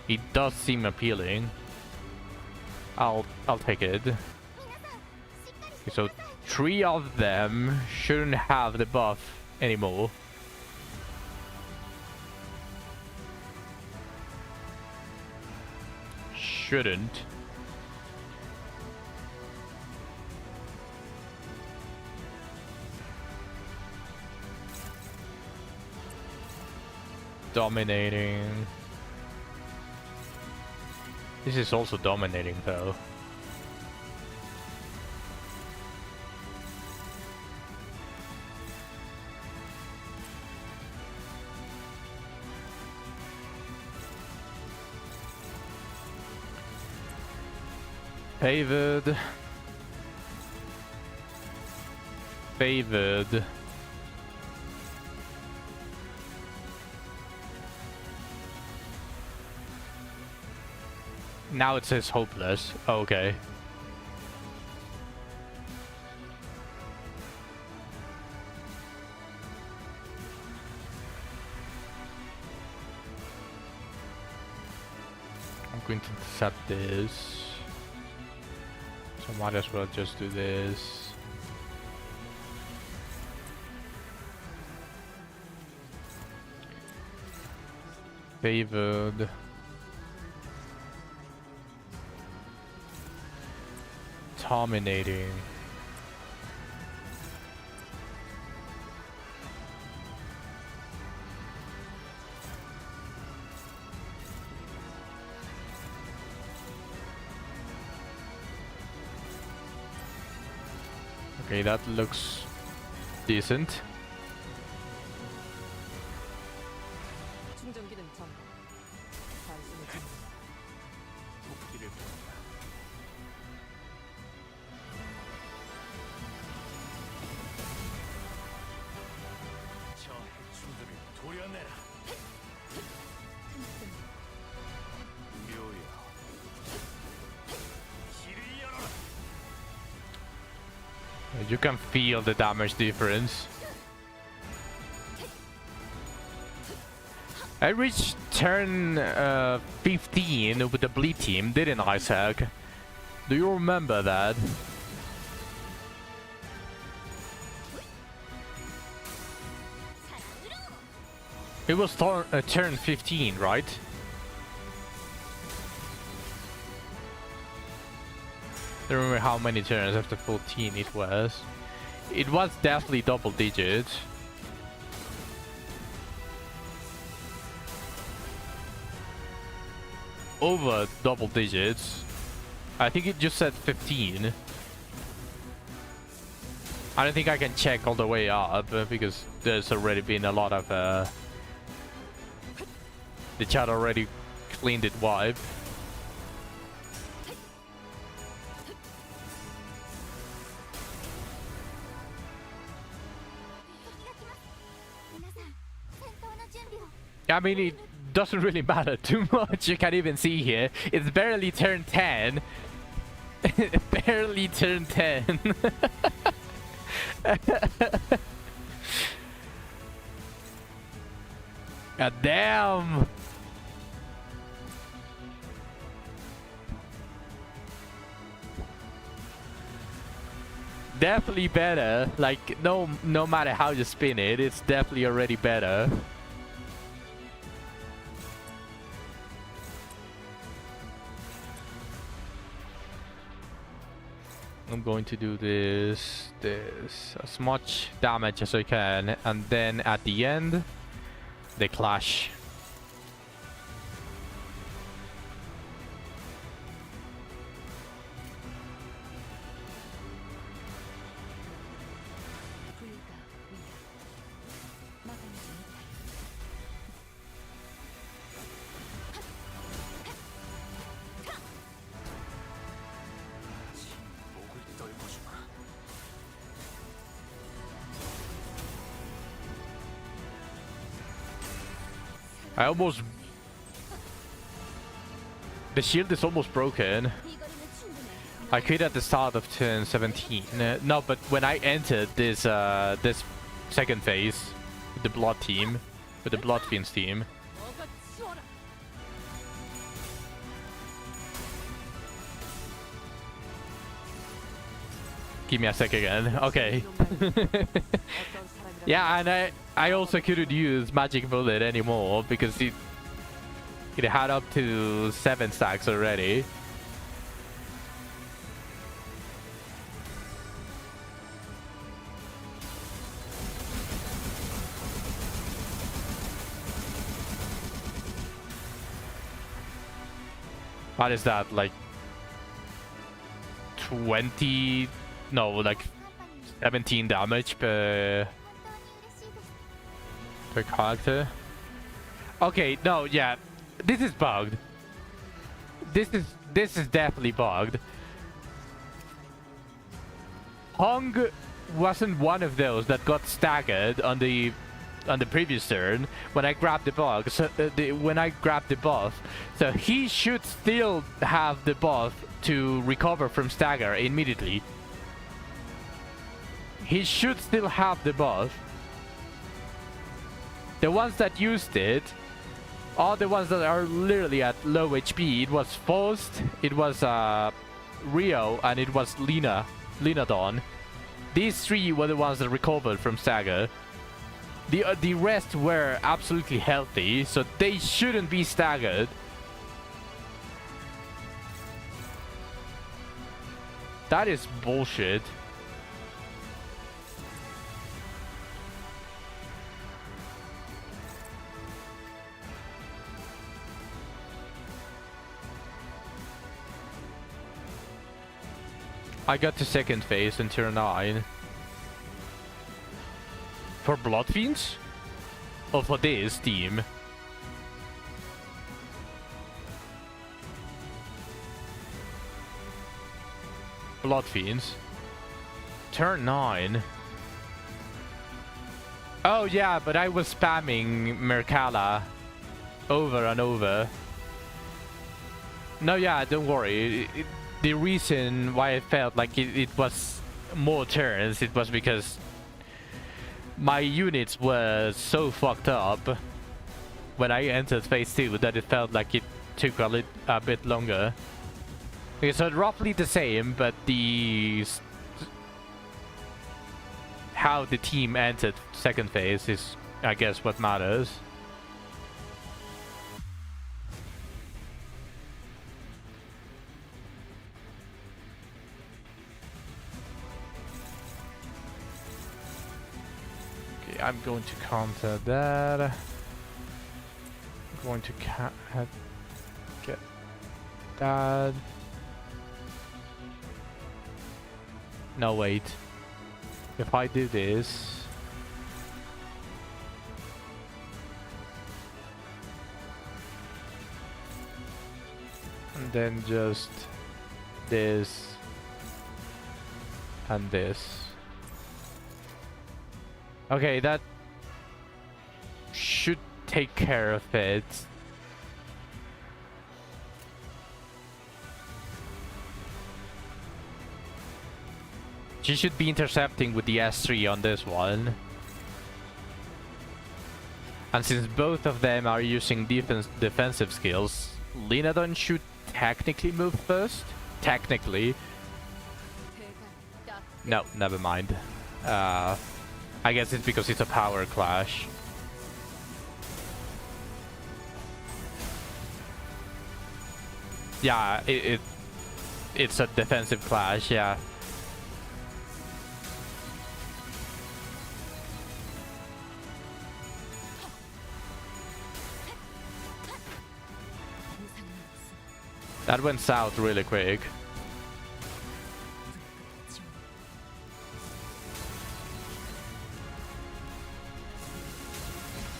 It does seem appealing. I'll take it. Okay, so 3 of them shouldn't have the buff anymore. Shouldn't. Dominating. This is also dominating though. Favored. Favored. Now it says hopeless. Oh, okay. I'm going to set this. So might as well just do this. Favored. Dominating. Okay, that looks decent. 충전기는 전. 단순히 전. 도끼를 보낸다. 저 해충들을 도려내라. 묘야. 길을 열어라. You can feel the damage difference. I reached turn 15 with the bleed team, didn't I, Zach? Do you remember that? It was turn 15, right? I don't remember how many turns after 14 it was. It was definitely double digits. over double digits. I think it just said 15. I don't think I can check all the way up because there's already been a lot of the chat already cleaned it wipe. I mean, it doesn't really matter too much. You can even see here, it's barely turned 10. Barely turned 10. God damn. Definitely better. Like, no matter how you spin it, it's definitely already better. I'm going to do this as much damage as I can, and then at the end they clash. I almost... The shield is almost broken. I quit at the start of turn 17. No, but when I entered this this second phase with the Blood team, with the Blood Fiends team. Give me a sec again. Okay. Yeah, and I also couldn't use Magic Bullet anymore because it had up to 7 stacks already. What is that, like 20? No, like 17 damage per character. Okay, no, yeah, this is bugged. This is definitely bugged. Hong wasn't one of those that got staggered on the previous turn when I grabbed the bug. So when I grabbed the buff, so he should still have the buff to recover from stagger immediately. He should still have the buff. The ones that used it are the ones that are literally at low HP. It was Faust, it was Rio, and it was Lina Dawn. These 3 were the ones that recovered from stagger. The rest were absolutely healthy, so they shouldn't be staggered. That is bullshit. I got to second phase in turn 9. For Blood Fiends? Or for this team? Blood Fiends. Turn 9. Oh yeah, but I was spamming Merkala over and over. No, yeah, don't worry. The reason why I felt like it was more turns, it was because my units were so fucked up when I entered phase 2 that it felt like it took a bit longer. Okay, so roughly the same, but how the team entered second phase is, I guess, what matters. I'm going to counter that. I'm going to get that. No, wait. If I do this... and then just this and this. Okay, that should take care of it. She should be intercepting with the S3 on this one. And since both of them are using defensive skills, Linadon should technically move first. Technically. No, never mind. I guess it's because it's a power clash. Yeah, it's a defensive clash, yeah. That went south really quick.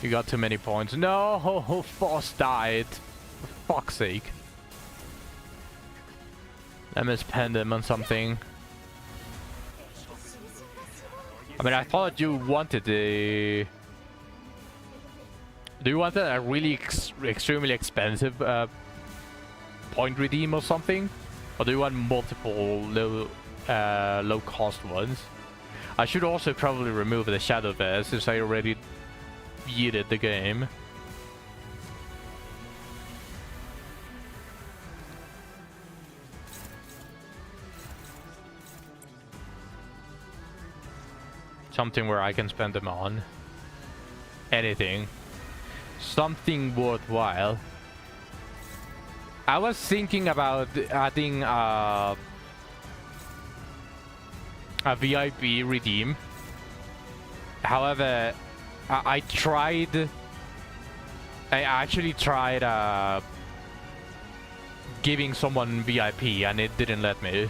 You got too many points. No, Foss died. For fuck's sake. Let me spend them on something. I mean, I thought you wanted a... Do you want a really extremely expensive point redeem or something? Or do you want multiple low cost ones? I should also probably remove the Shadow Bear since I already yeeted the game. Something where I can spend them on. Anything. Something worthwhile. I was thinking about adding a VIP redeem. However, I actually tried giving someone VIP and it didn't let me.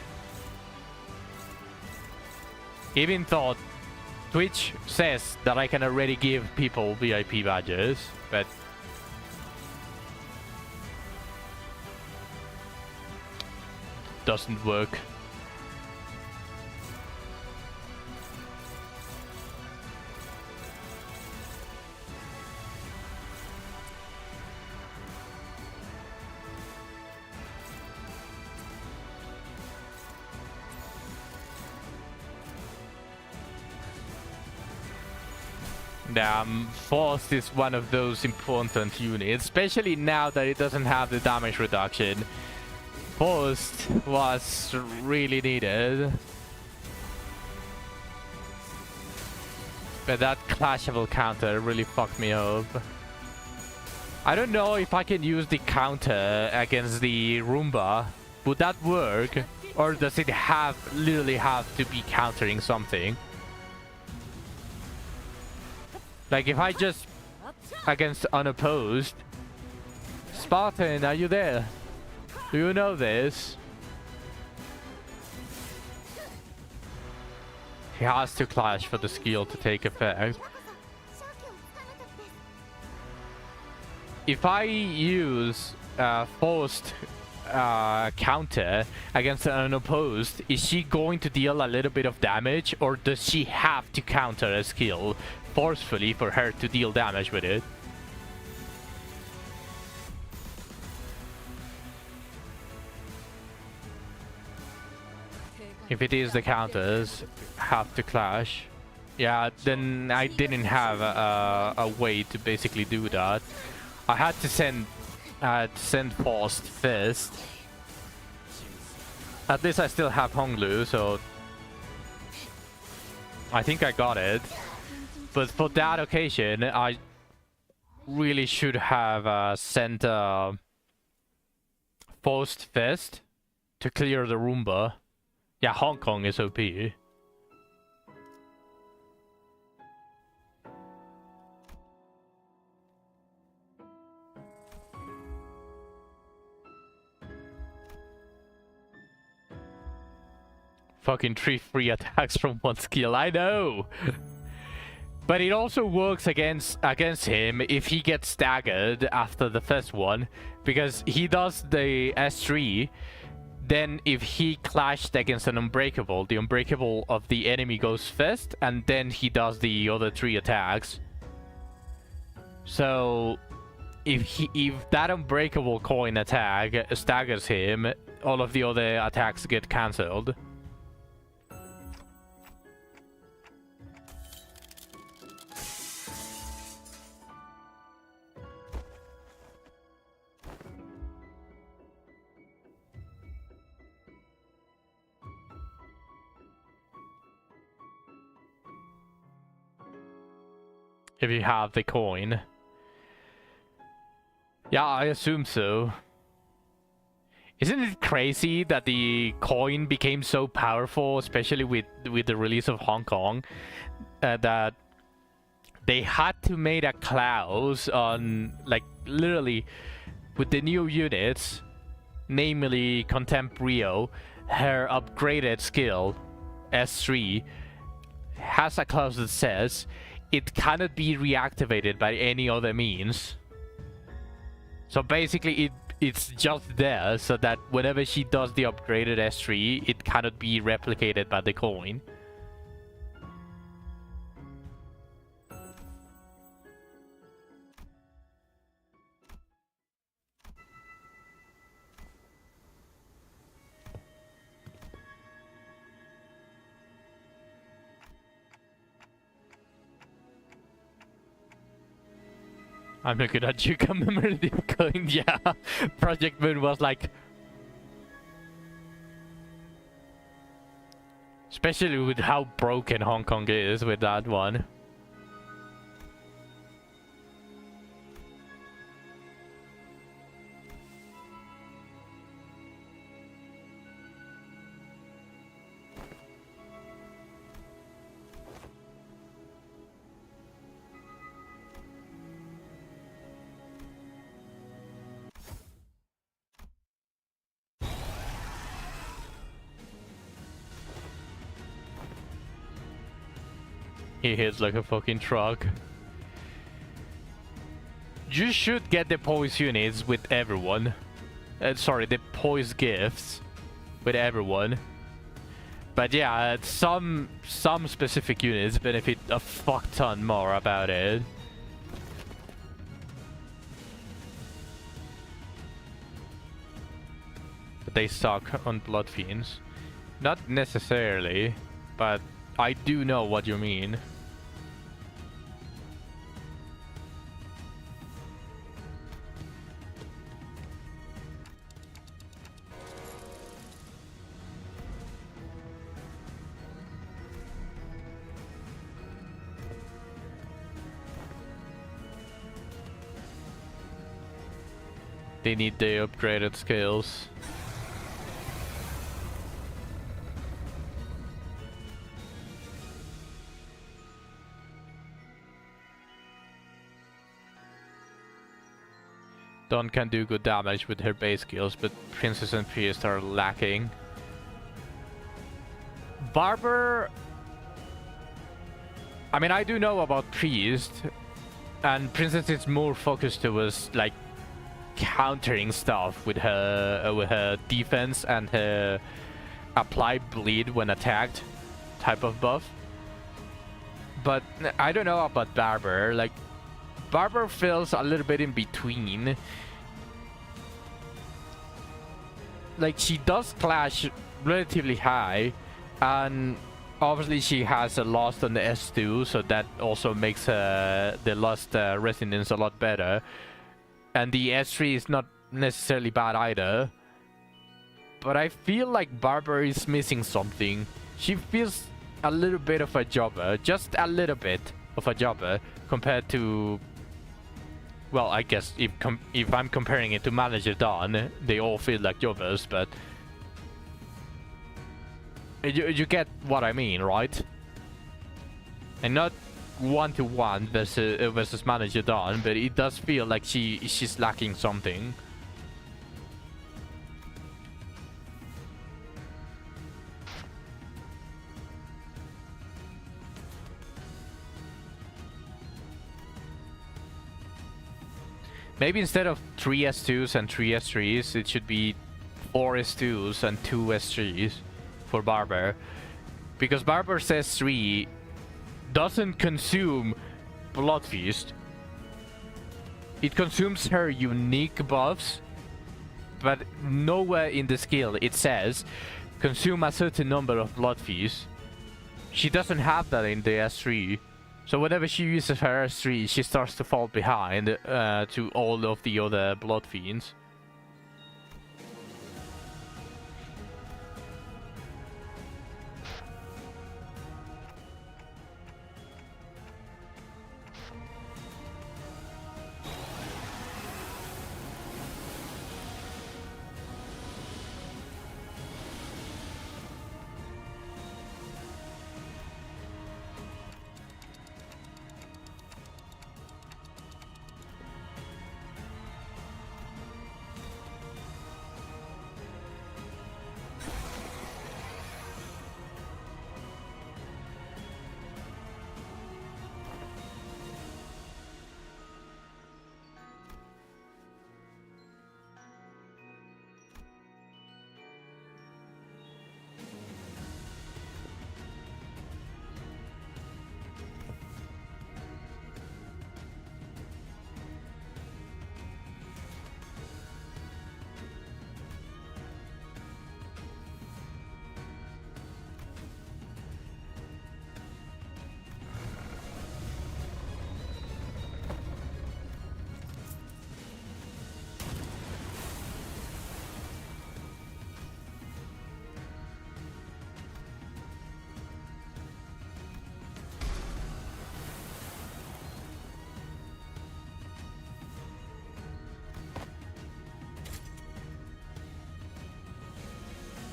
Even though Twitch says that I can already give people VIP badges, but doesn't work. Force is one of those important units, especially now that it doesn't have the damage reduction. Force was really needed. But that clashable counter really fucked me up. I don't know if I can use the counter against the Roomba. Would that work? Or does it literally have to be countering something? Like if I just against unopposed. Spartan, are you there? Do you know this? He has to clash for the skill to take effect. If I use forced counter against an unopposed, is she going to deal a little bit of damage, or does she have to counter a skill forcefully for her to deal damage with it? If it is the counters have to clash, yeah, then I didn't have a way to basically do that. I had to send forced first. At least I still have Honglu, so I think I got it. But for that occasion, I really should have sent forced first to clear the Roomba. Yeah, Hong Kong is OP. Fucking 3 free attacks from 1 skill, I know! But it also works against him if he gets staggered after the first one, because he does the S3, then if he clashed against an Unbreakable, the Unbreakable of the enemy goes first, and then he does the other 3 attacks. So if that Unbreakable coin attack staggers him, all of the other attacks get cancelled. If you have the coin. Yeah, I assume so. Isn't it crazy that the coin became so powerful, especially with the release of Hong Kong, that they had to make a clause on, like, literally, with the new units, namely Contempt Rio, her upgraded skill, S3, has a clause that says it cannot be reactivated by any other means. So basically it's just there so that whenever she does the upgraded S3, it cannot be replicated by the coin. I'm looking at you, commemorative coin. Yeah, Project Moon was like, especially with how broken Hong Kong is with that one. He hits like a fucking truck. You should get the poise units with everyone. Sorry, the poise gifts with everyone. But yeah, some specific units benefit a fuck ton more about it. But they suck on Blood Fiends. Not necessarily, but I do know what you mean. They need the upgraded skills. Dawn can do good damage with her base skills, but Princess and Priest are lacking. Barber... I mean, I do know about Priest, and Princess is more focused towards, like, countering stuff with her defense and her apply bleed when attacked type of buff. But I don't know about Barber. Like, Barber feels a little bit in between. Like, she does clash relatively high, and obviously she has a Lost on the S2, so that also makes the Lost resonance a lot better. And the S3 is not necessarily bad either. But I feel like Barber is missing something. She feels a little bit of a jobber. Just a little bit of a jobber compared to... Well, I guess if I'm comparing it to Manager Dawn, they all feel like jobbers, but... You get what I mean, right? And not one-to-one versus Manager Dawn, but it does feel like she's lacking something. Maybe instead of 3 S2s and 3 S3s, it should be 4 S2s and 2 S3s for Barber. Because Barber's S3 doesn't consume Blood Feast. It consumes her unique buffs, but nowhere in the skill it says consume a certain number of Blood Feast. She doesn't have that in the S3. So whenever she uses her S3, she starts to fall behind to all of the other Blood Fiends.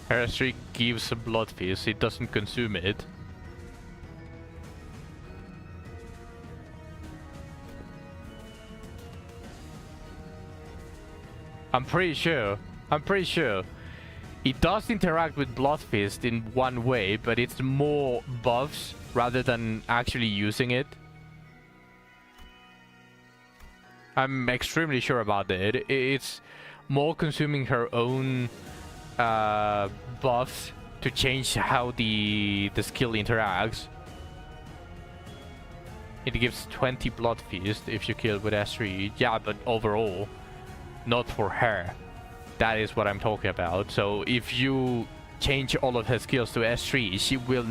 Her S3 gives a Blood Feast, it doesn't consume it. I'm pretty sure. It does interact with Blood Fist in one way, but it's more buffs rather than actually using it. I'm extremely sure about it. It's more consuming her own buffs to change how the skill interacts. It gives 20 Blood Feast if you kill with S3. Yeah, but overall, not for her. That is what I'm talking about. So if you change all of her skills to S3, she will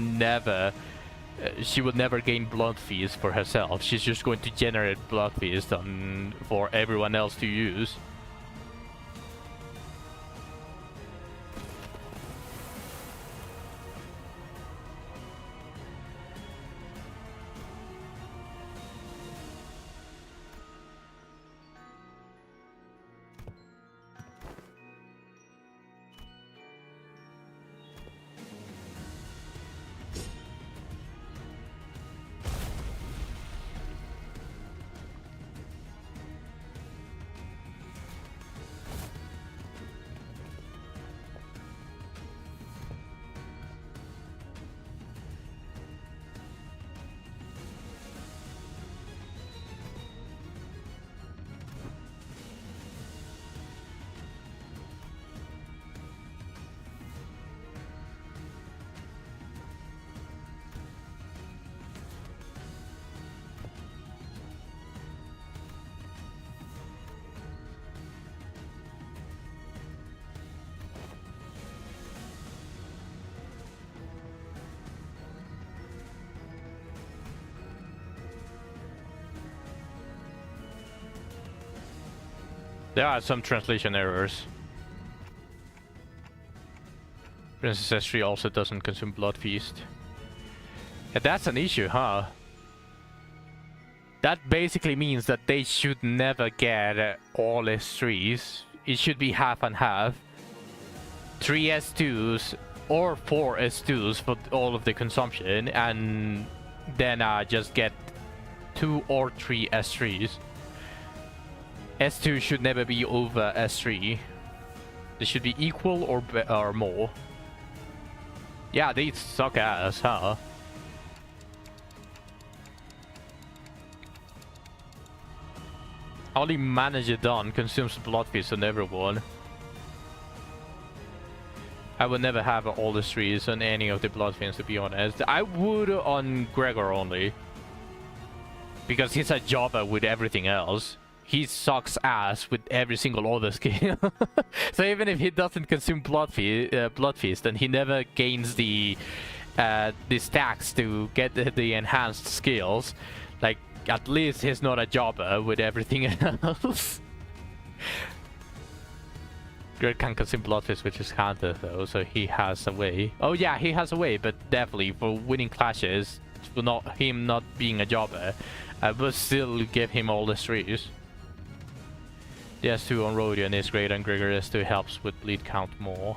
never gain Blood Feast for herself. She's just going to generate Blood Feast for everyone else to use. There are some translation errors. Princess S3 also doesn't consume Blood Feast. And that's an issue, huh? That basically means that they should never get all S3s. It should be half and half. 3 S2s or 4 S2s for all of the consumption, and then just get 2 or 3 S3s. S2 should never be over S3. They should be equal or more. Yeah, they suck ass, huh? Only Manager Don consumes Blood Feast on everyone. I would never have all the trees on any of the Blood Fiends, to be honest. I would on Gregor only. Because he's a jobber with everything else. He sucks ass with every single other skill. So even if he doesn't consume Blood Feast, then he never gains the stacks to get the enhanced skills. Like, at least he's not a jobber with everything else. Gregor can consume Blood Feast, which is counter though, so he has a way. Oh yeah, he has a way, but definitely for winning clashes, for him not being a jobber, I will still give him all the trees. The S2 on Rodion is great, and Gregor S2 helps with bleed count more.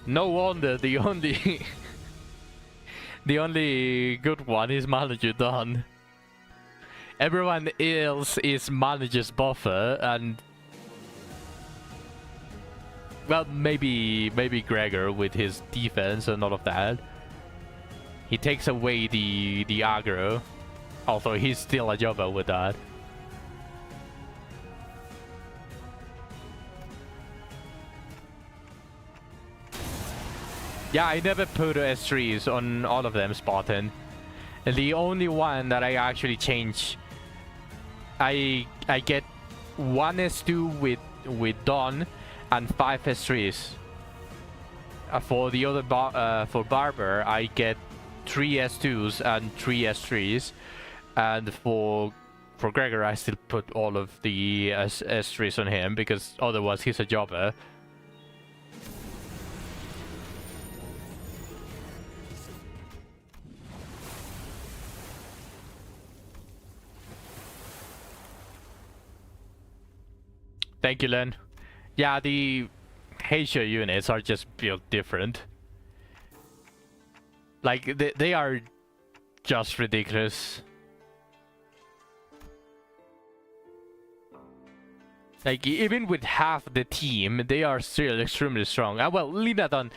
No wonder the only the only good one is Manager Don. Everyone else is Manager's buffer, and well, maybe Gregor with his defense and all of that. He takes away the aggro, although he's still a jobber with that. Yeah, I never put S3s on all of them, Spartan. And the only one that I actually change, I get 1 S2 with Dawn and 5 S3s. For the other for Barber, I get 3 S2s and 3 S3s, and for Gregor, I still put all of the S3s on him because otherwise he's a jobber. Thank you, Len. Yeah, the Heisha units are just built different. Like, they are just ridiculous. Like, even with half the team, they are still extremely strong. Well, Linadon,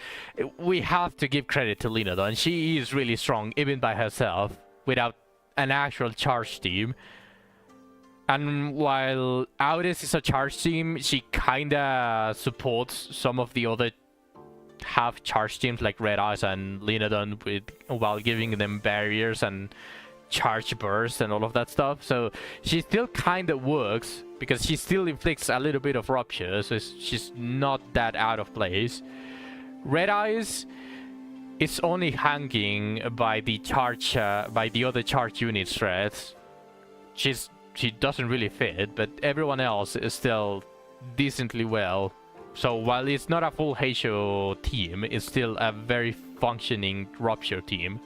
we have to give credit to Linadon. She is really strong, even by herself, without an actual charge team. And while Audis is a charge team, she kinda supports some of the other half charge teams like Red Eyes and Linadon while giving them barriers and charge burst and all of that stuff. So she still kinda works because she still inflicts a little bit of rupture, so she's not that out of place. Red Eyes is only hanging by the charge, by the other charge unit threats. She doesn't really fit, but everyone else is still decently well. So while it's not a full Heisho team, it's still a very functioning Rupture team.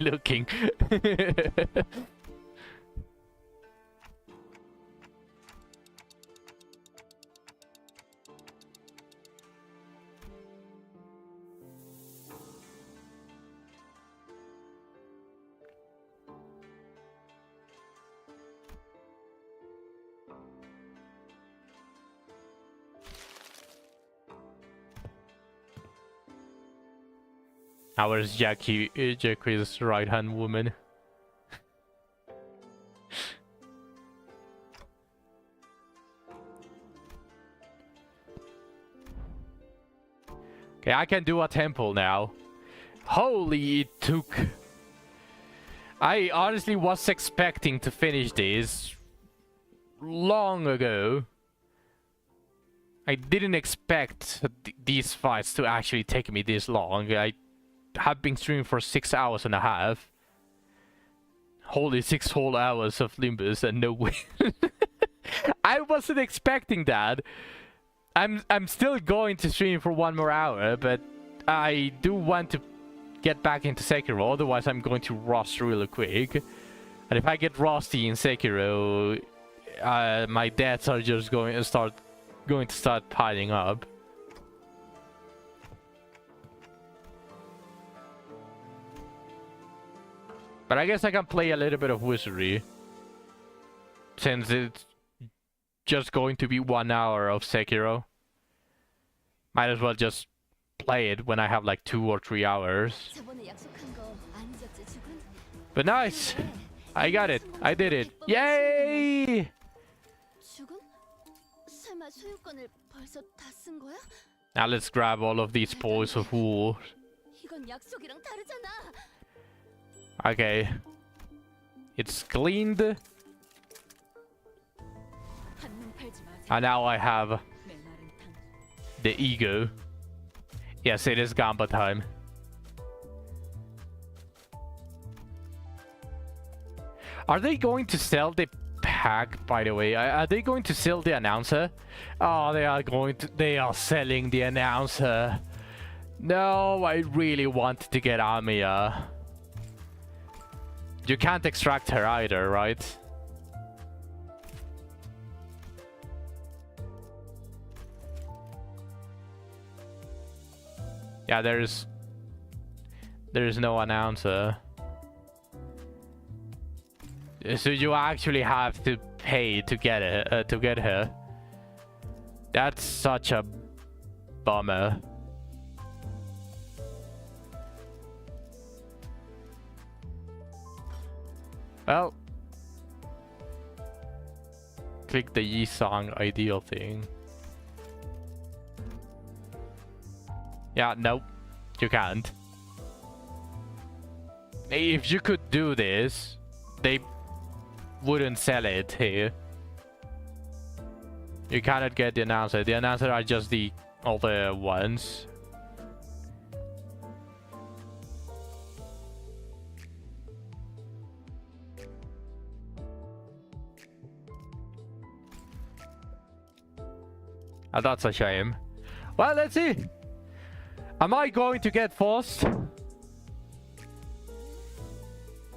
Looking. Ours Jackie's right-hand woman. Okay, I can do a temple now. Holy, it took... I honestly was expecting to finish this long ago. I didn't expect these fights to actually take me this long. I have been streaming for 6 hours and a half. Holy, 6 whole hours of Limbus and no win. I wasn't expecting that. I'm still going to stream for 1 more hour, but I do want to get back into Sekiro, otherwise I'm going to rust really quick. And if I get rusty in Sekiro, my deaths are just going to start piling up. But I guess I can play a little bit of Wizardry, since it's just going to be 1 hour of Sekiro. Might as well just play it when I have like 2 or 3 hours. But nice! I got it! I did it! Yay! Now let's grab all of these spoils of war. Okay. It's cleaned. And now I have the ego. Yes, it is Gamba time. Are they going to sell the pack, by the way? Are they going to sell the announcer? Oh, they are selling the announcer. No, I really want to get Amiya. You can't extract her either, right? Yeah, there's no announcer. So you actually have to pay to get it, to get her. That's such a bummer. Well, click the Yi-Song ideal thing. Yeah, nope, you can't. If you could do this, they wouldn't sell it here. You cannot get the announcer. The announcer are just the other ones. Oh, that's a shame. Well, let's see. Am I going to get forced?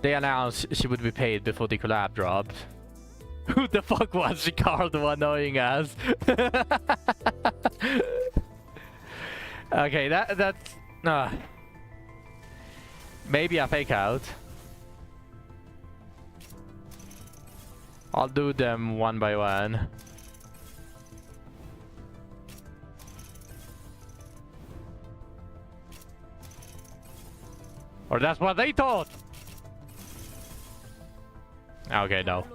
They announced she would be paid before the collab dropped. Who the fuck was Ricardo annoying ass? Okay, that's... maybe a fake out. I'll do them one by one. Or that's what they thought! Okay, no.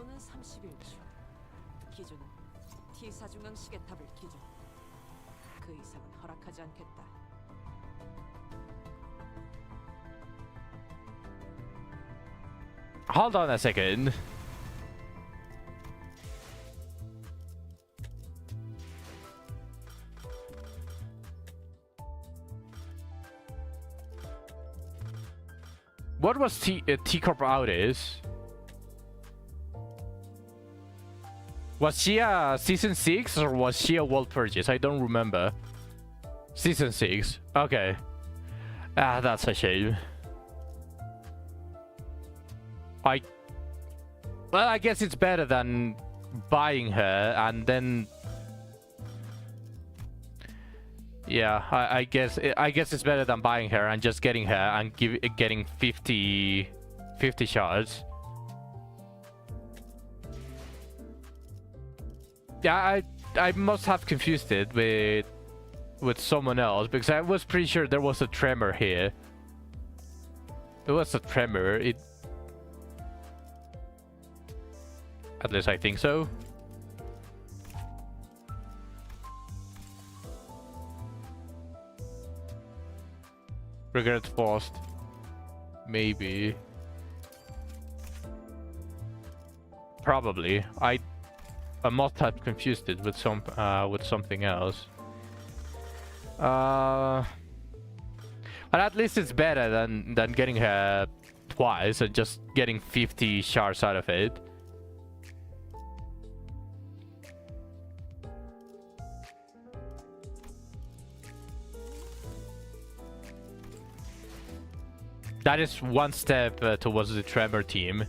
Hold on a second. What was T-Corp out is? Was she a Season 6 or was she a World Purchase? I don't remember. Season 6. Okay. Ah, that's a shame. Well, I guess it's better than buying her and then... Yeah, I guess it's better than buying her and just getting her and getting 50 shards. Yeah, I must have confused it with someone else because I was pretty sure there was a tremor here. There was a tremor. At least I think so. Regret forced. Maybe. Probably. I must have confused it with something else. But at least it's better than getting her twice and just getting 50 shards out of it. That is one step towards the Tremor team.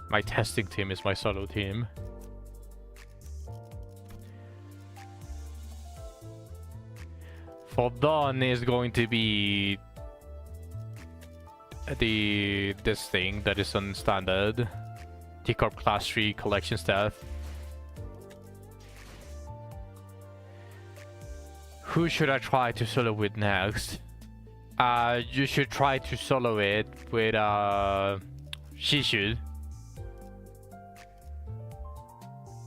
My testing team is my solo team. For Dawn is going to be this thing that is on standard. T-Corp class 3 collection stuff. Who should I try to solo with next? You should try to solo it with Shishu.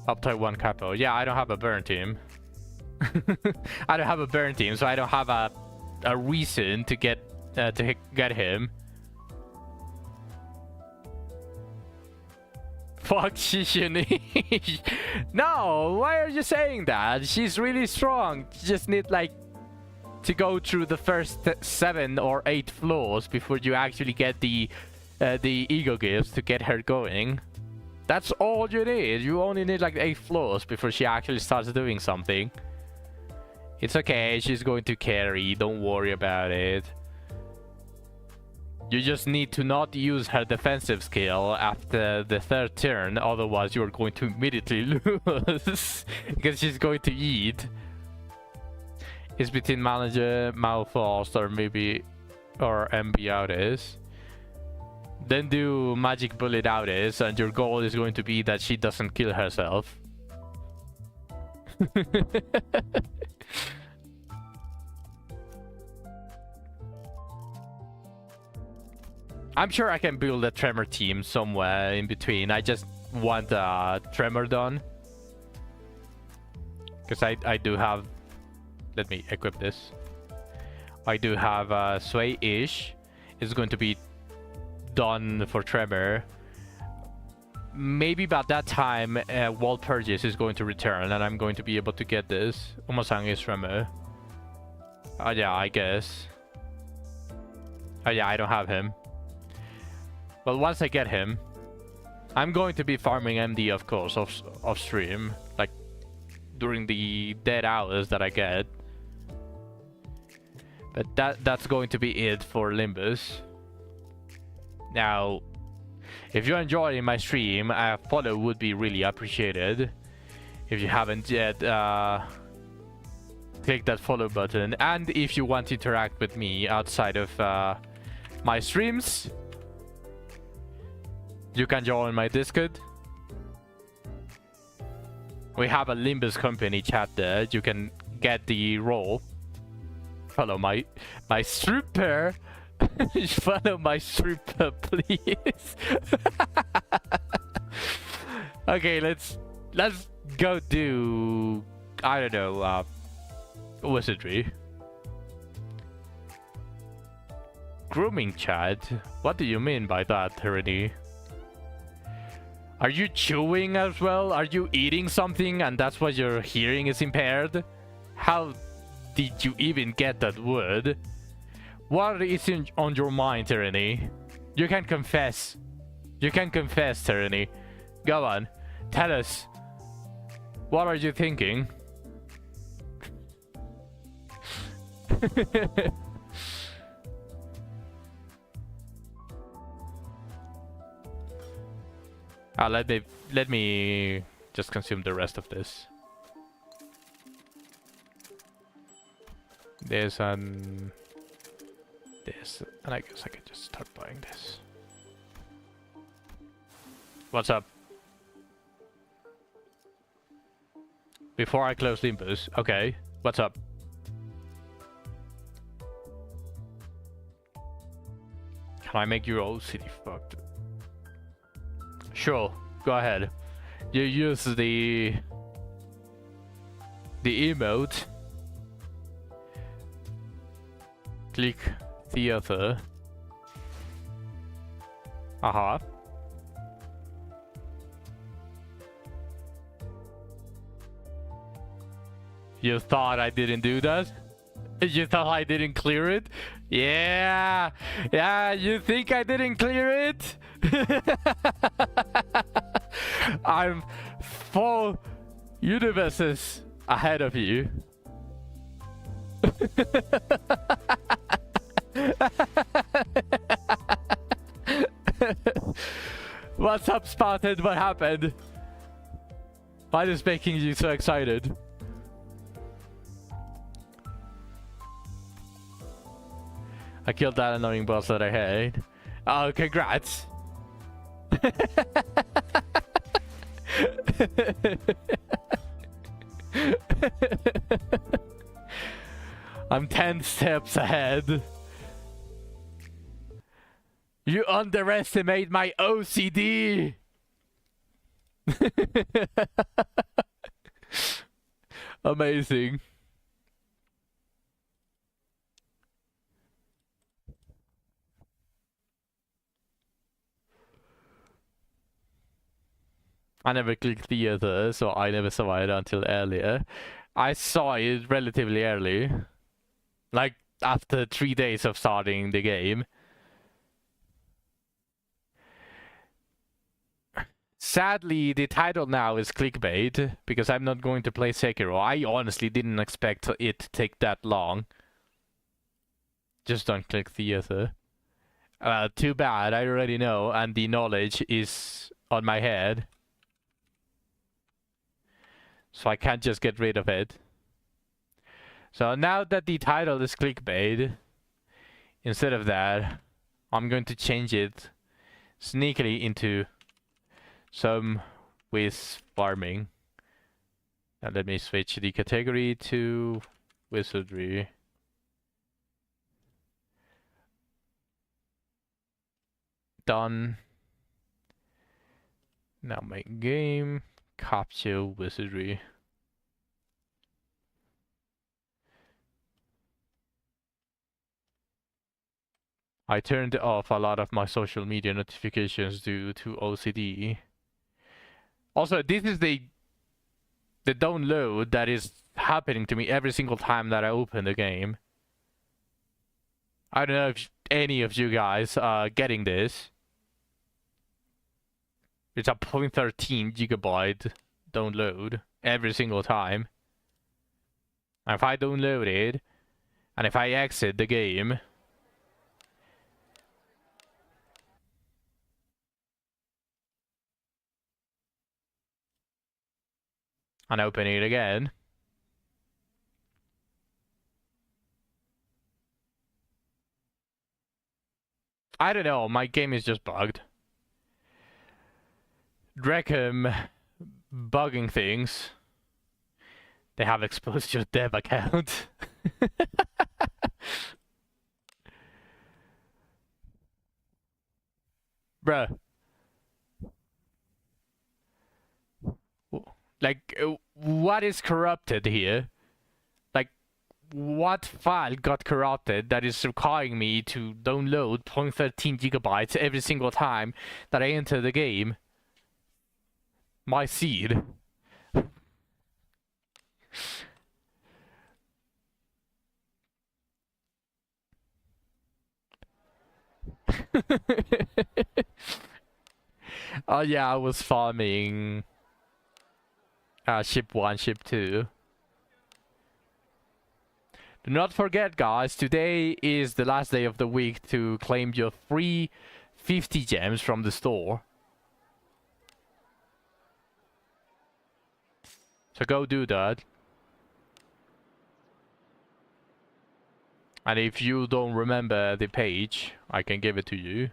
Uptime 1 capo. Yeah, I don't have a burn team. I don't have a burn team, so I don't have a reason to get him. Fuck Shishuni. No, why are you saying that? She's really strong. You just need like to go through the first 7 or 8 floors before you actually get the ego gifts to get her going. That's all you need. You only need like 8 floors before she actually starts doing something. It's okay, she's going to carry, don't worry about it. You just need to not use her defensive skill after the 3rd turn, otherwise you're going to immediately lose. Because she's going to eat. It's between Manager, Malfast, or maybe... or MB Outis. Then do Magic Bullet Outis, and your goal is going to be that she doesn't kill herself. I'm sure I can build a Tremor team somewhere in between. I just want a Tremor done. Because I do have... Let me equip this. I do have Sway-ish. It's going to be done for Tremor. Maybe about that time, Wall Purges is going to return and I'm going to be able to get this. Umasang is Tremor. Yeah, I guess. Yeah, I don't have him. Well, once I get him, I'm going to be farming MD, of course, off stream, like during the dead hours that I get. But that's going to be it for Limbus. Now, if you're enjoying my stream, a follow would be really appreciated. If you haven't yet, click that follow button. And if you want to interact with me outside of my streams, you can join my Discord. We have a Limbus company chat there. You can get the role. Follow my stripper. Follow my stripper, please. Okay, let's go do, I don't know, wizardry. Grooming chat? What do you mean by that, Tyranny? Are you chewing as well? Are you eating something and that's why your hearing is impaired? How did you even get that word? What is on your mind, Tyranny? You can confess. You can confess, Tyranny. Go on. Tell us. What are you thinking? Let me just consume the rest of this. This, and I guess I can just start buying this. What's up? Before I close Limbus. Okay, what's up? Can I make your old city fucked? Sure, go ahead. You use the emote. Click theater. Aha. You thought I didn't do that? You thought I didn't clear it? Yeah! Yeah, you think I didn't clear it? I'm 4 universes ahead of you. What's up, Spartan? What happened? What is making you so excited? I killed that annoying boss that I had. Oh, congrats! I'm 10 steps ahead. You underestimate my OCD! Amazing. I never clicked theater, so I never saw it until earlier. I saw it relatively early. Like, after 3 days of starting the game. Sadly, the title now is clickbait, because I'm not going to play Sekiro. I honestly didn't expect it to take that long. Just don't click theater. Too bad, I already know, and the knowledge is on my head. So I can't just get rid of it. So now that the title is clickbait, instead of that, I'm going to change it sneakily into some with farming. And let me switch the category to wizardry. Done. Now make game. Capture wizardry. I turned off a lot of my social media notifications due to OCD. Also, this is the download that is happening to me every single time that I open the game. I don't know if any of you guys are getting this. It's a 0.13 gigabyte download every single time. And if I download it, and if I exit the game, and open it again, I don't know, my game is just bugged. Dreckham bugging things. They have exposed your dev account. Bruh. Like, what is corrupted here? Like, what file got corrupted that is requiring me to download 0.13 gigabytes every single time that I enter the game? My seed. Oh yeah, I was farming ship 1, ship 2. Do not forget, guys, today is the last day of the week to claim your free 50 gems from the store. So go do that. And if you don't remember the page, I can give it to you.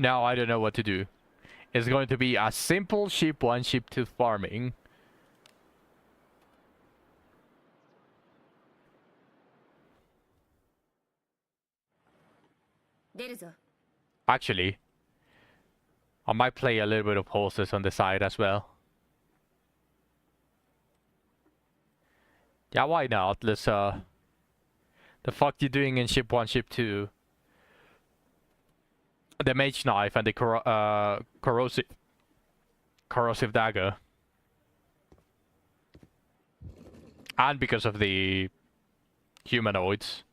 Now I don't know what to do. It's going to be a simple ship 1, ship 2 farming. Actually, I might play a little bit of horses on the side as well. Yeah, why not? Let's the fuck you doing in ship 1, ship 2? The mage knife and the corrosive dagger. And because of the humanoids.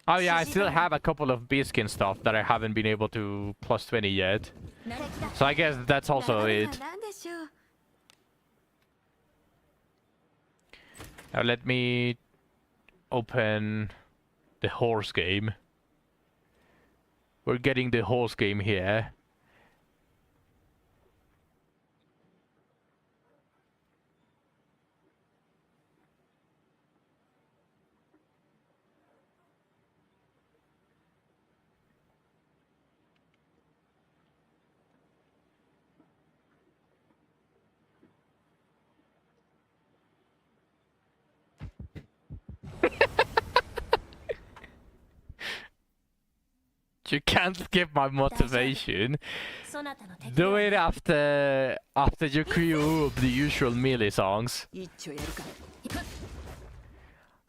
Oh yeah, I still have a couple of bearskin stuff that I haven't been able to plus 20 yet. So I guess that's also it. Now let me open the horse game. We're getting the horse game here. You can't skip my motivation. Do it after you queue up the usual melee songs.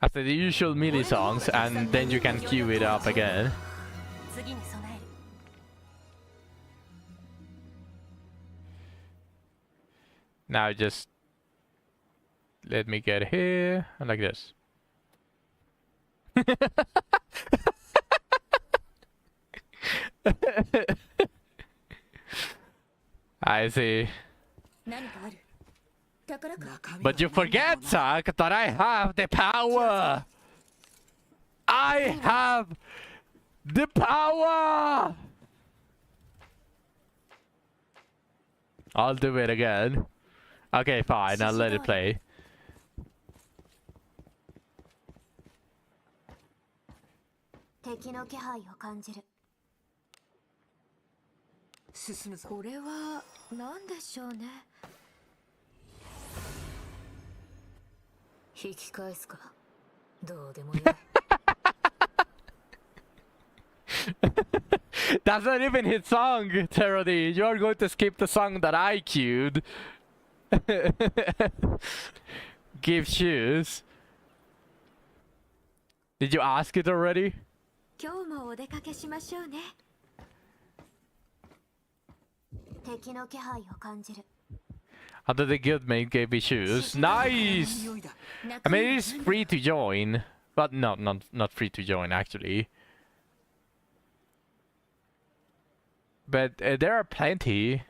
After the usual melee songs, and then you can queue it up again. Now just let me get here, like this. I see. But you forget, Zack, that I have the power! I have the power! I'll do it again. Okay, fine, I'll let it play. That's not even his song, Terody. You're going to skip the song that I queued. Give shoes. Did you ask it already? After the guildmate gave me shoes. Nice! I mean, it is free to join. But not free to join, actually. But there are plenty.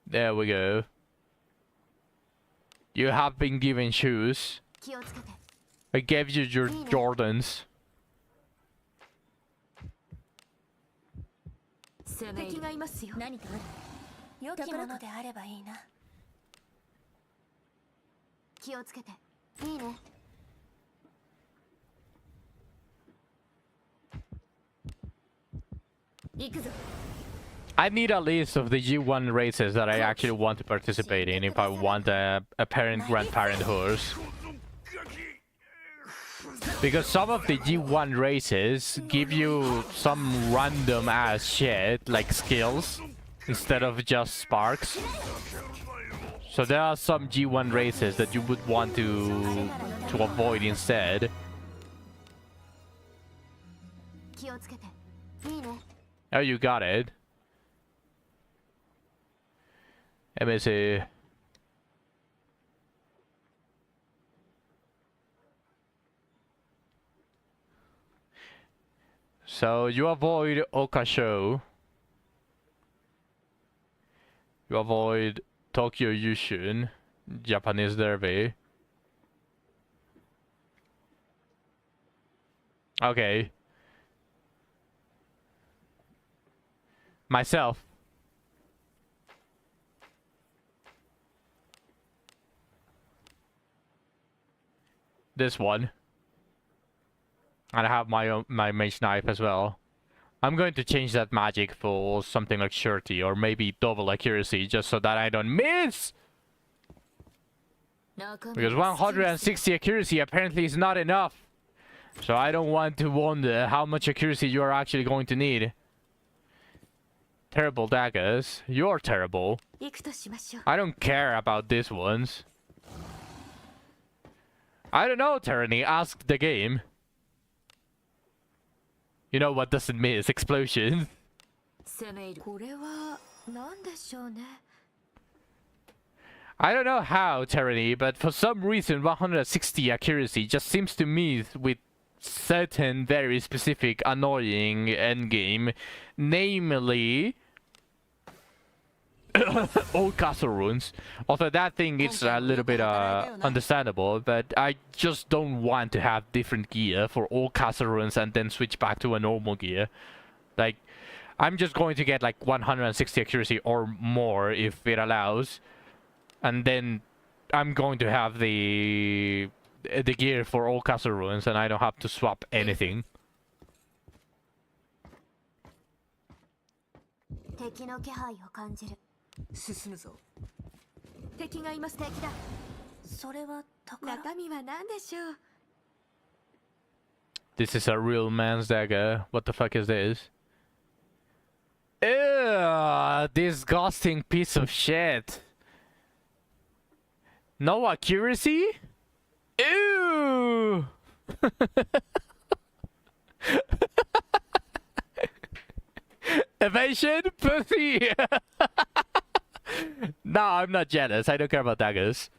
There we go. You have been given shoes. I gave you your Jordans. I need a list of the G1 races that I actually want to participate in if I want a parent-grandparent horse. Because some of the G1 races give you some random ass shit, like skills, instead of just sparks. So there are some G1 races that you would want to avoid instead. Oh, you got it. Let me see. So you avoid Okasho. You avoid Tokyo Yushun, Japanese Derby. Okay. Myself. This one. And I have my mage knife as well. I'm going to change that magic for something like surety or maybe double accuracy just so that I don't miss! Because 160 accuracy apparently is not enough. So I don't want to wonder how much accuracy you are actually going to need. Terrible daggers. You're terrible. I don't care about these ones. I don't know, Tyranny. Ask the game. You know what doesn't miss? Explosions. I don't know how, Tyranny, but for some reason 160 accuracy just seems to me with certain very specific annoying endgame, namely all castle runes. Although that thing is a little bit understandable, but I just don't want to have different gear for all castle runes and then switch back to a normal gear. Like, I'm just going to get like 160 accuracy or more if it allows. And then I'm going to have the gear for all castle ruins, and I don't have to swap anything. This is a real man's dagger. What the fuck is this? Ew, disgusting piece of shit. No accuracy? Ew! Evasion? Pussy! No, I'm not jealous. I don't care about daggers.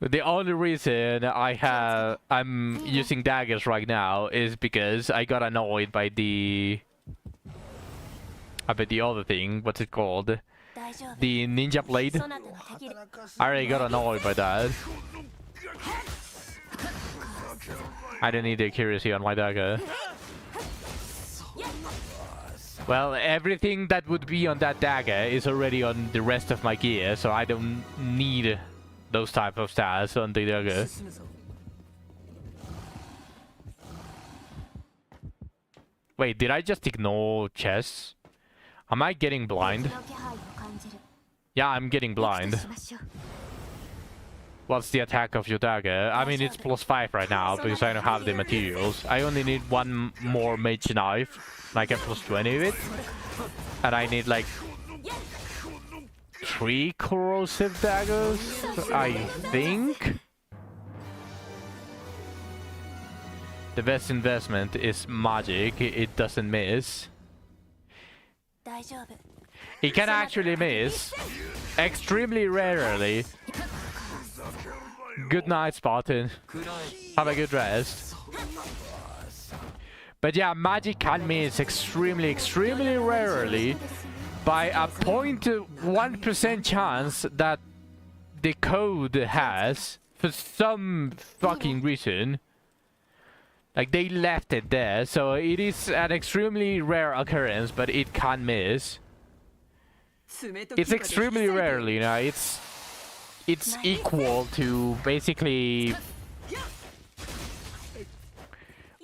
The only reason I'm using daggers right now is because I got annoyed by the other thing. What's it called? The ninja blade. I already got annoyed by that. I don't need the accuracy on my dagger. Well, everything that would be on that dagger is already on the rest of my gear, so I don't need those type of stats on the dagger. Wait, did I just ignore chests? Am I getting blind? Yeah, I'm getting blind. What's the attack of your dagger? I mean, it's +5 right now because I don't have the materials. I only need one more mage knife, and I get +20 of it. And I need like 3 corrosive daggers, I think. The best investment is magic. It doesn't miss. It can actually miss. Extremely rarely. Good night, Spartan. Have a good rest. But yeah, magic can miss extremely rarely. By a 0.1% chance that the code has, for some fucking reason. Like, they left it there, so it is an extremely rare occurrence, but it can miss. It's extremely rarely, you know, it's equal to basically...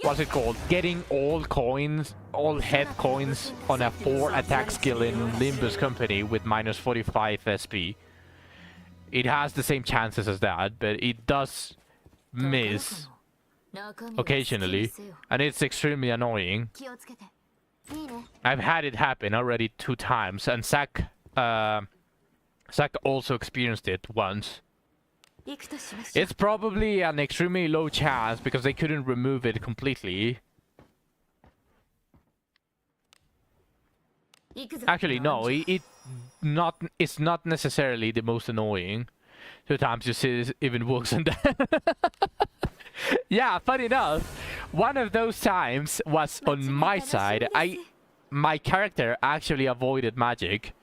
What's it called? Getting all coins, all head coins on a 4 attack skill in Limbus Company with -45 SP. It has the same chances as that, but it does miss occasionally, and it's extremely annoying. I've had it happen already 2 times, and Zack also experienced it once. It's probably an extremely low chance because they couldn't remove it completely. Actually, no, it's not necessarily the most annoying. Sometimes you see it even worse than that. Yeah, funny enough, one of those times was on my side. My character actually avoided magic.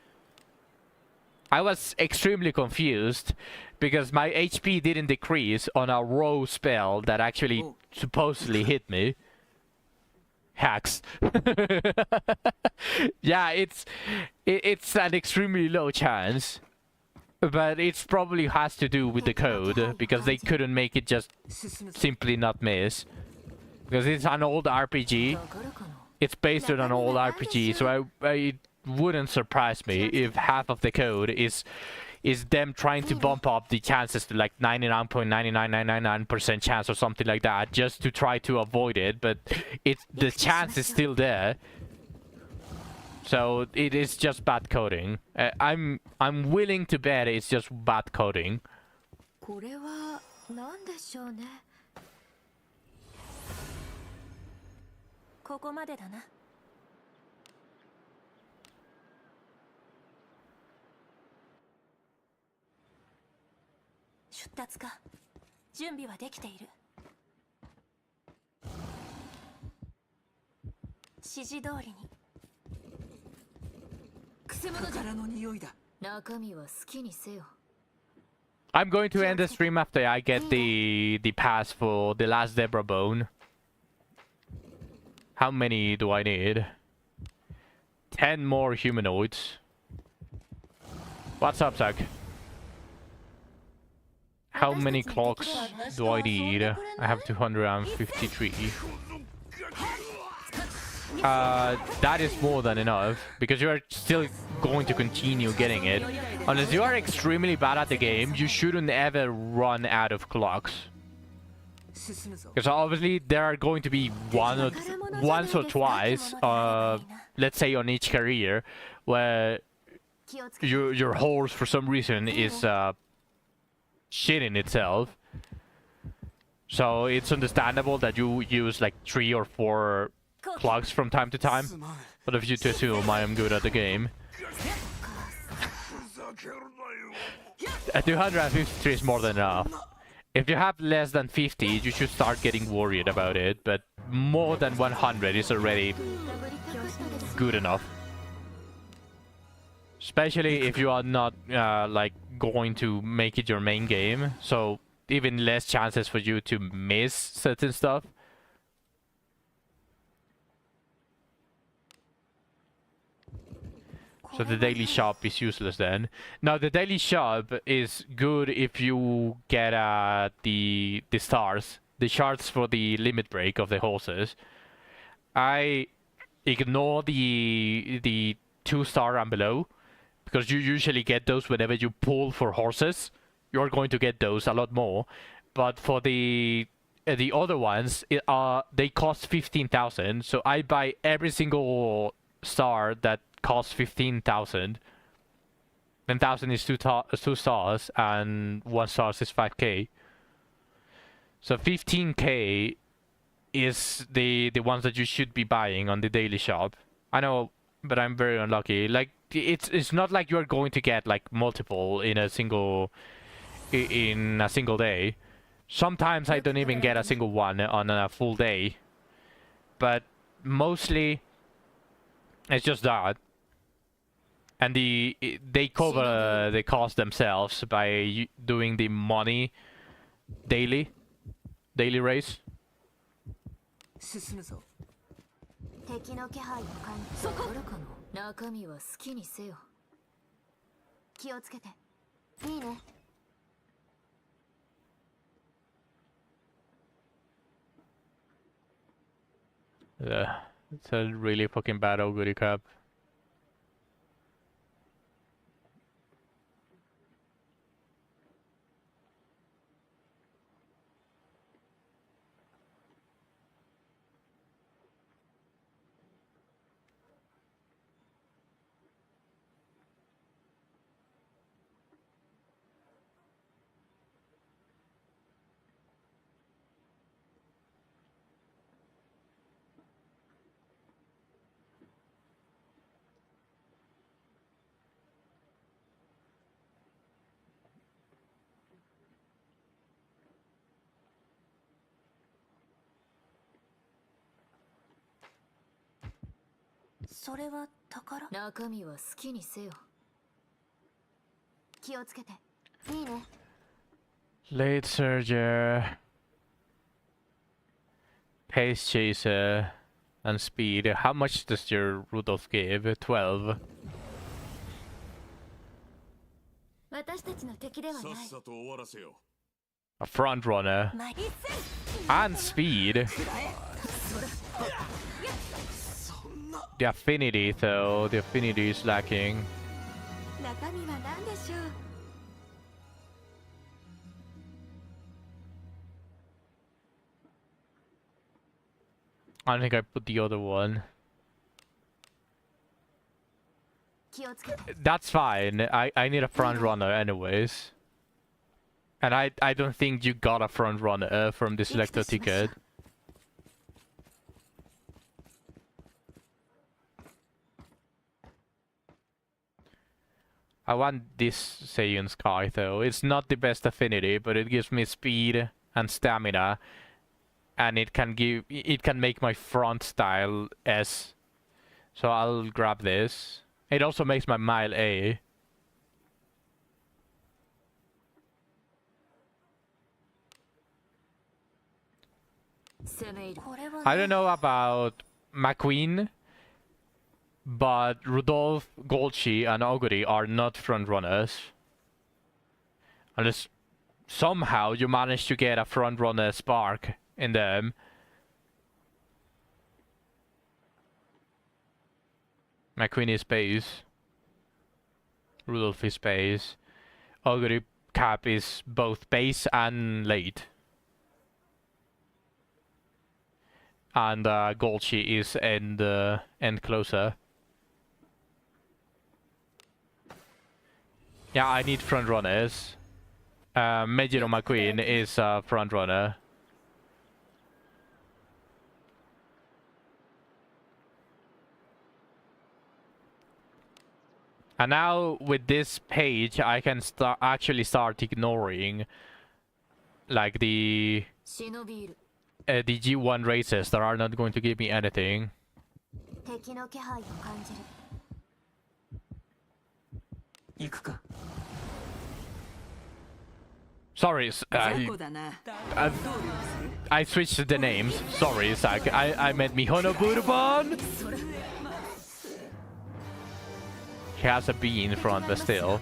I was extremely confused because my HP didn't decrease on a row spell that actually supposedly hit me. Hacks. Yeah, it's an extremely low chance. But it probably has to do with the code, because they couldn't make it just simply not miss. Because it's an old RPG. It's based on an old RPG, so it wouldn't surprise me if half of the code is them trying to bump up the chances to like 99.99999% chance or something like that, just to try to avoid it. But the chance is still there. So it is just bad coding. I'm willing to bet it's just bad coding. これは何でしょうね。ここまでだな。出立か。準備はできている。指示通りに。くせ者じゃ。の匂いだ。中身は好きにせよ。I'm going to end the stream after I get the pass for the last Debra bone. How many do I need? 10 more humanoids. What's up, Zach? How many clocks do I need? I have 253. That is more than enough, because you are still going to continue getting it. Unless you are extremely bad at the game, you shouldn't ever run out of clocks. Because obviously there are going to be once or twice, let's say on each career, where your horse for some reason is shitting itself. So it's understandable that you use like 3 or 4 clocks from time to time. But if you assume I am good at the game. 253 is more than enough. If you have less than 50, you should start getting worried about it. But more than 100 is already good enough. Especially if you are not like going to make it your main game. So even less chances for you to miss certain stuff. So the daily shop is useless then. Now the daily shop is good if you get the stars, the shards for the limit break of the horses. I ignore the 2-star and below, because you usually get those whenever you pull for horses. You're going to get those a lot more. But for the other ones, they cost 15,000. So I buy every single star that costs 15,000. 10,000 is 2 stars, and 1 star is 5k. So 15k is the ones that you should be buying on the daily shop. I know, but I'm very unlucky. Like it's not like you're going to get like multiple in a single day. Sometimes I don't even get a single one on a full day. But mostly it's just that. And they cover the cost themselves by doing the money daily race. 敵の気配を感じそこ中身は好きにせよ。気をつけて。いいね。It's a really fucking bad Oguri cap.それは宝？中身は好きにせよ。気をつけて。いいね。Late Surger, Pace Chaser, and Speed. How much does your Rudolph give? 12. 私たちちの敵ではない。 A front runner. And speed. The affinity though, the affinity is lacking. 中身は何でしょう。 I think I put the other one. 気をつけて。 That's fine. I need a front runner anyways. And I don't think you got a front runner from the selector ticket. I want this Saiyan Sky though. It's not the best affinity, but it gives me speed and stamina. And it can make my front style S. So I'll grab this. It also makes my mile A. I don't know about McQueen, but Rudolph, Golchi, and Oguri are not front runners. Unless somehow you manage to get a front runner spark in them. McQueen is base. Rudolph is base. Oguri Cap is both base and late. And Golchi is end closer. Yeah, I need front runners. Mejiro McQueen is a front runner. And now with this page, I can actually start ignoring like the G1 races that are not going to give me anything. 敵の気配を感じる。行くか。 Sorry, I switched the names. Sorry, Zach. I meant Mihono Buruban. She has a B in front, but still.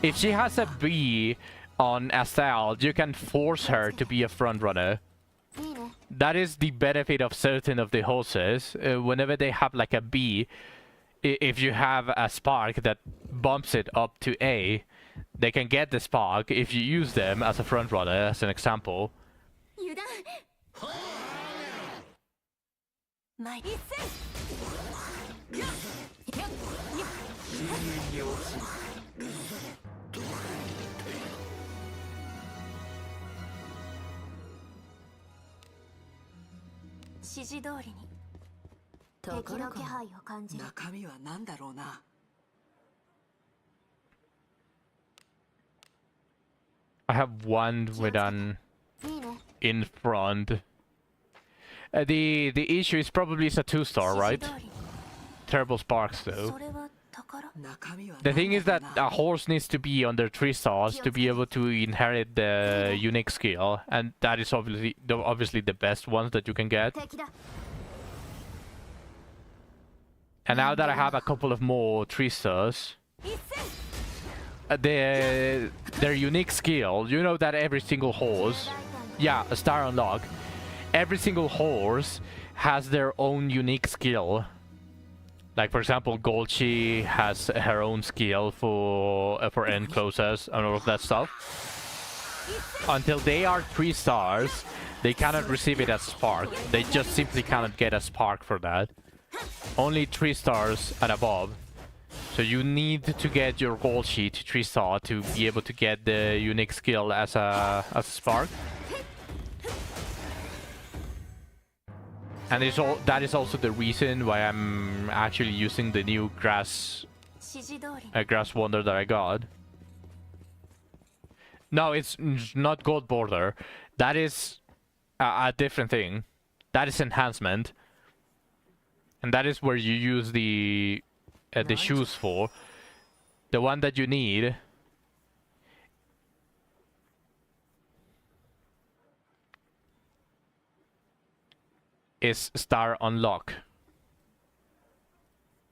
If she has a B on Asal, you can force her to be a front runner. That is the benefit of certain of the horses. Whenever they have like a B, if you have a spark that bumps it up to A, they can get the spark if you use them as a front runner, as an example. 油断。参り。指示通りに。敵の気配を感じる。中身は何だろうな。 I have one with an in front. The issue is probably it's a 2-star, right? Terrible sparks though. The thing is that a horse needs to be under 3 stars to be able to inherit the unique skill, and that is obviously the best ones that you can get. And now that I have a couple of more 3 stars, their unique skill, you know that every single horse, yeah, a star unlock, every single horse has their own unique skill. Like for example, Golchi has her own skill for end closes and all of that stuff. Until they are 3 stars, they cannot receive it as spark. They just simply cannot get a spark for that. Only 3 stars and above. So you need to get your gold sheet 3-star to be able to get the unique skill as a spark. And that is also the reason why I'm actually using the new grass wonder that I got. No, it's not gold border. That is a different thing. That is enhancement. And that is where you use the shoes for. The one that you need is star unlock.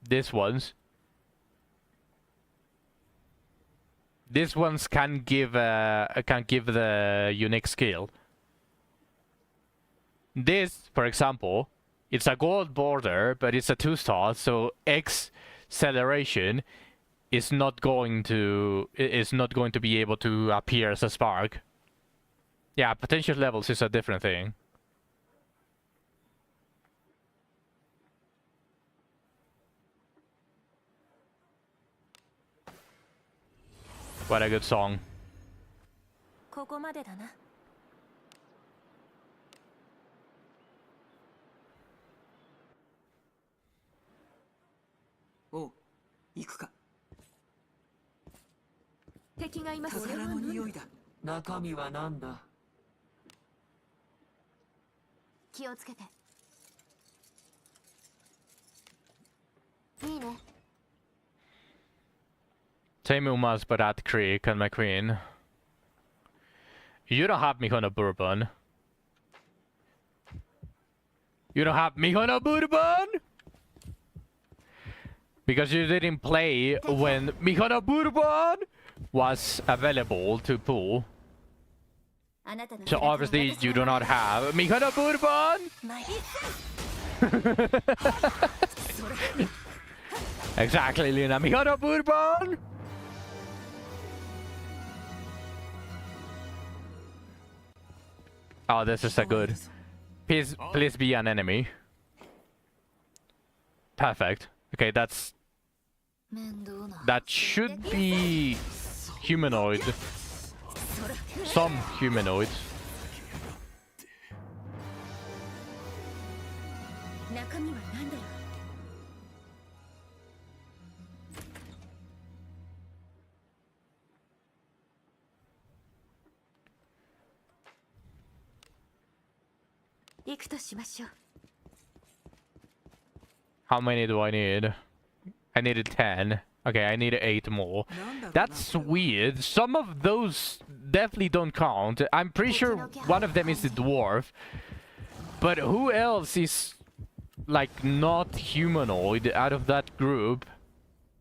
This one's These ones can give the unique skill. This, for example, it's a gold border, but it's a 2-star, so acceleration is not going to be able to appear as a spark. Yeah, potential levels is a different thing. What a good song. ここまでだな。おう、行くか。敵がいます。宝の匂いだ。中身はなんだ。気をつけて。いいね。 Tame Umas Barat Creek and my queen. You don't have Mihona Bourbon. You don't have Mihona Bourbon? Because you didn't play when Mihona Bourbon was available to pull. So obviously you do not have Mihona Bourbon? Exactly, Lina. Mihona Bourbon? Oh, this is so good. Please be an enemy. Perfect. Okay, that should be humanoid. Some humanoids. 中身は何だろう。行くとしましょう。 How many do I need? I needed 10. Okay, I need 8 more. That's weird. Some of those definitely don't count. I'm pretty sure one of them is the dwarf. But who else is like not humanoid out of that group?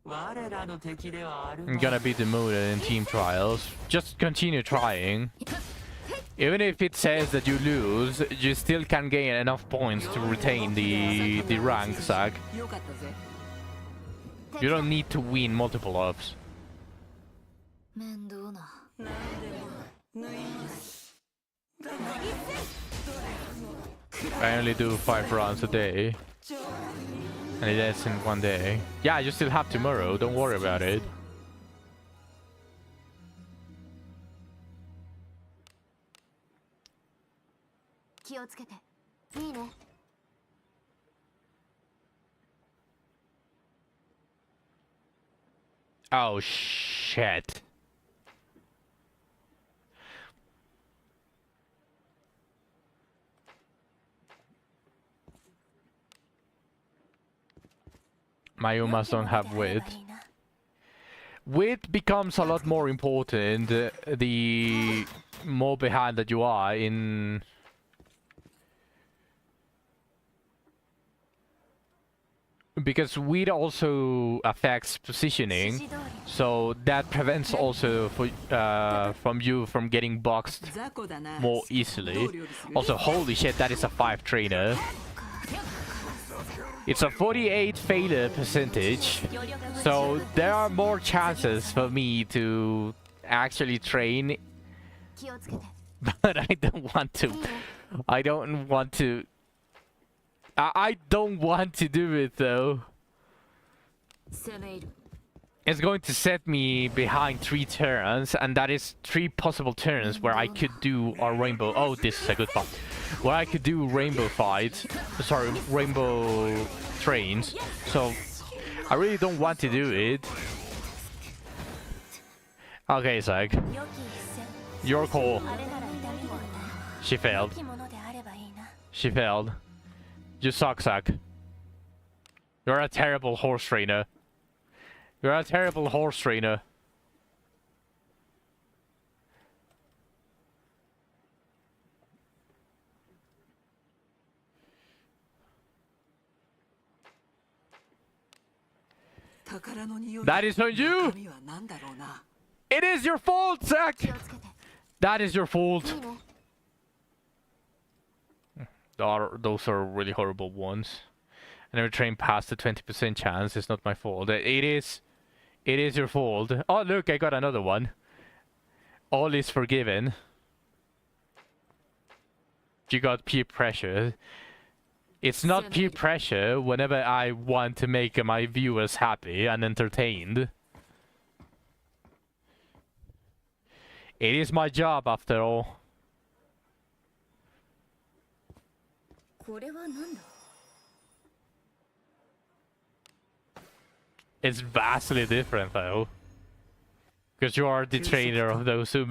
I'm gonna be demoted in team trials. Just continue trying. Even if it says that you lose, you still can gain enough points to retain the rank, Zach. You don't need to win multiple ups. I only do 5 rounds a day. And that's in 1 day. Yeah, you still have tomorrow, don't worry about it. Oh shit. My Umas don't have wit. Wit becomes a lot more important the more behind that you are in... Because wit also affects positioning, so that prevents also from you from getting boxed more easily. Also, holy shit, that is a 5 trainer. It's a 48 failure percentage, so there are more chances for me to actually train. But I don't want to. I don't want to. I don't want to do it though. It's going to set me behind 3 turns, and that is 3 possible turns where I could do a rainbow. Oh, this is a good fight. Where I could do rainbow fights. Sorry, rainbow trains. So I really don't want to do it. Okay, Zach. Your call. She failed. She failed. You suck, Zach. You're a terrible horse trainer. You're a terrible horse trainer. That is on you! It is your fault, Zach! 気をつけて。 That is your fault. いいね。 Those are really horrible ones. I never trained past the 20% chance. It's not my fault. It is your fault. Oh, look, I got another one. All is forgiven. You got peer pressure. It's not peer pressure whenever I want to make my viewers happy and entertained. It is my job after all. これはなんだ It's vastly different though. Because you are the trainer of those who...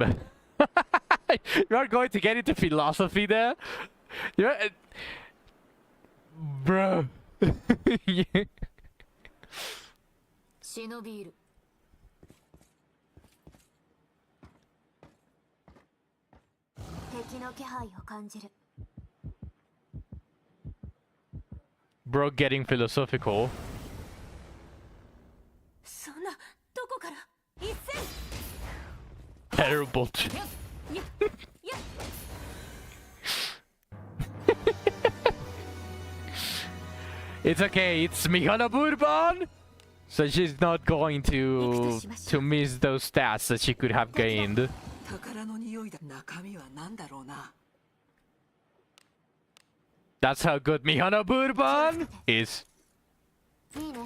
You are going to get into philosophy there? You're... Bro. Yeah. 忍びいる。敵の気配を感じる。 Bro getting philosophical. そんなどこから一斉 Terrible. It's okay, it's Mihana Bourbon! So she's not going to miss those stats that she could have gained. 宝の匂いだ。中身は何だろうな。 That's how good Mihana Bourbon is. いいね。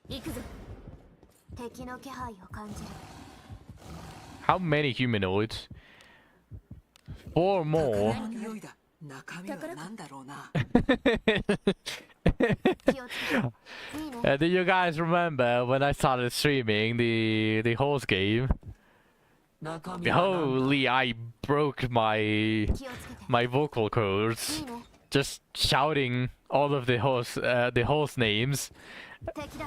行くぞ。敵の気配を感じる。 How many humanoids? 4 more. 宝の匂いだ。中身は何だろうな。気をつけて。いいね。 Do you guys remember when I started streaming the horse game? 中身は何だ。 Holy, I broke my 気をつけて。 my vocal い cords いね。 just shouting all of the horse names. 敵だ。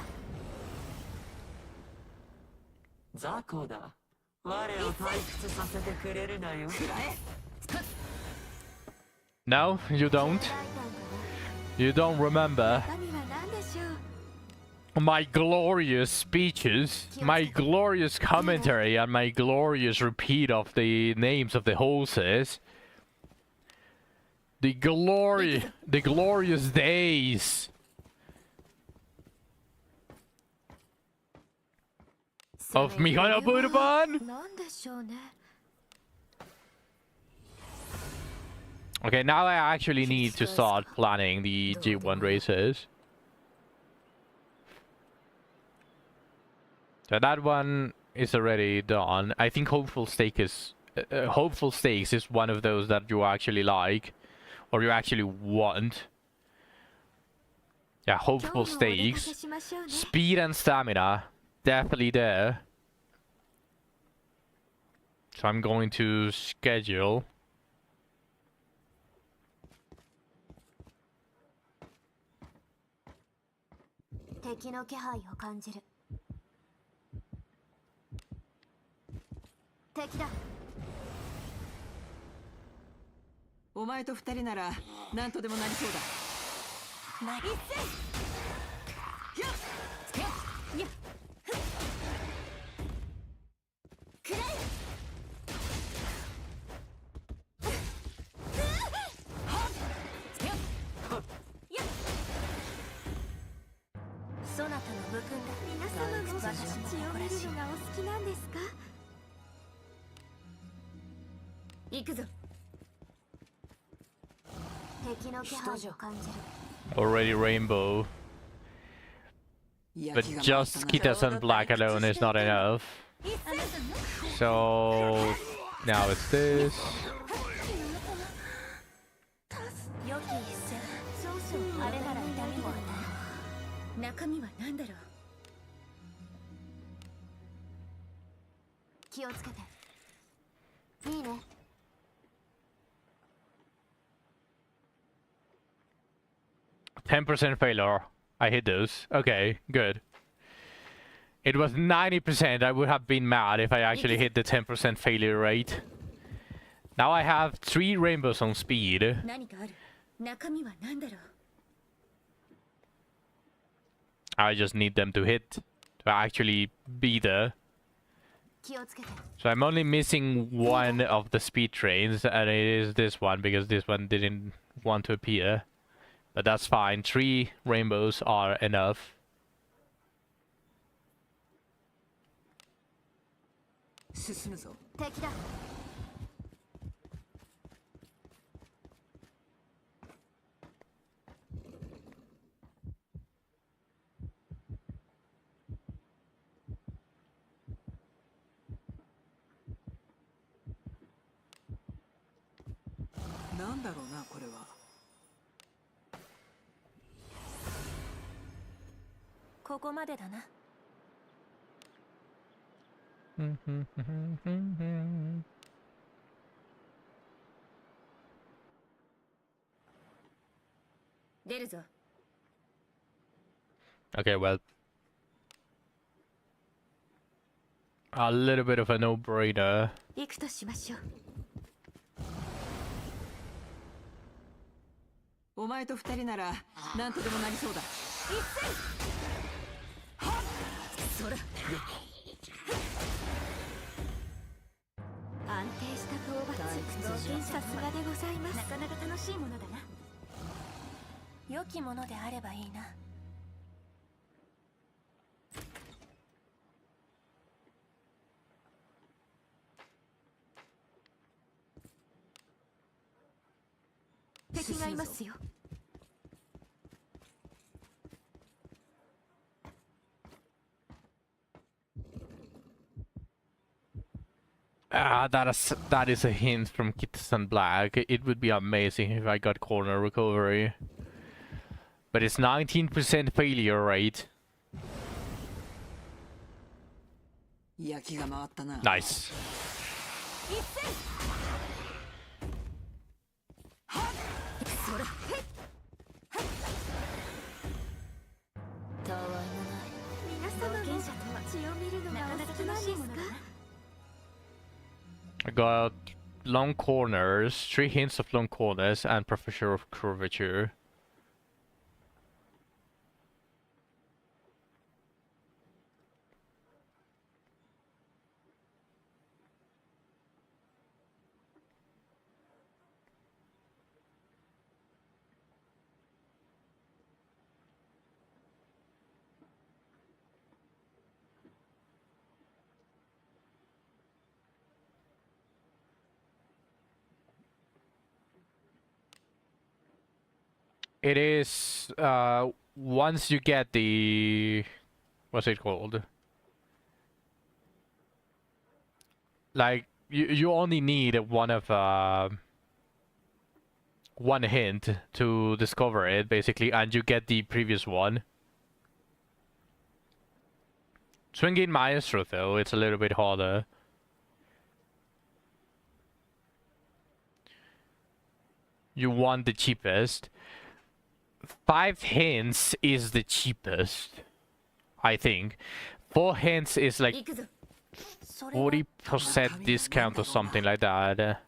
雑魚だ。我を退屈させてくれるなよ。 No, you don't. You don't remember 中身は何でしょう my glorious speeches, my glorious commentary, and my glorious repeat of the names of the horses. The glorious days. Of Mihana Bourbon? なんでしょうね Okay, now I actually need to start planning the G1 races. So that one is already done. I think Hopeful Stakes is one of those that you actually like, or you actually want. Yeah, Hopeful 今日もお出かけ Stakes. しましょうね Speed and stamina, definitely there. So I'm going to schedule. 敵の気配を感じる。敵だ。お前と二人なら何とでもなりそうだ。そなたの武君だ。皆様も血を見るのがお好きなんですか行くぞ。敵の気配を感じる。 Already rainbow. But just Kitasan Black alone is not enough. So now it's this. 良き一戦そうそうあれなら痛みも与え中身は何だろう気をつけて。いいね。 10% failure. I hit those. Okay, good. It was 90%. I would have been mad if I actually hit the 10% failure rate. Now I have 3 rainbows on speed. 何かある？中身は何だろう？ I just need them to hit to actually be there. 気をつけて。 So I'm only missing one of the speed trains, and it is this one because this one didn't want to appear. But that's fine. 3 rainbows are enough. 進むぞ。敵だ。なんだろうなこれは。ここまでだな。出るぞ。 Okay, well. A little bit of a no-brainer. 行くとしましょう。お前と二人なら何とでもなりそうだ。そら。安定した討伐。さすがでございます。なかなか楽しいものだな。良きものであればいいな。敵がいますよ。 That is a hint from Kitasan Black. It would be amazing if I got corner recovery. But it's 19% failure rate. 焼きが回ったな。 Nice. たわいもない。皆様も血を見るのがお好きなんですか？ I got long corners, 3 hints of long corners, and professor of curvature. It is once you get the what's it called? Like you only need one hint to discover it basically, and you get the previous one. Swinging Maestro though, it's a little bit harder. You want the cheapest. 5 hints is the cheapest, I think. 4 hints is like 40% discount or something like that.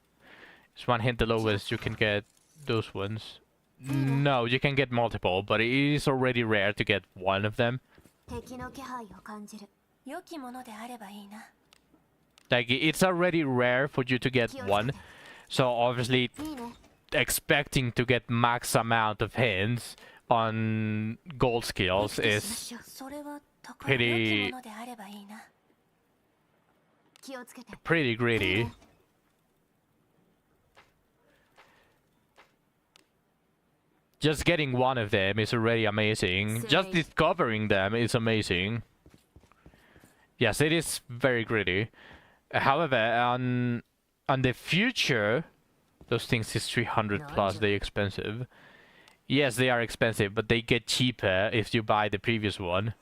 It's 1 hint the lowest you can get those ones. No, you can get multiple, but it is already rare to get one of them. 敵の気配を感じる。良きものであればいいな。 Like, it's already rare for you to get one. So obviously, いいね。 expecting to get max amount of hints on gold skills is pretty greedy. Just getting one of them is already amazing. Just discovering them is amazing. Yes, it is very greedy. However, on the future, those things is 300 plus, they're expensive. Yes, they are expensive, but they get cheaper if you buy the previous one.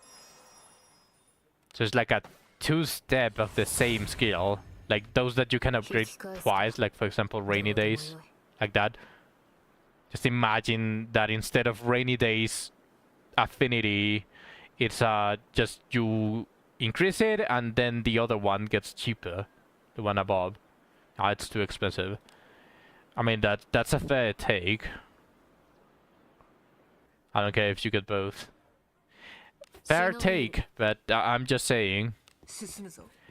So it's like a 2-step of the same skill. Like those that you can upgrade twice, like for example Rainy Days, like that. Just imagine that instead of Rainy Days affinity, it's just you increase it and then the other one gets cheaper. The one above. Ah, it's too expensive. I mean, that's a fair take. I don't care if you get both. Fair take, but I'm just saying.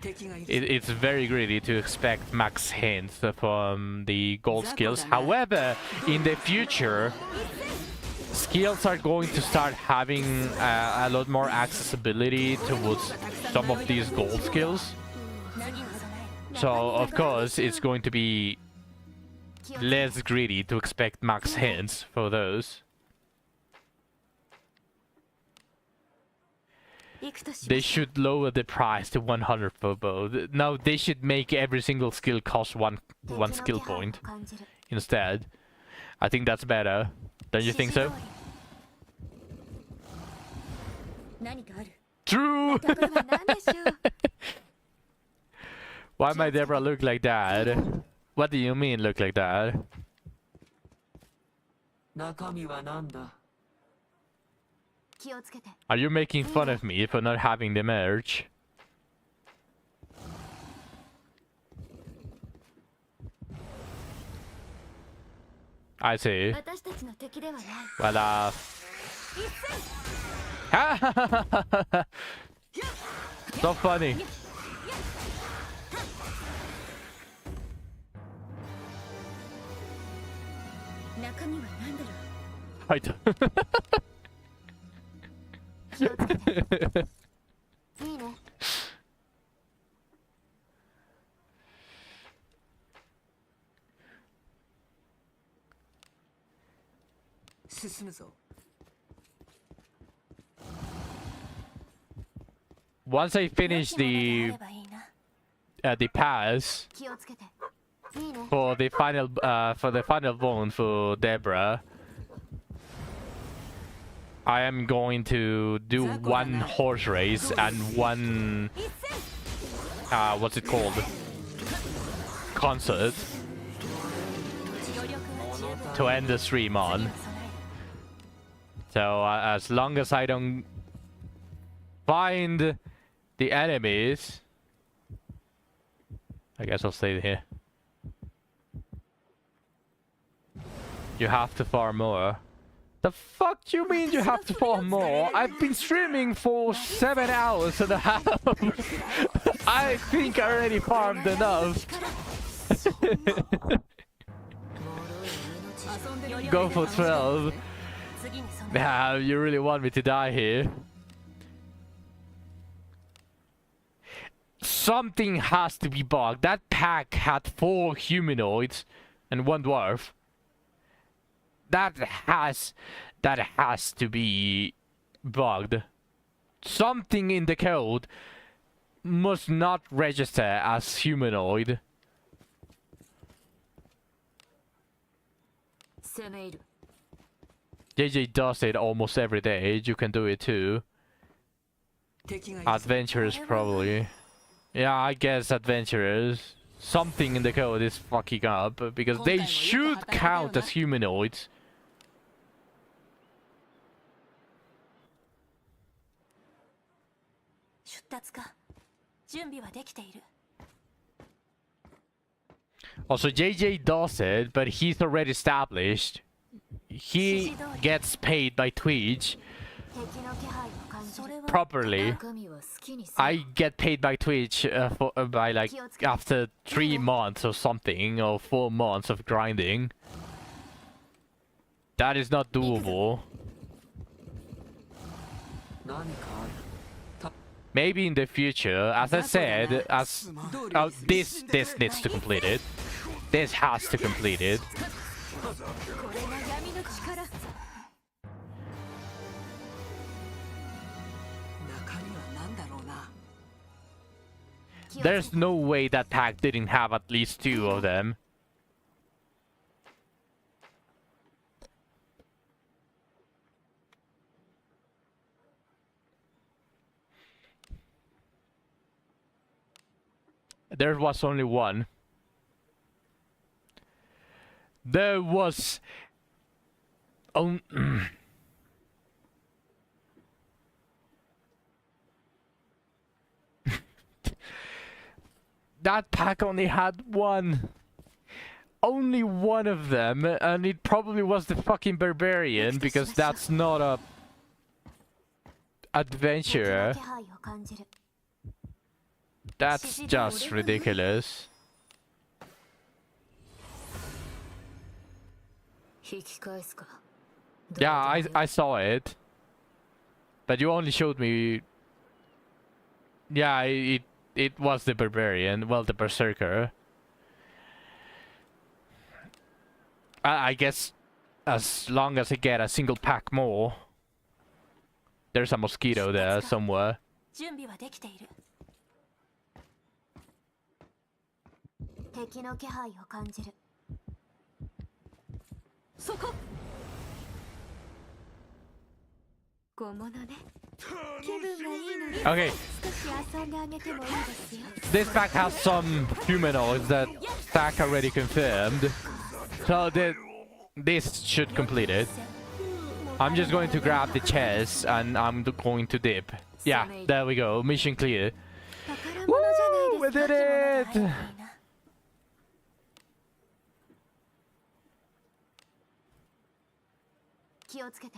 It's very greedy to expect max hints from the gold skills. However, in the future, skills are going to start having a lot more accessibility towards some of these gold skills. So, of course, it's going to be less greedy to expect max hints for those. They should lower the price to 100 for both. No, they should make every single skill cost one skill point instead. I think that's better. Don't you think so? True! Why might Deborah look like that? What do you mean look like that? Are you making fun of me for not having the merch? I see. Well, so funny. Right. いいね。進むぞ。 Once I finish the pass 気をつけて。いいね。 for the final bone for Deborah, I am going to do one horse race and one what's it called? Concert to end the stream on. So as long as I don't find the enemies, I guess I'll stay here. You have to farm more. The fuck do you mean you have to farm more? I've been streaming for 7 hours and a half. I think I already farmed enough. Go for 12. Nah, you really want me to die here? Something has to be bugged. That pack had 4 humanoids and 1 dwarf. That has to be bugged. Something in the code must not register as humanoid. JJ does it almost every day. You can do it too. Adventurers probably. Yeah, I guess adventurers. Something in the code is fucking up because they should count as humanoids. Also, JJ does it, but he's already established. He gets paid by Twitch properly. I get paid by Twitch by like after 3 months or something, or 4 months of grinding. That is not doable. Maybe in the future, as I said, as this needs to complete it. This has to complete it. There's no way that pack didn't have at least 2 of them. There was only 1. There was... Oh... That pack only had 1. only one of them, and it probably was the fucking barbarian, because that's not a adventurer. 気配を感じる。 That's just ridiculous. 引き返すか。 Yeah, I saw it. But you only showed me... Yeah, it was the barbarian. Well, the berserker. I guess as long as I get a single pack more... There's a mosquito there somewhere. 準備はできている。敵の気配を感じる。そこ。小物ね。気分がいいのに。 Okay. 少し遊んであげてもいいですよ。 This pack has some humanoids that stack already confirmed. So this should complete it. I'm just going to grab the chest and I'm going to dip. Yeah, there we go. Mission clear. 宝物じゃない We ですか。 did it! 着物があるといいな。 気をつけて。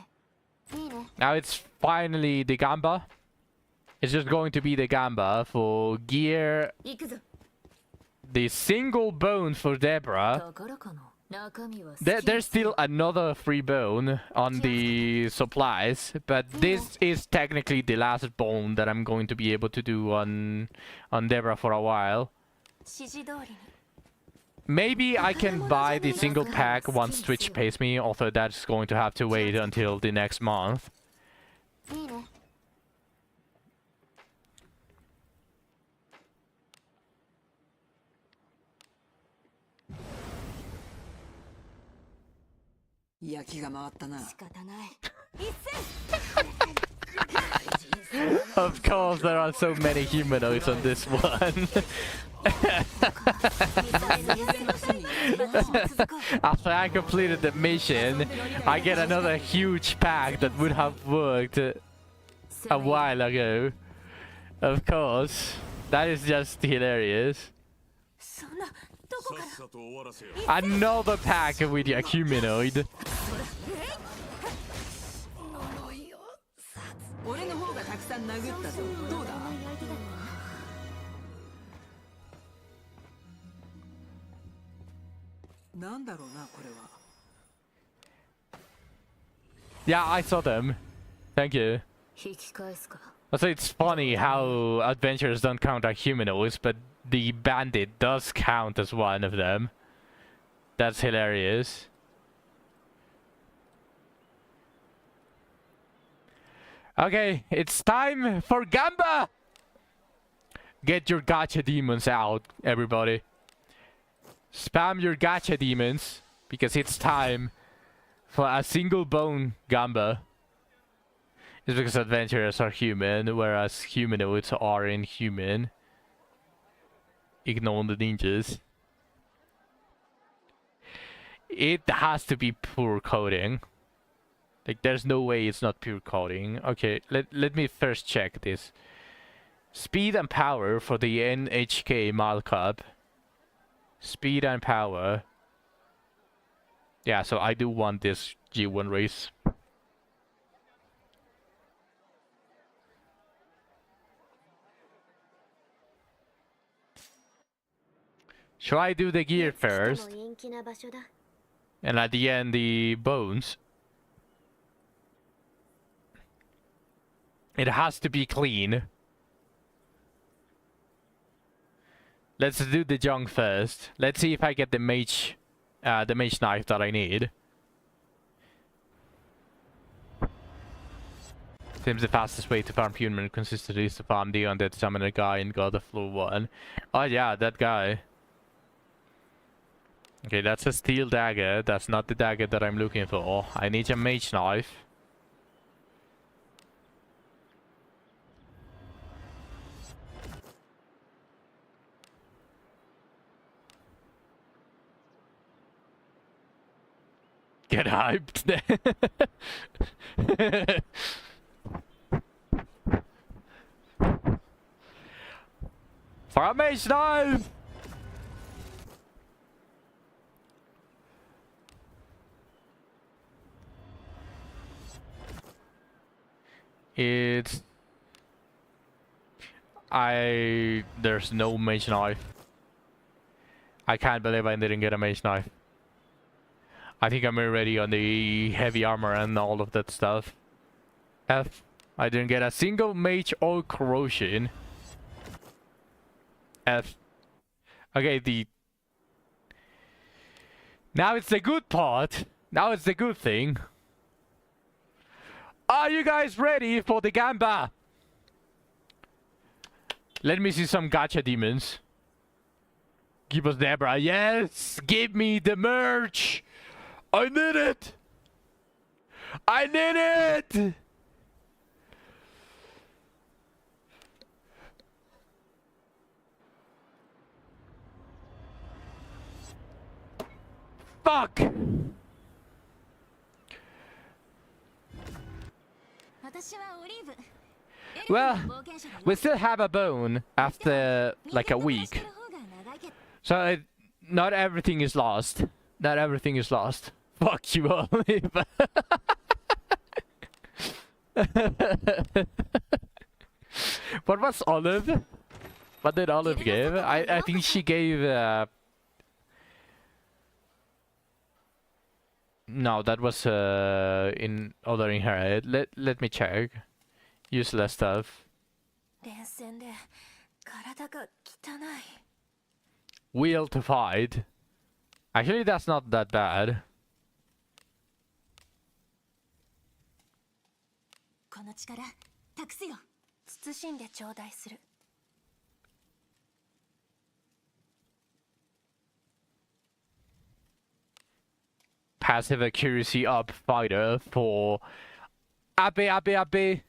いいね。 Now it's finally the Gamba. It's just going to be the Gamba for gear. 行くぞ。 The single bone for Deborah. 宝かな。中身は好き。 There's still another free bone on the supplies, but this is technically the last bone that I'm going to be able to do on Deborah for a while. 指示通りに。 Maybe I can buy the single pack once Twitch pays me, although that's going to have to wait until the next month. いいね。 焼きが回ったな。仕方ない。 Of course, there are so many humanoids on this one. After I completed the mission, I get another huge pack that would have worked a while ago. Of course, that is just hilarious. そんなどこから。 さっさと終わらせよ。 Another pack with a humanoid. 俺の方がたくさん殴ったぞ。どうだ。なんだろうなこれは。 Yeah, I saw them. Thank you. 引き返すか。 Also, it's funny how adventurers don't count as humanoids, but the bandit does count as one of them. That's hilarious. Okay, it's time for Gamba! Get your gacha demons out, everybody. Spam your gacha demons, because it's time for a single bone Gamba. It's because adventurers are human, whereas humanoids are inhuman. Ignore the ninjas. It has to be pure coding. Like, there's no way it's not pure coding. Okay, let me first check this. Speed and power for the NHK Mal Cup. Speed and power. Yeah, so I do want this G1 race. Shall I do the gear first? 人気な場所だ。 And at the end, the bones. It has to be clean. Let's do the junk first. Let's see if I get the mage knife that I need. Seems the fastest way to farm human consistently is to farm the undead summoner guy in God of War 1. Oh yeah, that guy. Okay, that's a steel dagger. That's not the dagger that I'm looking for. I need a mage knife. Get hyped. For a mage knife! There's no mage knife. I can't believe I didn't get a mage knife. I think I'm already on the heavy armor and all of that stuff. F. I didn't get a single mage or corrosion. F. Okay, now it's the good part. Now it's the good thing. Are you guys ready for the gamba? Let me see some gacha demons. Give us Deborah. Yes! Give me the merch! I need it! I need it! Fuck! Well, we still have a bone after like a week. So not everything is lost. Not everything is lost. Fuck you, Olive. What was Olive? What did Olive give? I think she gave... No, that was in other inherit. Let me check. Useless stuff. Will to fight. Actually, that's not that bad. Passive accuracy up fighter for Abe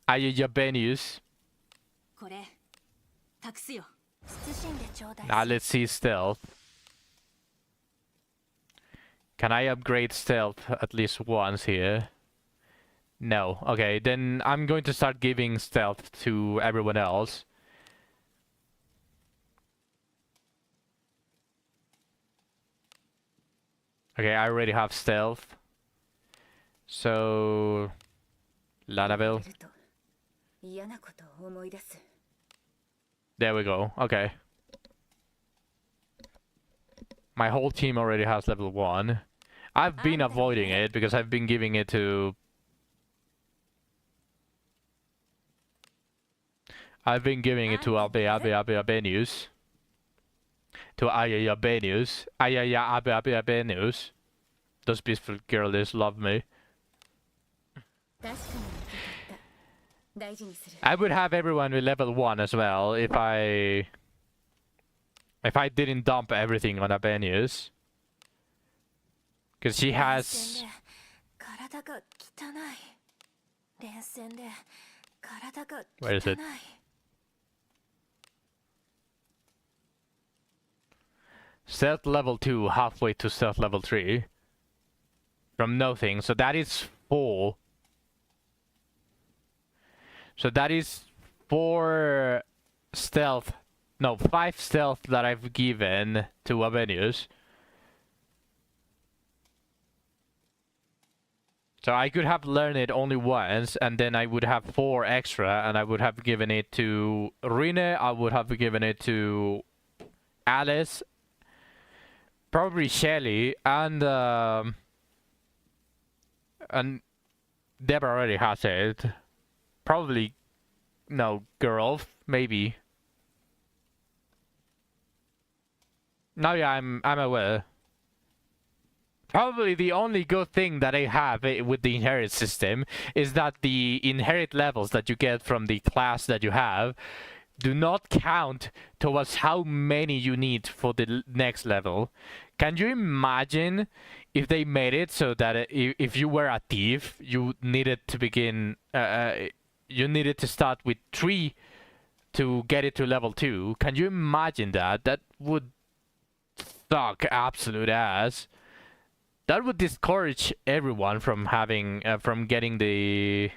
Ayayabenius. Now let's see stealth. Can I upgrade stealth at least once here? No. Okay, then I'm going to start giving stealth to everyone else. Okay, I already have stealth. So... Laravel. There we go. Okay. My whole team already has level 1. I've been avoiding it because I've been giving it to... Abenius. To Ayayabenius. Abenius. Those peaceful girls love me. I would have everyone with level 1 as well if I didn't dump everything on Abenius. Because she has... Where is it? Stealth level 2, halfway to stealth level 3. From nothing, so that is 4. So that is 4 stealth, no, 5 stealth that I've given to Abenius. So I could have learned it only once, and then I would have 4 extra, and I would have given it to Rine, I would have given it to Alice, probably Shelly, and Deborah already has it. Probably, no, girl, maybe. No, yeah, I'm aware. Probably the only good thing that I have with the inherit system is that the inherit levels that you get from the class that you have do not count towards how many you need for the next level. Can you imagine if they made it so that if you were a thief, you needed to begin... you needed to start with 3 to get it to level 2. Can you imagine that? That would suck absolute ass. That would discourage everyone from having from getting the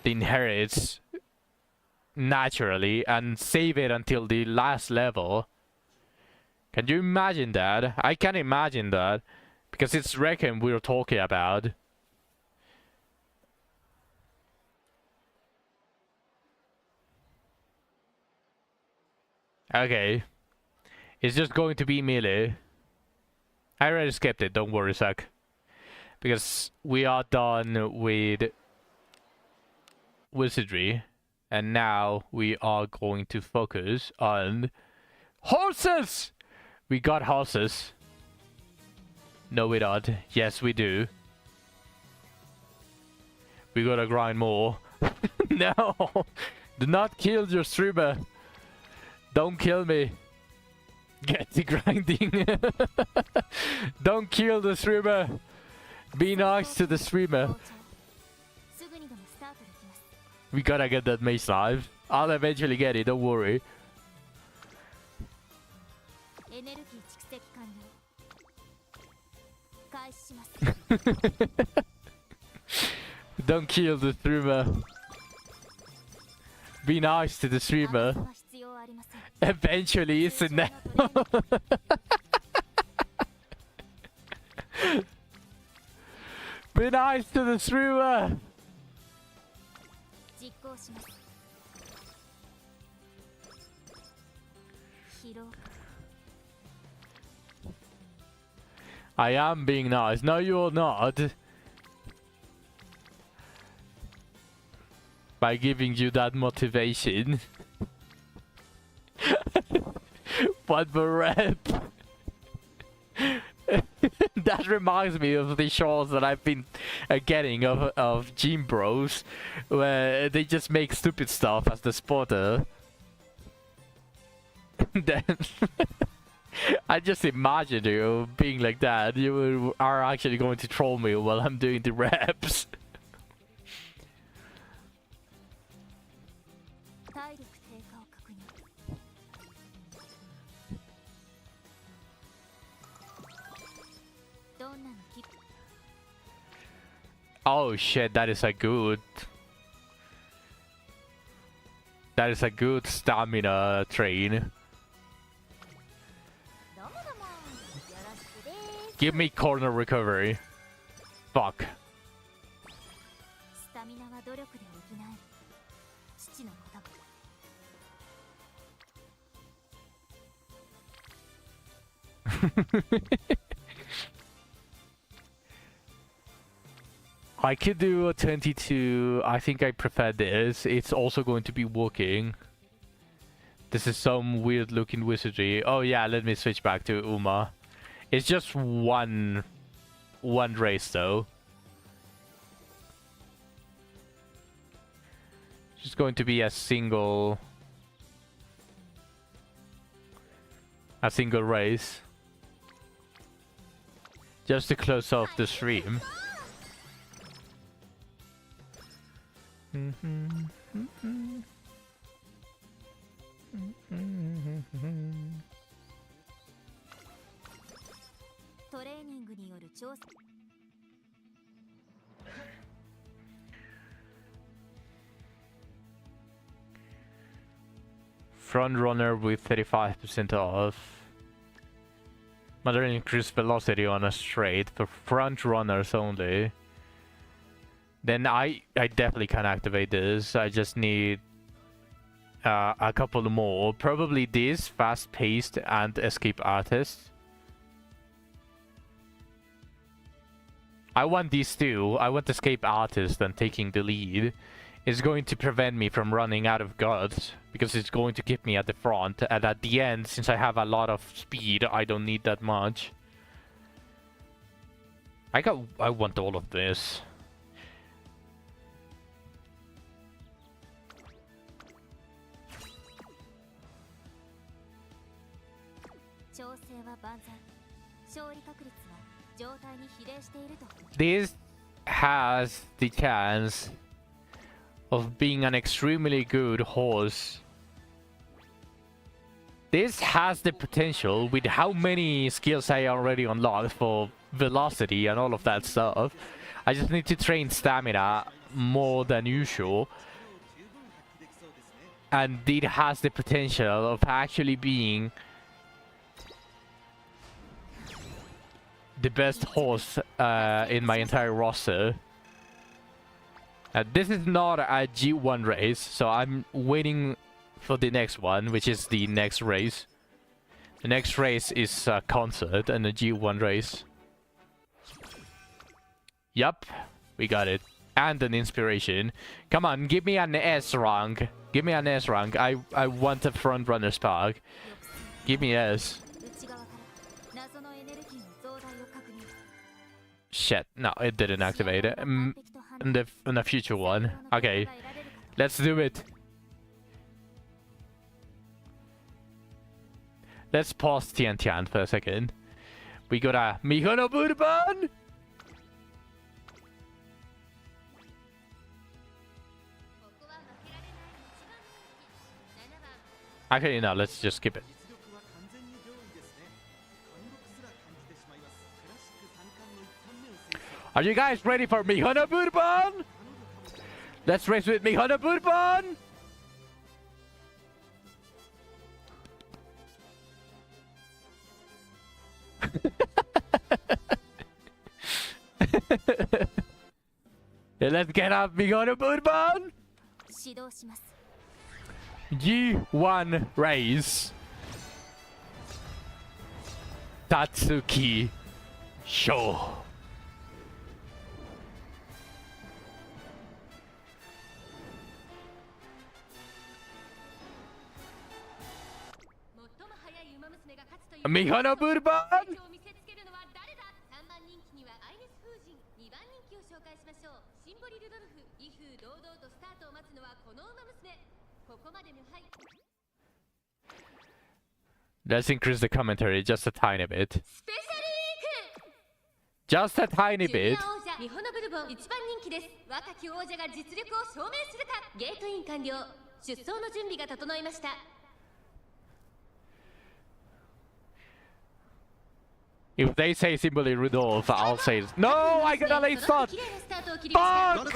inherits naturally and save it until the last level. Can you imagine that? I can imagine that because it's Reckon we're talking about. Okay. It's just going to be melee. I already skipped it, don't worry, Zach. Because we are done with wizardry. And now we are going to focus on horses! We got horses. No, we don't. Yes, we do. We gotta grind more. No! Do not kill your streamer. Don't kill me. Get the grinding. Don't kill the streamer. Be nice to the streamer. We gotta get that mace live. I'll eventually get it, don't worry. Don't kill the streamer. Be nice to the streamer. Eventually, isn't that? Be nice to the streamer. I am being nice. No, you're not. By giving you that motivation. What the rep? That reminds me of the shows that I've been getting of Gym Bros, where they just make stupid stuff as the spotter. Then I just imagine you being like that. You are actually going to troll me while I'm doing the reps. Oh shit, that is a good... That is a good stamina train. Give me corner recovery. Fuck. I could do a 22. I think I prefer this. It's also going to be walking. This is some weird looking wizardry. Oh yeah, let me switch back to Uma. It's just one race though. It's just going to be a single race. Just to close off the stream. Front runner with 35% off. Moderate increased velocity on a straight for front runners only. Then I definitely can activate this. I just need a couple more. Probably this, fast-paced and escape artist. I want these two. I want escape artist and taking the lead. It's going to prevent me from running out of guts because it's going to keep me at the front. And at the end, since I have a lot of speed, I don't need that much. I want all of this. This has the chance of being an extremely good horse. This has the potential with how many skills I already unlocked for velocity and all of that stuff. I just need to train stamina more than usual. And it has the potential of actually being the best horse in my entire roster. This is not a G1 race, so I'm waiting for the next one, which is the next race. The next race is a concert and a G1 race. Yup, we got it. And an inspiration. Come on, give me an S rank. Give me an S rank. I want a front runner spark. Give me S. Shit, no, it didn't activate it. In the future one. Okay, let's do it. Let's pause Tian Tian for a second. We got a Mihono Burban. Actually, no, let's just skip it. Are you guys ready for Mihono Burban? Let's race with Mihono Burban! Yeah, let's get up Mihono Burban! G1 race. Tatsuki Show. Mihono Burban! Let's increase the commentary just a tiny bit. Just a tiny bit. ミホノブルボン一番人気です。若き王者が実力を証明するか。ゲートイン完了。出走の準備が整いました。 If they say simply Rudolph, I'll say no. I got a late start. Fuck!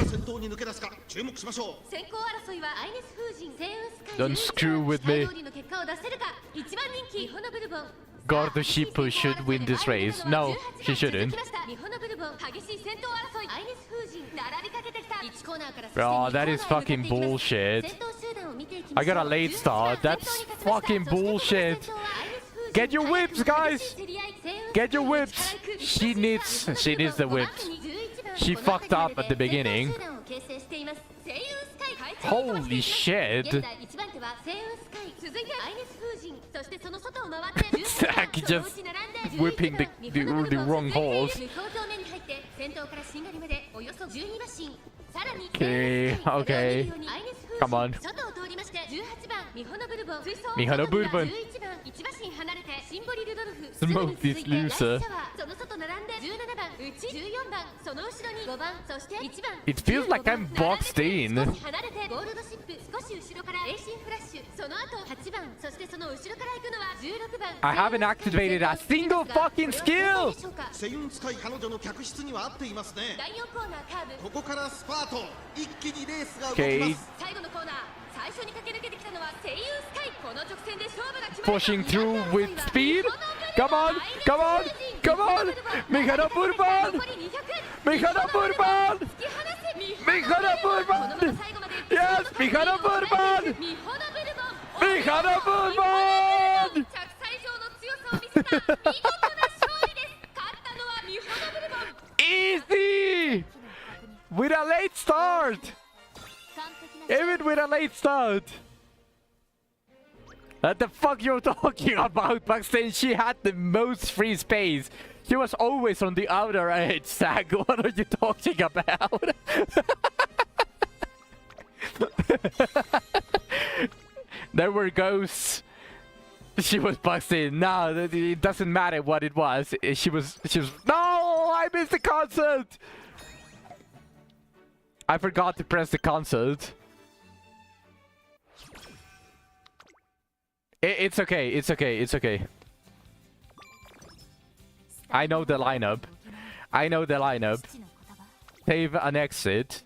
Don't screw with me. God, she should win this race. No, she shouldn't. Bro, that is fucking bullshit. I got a late start. That's fucking bullshit. Get your whips, guys! Get your whips! She needs the whips. She fucked up at the beginning. Holy shit! Zack just whipping the wrong horse. Okay. Come on. Mihono Burban. Smoke this loser. It feels like I'm boxed in. I haven't activated a single fucking skill! Okay. Pushing through with speed. Come on, come on, come on! Mihono Burban! Mihono Burban! Mihono Burban! Yes, Mihono Burban! Mihono Burban! Easy! With a late start! Even with a late start! What the fuck you're talking about, Buxton? She had the most free space. She was always on the outer edge, Zack. What are you talking about? There were ghosts. She was Buxton. No, it doesn't matter what it was. She was. No, I missed the concert. I forgot to press the concert. It's okay, it's okay, it's okay. I know the lineup. I know the lineup. Save an exit.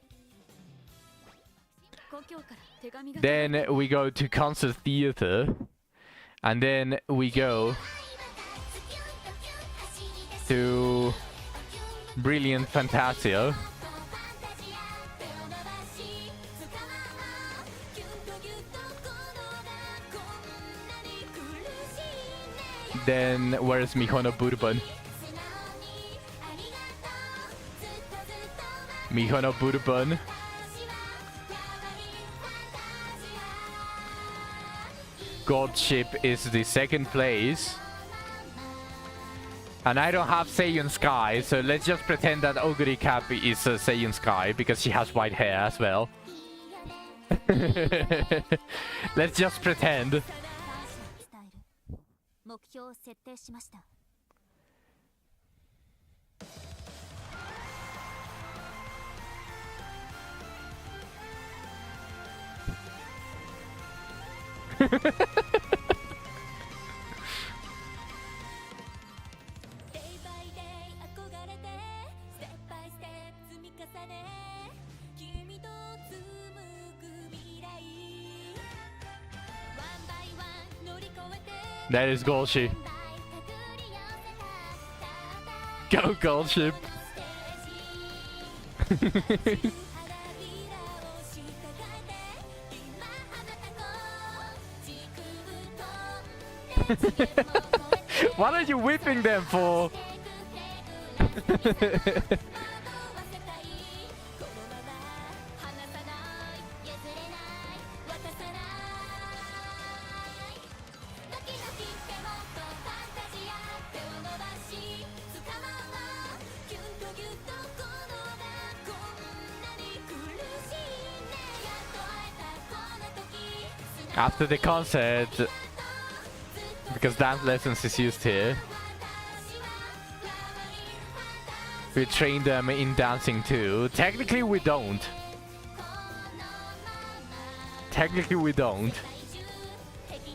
Then we go to concert theater. And then we go to Brilliant Fantasia. Then where's Mihono Bourbon? Mihono Bourbon. Gold ship is the second place. And I don't have Seiyun Sky, so let's just pretend that Oguri Cap is Seiyun Sky because she has white hair as well. Let's just pretend. 目標を設定しました。That is Golshi. Go Gold Ship. What are you whipping them for? After the concert, because dance lessons is used here, we train them in dancing too. Technically we don't. Technically we don't.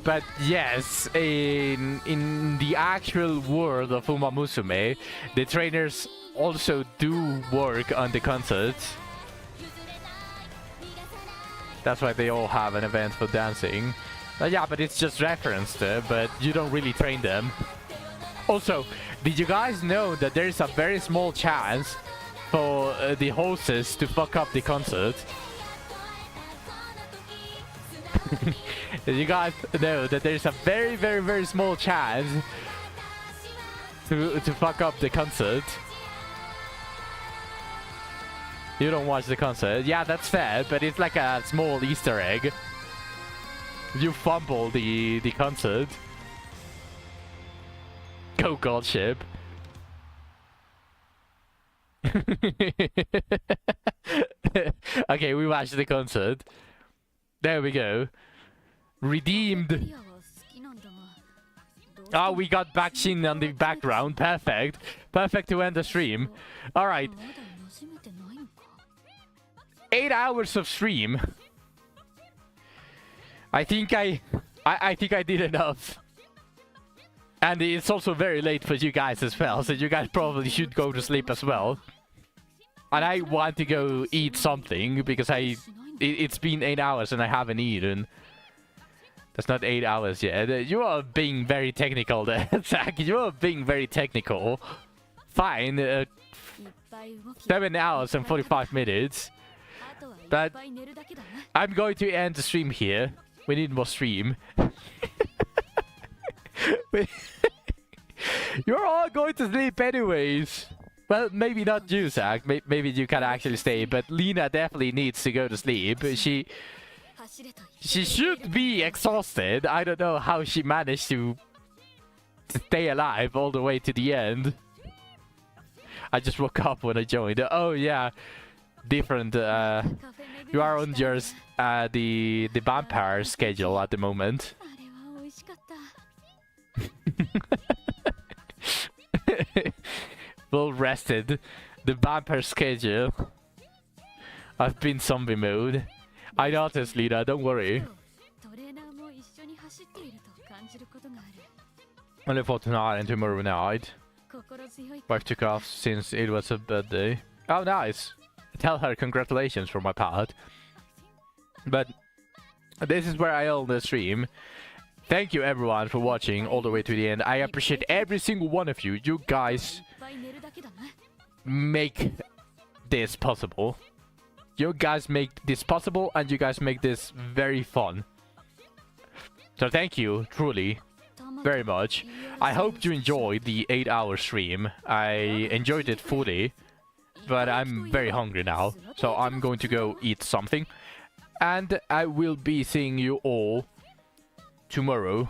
But yes, in the actual world of Uma Musume, the trainers also do work on the concerts. That's why they all have an event for dancing. Yeah, but it's just referenced, but you don't really train them. Also, did you guys know that there is a very small chance for the hosts to fuck up the concert? Did you guys know that there's a very, very, very small chance to fuck up the concert? You don't watch the concert. Yeah, that's fair, but it's like a small Easter egg. You fumble the concert. Go Gold Ship. Okay, we watched the concert. There we go. Redeemed. Oh, we got Bakshin on the background. Perfect. Perfect to end the stream. Alright. 8 hours of stream. I think I did enough. And it's also very late for you guys as well, so you guys probably should go to sleep as well. And I want to go eat something because it's been 8 hours and I haven't eaten. That's not 8 hours yet. You are being very technical there, Zach. You are being very technical. Fine. 7 hours and 45 minutes. But I'm going to end the stream here. We need more stream. You're all going to sleep anyways. Well, maybe not you, Zach. Maybe you can actually stay. But Lena definitely needs to go to sleep. She should be exhausted. I don't know how she managed to stay alive all the way to the end. I just woke up when I joined. Oh yeah, different. You are on yours the vampire schedule at the moment. Well rested. The vampire schedule. I've been zombie mode. I noticed, Lina, don't worry. Only for tonight and tomorrow night. Wife took off since it was a birthday. Oh, nice. Tell her congratulations for my part. But this is where I end the stream. Thank you everyone for watching all the way to the end. I appreciate every single one of you. You guys make this possible. You guys make this possible and you guys make this very fun. So thank you, truly. very much. I hope you enjoyed the 8-hour stream. I enjoyed it fully, but I'm very hungry now, so I'm going to go eat something. And I will be seeing you all tomorrow